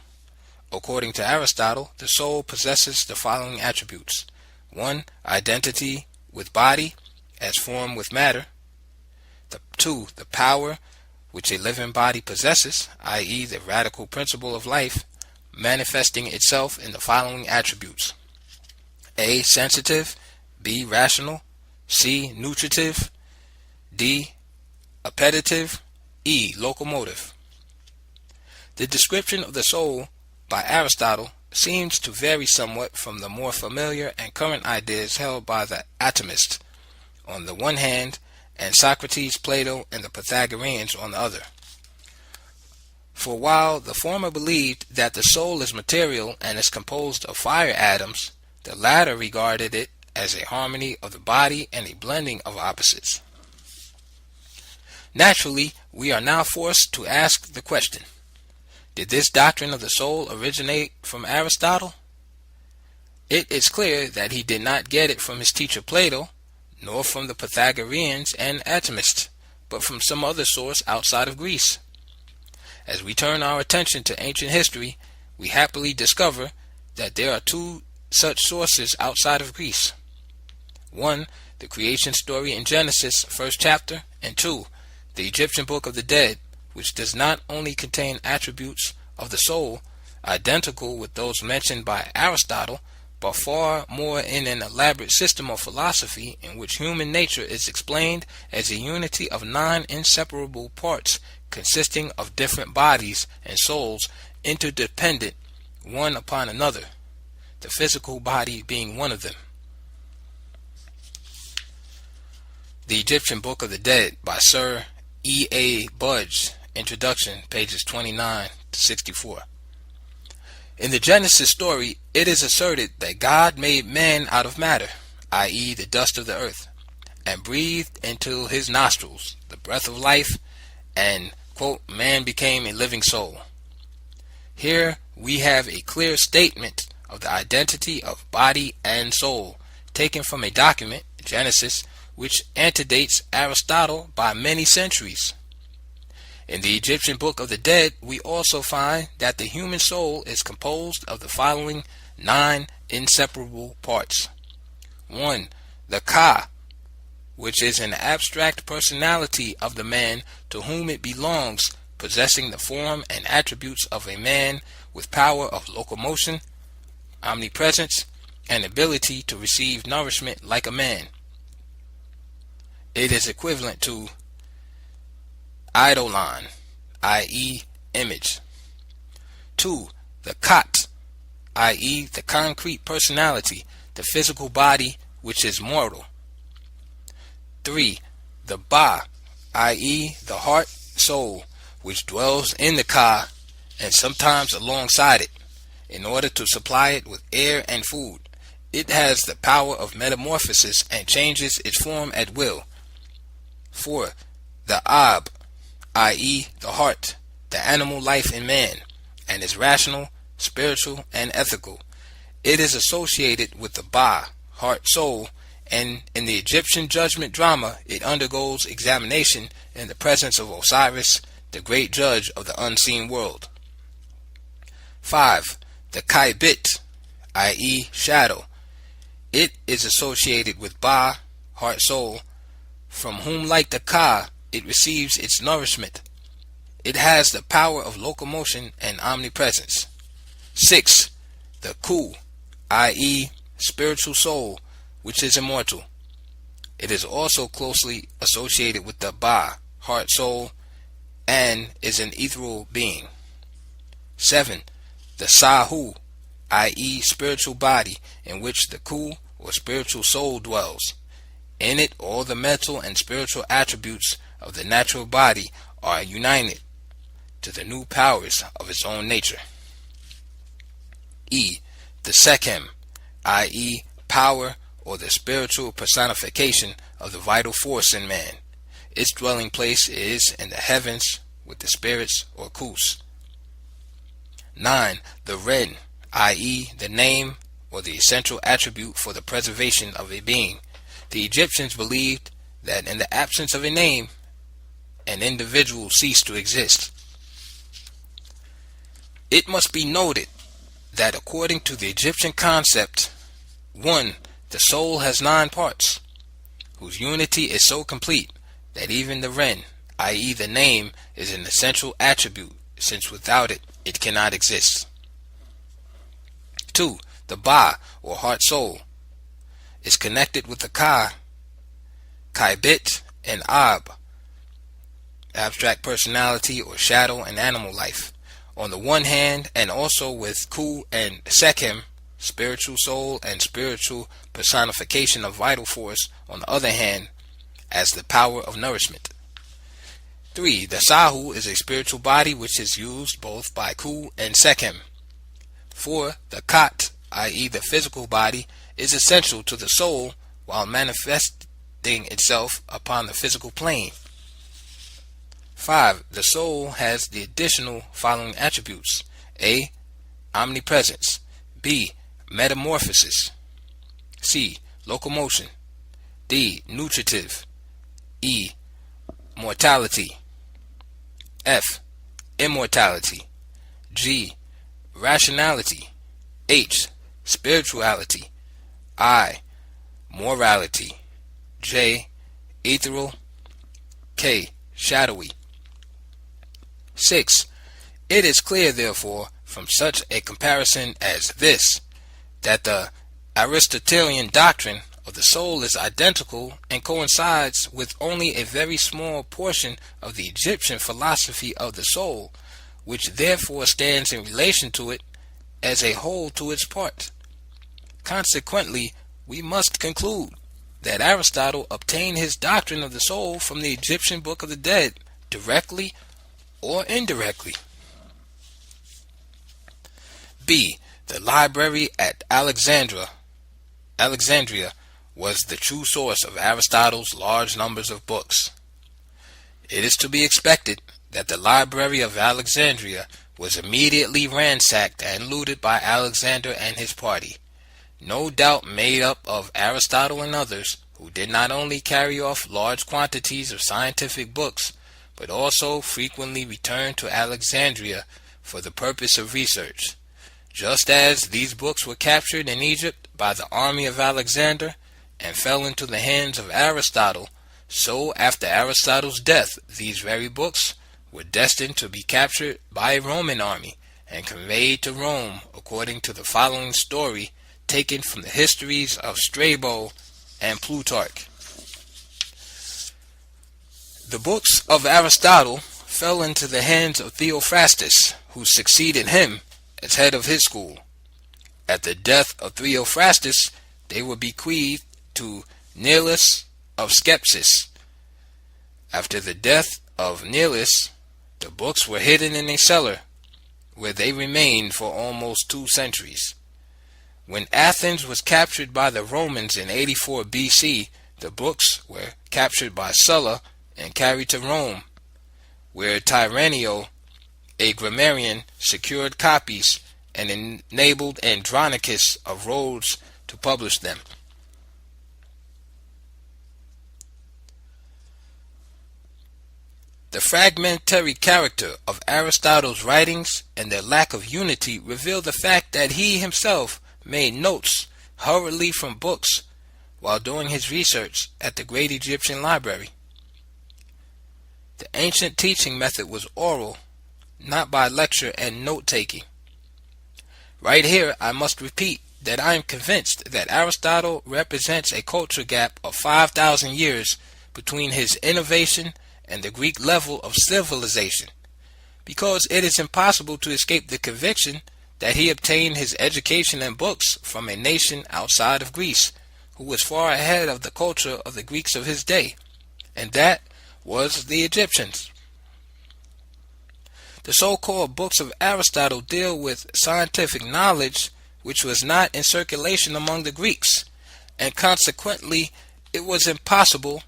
According to Aristotle, the soul possesses the following attributes: 1. Identity with body, as form with matter. 2. The power which a living body possesses, i.e. the radical principle of life, manifesting itself in the following attributes: A. Sensitive, B. Rational, C. Nutritive, D. Appetitive, E. Locomotive. The description of the soul by Aristotle seems to vary somewhat from the more familiar and current ideas held by the atomists on the one hand, and Socrates, Plato, and the Pythagoreans on the other. For while the former believed that the soul is material and is composed of fire atoms, the latter regarded it as a harmony of the body and a blending of opposites. Naturally, we are now forced to ask the question: did this doctrine of the soul originate from Aristotle? It is clear that he did not get it from his teacher Plato, nor from the Pythagoreans and atomists, but from some other source outside of Greece. As we turn our attention to ancient history, we happily discover that there are 2 such sources outside of Greece. 1. The creation story in Genesis, 1st chapter, and 2. The Egyptian Book of the Dead, which does not only contain attributes of the soul identical with those mentioned by Aristotle, but far more in an elaborate system of philosophy in which human nature is explained as a unity of 9 inseparable parts consisting of different bodies and souls interdependent one upon another, the physical body being one of them. The Egyptian Book of the Dead by Sir E. A. Budge, Introduction, pages 29 to 64. In the Genesis story, it is asserted that God made man out of matter, i.e. the dust of the earth, and breathed into his nostrils the breath of life, and, quote, man became a living soul. Here we have a clear statement of the identity of body and soul, taken from a document, Genesis, which antedates Aristotle by many centuries. In the Egyptian Book of the Dead, we also find that the human soul is composed of the following 9 inseparable parts. 1. The Ka, which is an abstract personality of the man to whom it belongs, possessing the form and attributes of a man with power of locomotion, omnipresence, and ability to receive nourishment like a man. It is equivalent to eidolon, i.e. image. 2. The Khat, i.e. the concrete personality, the physical body which is mortal. 3. The Ba, i.e. the heart, soul, which dwells in the Ka and sometimes alongside it, in order to supply it with air and food. It has the power of metamorphosis and changes its form at will. 4. The Ab, i.e. the heart, the animal life in man, and is rational, spiritual, and ethical. It is associated with the Ba, heart, soul, and in the Egyptian judgment drama it undergoes examination in the presence of Osiris, the great judge of the unseen world. 5. The Kaibit, i.e. shadow. It is associated with Ba, heart, soul, from whom, like the Ka, it receives its nourishment. It has the power of locomotion and omnipresence. 6. The Ku, i.e. spiritual soul, which is immortal. It is also closely associated with the Ba, heart, soul, and is an ethereal being. 7. The Sahu, i.e. spiritual body, in which the Ku, or spiritual soul, dwells. In it all the mental and spiritual attributes of the natural body are united to the new powers of its own nature. E. The Sekhem, i.e. power, or the spiritual personification of the vital force in man. Its dwelling place is in the heavens with the spirits, or Kus. 9. The Ren, i.e. the name, or the essential attribute for the preservation of a being. The Egyptians believed that in the absence of a name, an individual ceased to exist. It must be noted that according to the Egyptian concept, 1. The soul has 9 parts, whose unity is so complete that even the Ren, i.e. the name, is an essential attribute, since without it, it cannot exist. 2. The Ba, or heart soul, is connected with the Ka, Kaibit, and Ab, abstract personality or shadow and animal life, on the one hand, and also with Ku and Sekhem, spiritual soul and spiritual personification of vital force, on the other hand, as the power of nourishment. 3. The Sahu is a spiritual body which is used both by Ku and Sekhem. 4. The Khat, i.e. the physical body, is essential to the soul while manifesting itself upon the physical plane. 5. The soul has the additional following attributes: A. Omnipresence. B. Metamorphosis. C. Locomotion. D. Nutritive. E. Mortality. F. Immortality. G. Rationality. H. Spirituality. I. Morality. J. Ethereal. K. Shadowy. 6. It is clear, therefore, from such a comparison as this, that the Aristotelian doctrine of the soul is identical and coincides with only a very small portion of the Egyptian philosophy of the soul, which therefore stands in relation to it as a whole to its parts. Consequently, we must conclude that Aristotle obtained his doctrine of the soul from the Egyptian Book of the Dead, directly or indirectly. B. The library at Alexandria was the true source of Aristotle's large numbers of books. It is to be expected that the library of Alexandria was immediately ransacked and looted by Alexander and his party, no doubt made up of Aristotle and others, who did not only carry off large quantities of scientific books, but also frequently returned to Alexandria for the purpose of research. Just as these books were captured in Egypt by the army of Alexander and fell into the hands of Aristotle, so after Aristotle's death, these very books were destined to be captured by a Roman army and conveyed to Rome, according to the following story taken from the histories of Strabo and Plutarch. The books of Aristotle fell into the hands of Theophrastus, who succeeded him as head of his school. At the death of Theophrastus, they were bequeathed to Nilus of Skepsis. After the death of Nilus, the books were hidden in a cellar, where they remained for almost 2 centuries. When Athens was captured by the Romans in 84 BC, the books were captured by Sulla and carried to Rome, where Tyrannio, a grammarian, secured copies and enabled Andronicus of Rhodes to publish them. The fragmentary character of Aristotle's writings and their lack of unity reveal the fact that he himself made notes hurriedly from books while doing his research at the great Egyptian library. The ancient teaching method was oral, not by lecture and note-taking. Right here, I must repeat that I am convinced that Aristotle represents a culture gap of 5,000 years between his innovation and the Greek level of civilization, because it is impossible to escape the conviction that he obtained his education and books from a nation outside of Greece, who was far ahead of the culture of the Greeks of his day, and that was the Egyptians. The so-called books of Aristotle deal with scientific knowledge which was not in circulation among the Greeks, and consequently it was impossible,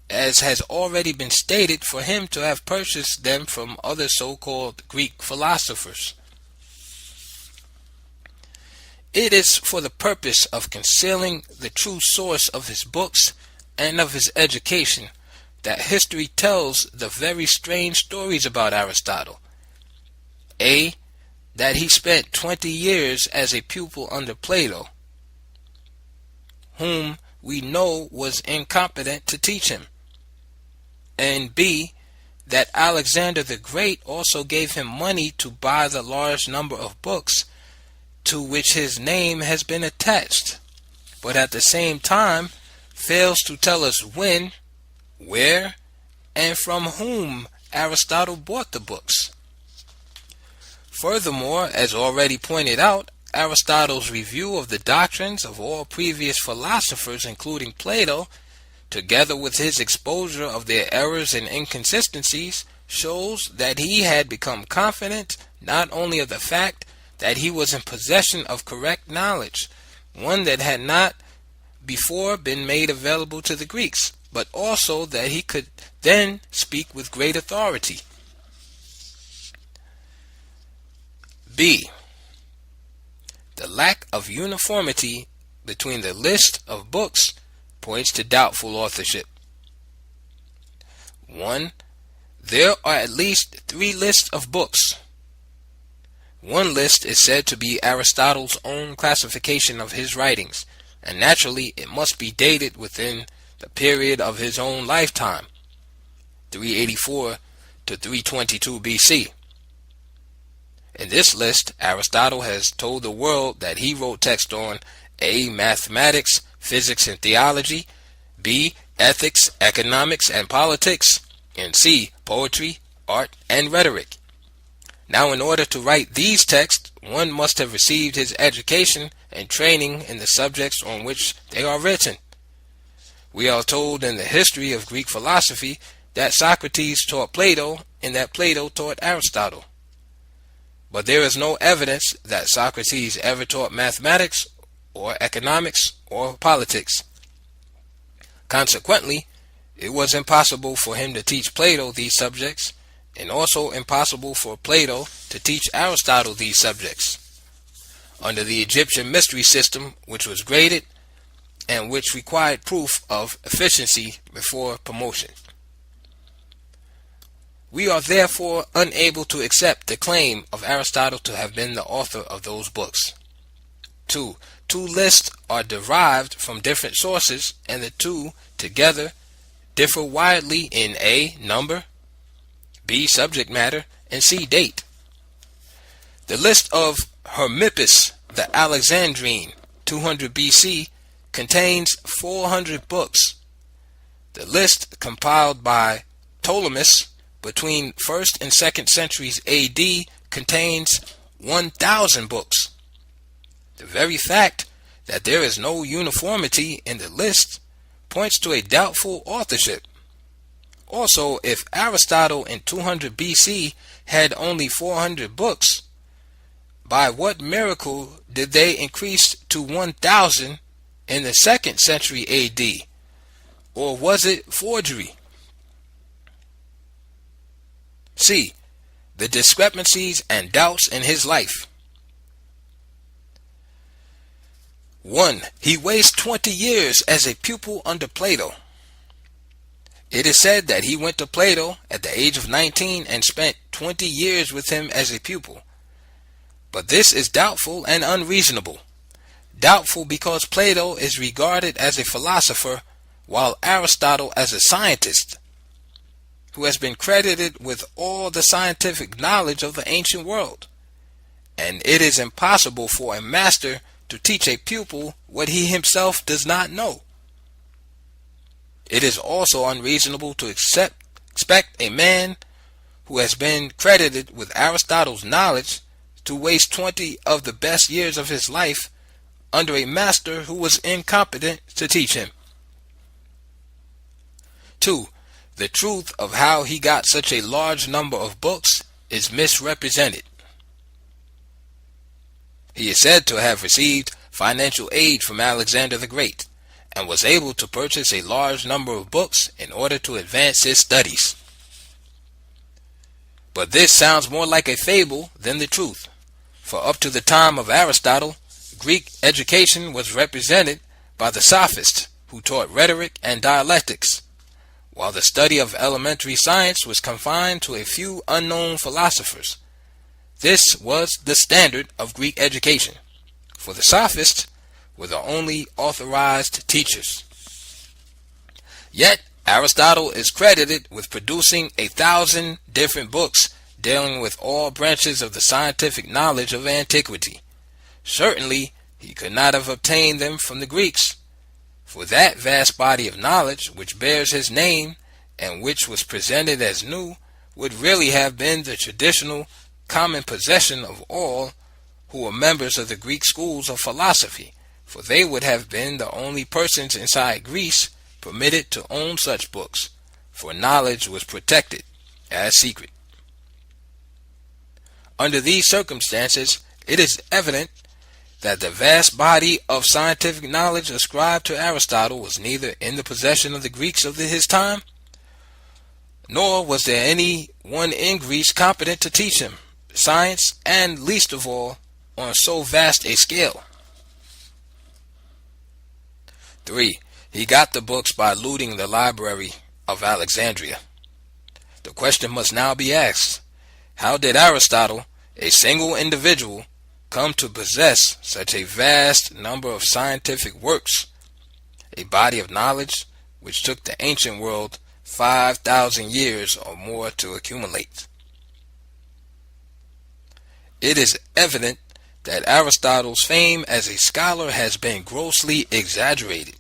as has already been stated, for him to have purchased them from other so-called Greek philosophers. It is for the purpose of concealing the true source of his books and of his education that history tells the very strange stories about Aristotle. A. That he spent 20 years as a pupil under Plato, whom we know was incompetent to teach him. And B. That Alexander the Great also gave him money to buy the large number of books to which his name has been attached, but at the same time fails to tell us when, where, and from whom Aristotle bought the books. Furthermore, as already pointed out, Aristotle's review of the doctrines of all previous philosophers, including Plato, together with his exposure of their errors and inconsistencies, shows that he had become confident not only of the fact that he was in possession of correct knowledge, one that had not before been made available to the Greeks, but also that he could then speak with great authority. B. The lack of uniformity between the list of books points to doubtful authorship. 1. There are at least 3 lists of books. One list is said to be Aristotle's own classification of his writings, and naturally it must be dated within the period of his own lifetime, 384 to 322 BC. In this list, Aristotle has told the world that he wrote text on A. Mathematics, physics, and theology, B. Ethics, economics, and politics, and C. Poetry, art, and rhetoric. Now, in order to write these texts, one must have received his education and training in the subjects on which they are written. We are told in the history of Greek philosophy that Socrates taught Plato and that Plato taught Aristotle. But there is no evidence that Socrates ever taught mathematics or economics or politics. Consequently, it was impossible for him to teach Plato these subjects, and also impossible for Plato to teach Aristotle these subjects. Under the Egyptian mystery system, which was graded and which required proof of efficiency before promotion. We are therefore unable to accept the claim of Aristotle to have been the author of those books. 2. Two lists are derived from different sources, and the two together differ widely in A. Number, B. Subject matter, and C. Date. The list of Hermippus the Alexandrine, 200 BC, contains 400 books. The list compiled by Ptolemy between 1st and 2nd centuries AD contains 1,000 books. The very fact that there is no uniformity in the list points to a doubtful authorship. Also, if Aristotle in 200 BC had only 400 books, by what miracle did they increase to 1,000 in the 2nd century AD? Or was it forgery? C. The discrepancies and doubts in his life. 1. He wastes 20 years as a pupil under Plato. It is said that he went to Plato at the age of 19 and spent 20 years with him as a pupil. But this is doubtful and unreasonable. Doubtful because Plato is regarded as a philosopher, while Aristotle as a scientist, who has been credited with all the scientific knowledge of the ancient world. And it is impossible for a master to teach a pupil what he himself does not know. It is also unreasonable to expect a man who has been credited with Aristotle's knowledge to waste 20 of the best years of his life under a master who was incompetent to teach him. 2. The truth of how he got such a large number of books is misrepresented. He is said to have received financial aid from Alexander the Great and was able to purchase a large number of books in order to advance his studies. But this sounds more like a fable than the truth, for up to the time of Aristotle, Greek education was represented by the sophists, who taught rhetoric and dialectics, while the study of elementary science was confined to a few unknown philosophers. This was the standard of Greek education, for the sophists were the only authorized teachers. Yet Aristotle is credited with producing 1,000 different books dealing with all branches of the scientific knowledge of antiquity. Certainly he could not have obtained them from the Greeks, for that vast body of knowledge which bears his name and which was presented as new would really have been the traditional common possession of all who were members of the Greek schools of philosophy, for they would have been the only persons inside Greece permitted to own such books, for knowledge was protected as secret. Under these circumstances, it is evident that the vast body of scientific knowledge ascribed to Aristotle was neither in the possession of the Greeks of his time, nor was there any one in Greece competent to teach him science, and least of all, on so vast a scale. 3. He got the books by looting the library of Alexandria. The question must now be asked, how did Aristotle, a single individual, come to possess such a vast number of scientific works, a body of knowledge which took the ancient world 5,000 years or more to accumulate? It is evident that Aristotle's fame as a scholar has been grossly exaggerated,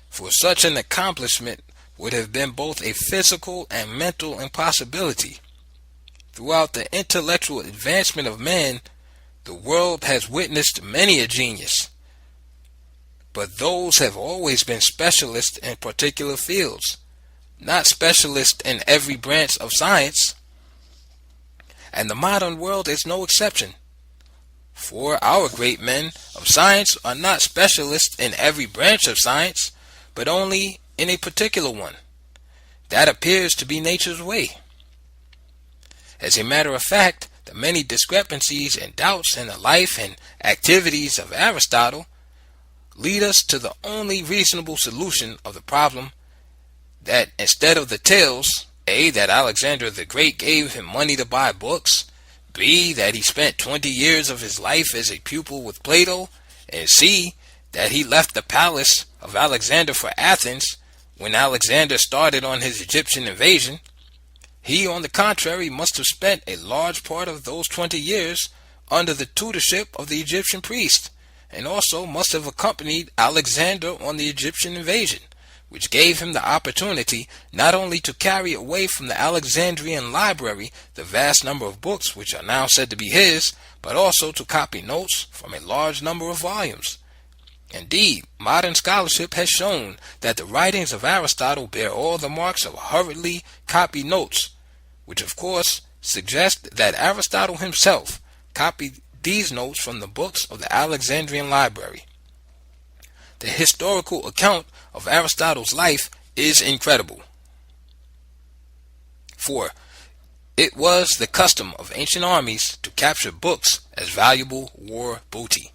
for such an accomplishment would have been both a physical and mental impossibility. Throughout the intellectual advancement of man, the world has witnessed many a genius, but those have always been specialists in particular fields, not specialists in every branch of science. And the modern world is no exception, for our great men of science are not specialists in every branch of science, but only in a particular one. That appears to be nature's way. As a matter of fact, the many discrepancies and doubts in the life and activities of Aristotle lead us to the only reasonable solution of the problem, that instead of the tales A. That Alexander the Great gave him money to buy books. B. That he spent 20 years of his life as a pupil with Plato. And C. That he left the palace of Alexander for Athens when Alexander started on his Egyptian invasion. He, on the contrary, must have spent a large part of those 20 years under the tutorship of the Egyptian priest, and also must have accompanied Alexander on the Egyptian invasion, which gave him the opportunity not only to carry away from the Alexandrian library the vast number of books which are now said to be his, but also to copy notes from a large number of volumes. Indeed, modern scholarship has shown that the writings of Aristotle bear all the marks of hurriedly copied notes, which of course suggest that Aristotle himself copied these notes from the books of the Alexandrian library. The historical account of Aristotle's life is incredible. 4. It was the custom of ancient armies to capture books as valuable war booty.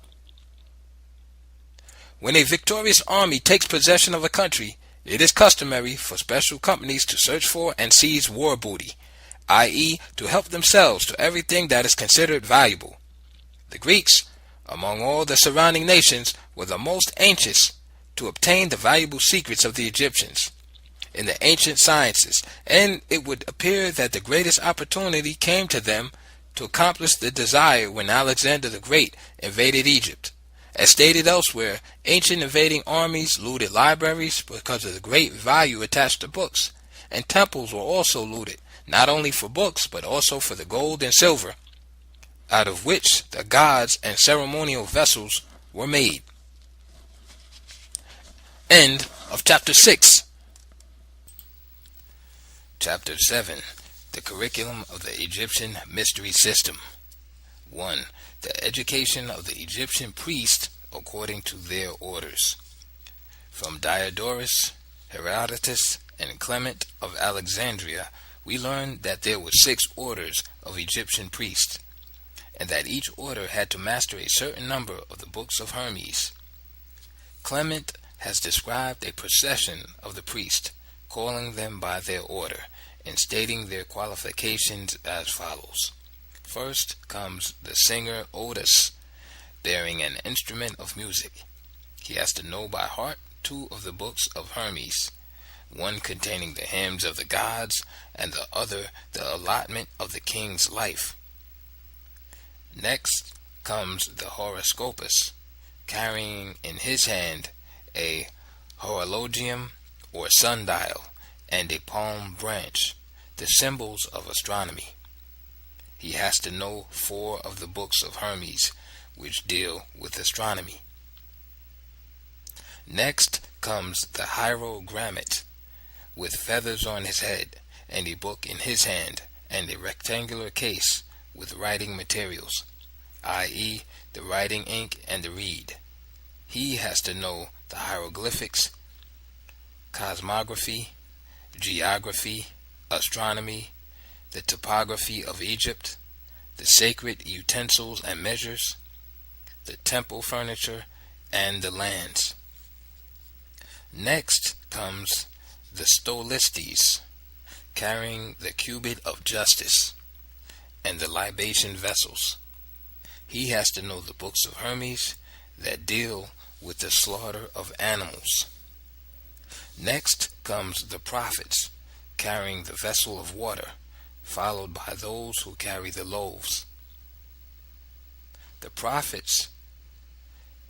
When a victorious army takes possession of a country, it is customary for special companies to search for and seize war booty, i.e., to help themselves to everything that is considered valuable. The Greeks, among all the surrounding nations, were the most anxious to obtain the valuable secrets of the Egyptians in the ancient sciences, and it would appear that the greatest opportunity came to them to accomplish the desire when Alexander the Great invaded Egypt. As stated elsewhere, ancient invading armies looted libraries because of the great value attached to books, and temples were also looted, not only for books but also for the gold and silver, out of which the gods and ceremonial vessels were made. End of Chapter 6. Chapter 7. The Curriculum of the Egyptian Mystery System. 1. The education of the Egyptian priests according to their orders. From Diodorus, Herodotus, and Clement of Alexandria, we learn that there were 6 orders of Egyptian priests, and that each order had to master a certain number of the books of Hermes. Clement has described a procession of the priests, calling them by their order, and stating their qualifications as follows. First comes the singer Otis, bearing an instrument of music. He has to know by heart 2 of the books of Hermes, one containing the hymns of the gods, and the other the allotment of the king's life. Next comes the horoscopus, carrying in his hand a horologium or sundial and a palm branch, the symbols of astronomy. He has to know 4 of the books of Hermes, which deal with astronomy. Next comes the hierogrammet, with feathers on his head, and a book in his hand, and a rectangular case with writing materials, i.e., the writing ink and the reed. He has to know the hieroglyphics, cosmography, geography, astronomy, the topography of Egypt, the sacred utensils and measures, the temple furniture, and the lands. Next comes the stolistes, carrying the cubit of justice and the libation vessels. He has to know the books of Hermes that deal with the slaughter of animals. Next comes the prophets, carrying the vessel of water, followed by those who carry the loaves. The prophets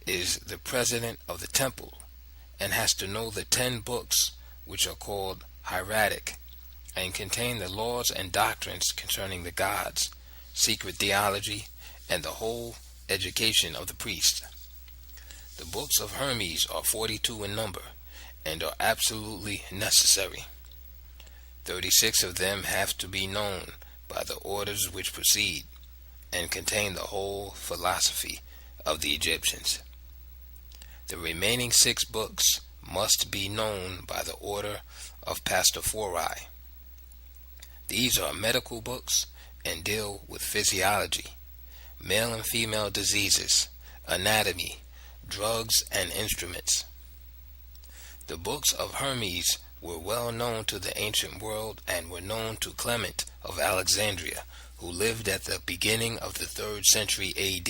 is the president of the temple and has to know the 10 books which are called hieratic and contain the laws and doctrines concerning the gods, secret theology, and the whole education of the priest. The books of Hermes are 42 in number and are absolutely necessary. 36 of them have to be known by the orders which precede and contain the whole philosophy of the Egyptians. The remaining 6 books must be known by the order of pastophori. These are medical books and deal with physiology, male and female diseases, anatomy, drugs, and instruments. The books of Hermes were well known to the ancient world and were known to Clement of Alexandria, who lived at the beginning of the 3rd century AD.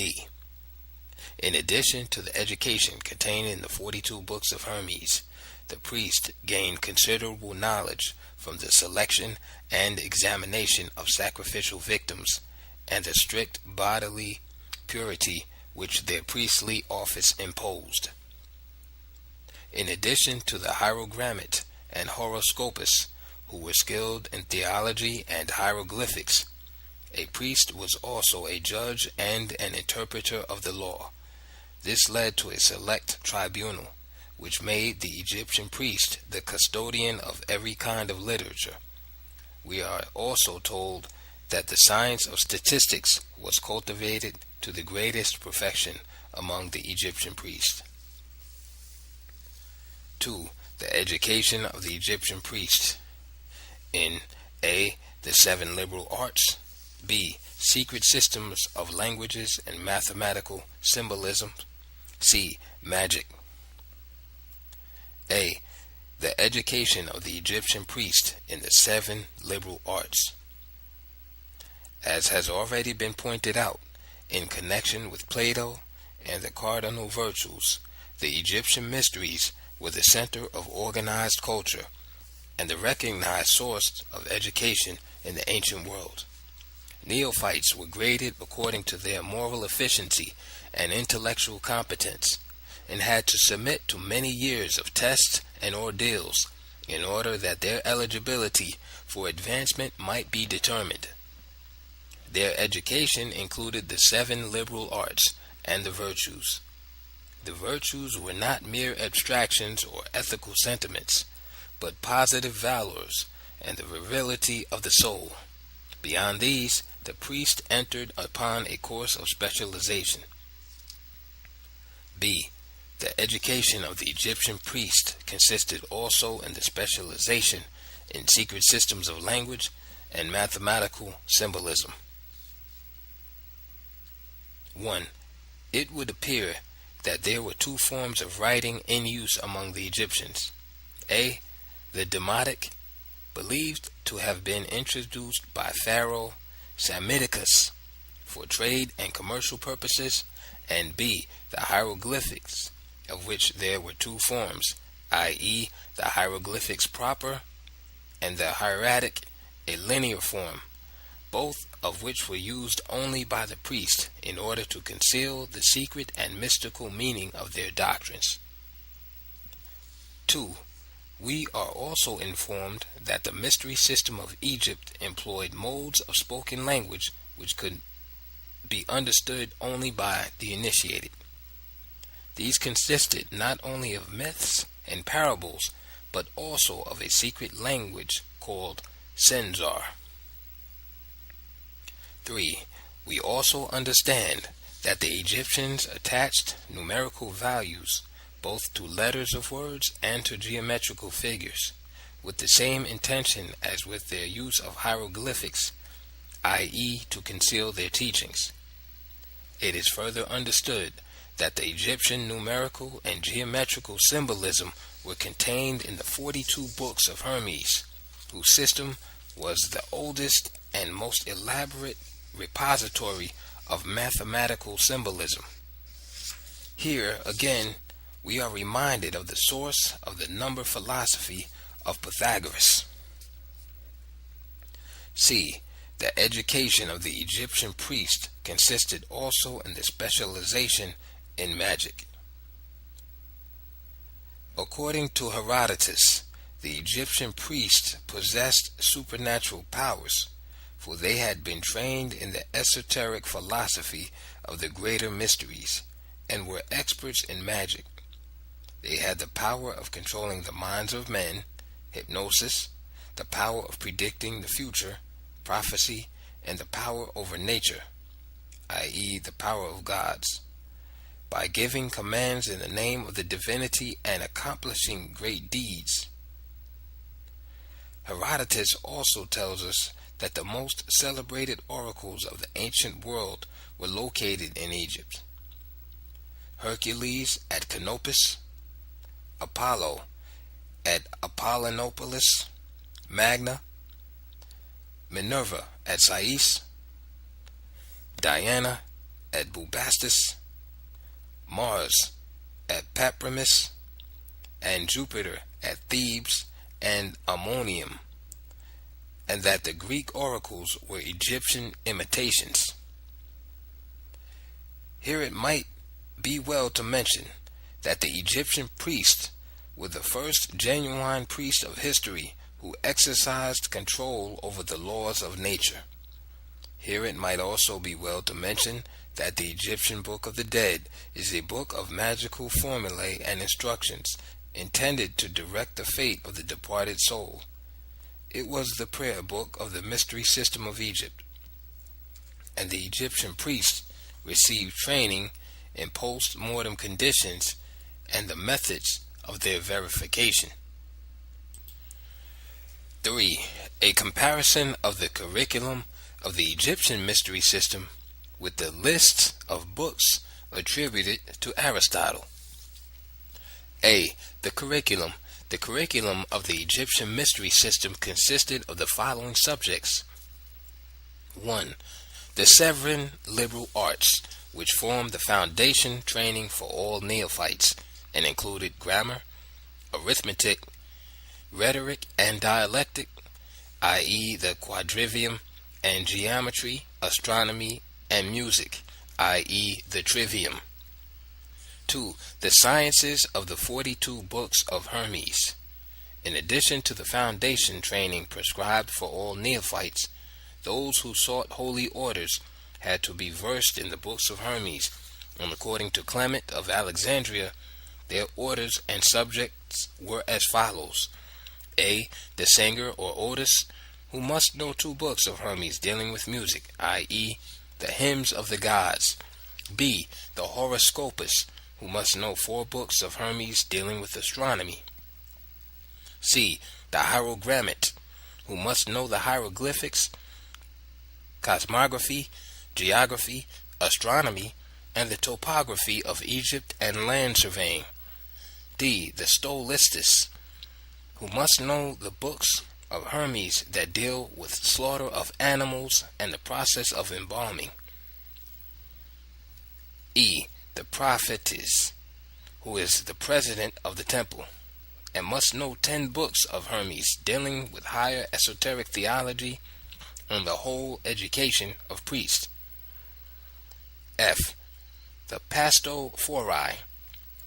In addition to the education contained in the 42 books of Hermes, the priest gained considerable knowledge from the selection and examination of sacrificial victims and the strict bodily purity which their priestly office imposed. In addition to the hierogrammet and horoscopus, who were skilled in theology and hieroglyphics, a priest was also a judge and an interpreter of the law. This led to a select tribunal, which made the Egyptian priest the custodian of every kind of literature. We are also told that the science of statistics was cultivated to the greatest perfection among the Egyptian priests. 2. The education of the Egyptian priests in A. The 7 liberal arts, B. Secret systems of languages and mathematical symbolism, C. Magic. A. The education of the Egyptian priest in the 7 liberal arts. As has already been pointed out, in connection with Plato and the cardinal virtues, the Egyptian mysteries were the center of organized culture and the recognized source of education in the ancient world. Neophytes were graded according to their moral efficiency and intellectual competence, and had to submit to many years of tests and ordeals in order that their eligibility for advancement might be determined. Their education included the 7 liberal arts and the virtues. The virtues were not mere abstractions or ethical sentiments, but positive valors and the virility of the soul. Beyond these, the priest entered upon a course of specialization. B. The education of the Egyptian priest consisted also in the specialization in secret systems of language and mathematical symbolism. 1. It would appear that there were 2 forms of writing in use among the Egyptians. A. The Demotic, believed to have been introduced by Pharaoh Psammetichus for trade and commercial purposes, and B. The hieroglyphics, of which there were 2 forms, i.e. the hieroglyphics proper and the hieratic, a linear form, both of which were used only by the priest in order to conceal the secret and mystical meaning of their doctrines. 2. We are also informed that the mystery system of Egypt employed modes of spoken language which could be understood only by the initiated. These consisted not only of myths and parables, but also of a secret language called Senzar. 3. We also understand that the Egyptians attached numerical values both to letters of words and to geometrical figures, with the same intention as with their use of hieroglyphics, i.e. to conceal their teachings. It is further understood that the Egyptian numerical and geometrical symbolism were contained in the 42 books of Hermes, whose system was the oldest and most elaborate repository of mathematical symbolism. Here, again, we are reminded of the source of the number philosophy of Pythagoras. C. The education of the Egyptian priest consisted also in the specialization in magic. According to Herodotus, the Egyptian priests possessed supernatural powers, for they had been trained in the esoteric philosophy of the greater mysteries, and were experts in magic. They had the power of controlling the minds of men, hypnosis, the power of predicting the future, prophecy, and the power over nature, i.e. the power of gods, by giving commands in the name of the divinity and accomplishing great deeds. Herodotus also tells us that the most celebrated oracles of the ancient world were located in Egypt. Hercules at Canopus, Apollo at Apollinopolis Magna, Minerva at Sais, Diana at Bubastis, Mars at Papremis, and Jupiter at Thebes and Ammonium, and that the Greek oracles were Egyptian imitations. Here it might be well to mention that the Egyptian priests were the first genuine priests of history who exercised control over the laws of nature. Here it might also be well to mention that the Egyptian Book of the Dead is a book of magical formulae and instructions intended to direct the fate of the departed soul. It was the prayer book of the mystery system of Egypt, and the Egyptian priests received training in post-mortem conditions and the methods of their verification. 3. A comparison of the curriculum of the Egyptian mystery system with the lists of books attributed to Aristotle. A. The curriculum. The curriculum of the Egyptian mystery system consisted of the following subjects. 1. The 7 liberal arts, which formed the foundation training for all neophytes, and included grammar, arithmetic, rhetoric and dialectic, i.e. the quadrivium, and geometry, astronomy, and music, i.e. the trivium. 2. The sciences of the 42 books of Hermes. In addition to the foundation training prescribed for all neophytes, those who sought holy orders had to be versed in the books of Hermes, and according to Clement of Alexandria, their orders and subjects were as follows. A. The singer or odist, who must know 2 books of Hermes dealing with music, i.e. the hymns of the gods. B. The horoscopist, who must know 4 books of Hermes dealing with astronomy. C. The hierogrammate, who must know the hieroglyphics, cosmography, geography, astronomy, and the topography of Egypt and land surveying. D. The stolistist, who must know the books of Hermes that deal with slaughter of animals and the process of embalming. E. The prophetess, who is the president of the temple, and must know 10 books of Hermes dealing with higher esoteric theology and the whole education of priests. F. The pastophori,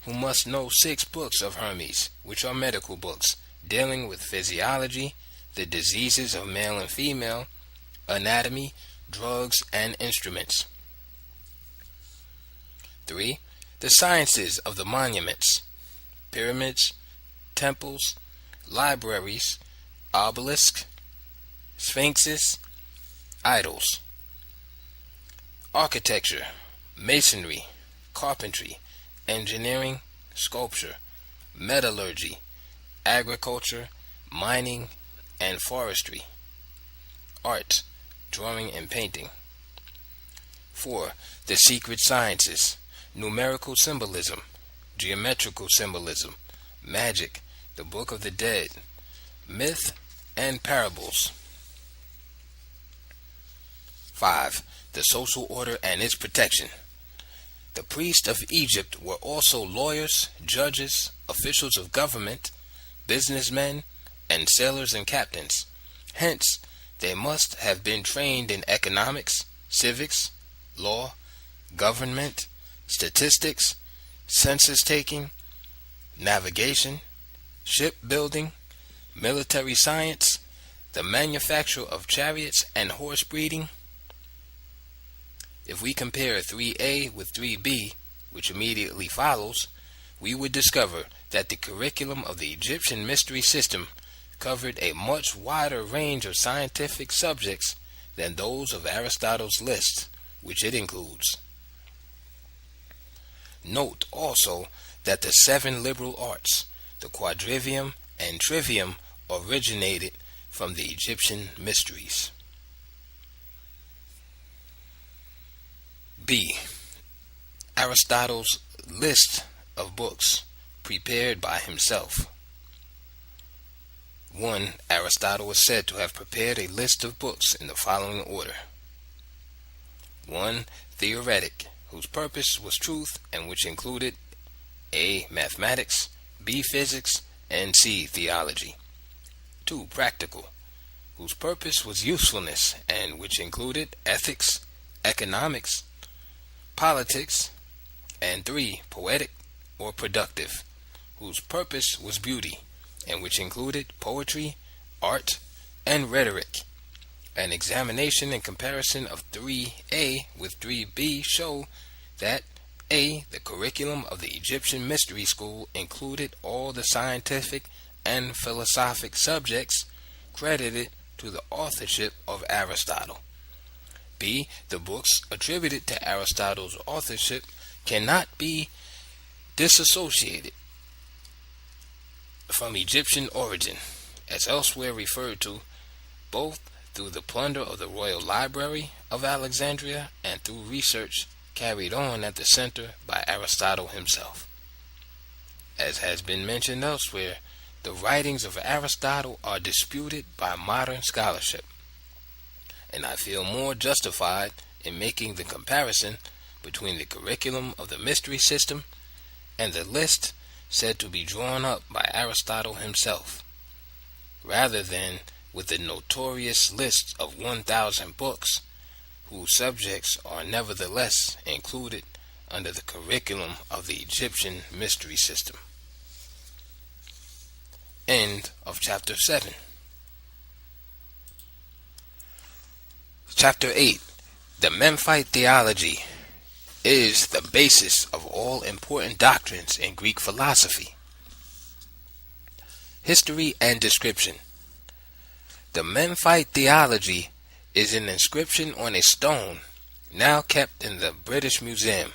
who must know 6 books of Hermes, which are medical books, dealing with physiology, the diseases of male and female, anatomy, drugs, and instruments. 3. The sciences of the monuments, pyramids, temples, libraries, obelisks, sphinxes, idols. Architecture, masonry, carpentry, engineering, sculpture, metallurgy, agriculture, mining, and forestry. Art, drawing and painting. 4. The secret sciences, numerical symbolism, geometrical symbolism, magic, the Book of the Dead, myth, and parables. 5. The social order and its protection. The priests of Egypt were also lawyers, judges, officials of government, businessmen, and sailors and captains. Hence, they must have been trained in economics, civics, law, government, statistics, census taking, navigation, shipbuilding, military science, the manufacture of chariots and horse breeding. If we compare 3a with 3b, which immediately follows, we would discover that the curriculum of the Egyptian mystery system covered a much wider range of scientific subjects than those of Aristotle's list, which it includes. Note also that the 7 liberal arts, the quadrivium and trivium, originated from the Egyptian mysteries. B. Aristotle's list of books prepared by himself. 1. Aristotle is said to have prepared a list of books in the following order. 1. Theoretic, whose purpose was truth and which included A. Mathematics, B. Physics, and C. Theology. 2. Practical, whose purpose was usefulness and which included ethics, economics, politics. And 3. Poetic or productive, whose purpose was beauty and which included poetry, art, and rhetoric. An examination and comparison of 3a with 3b show that A. The curriculum of the Egyptian mystery school included all the scientific and philosophic subjects credited to the authorship of Aristotle. B. The books attributed to Aristotle's authorship cannot be disassociated from Egyptian origin, as elsewhere referred to, both through the plunder of the Royal Library of Alexandria and through research carried on at the center by Aristotle himself. As has been mentioned elsewhere, the writings of Aristotle are disputed by modern scholarship, and I feel more justified in making the comparison between the curriculum of the mystery system and the list said to be drawn up by Aristotle himself, rather than with the notorious list of 1,000 books whose subjects are nevertheless included under the curriculum of the Egyptian mystery system. End of Chapter 7. Chapter 8. The Memphite theology is the basis of all important doctrines in Greek philosophy. History and description. The Memphite theology is an inscription on a stone now kept in the British Museum.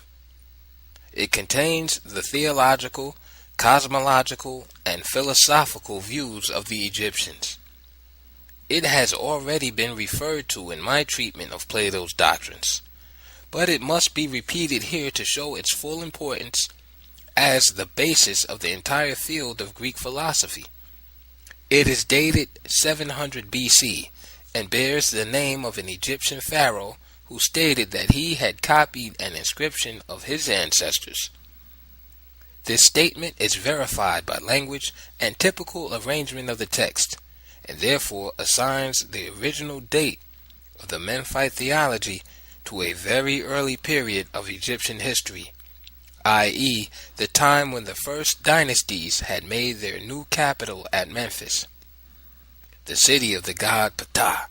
It contains the theological, cosmological, and philosophical views of the Egyptians. It has already been referred to in my treatment of Plato's doctrines, but it must be repeated here to show its full importance as the basis of the entire field of Greek philosophy. It is dated 700 BC and bears the name of an Egyptian pharaoh who stated that he had copied an inscription of his ancestors. This statement is verified by language and typical arrangement of the text, and therefore assigns the original date of the Memphite theology to a very early period of Egyptian history, i.e., the time when the first dynasties had made their new capital at Memphis, the city of the god Ptah,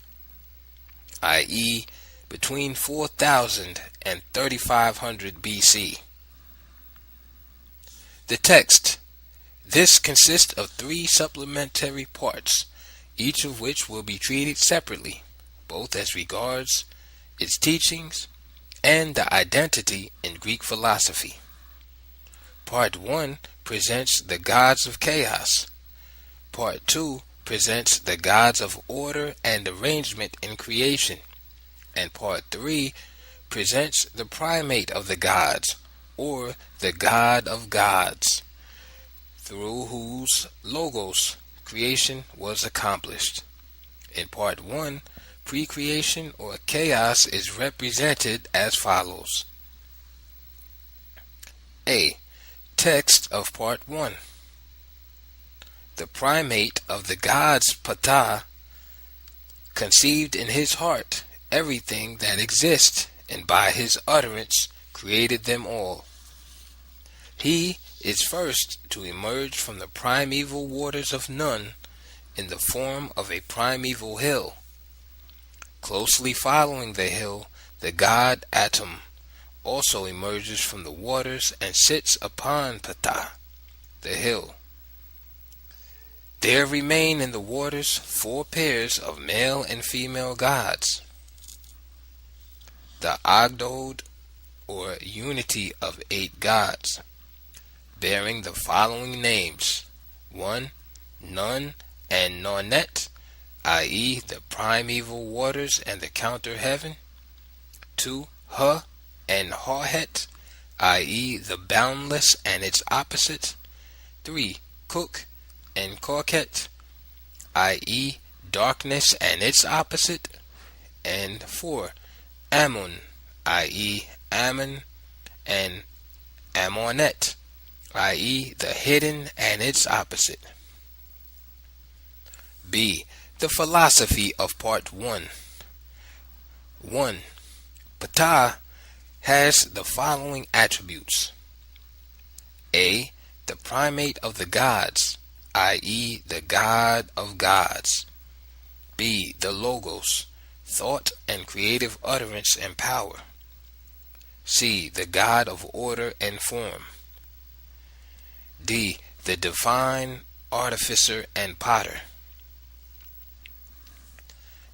i.e., between 4000 and 3500 BC. The text. This consists of 3 supplementary parts, each of which will be treated separately, both as regards its teachings and the identity in Greek philosophy. Part 1 presents the gods of chaos. Part 2 presents the gods of order and arrangement in creation. And Part 3 presents the primate of the gods, or the God of gods, through whose logos creation was accomplished. In Part 1, pre-creation or chaos is represented as follows. A. Text of Part 1. The primate of the gods Ptah conceived in his heart everything that exists, and by his utterance created them all. He is first to emerge from the primeval waters of Nun in the form of a primeval hill. Closely following the hill, the god Atum also emerges from the waters and sits upon Ptah, the hill. There remain in the waters 4 pairs of male and female gods. The Ogdoad, or unity of 8 gods, bearing the following names: 1. Nun and Nonet, i.e. the primeval waters and the counter heaven. 2. Ha and Hahet, i.e. the boundless and its opposite. 3. Kuk and Korket, i.e., darkness and its opposite, and 4. Amun, i.e., Ammon and Amonet, i.e., the hidden and its opposite. B. The philosophy of Part 1. 1. Ptah has the following attributes. A. The primate of the gods, i.e., the God of gods. B. The logos, thought and creative utterance and power. C. The God of order and form. D. The divine artificer and potter.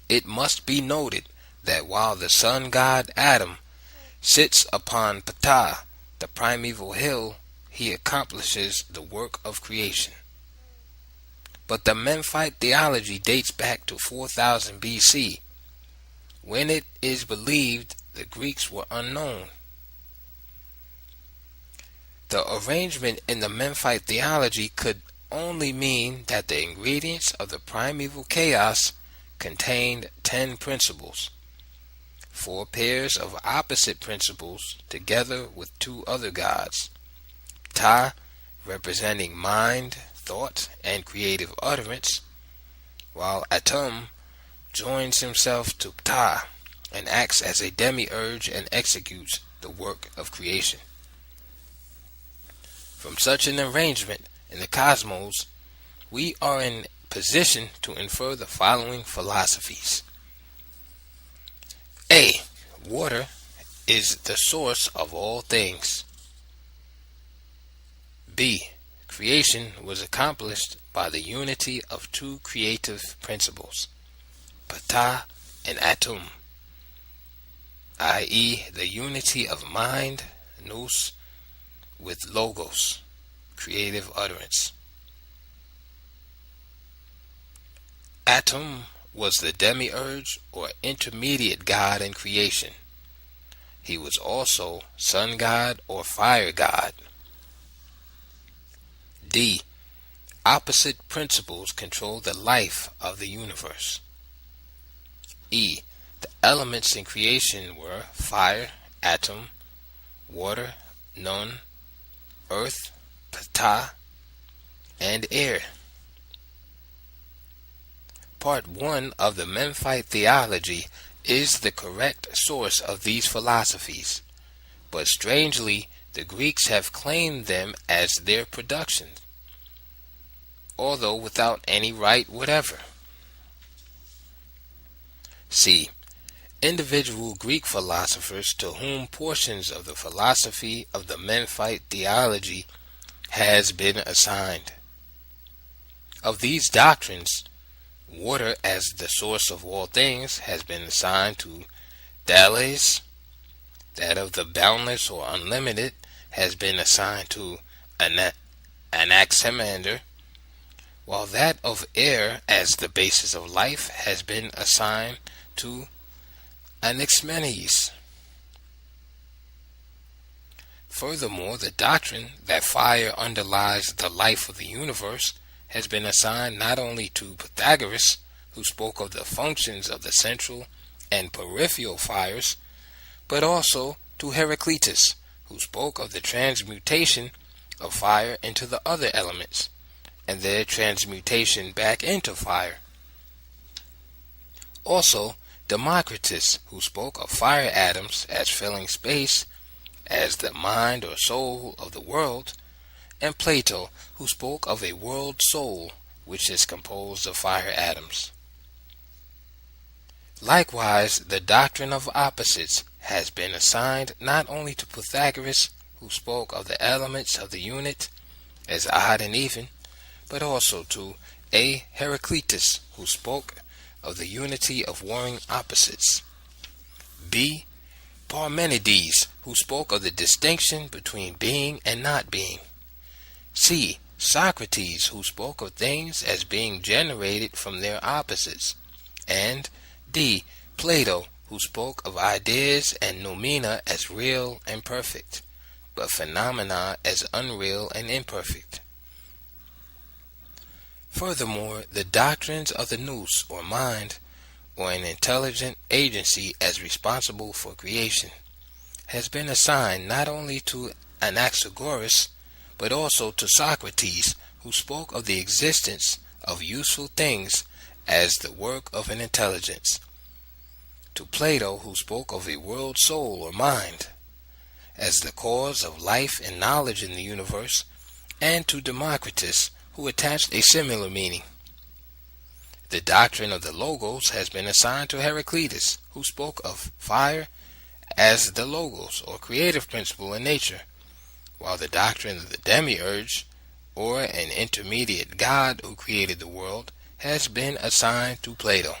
It must be noted that while the sun god Adam sits upon Ptah, the primeval hill, he accomplishes the work of creation. But the Memphite theology dates back to 4000 BC, when it is believed the Greeks were unknown. The arrangement in the Memphite theology could only mean that the ingredients of the primeval chaos contained 10 principles, 4 pairs of opposite principles together with 2 other gods, Ptah representing mind, thought, and creative utterance, while Atum joins himself to Ptah and acts as a demiurge and executes the work of creation. From such an arrangement in the cosmos, we are in position to infer the following philosophies. A. Water is the source of all things. B. Creation was accomplished by the unity of 2 creative principles, Ptah and Atum, i.e., the unity of mind, nous, with logos, creative utterance. Atum was the demiurge or intermediate god in creation. He was also sun god or fire god. D. Opposite principles control the life of the universe. E. The elements in creation were fire, Atum, water, Nun, earth, Ptah, and air. Part 1 of the Memphite theology is the correct source of these philosophies, but strangely, the Greeks have claimed them as their productions, although without any right whatever. C. Individual Greek philosophers to whom portions of the philosophy of the Memphite theology has been assigned. Of these doctrines, water as the source of all things has been assigned to Thales. That of the boundless or unlimited has been assigned to Anaximander, while that of air as the basis of life has been assigned to Anaximenes. Furthermore, the doctrine that fire underlies the life of the universe has been assigned not only to Pythagoras, who spoke of the functions of the central and peripheral fires, but also to Heraclitus, who spoke of the transmutation of fire into the other elements, and their transmutation back into fire. Also, Democritus, who spoke of fire atoms as filling space as the mind or soul of the world, and Plato, who spoke of a world soul which is composed of fire atoms. Likewise, the doctrine of opposites has been assigned not only to Pythagoras, who spoke of the elements of the unit as odd and even, but also to A. Heraclitus, who spoke of the unity of warring opposites. B. Parmenides, who spoke of the distinction between being and not being. C. Socrates, who spoke of things as being generated from their opposites. And D. Plato, who spoke of ideas and noumena as real and perfect, but phenomena as unreal and imperfect. Furthermore, the doctrines of the nous, or mind, or an intelligent agency as responsible for creation, has been assigned not only to Anaxagoras, but also to Socrates, who spoke of the existence of useful things as the work of an intelligence, to Plato, who spoke of a world soul or mind as the cause of life and knowledge in the universe, and to Democritus, who attached a similar meaning. The doctrine of the Logos has been assigned to Heraclitus, who spoke of fire as the Logos, or creative principle in nature, while the doctrine of the Demiurge, or an intermediate God who created the world, has been assigned to Plato.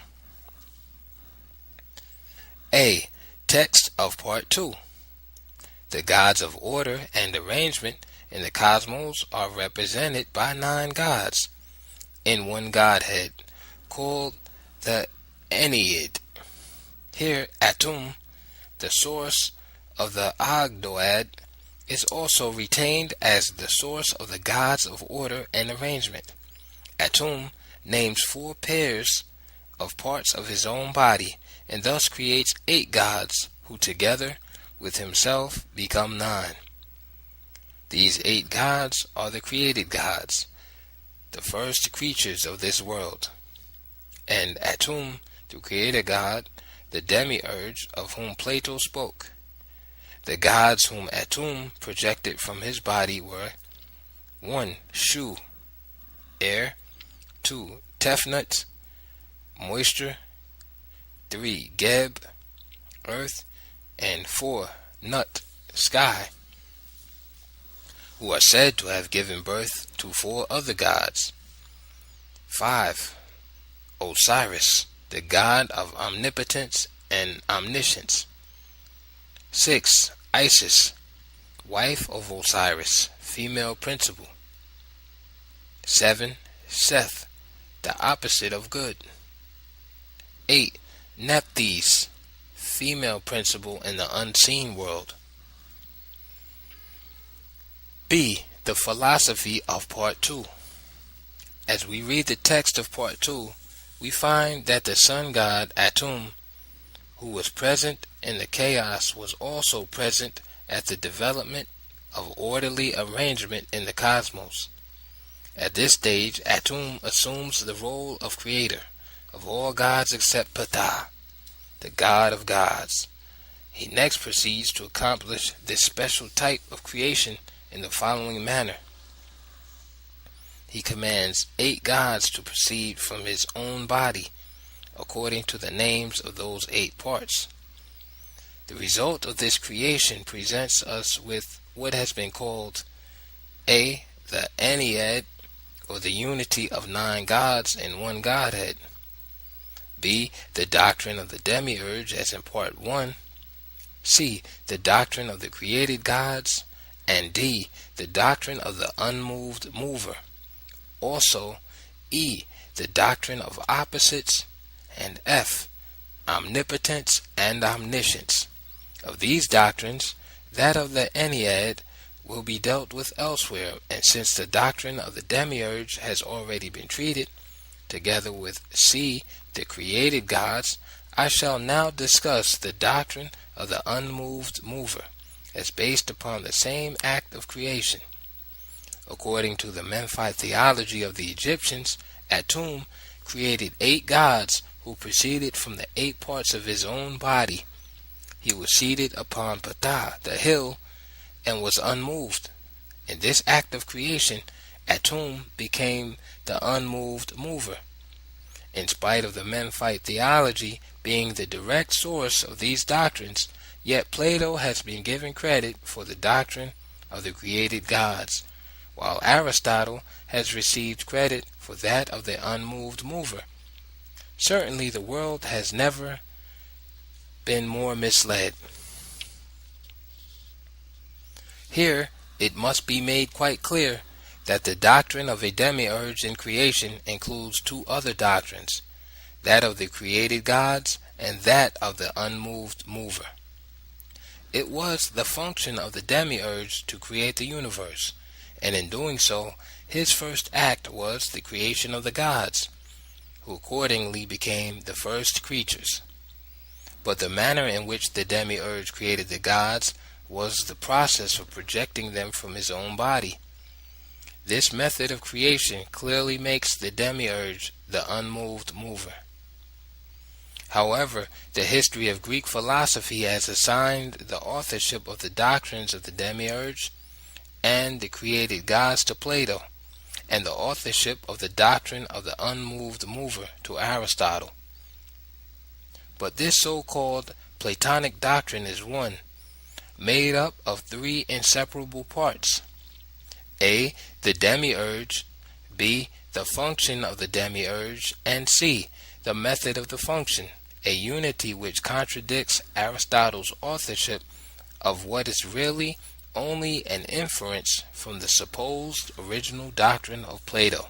A. Text of Part 2. The gods of order and arrangement in the cosmos are represented by 9 gods in one Godhead, called the Ennead. Here, Atum, the source of the Ogdoad, is also retained as the source of the gods of order and arrangement. Atum names 4 pairs of parts of his own body, and thus creates 8 gods, who together with himself become 9. These 8 gods are the created gods, the first creatures of this world, and Atum, the creator god, the demiurge of whom Plato spoke. The gods whom Atum projected from his body were 1. Shu, air; 2. Tefnut, moisture; 3. Geb, earth; and 4. Nut, sky, who are said to have given birth to 4 other gods. 5. Osiris, the god of omnipotence and omniscience. 6. Isis, wife of Osiris, female principle. 7. Seth, the opposite of good. 8. Nephthys, female principle in the unseen world. B. The philosophy of Part 2. As we read the text of Part 2, we find that the sun god Atum, who was present in the chaos, was also present at the development of orderly arrangement in the cosmos. At this stage, Atum assumes the role of creator of all gods except Ptah, the god of gods. He next proceeds to accomplish this special type of creation in the following manner. He commands 8 gods to proceed from his own body, according to the names of those 8 parts. The result of this creation presents us with what has been called A. The Ennead, or the unity of 9 gods in one Godhead; B. The doctrine of the Demiurge, as in Part 1; C. The doctrine of the created gods; and D. The doctrine of the unmoved mover. Also, E. The doctrine of opposites; and F. Omnipotence and omniscience. Of these doctrines, that of the Ennead will be dealt with elsewhere, and since the doctrine of the Demiurge has already been treated, together with C. The created gods, I shall now discuss the doctrine of the unmoved mover, as based upon the same act of creation. According to the Memphite theology of the Egyptians, Atum created 8 gods who proceeded from the 8 parts of his own body. He was seated upon Ptah, the hill, and was unmoved. In this act of creation, Atum became the unmoved mover. In spite of the Memphite theology being the direct source of these doctrines, yet Plato has been given credit for the doctrine of the created gods, while Aristotle has received credit for that of the unmoved mover. Certainly the world has never been more misled. Here it must be made quite clear that the doctrine of a demiurge in creation includes 2 other doctrines, that of the created gods and that of the unmoved mover. It was the function of the demiurge to create the universe, and in doing so, his first act was the creation of the gods, who accordingly became the first creatures. But the manner in which the demiurge created the gods was the process of projecting them from his own body. This method of creation clearly makes the demiurge the unmoved mover. However, the history of Greek philosophy has assigned the authorship of the doctrines of the demiurge and the created gods to Plato, and the authorship of the doctrine of the unmoved mover to Aristotle. But this so-called Platonic doctrine is one, made up of three inseparable parts: A. The demiurge, B. The function of the demiurge, and C. The method of the function, a unity which contradicts Aristotle's authorship of what is really only an inference from the supposed original doctrine of Plato.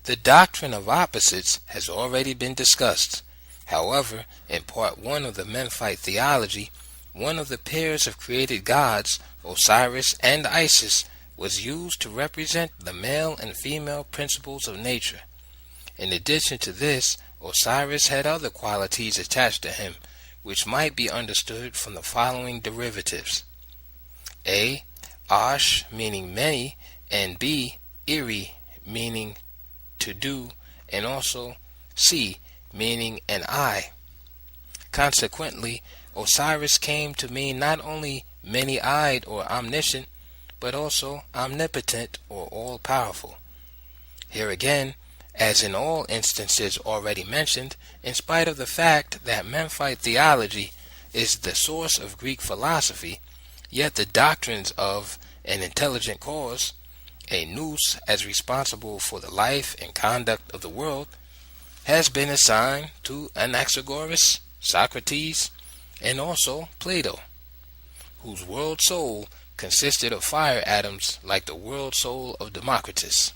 The doctrine of opposites has already been discussed. However, in part 1 of the Memphite theology, one of the pairs of created gods, Osiris and Isis, was used to represent the male and female principles of nature. In addition to this, Osiris had other qualities attached to him, which might be understood from the following derivatives: A. Ash, meaning many, and B. Iri, meaning to do, and also C, meaning an eye. Consequently, Osiris came to mean not only many-eyed or omniscient, but also omnipotent or all-powerful. Here again, as in all instances already mentioned, in spite of the fact that Memphite theology is the source of Greek philosophy, yet the doctrines of an intelligent cause, a nous as responsible for the life and conduct of the world, has been assigned to Anaxagoras, Socrates, and also Plato, whose world soul consisted of fire atoms like the world soul of Democritus.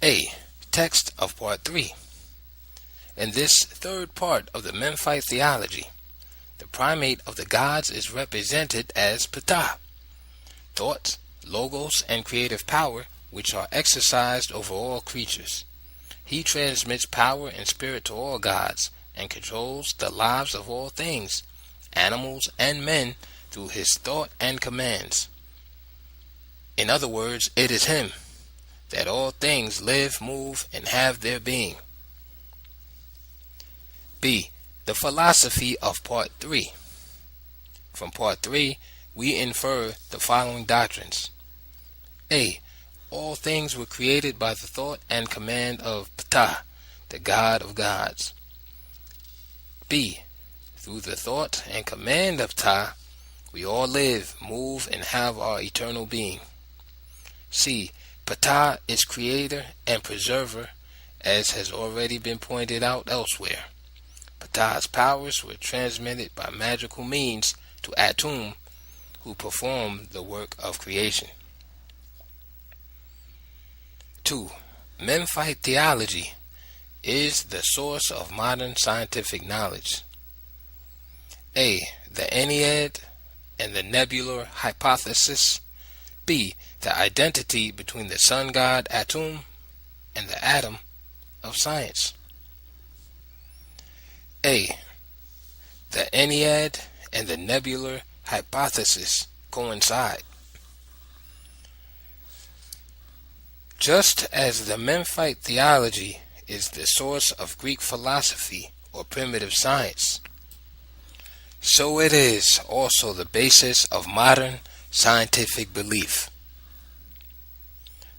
A. Text of Part 3. In this third part of the Memphite theology, the primate of the gods is represented as Ptah, thought, logos, and creative power which are exercised over all creatures. He transmits power and spirit to all gods and controls the lives of all things, animals and men, through his thought and commands. In other words, it is him that all things live, move, and have their being. B. The philosophy of Part 3. From Part 3, we infer the following doctrines. A. All things were created by the thought and command of Ptah, the God of gods. B. Through the thought and command of Ptah, we all live, move, and have our eternal being. C. Ptah is creator and preserver, as has already been pointed out elsewhere. Ptah's powers were transmitted by magical means to Atum, who performed the work of creation. 2. Memphite theology is the source of modern scientific knowledge. A. The Ennead and the nebular hypothesis. B. The identity between the sun god Atum and the atom of science. A. The Ennead and the nebular hypothesis coincide. Just as the Memphite theology is the source of Greek philosophy or primitive science, so it is also the basis of modern scientific belief.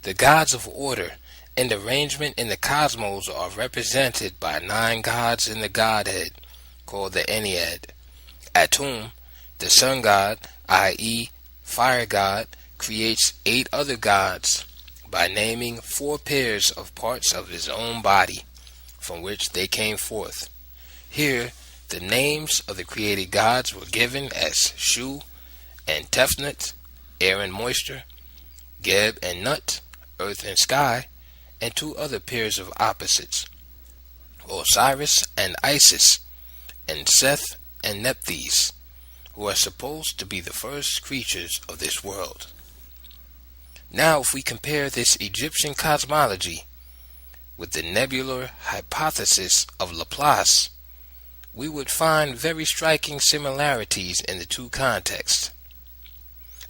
The gods of order and arrangement in the cosmos are represented by 9 gods in the Godhead, called the Ennead. Atum, the sun god, i.e., fire god, creates 8 other gods by naming 4 pairs of parts of his own body, from which they came forth. Here, the names of the created gods were given as Shu and Tefnut, air and moisture, Geb and Nut, earth and sky, and 2 other pairs of opposites, Osiris and Isis, and Seth and Nephthys, who are supposed to be the first creatures of this world. Now, if we compare this Egyptian cosmology with the nebular hypothesis of Laplace, we would find very striking similarities in the two contexts.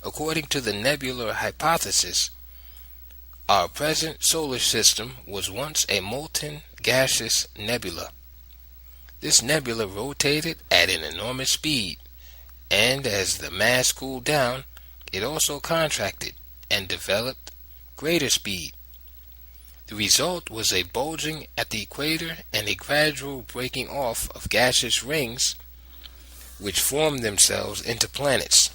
According to the nebular hypothesis, our present solar system was once a molten gaseous nebula. This nebula rotated at an enormous speed, and as the mass cooled down, it also contracted and developed greater speed. The result was a bulging at the equator and a gradual breaking off of gaseous rings which formed themselves into planets.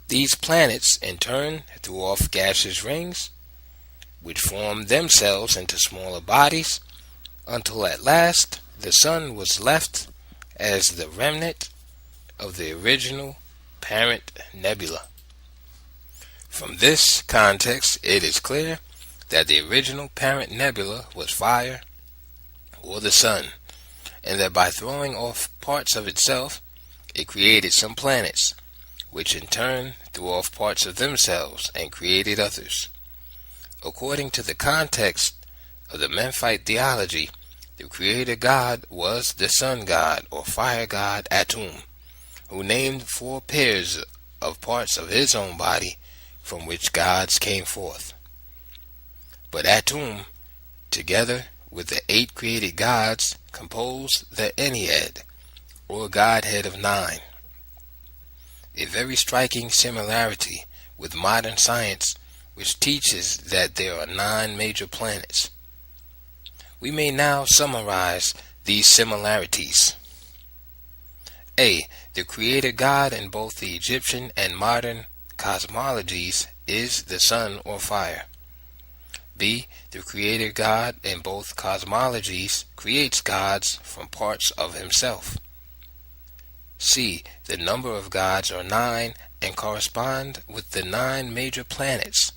These planets in turn threw off gaseous rings which formed themselves into smaller bodies until at last the sun was left as the remnant of the original parent nebula. From this context, it is clear that the original parent nebula was fire, or the sun, and that by throwing off parts of itself, it created some planets, which in turn threw off parts of themselves and created others. According to the context of the Memphite theology, the creator god was the sun god or fire god Atum, who named 4 pairs of parts of his own body from which gods came forth. But Atum, together with the 8 created gods, composed the Ennead, or Godhead of 9. A very striking similarity with modern science, which teaches that there are 9 major planets. We may now summarize these similarities. A. The creator god in both the Egyptian and modern cosmologies is the sun or fire. B. The creator god in both cosmologies creates gods from parts of himself. C. The number of gods are 9 and correspond with the 9 major planets.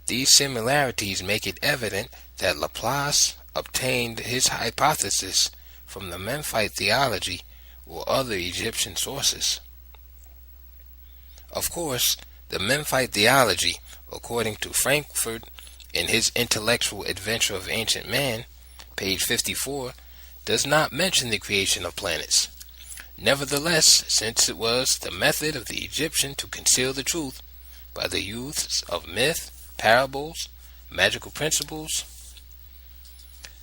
These similarities make it evident that Laplace obtained his hypothesis from the Memphite theology or other Egyptian sources. Of course, the Memphite theology, according to Frankfurt in his Intellectual Adventure of Ancient Man, page 54, does not mention the creation of planets. Nevertheless, since it was the method of the Egyptian to conceal the truth by the use of myth, parables, magical principles,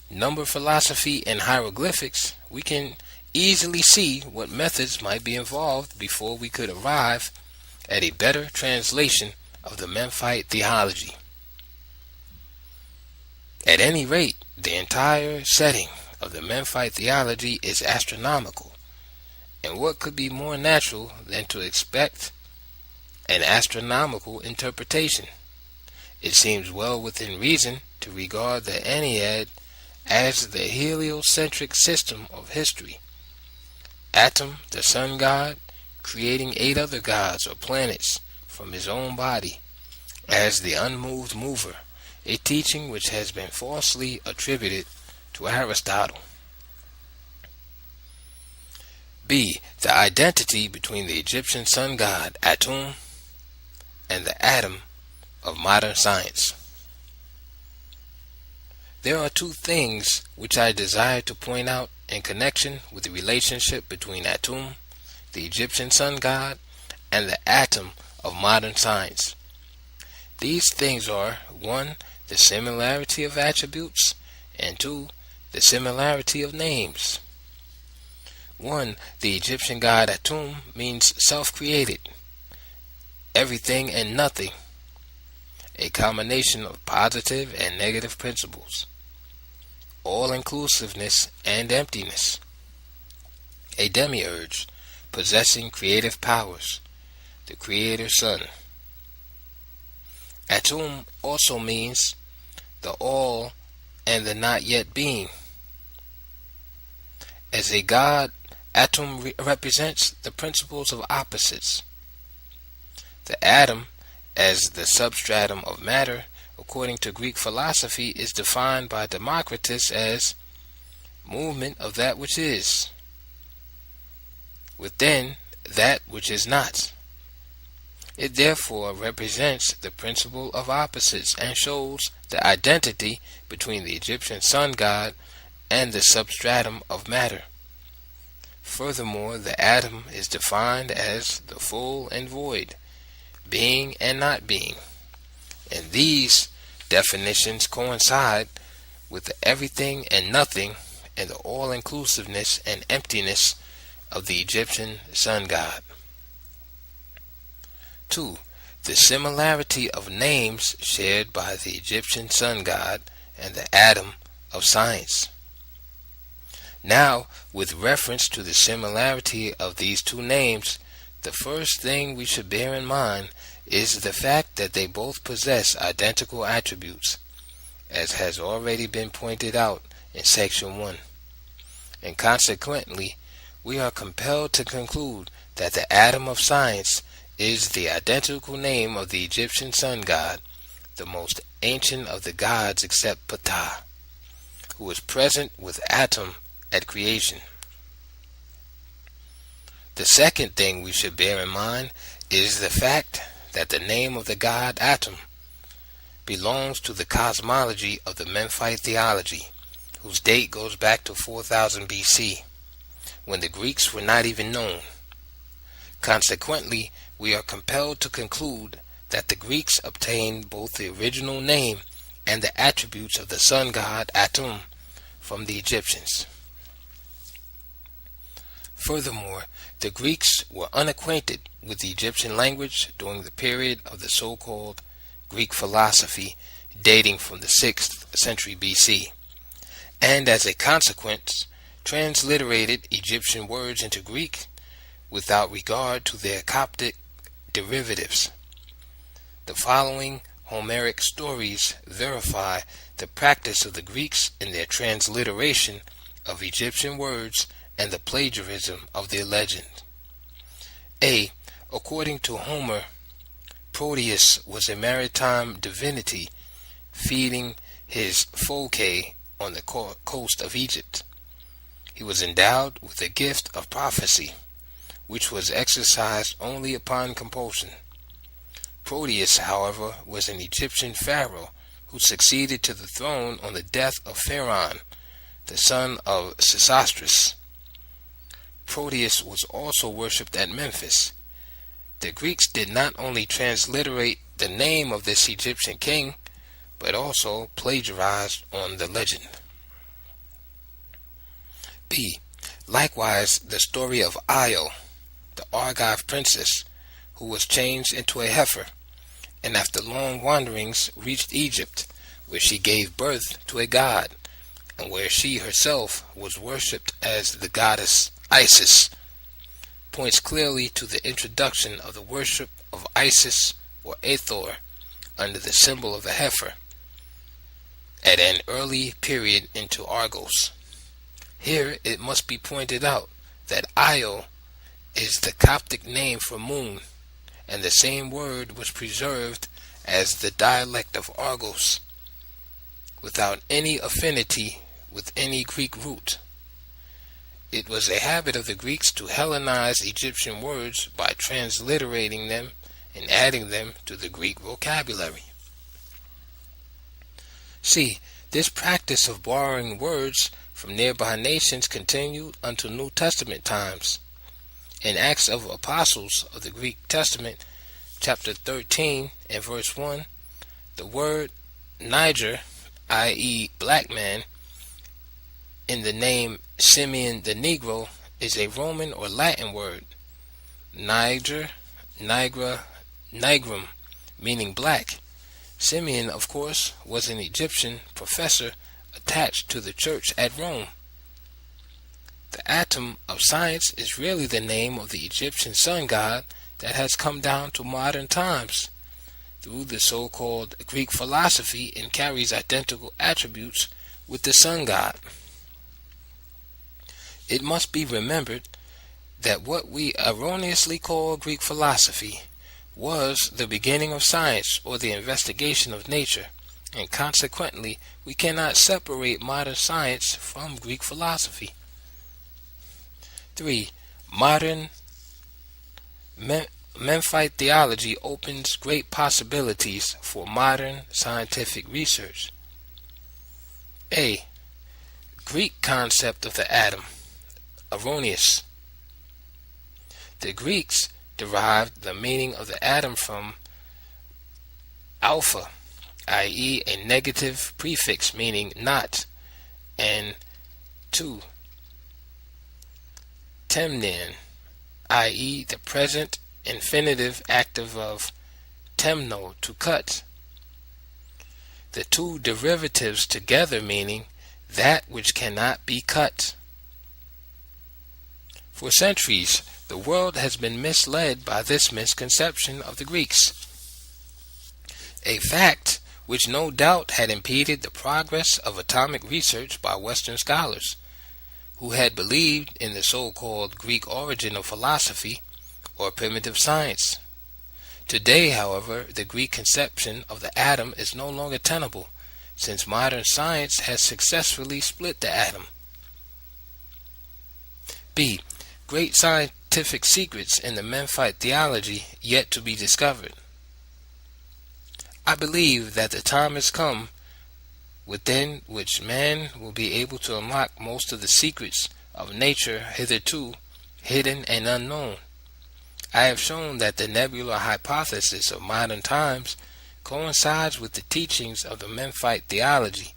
number philosophy, and hieroglyphics, we can easily see what methods might be involved before we could arrive at a better translation of the Memphite theology. At any rate, the entire setting of the Memphite theology is astronomical, and what could be more natural than to expect an astronomical interpretation? It seems well within reason to regard the Ennead as the heliocentric system of history. Atum, the sun god, creating 8 other gods or planets from his own body as the unmoved mover, a teaching which has been falsely attributed to Aristotle. B. The identity between the Egyptian sun god Atum and the atom of modern science. There are 2 things which I desire to point out in connection with the relationship between Atum, the Egyptian sun god, and the atom of modern science. These things are 1. The similarity of attributes, and 2. The similarity of names. 1. The Egyptian god Atum means self-created, everything and nothing, a combination of positive and negative principles, all-inclusiveness and emptiness, a demiurge possessing creative powers, the creator sun. Atum also means the all and the not yet being. As a god, Atum represents the principles of opposites. The atom, as the substratum of matter, according to Greek philosophy, is defined by Democritus as movement of that which is. within that which is not. It therefore represents the principle of opposites and shows the identity between the Egyptian sun god and the substratum of matter. Furthermore, the atom is defined as the full and void, being and not being, and these definitions coincide with the everything and nothing and the all-inclusiveness and emptiness of the Egyptian sun god. 2. The similarity of names shared by the Egyptian sun god and the atom of science. Now, with reference to the similarity of these two names, the first thing we should bear in mind is the fact that they both possess identical attributes, as has already been pointed out in Section 1. And consequently, we are compelled to conclude that the atom of science is the identical name of the Egyptian sun god, the most ancient of the gods except Ptah, who was present with Atum at creation. The second thing we should bear in mind is the fact that the name of the god Atum belongs to the cosmology of the Memphite theology, whose date goes back to 4000 BC, when the Greeks were not even known. Consequently, we are compelled to conclude that the Greeks obtained both the original name and the attributes of the sun god Atum from the Egyptians. Furthermore, the Greeks were unacquainted with the Egyptian language during the period of the so-called Greek philosophy dating from the 6th century BC, and as a consequence, transliterated Egyptian words into Greek without regard to their Coptic derivatives. The following Homeric stories verify the practice of the Greeks in their transliteration of Egyptian words and the plagiarism of their legend. A. According to Homer, Proteus was a maritime divinity feeding his phocae on the coast of Egypt. He was endowed with the gift of prophecy, which was exercised only upon compulsion. Proteus, however, was an Egyptian pharaoh who succeeded to the throne on the death of Pharaoh, the son of Sesostris. Proteus was also worshipped at Memphis. The Greeks did not only transliterate the name of this Egyptian king, but also plagiarized on the legend. B. Likewise, the story of Io, the Argive princess, who was changed into a heifer, and after long wanderings reached Egypt, where she gave birth to a god, and where she herself was worshipped as the goddess Isis, points clearly to the introduction of the worship of Isis or Hathor under the symbol of a heifer at an early period into Argos. Here it must be pointed out that Io is the Coptic name for moon, and the same word was preserved as the dialect of Argos, without any affinity with any Greek root. It was a habit of the Greeks to Hellenize Egyptian words by transliterating them and adding them to the Greek vocabulary. C. This practice of borrowing words from nearby nations continued until New Testament times. In Acts of Apostles of the Greek Testament, chapter 13 and verse 1, the word Niger, i.e. black man, in the name Simeon the Negro is a Roman or Latin word. Niger, Nigra, Nigrum, meaning black. Simeon, of course, was an Egyptian professor attached to the church at Rome. The atom of science is really the name of the Egyptian sun god that has come down to modern times through the so-called Greek philosophy and carries identical attributes with the sun god. It must be remembered that what we erroneously call Greek philosophy was the beginning of science or the investigation of nature, and consequently we cannot separate modern science from Greek philosophy. 3. Modern Memphite theology opens great possibilities for modern scientific research. A. Greek concept of the atom. Erroneous. The Greeks derived the meaning of the atom from alpha, i.e. a negative prefix meaning not, and 2. Temnin, i.e. the present infinitive active of temno, to cut. The two derivatives together meaning that which cannot be cut. For centuries, the world has been misled by this misconception of the Greeks, a fact which no doubt had impeded the progress of atomic research by Western scholars, who had believed in the so-called Greek origin of philosophy or primitive science. Today, however, the Greek conception of the atom is no longer tenable, since modern science has successfully split the atom. B. Great scientific secrets in the Memphite theology yet to be discovered. I believe that the time has come within which man will be able to unlock most of the secrets of nature hitherto hidden and unknown. I have shown that the nebular hypothesis of modern times coincides with the teachings of the Memphite theology,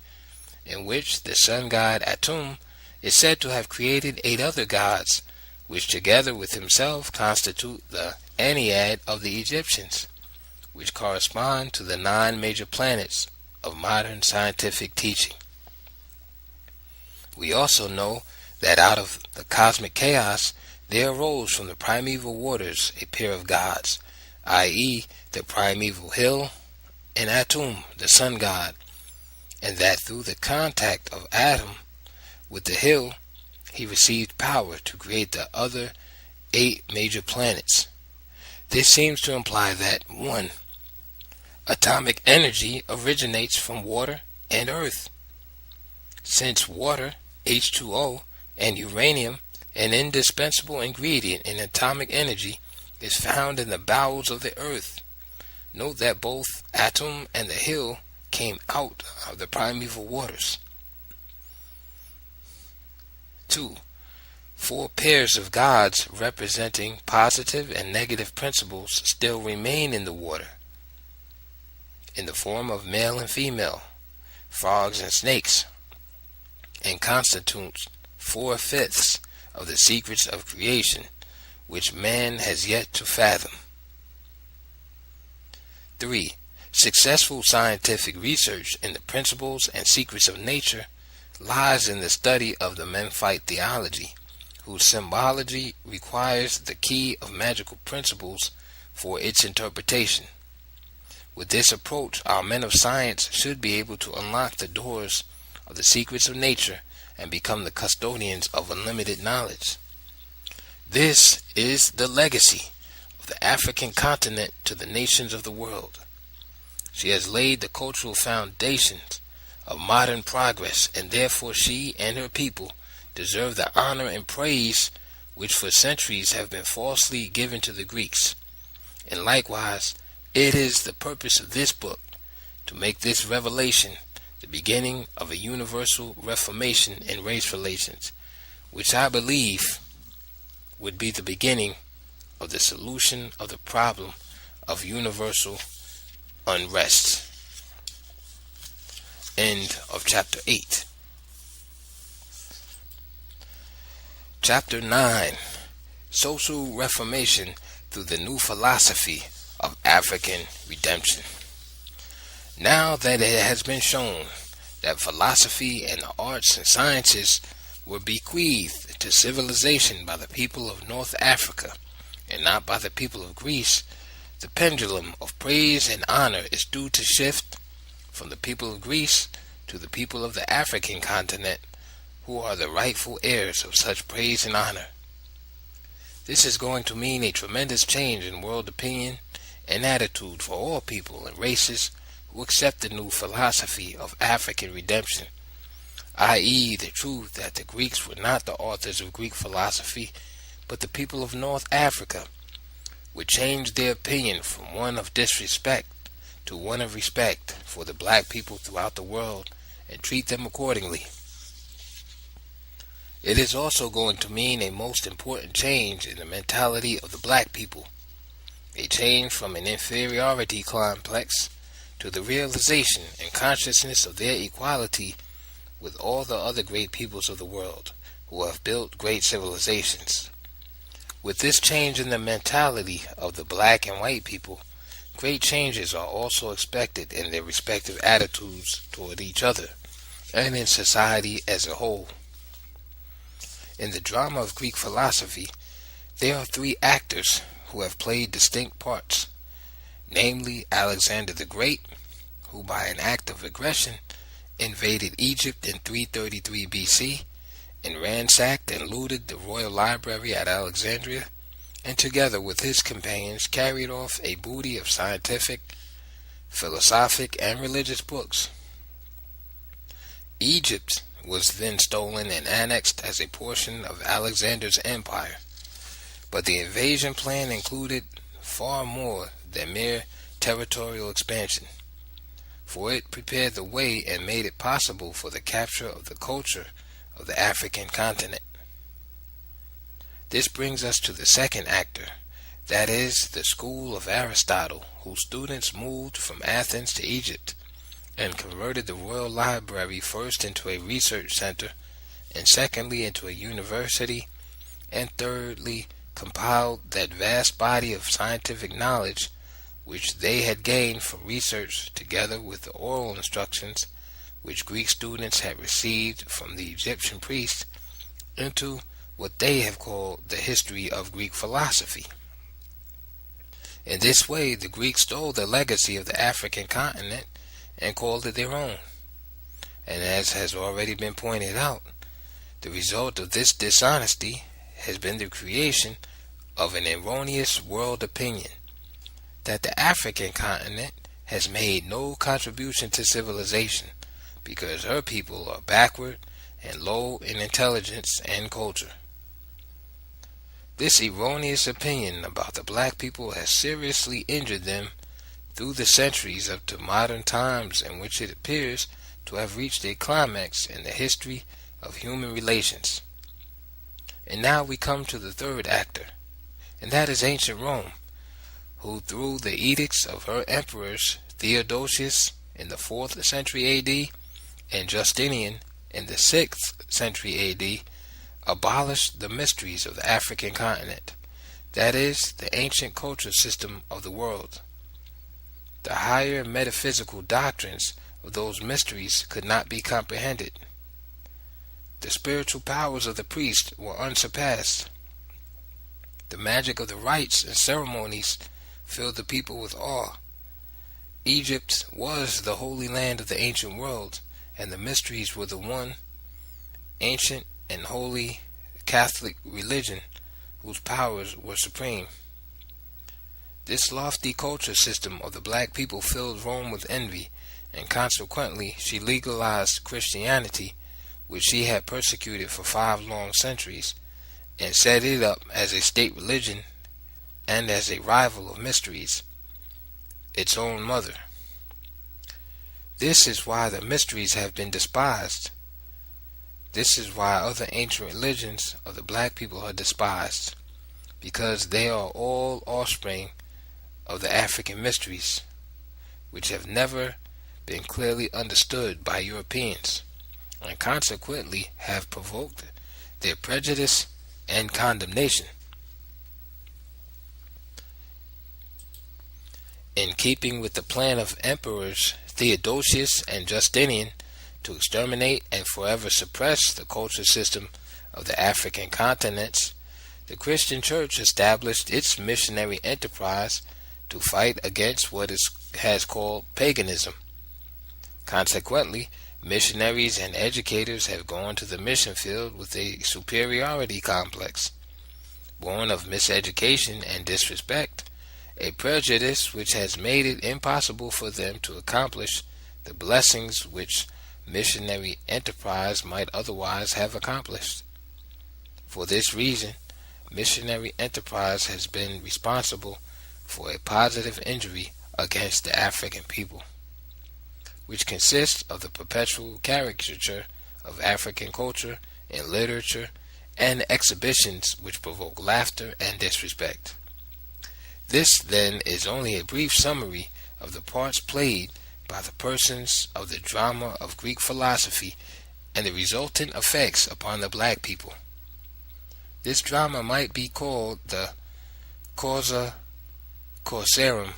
in which the sun god Atum is said to have created 8 other gods, which together with himself constitute the Ennead of the Egyptians, which correspond to the 9 major planets of modern scientific teaching. We also know that out of the cosmic chaos there arose from the primeval waters a pair of gods, i.e. the primeval hill and Atum, the sun god, and that through the contact of Adam with the hill he received power to create the other 8 major planets. This seems to imply that 1. Atomic energy originates from water and earth. Since water, H2O, and uranium, an indispensable ingredient in atomic energy, is found in the bowels of the earth. Note that both Atum and the hill came out of the primeval waters. 2. 4 pairs of gods representing positive and negative principles still remain in the water, in the form of male and female, frogs and snakes, and constitutes 4/5 of the secrets of creation, which man has yet to fathom. 3. Successful scientific research in the principles and secrets of nature lies in the study of the Memphite theology, whose symbology requires the key of magical principles for its interpretation. With this approach, our men of science should be able to unlock the doors of the secrets of nature and become the custodians of unlimited knowledge. This is the legacy of the African continent to the nations of the world. She has laid the cultural foundations of modern progress, and therefore she and her people deserve the honor and praise which for centuries have been falsely given to the Greeks. And likewise, it is the purpose of this book to make this revelation the beginning of a universal reformation in race relations, which I believe would be the beginning of the solution of the problem of universal unrest. End of chapter 8. Chapter 9. Social Reformation through the New Philosophy of African Redemption. Now that it has been shown that philosophy and the arts and sciences were bequeathed to civilization by the people of North Africa and not by the people of Greece, the pendulum of praise and honor is due to shift from the people of Greece to the people of the African continent, who are the rightful heirs of such praise and honor. This is going to mean a tremendous change in world opinion and attitude for all people and races who accept the new philosophy of African redemption, i.e. the truth that the Greeks were not the authors of Greek philosophy, but the people of North Africa would change their opinion from one of disrespect to one of respect for the black people throughout the world and treat them accordingly. It is also going to mean a most important change in the mentality of the black people, a change from an inferiority complex to the realization and consciousness of their equality with all the other great peoples of the world who have built great civilizations. With this change in the mentality of the black and white people, great changes are also expected in their respective attitudes toward each other and in society as a whole. In the drama of Greek philosophy, there are three actors who have played distinct parts, namely Alexander the Great, who by an act of aggression invaded Egypt in 333 BC and ransacked and looted the royal library at Alexandria, and together with his companions carried off a booty of scientific, philosophic, and religious books. Egypt was then stolen and annexed as a portion of Alexander's empire, but the invasion plan included far more than mere territorial expansion, for it prepared the way and made it possible for the capture of the culture of the African continent. This brings us to the second actor, that is, the school of Aristotle, whose students moved from Athens to Egypt and converted the royal library first into a research center, and secondly into a university, and thirdly compiled that vast body of scientific knowledge which they had gained from research together with the oral instructions which Greek students had received from the Egyptian priests into what they have called the history of Greek philosophy. In this way, the Greeks stole the legacy of the African continent and called it their own. And as has already been pointed out, the result of this dishonesty has been the creation of an erroneous world opinion that the African continent has made no contribution to civilization because her people are backward and low in intelligence and culture. This erroneous opinion about the black people has seriously injured them through the centuries up to modern times, in which it appears to have reached a climax in the history of human relations. And now we come to the third actor, and that is ancient Rome, who through the edicts of her emperors Theodosius in the 4th century AD and Justinian in the 6th century AD abolished the mysteries of the African continent, that is, the ancient culture system of the world. The higher metaphysical doctrines of those mysteries could not be comprehended. The spiritual powers of the priest were unsurpassed. The magic of the rites and ceremonies filled the people with awe. Egypt was the holy land of the ancient world, and the mysteries were the one ancient and holy Catholic religion whose powers were supreme. This lofty culture system of the black people filled Rome with envy, and consequently she legalized Christianity, which she had persecuted for 5 long centuries, and set it up as a state religion and as a rival of mysteries, its own mother. This is why the mysteries have been despised. This is why other ancient religions of the black people are despised, because they are all offspring of the African mysteries, which have never been clearly understood by Europeans, and consequently have provoked their prejudice and condemnation. In keeping with the plan of emperors Theodosius and Justinian to exterminate and forever suppress the culture system of the African continents, the Christian Church established its missionary enterprise to fight against what has called paganism. Consequently, missionaries and educators have gone to the mission field with a superiority complex, born of miseducation and disrespect, a prejudice which has made it impossible for them to accomplish the blessings which missionary enterprise might otherwise have accomplished. For this reason, missionary enterprise has been responsible for a positive injury against the African people, which consists of the perpetual caricature of African culture in literature and exhibitions which provoke laughter and disrespect. This, then, is only a brief summary of the parts played by the persons of the drama of Greek philosophy and the resultant effects upon the black people. This drama might be called the causa causarum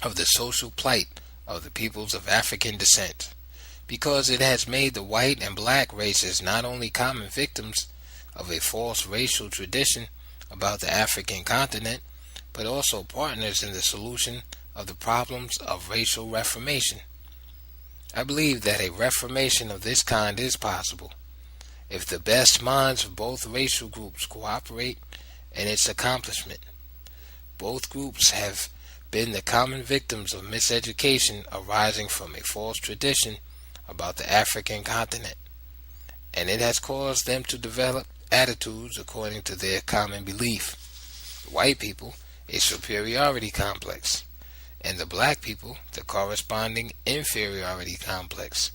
of the social plight of the peoples of African descent, because it has made the white and black races not only common victims of a false racial tradition about the African continent, but also partners in the solution of the problems of racial reformation. I believe that a reformation of this kind is possible if the best minds of both racial groups cooperate in its accomplishment. Both groups have been the common victims of miseducation arising from a false tradition about the African continent, and it has caused them to develop attitudes according to their common belief. The white people, a superiority complex, and the black people, the corresponding inferiority complex.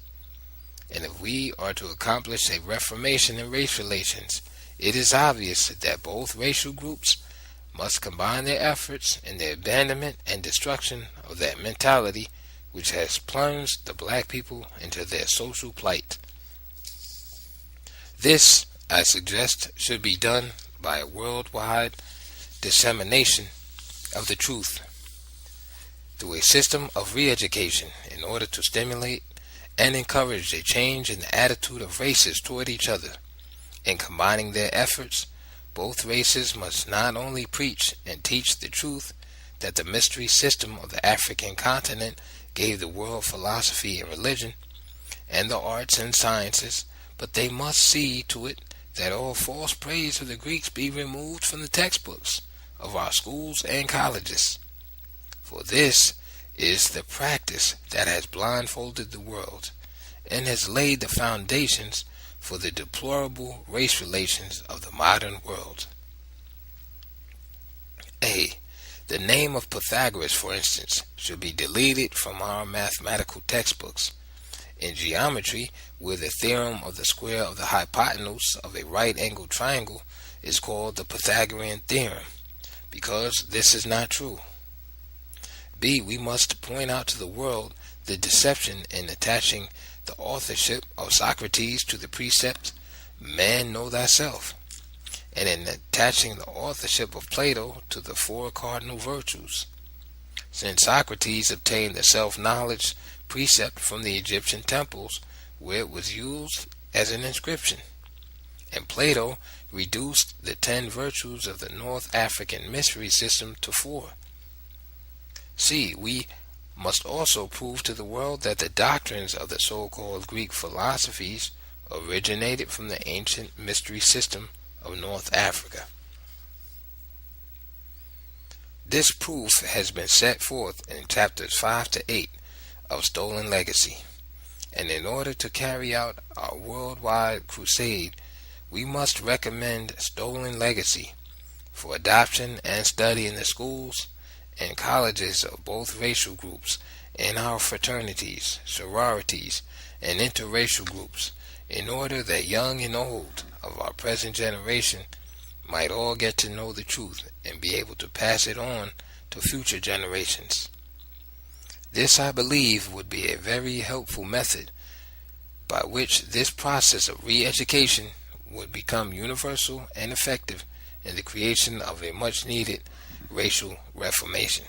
And if we are to accomplish a reformation in race relations, it is obvious that both racial groups must combine their efforts in the abandonment and destruction of that mentality which has plunged the black people into their social plight. This, I suggest, should be done by a worldwide dissemination of the truth through a system of re-education in order to stimulate and encourage a change in the attitude of races toward each other. In combining their efforts, both races must not only preach and teach the truth that the mystery system of the African continent gave the world philosophy and religion, and the arts and sciences, but they must see to it that all false praise of the Greeks be removed from the textbooks of our schools and colleges. For this is the practice that has blindfolded the world and has laid the foundations for the deplorable race relations of the modern world. A. The name of Pythagoras, for instance, should be deleted from our mathematical textbooks. In geometry, where the theorem of the square of the hypotenuse of a right-angled triangle is called the Pythagorean theorem, because this is not true. B. We must point out to the world the deception in attaching the authorship of Socrates to the precept, "Man, know thyself," and in attaching the authorship of Plato to the four cardinal virtues, since Socrates obtained the self-knowledge precept from the Egyptian temples, where it was used as an inscription, and Plato reduced the 10 virtues of the North African mystery system to 4. C. We must also prove to the world that the doctrines of the so-called Greek philosophies originated from the ancient mystery system of North Africa. This proof has been set forth in chapters 5 to 8 of Stolen Legacy, and in order to carry out our worldwide crusade, we must recommend Stolen Legacy for adoption and study in the schools and colleges of both racial groups, in our fraternities, sororities, and interracial groups, in order that young and old of our present generation might all get to know the truth and be able to pass it on to future generations. This, I believe, would be a very helpful method by which this process of re-education would become universal and effective in the creation of a much-needed racial reformation.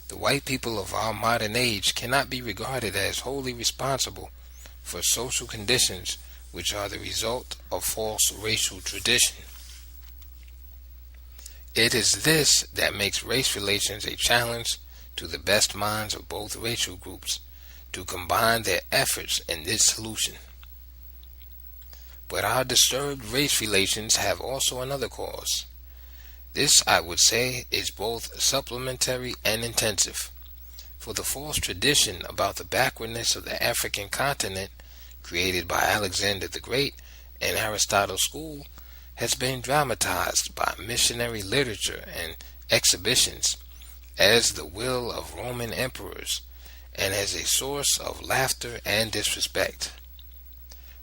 The white people of our modern age cannot be regarded as wholly responsible for social conditions which are the result of false racial tradition. It is this that makes race relations a challenge to the best minds of both racial groups to combine their efforts in this solution. But our disturbed race relations have also another cause. This, I would say, is both supplementary and intensive, for the false tradition about the backwardness of the African continent, created by Alexander the Great and Aristotle's school, has been dramatized by missionary literature and exhibitions as the will of Roman emperors and as a source of laughter and disrespect.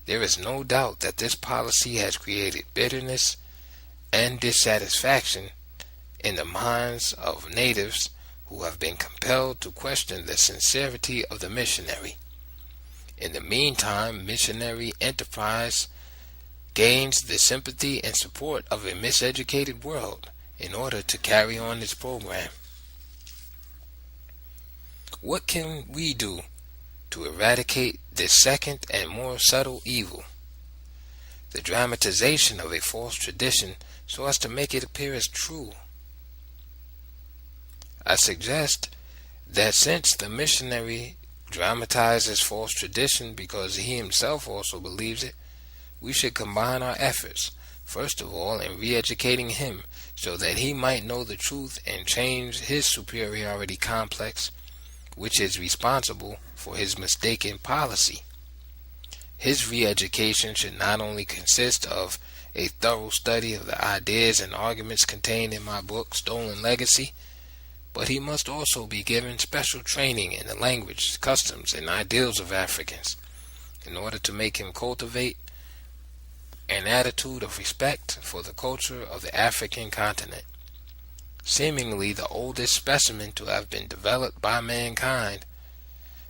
There is no doubt that this policy has created bitterness and dissatisfaction in the minds of natives who have been compelled to question the sincerity of the missionary. In the meantime, missionary enterprise gains the sympathy and support of a miseducated world in order to carry on its program. What can we do to eradicate this second and more subtle evil? The dramatization of a false tradition so as to make it appear as true. I suggest that since the missionary dramatizes false tradition because he himself also believes it, we should combine our efforts, first of all, in re-educating him so that he might know the truth and change his superiority complex, which is responsible for his mistaken policy. His re-education should not only consist of a thorough study of the ideas and arguments contained in my book, Stolen Legacy, but he must also be given special training in the language, customs, and ideals of Africans in order to make him cultivate an attitude of respect for the culture of the African continent, seemingly the oldest specimen to have been developed by mankind,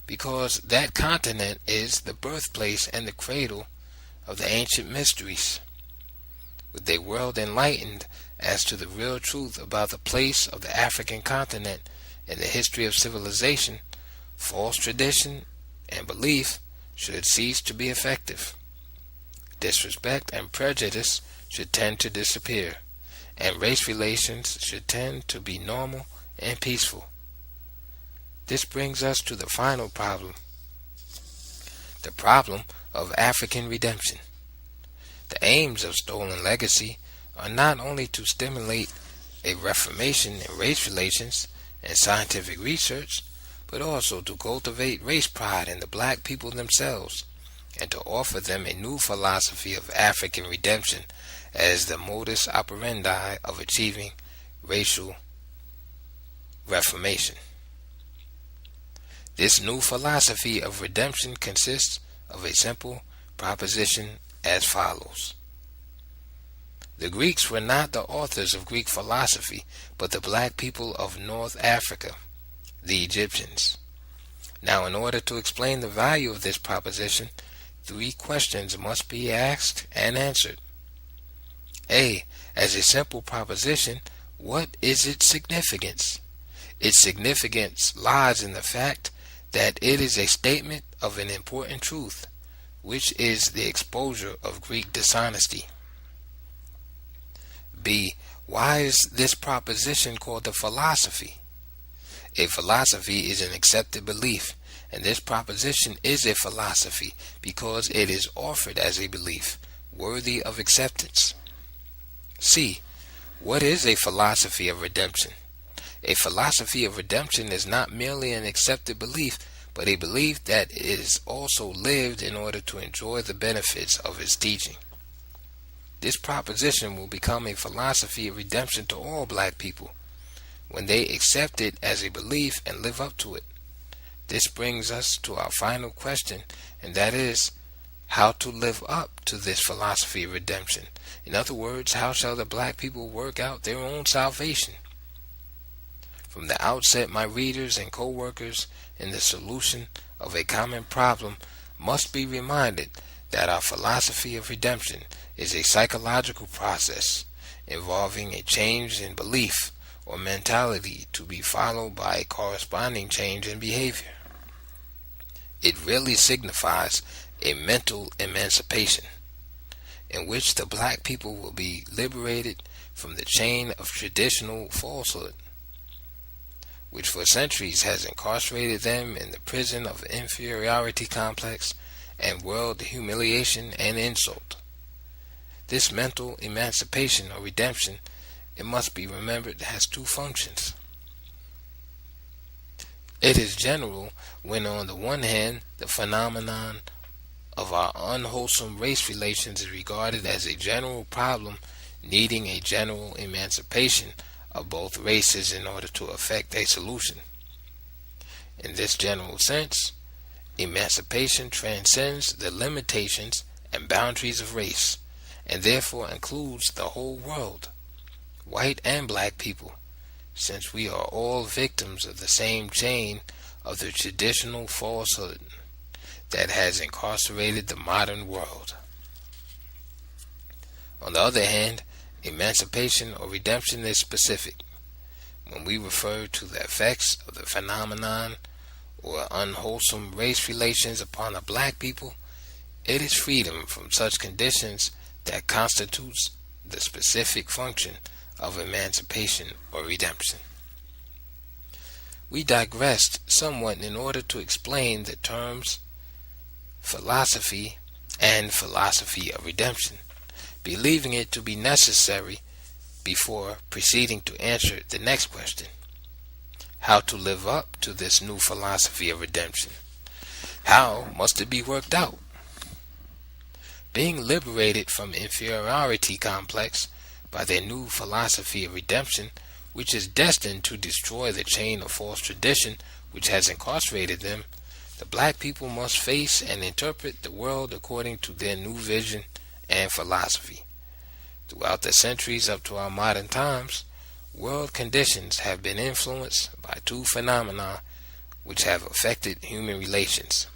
because that continent is the birthplace and the cradle of the ancient mysteries. With a world enlightened as to the real truth about the place of the African continent in the history of civilization, false tradition and belief should cease to be effective. Disrespect and prejudice should tend to disappear, and race relations should tend to be normal and peaceful. This brings us to the final problem, the problem of African redemption. The aims of Stolen Legacy are not only to stimulate a reformation in race relations and scientific research, but also to cultivate race pride in the black people themselves, and to offer them a new philosophy of African redemption as the modus operandi of achieving racial reformation. This new philosophy of redemption consists of a simple proposition as follows. The Greeks were not the authors of Greek philosophy, but the black people of North Africa, the Egyptians. Now, in order to explain the value of this proposition, 3 questions must be asked and answered. A. As a simple proposition, what is its significance? Its significance lies in the fact that it is a statement of an important truth, which is the exposure of Greek dishonesty. B. Why is this proposition called a philosophy? A philosophy is an accepted belief, and this proposition is a philosophy because it is offered as a belief worthy of acceptance. C. What is a philosophy of redemption? A philosophy of redemption is not merely an accepted belief, but a belief that is also lived in order to enjoy the benefits of its teaching. This proposition will become a philosophy of redemption to all black people when they accept it as a belief and live up to it. This brings us to our final question, and that is how to live up to this philosophy of redemption. In other words, how shall the black people work out their own salvation? From the outset, my readers and co-workers in the solution of a common problem must be reminded that our philosophy of redemption is a psychological process involving a change in belief or mentality to be followed by a corresponding change in behavior. It really signifies a mental emancipation in which the black people will be liberated from the chain of traditional falsehood, which for centuries has incarcerated them in the prison of inferiority complex and world humiliation and insult. This mental emancipation or redemption, it must be remembered, has 2 functions. It is general when on the one hand the phenomenon of our unwholesome race relations is regarded as a general problem needing a general emancipation of both races in order to effect a solution. In this general sense, emancipation transcends the limitations and boundaries of race, and therefore includes the whole world, white and black people, since we are all victims of the same chain of the traditional falsehood that has incarcerated the modern world. On the other hand, emancipation or redemption is specific. When we refer to the effects of the phenomenon or unwholesome race relations upon the black people, it is freedom from such conditions that constitutes the specific function of emancipation or redemption. We digressed somewhat in order to explain the terms philosophy and philosophy of redemption, believing it to be necessary before proceeding to answer the next question: how to live up to this new philosophy of redemption? How must it be worked out? Being liberated from inferiority complex by their new philosophy of redemption, which is destined to destroy the chain of false tradition which has incarcerated them, the black people must face and interpret the world according to their new vision and philosophy. Throughout the centuries up to our modern times, world conditions have been influenced by two phenomena which have affected human relations.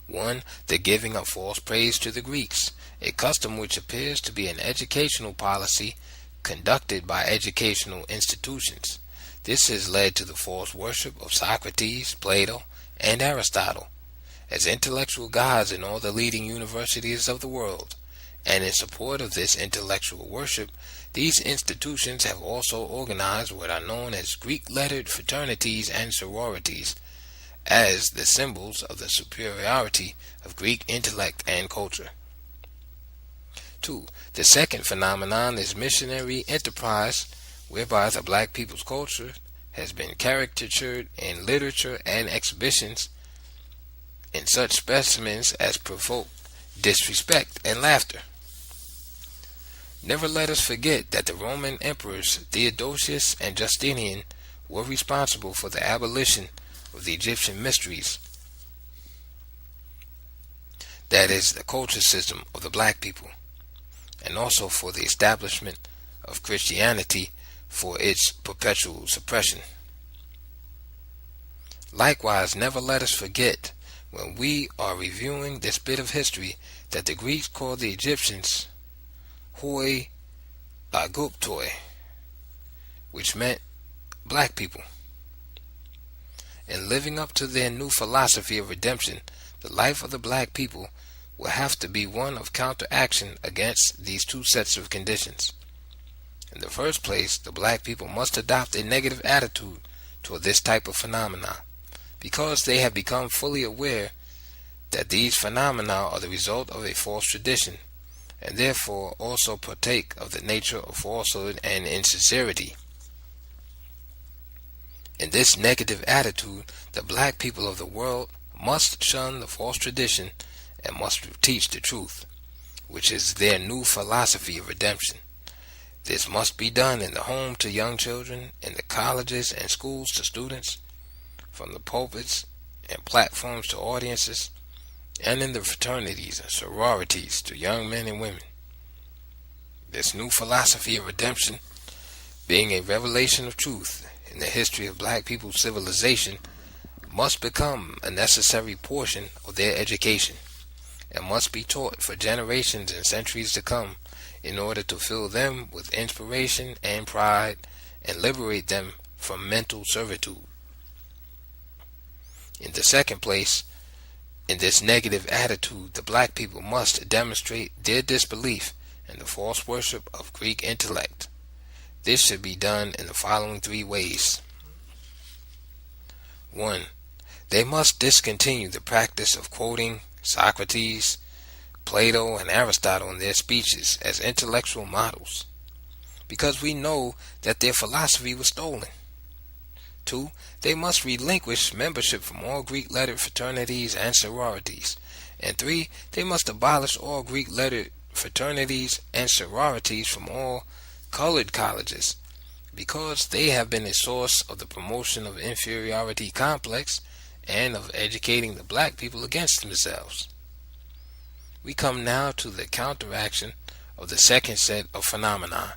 One, the giving of false praise to the Greeks, a custom which appears to be an educational policy conducted by educational institutions. This has led to the false worship of Socrates, Plato, and Aristotle as intellectual gods in all the leading universities of the world. And in support of this intellectual worship, these institutions have also organized what are known as Greek-lettered fraternities and sororities as the symbols of the superiority of Greek intellect and culture. 2. The second phenomenon is missionary enterprise, whereby the black people's culture has been caricatured in literature and exhibitions in such specimens as provoke disrespect and laughter. Never let us forget that the Roman emperors Theodosius and Justinian were responsible for the abolition of the Egyptian mysteries, that is, the culture system of the black people, and also for the establishment of Christianity for its perpetual suppression. Likewise, never let us forget, when we are reviewing this bit of history, that the Greeks called the Egyptians hoi aguptoi, which meant black people. In living up to their new philosophy of redemption, the life of the black people will have to be one of counteraction against these two sets of conditions. In the first place, the black people must adopt a negative attitude toward this type of phenomena, because they have become fully aware that these phenomena are the result of a false tradition, and therefore also partake of the nature of falsehood and insincerity. In this negative attitude, the black people of the world must shun the false tradition and must teach the truth, which is their new philosophy of redemption. This must be done in the home to young children, in the colleges and schools to students, from the pulpits and platforms to audiences, and in the fraternities and sororities to young men and women. This new philosophy of redemption, being a revelation of truth in the history of black people's civilization, must become a necessary portion of their education, and must be taught for generations and centuries to come, in order to fill them with inspiration and pride and liberate them from mental servitude. In the second place, in this negative attitude, the black people must demonstrate their disbelief in the false worship of Greek intellect. This should be done in the following three ways. 1. They must discontinue the practice of quoting Socrates, Plato, and Aristotle in their speeches as intellectual models, because we know that their philosophy was stolen. 2. They must relinquish membership from all Greek-lettered fraternities and sororities, And 3, they must abolish all Greek-lettered fraternities and sororities from all colored colleges, because they have been a source of the promotion of inferiority complex and of educating the black people against themselves. We come now to the counteraction of the second set of phenomena,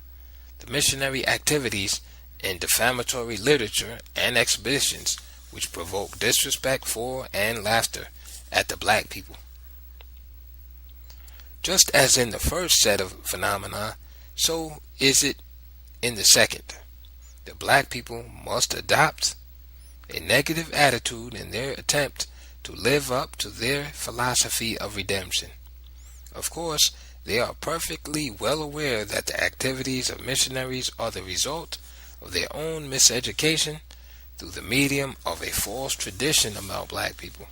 the missionary activities in defamatory literature and exhibitions which provoke disrespect for and laughter at the black people. Just as in the first set of phenomena, so is it in the second. The black people must adopt a negative attitude in their attempt to live up to their philosophy of redemption. Of course, they are perfectly well aware that the activities of missionaries are the result of their own miseducation through the medium of a false tradition about black people.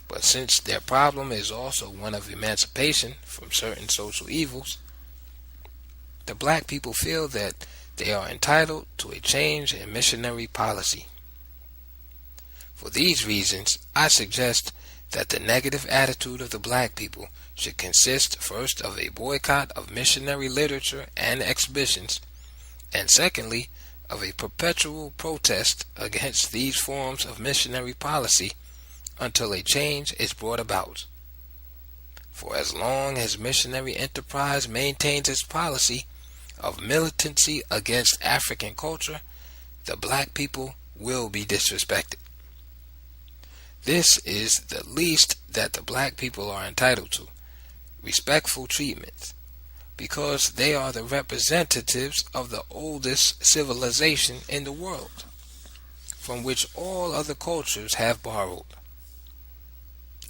But since their problem is also one of emancipation from certain social evils, the black people feel that they are entitled to a change in missionary policy. For these reasons, I suggest that the negative attitude of the black people should consist first of a boycott of missionary literature and exhibitions, and secondly, of a perpetual protest against these forms of missionary policy until a change is brought about. For as long as missionary enterprise maintains its policy of militancy against African culture, the black people will be disrespected. This is the least that the black people are entitled to, respectful treatment, because they are the representatives of the oldest civilization in the world, from which all other cultures have borrowed.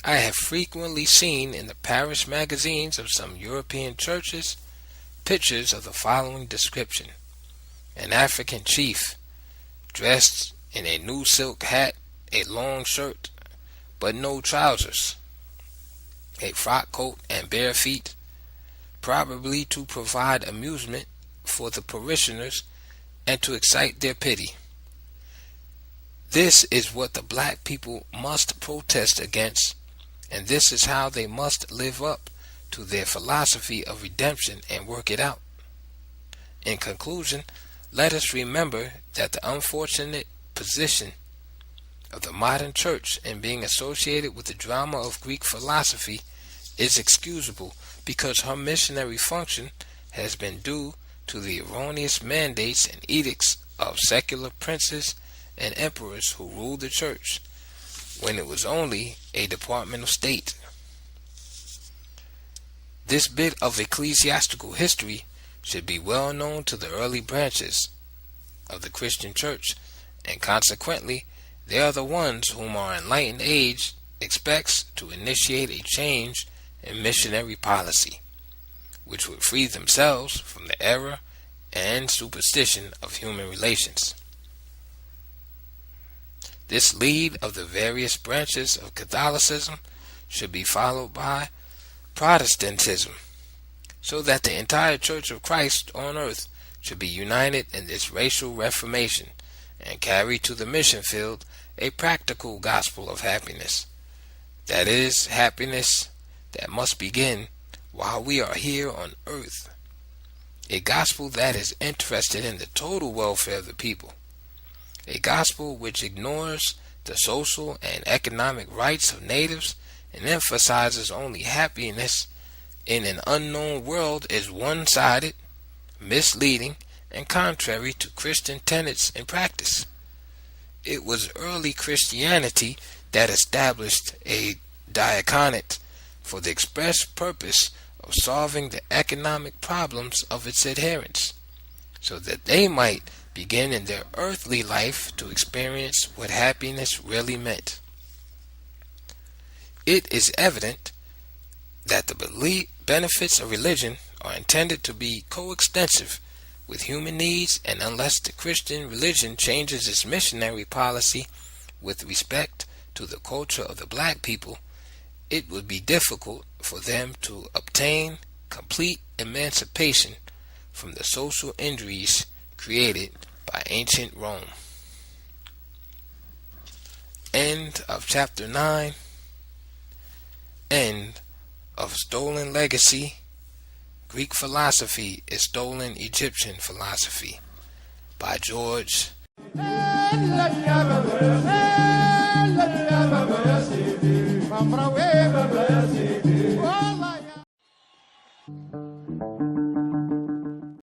I have frequently seen in the parish magazines of some European churches pictures of the following description: an African chief, dressed in a new silk hat, a long shirt, but no trousers, a frock coat and bare feet, probably to provide amusement for the parishioners and to excite their pity. This is what the black people must protest against, and this is how they must live up to their philosophy of redemption and work it out. In conclusion, let us remember that the unfortunate position of the modern church in being associated with the drama of Greek philosophy is excusable because her missionary function has been due to the erroneous mandates and edicts of secular princes and emperors who ruled the church when it was only a department of state. This bit of ecclesiastical history should be well known to the early branches of the Christian church, and consequently they are the ones whom our enlightened age expects to initiate a change in missionary policy, which would free themselves from the error and superstition of human relations. This lead of the various branches of Catholicism should be followed by Protestantism, so that the entire Church of Christ on earth should be united in this racial reformation and carry to the mission field a practical gospel of happiness. That is, happiness that must begin while we are here on earth. A gospel that is interested in the total welfare of the people. A gospel which ignores the social and economic rights of natives and emphasizes only happiness in an unknown world is one-sided, misleading, and contrary to Christian tenets and practice. It was early Christianity that established a diaconate for the express purpose of solving the economic problems of its adherents, so that they might begin in their earthly life to experience what happiness really meant. It is evident that the benefits of religion are intended to be coextensive with human needs, and unless the Christian religion changes its missionary policy with respect to the culture of the black people, it would be difficult for them to obtain complete emancipation from the social injuries created by ancient Rome. End of chapter 9. End end of stolen legacy. Greek philosophy is stolen Egyptian philosophy. By George.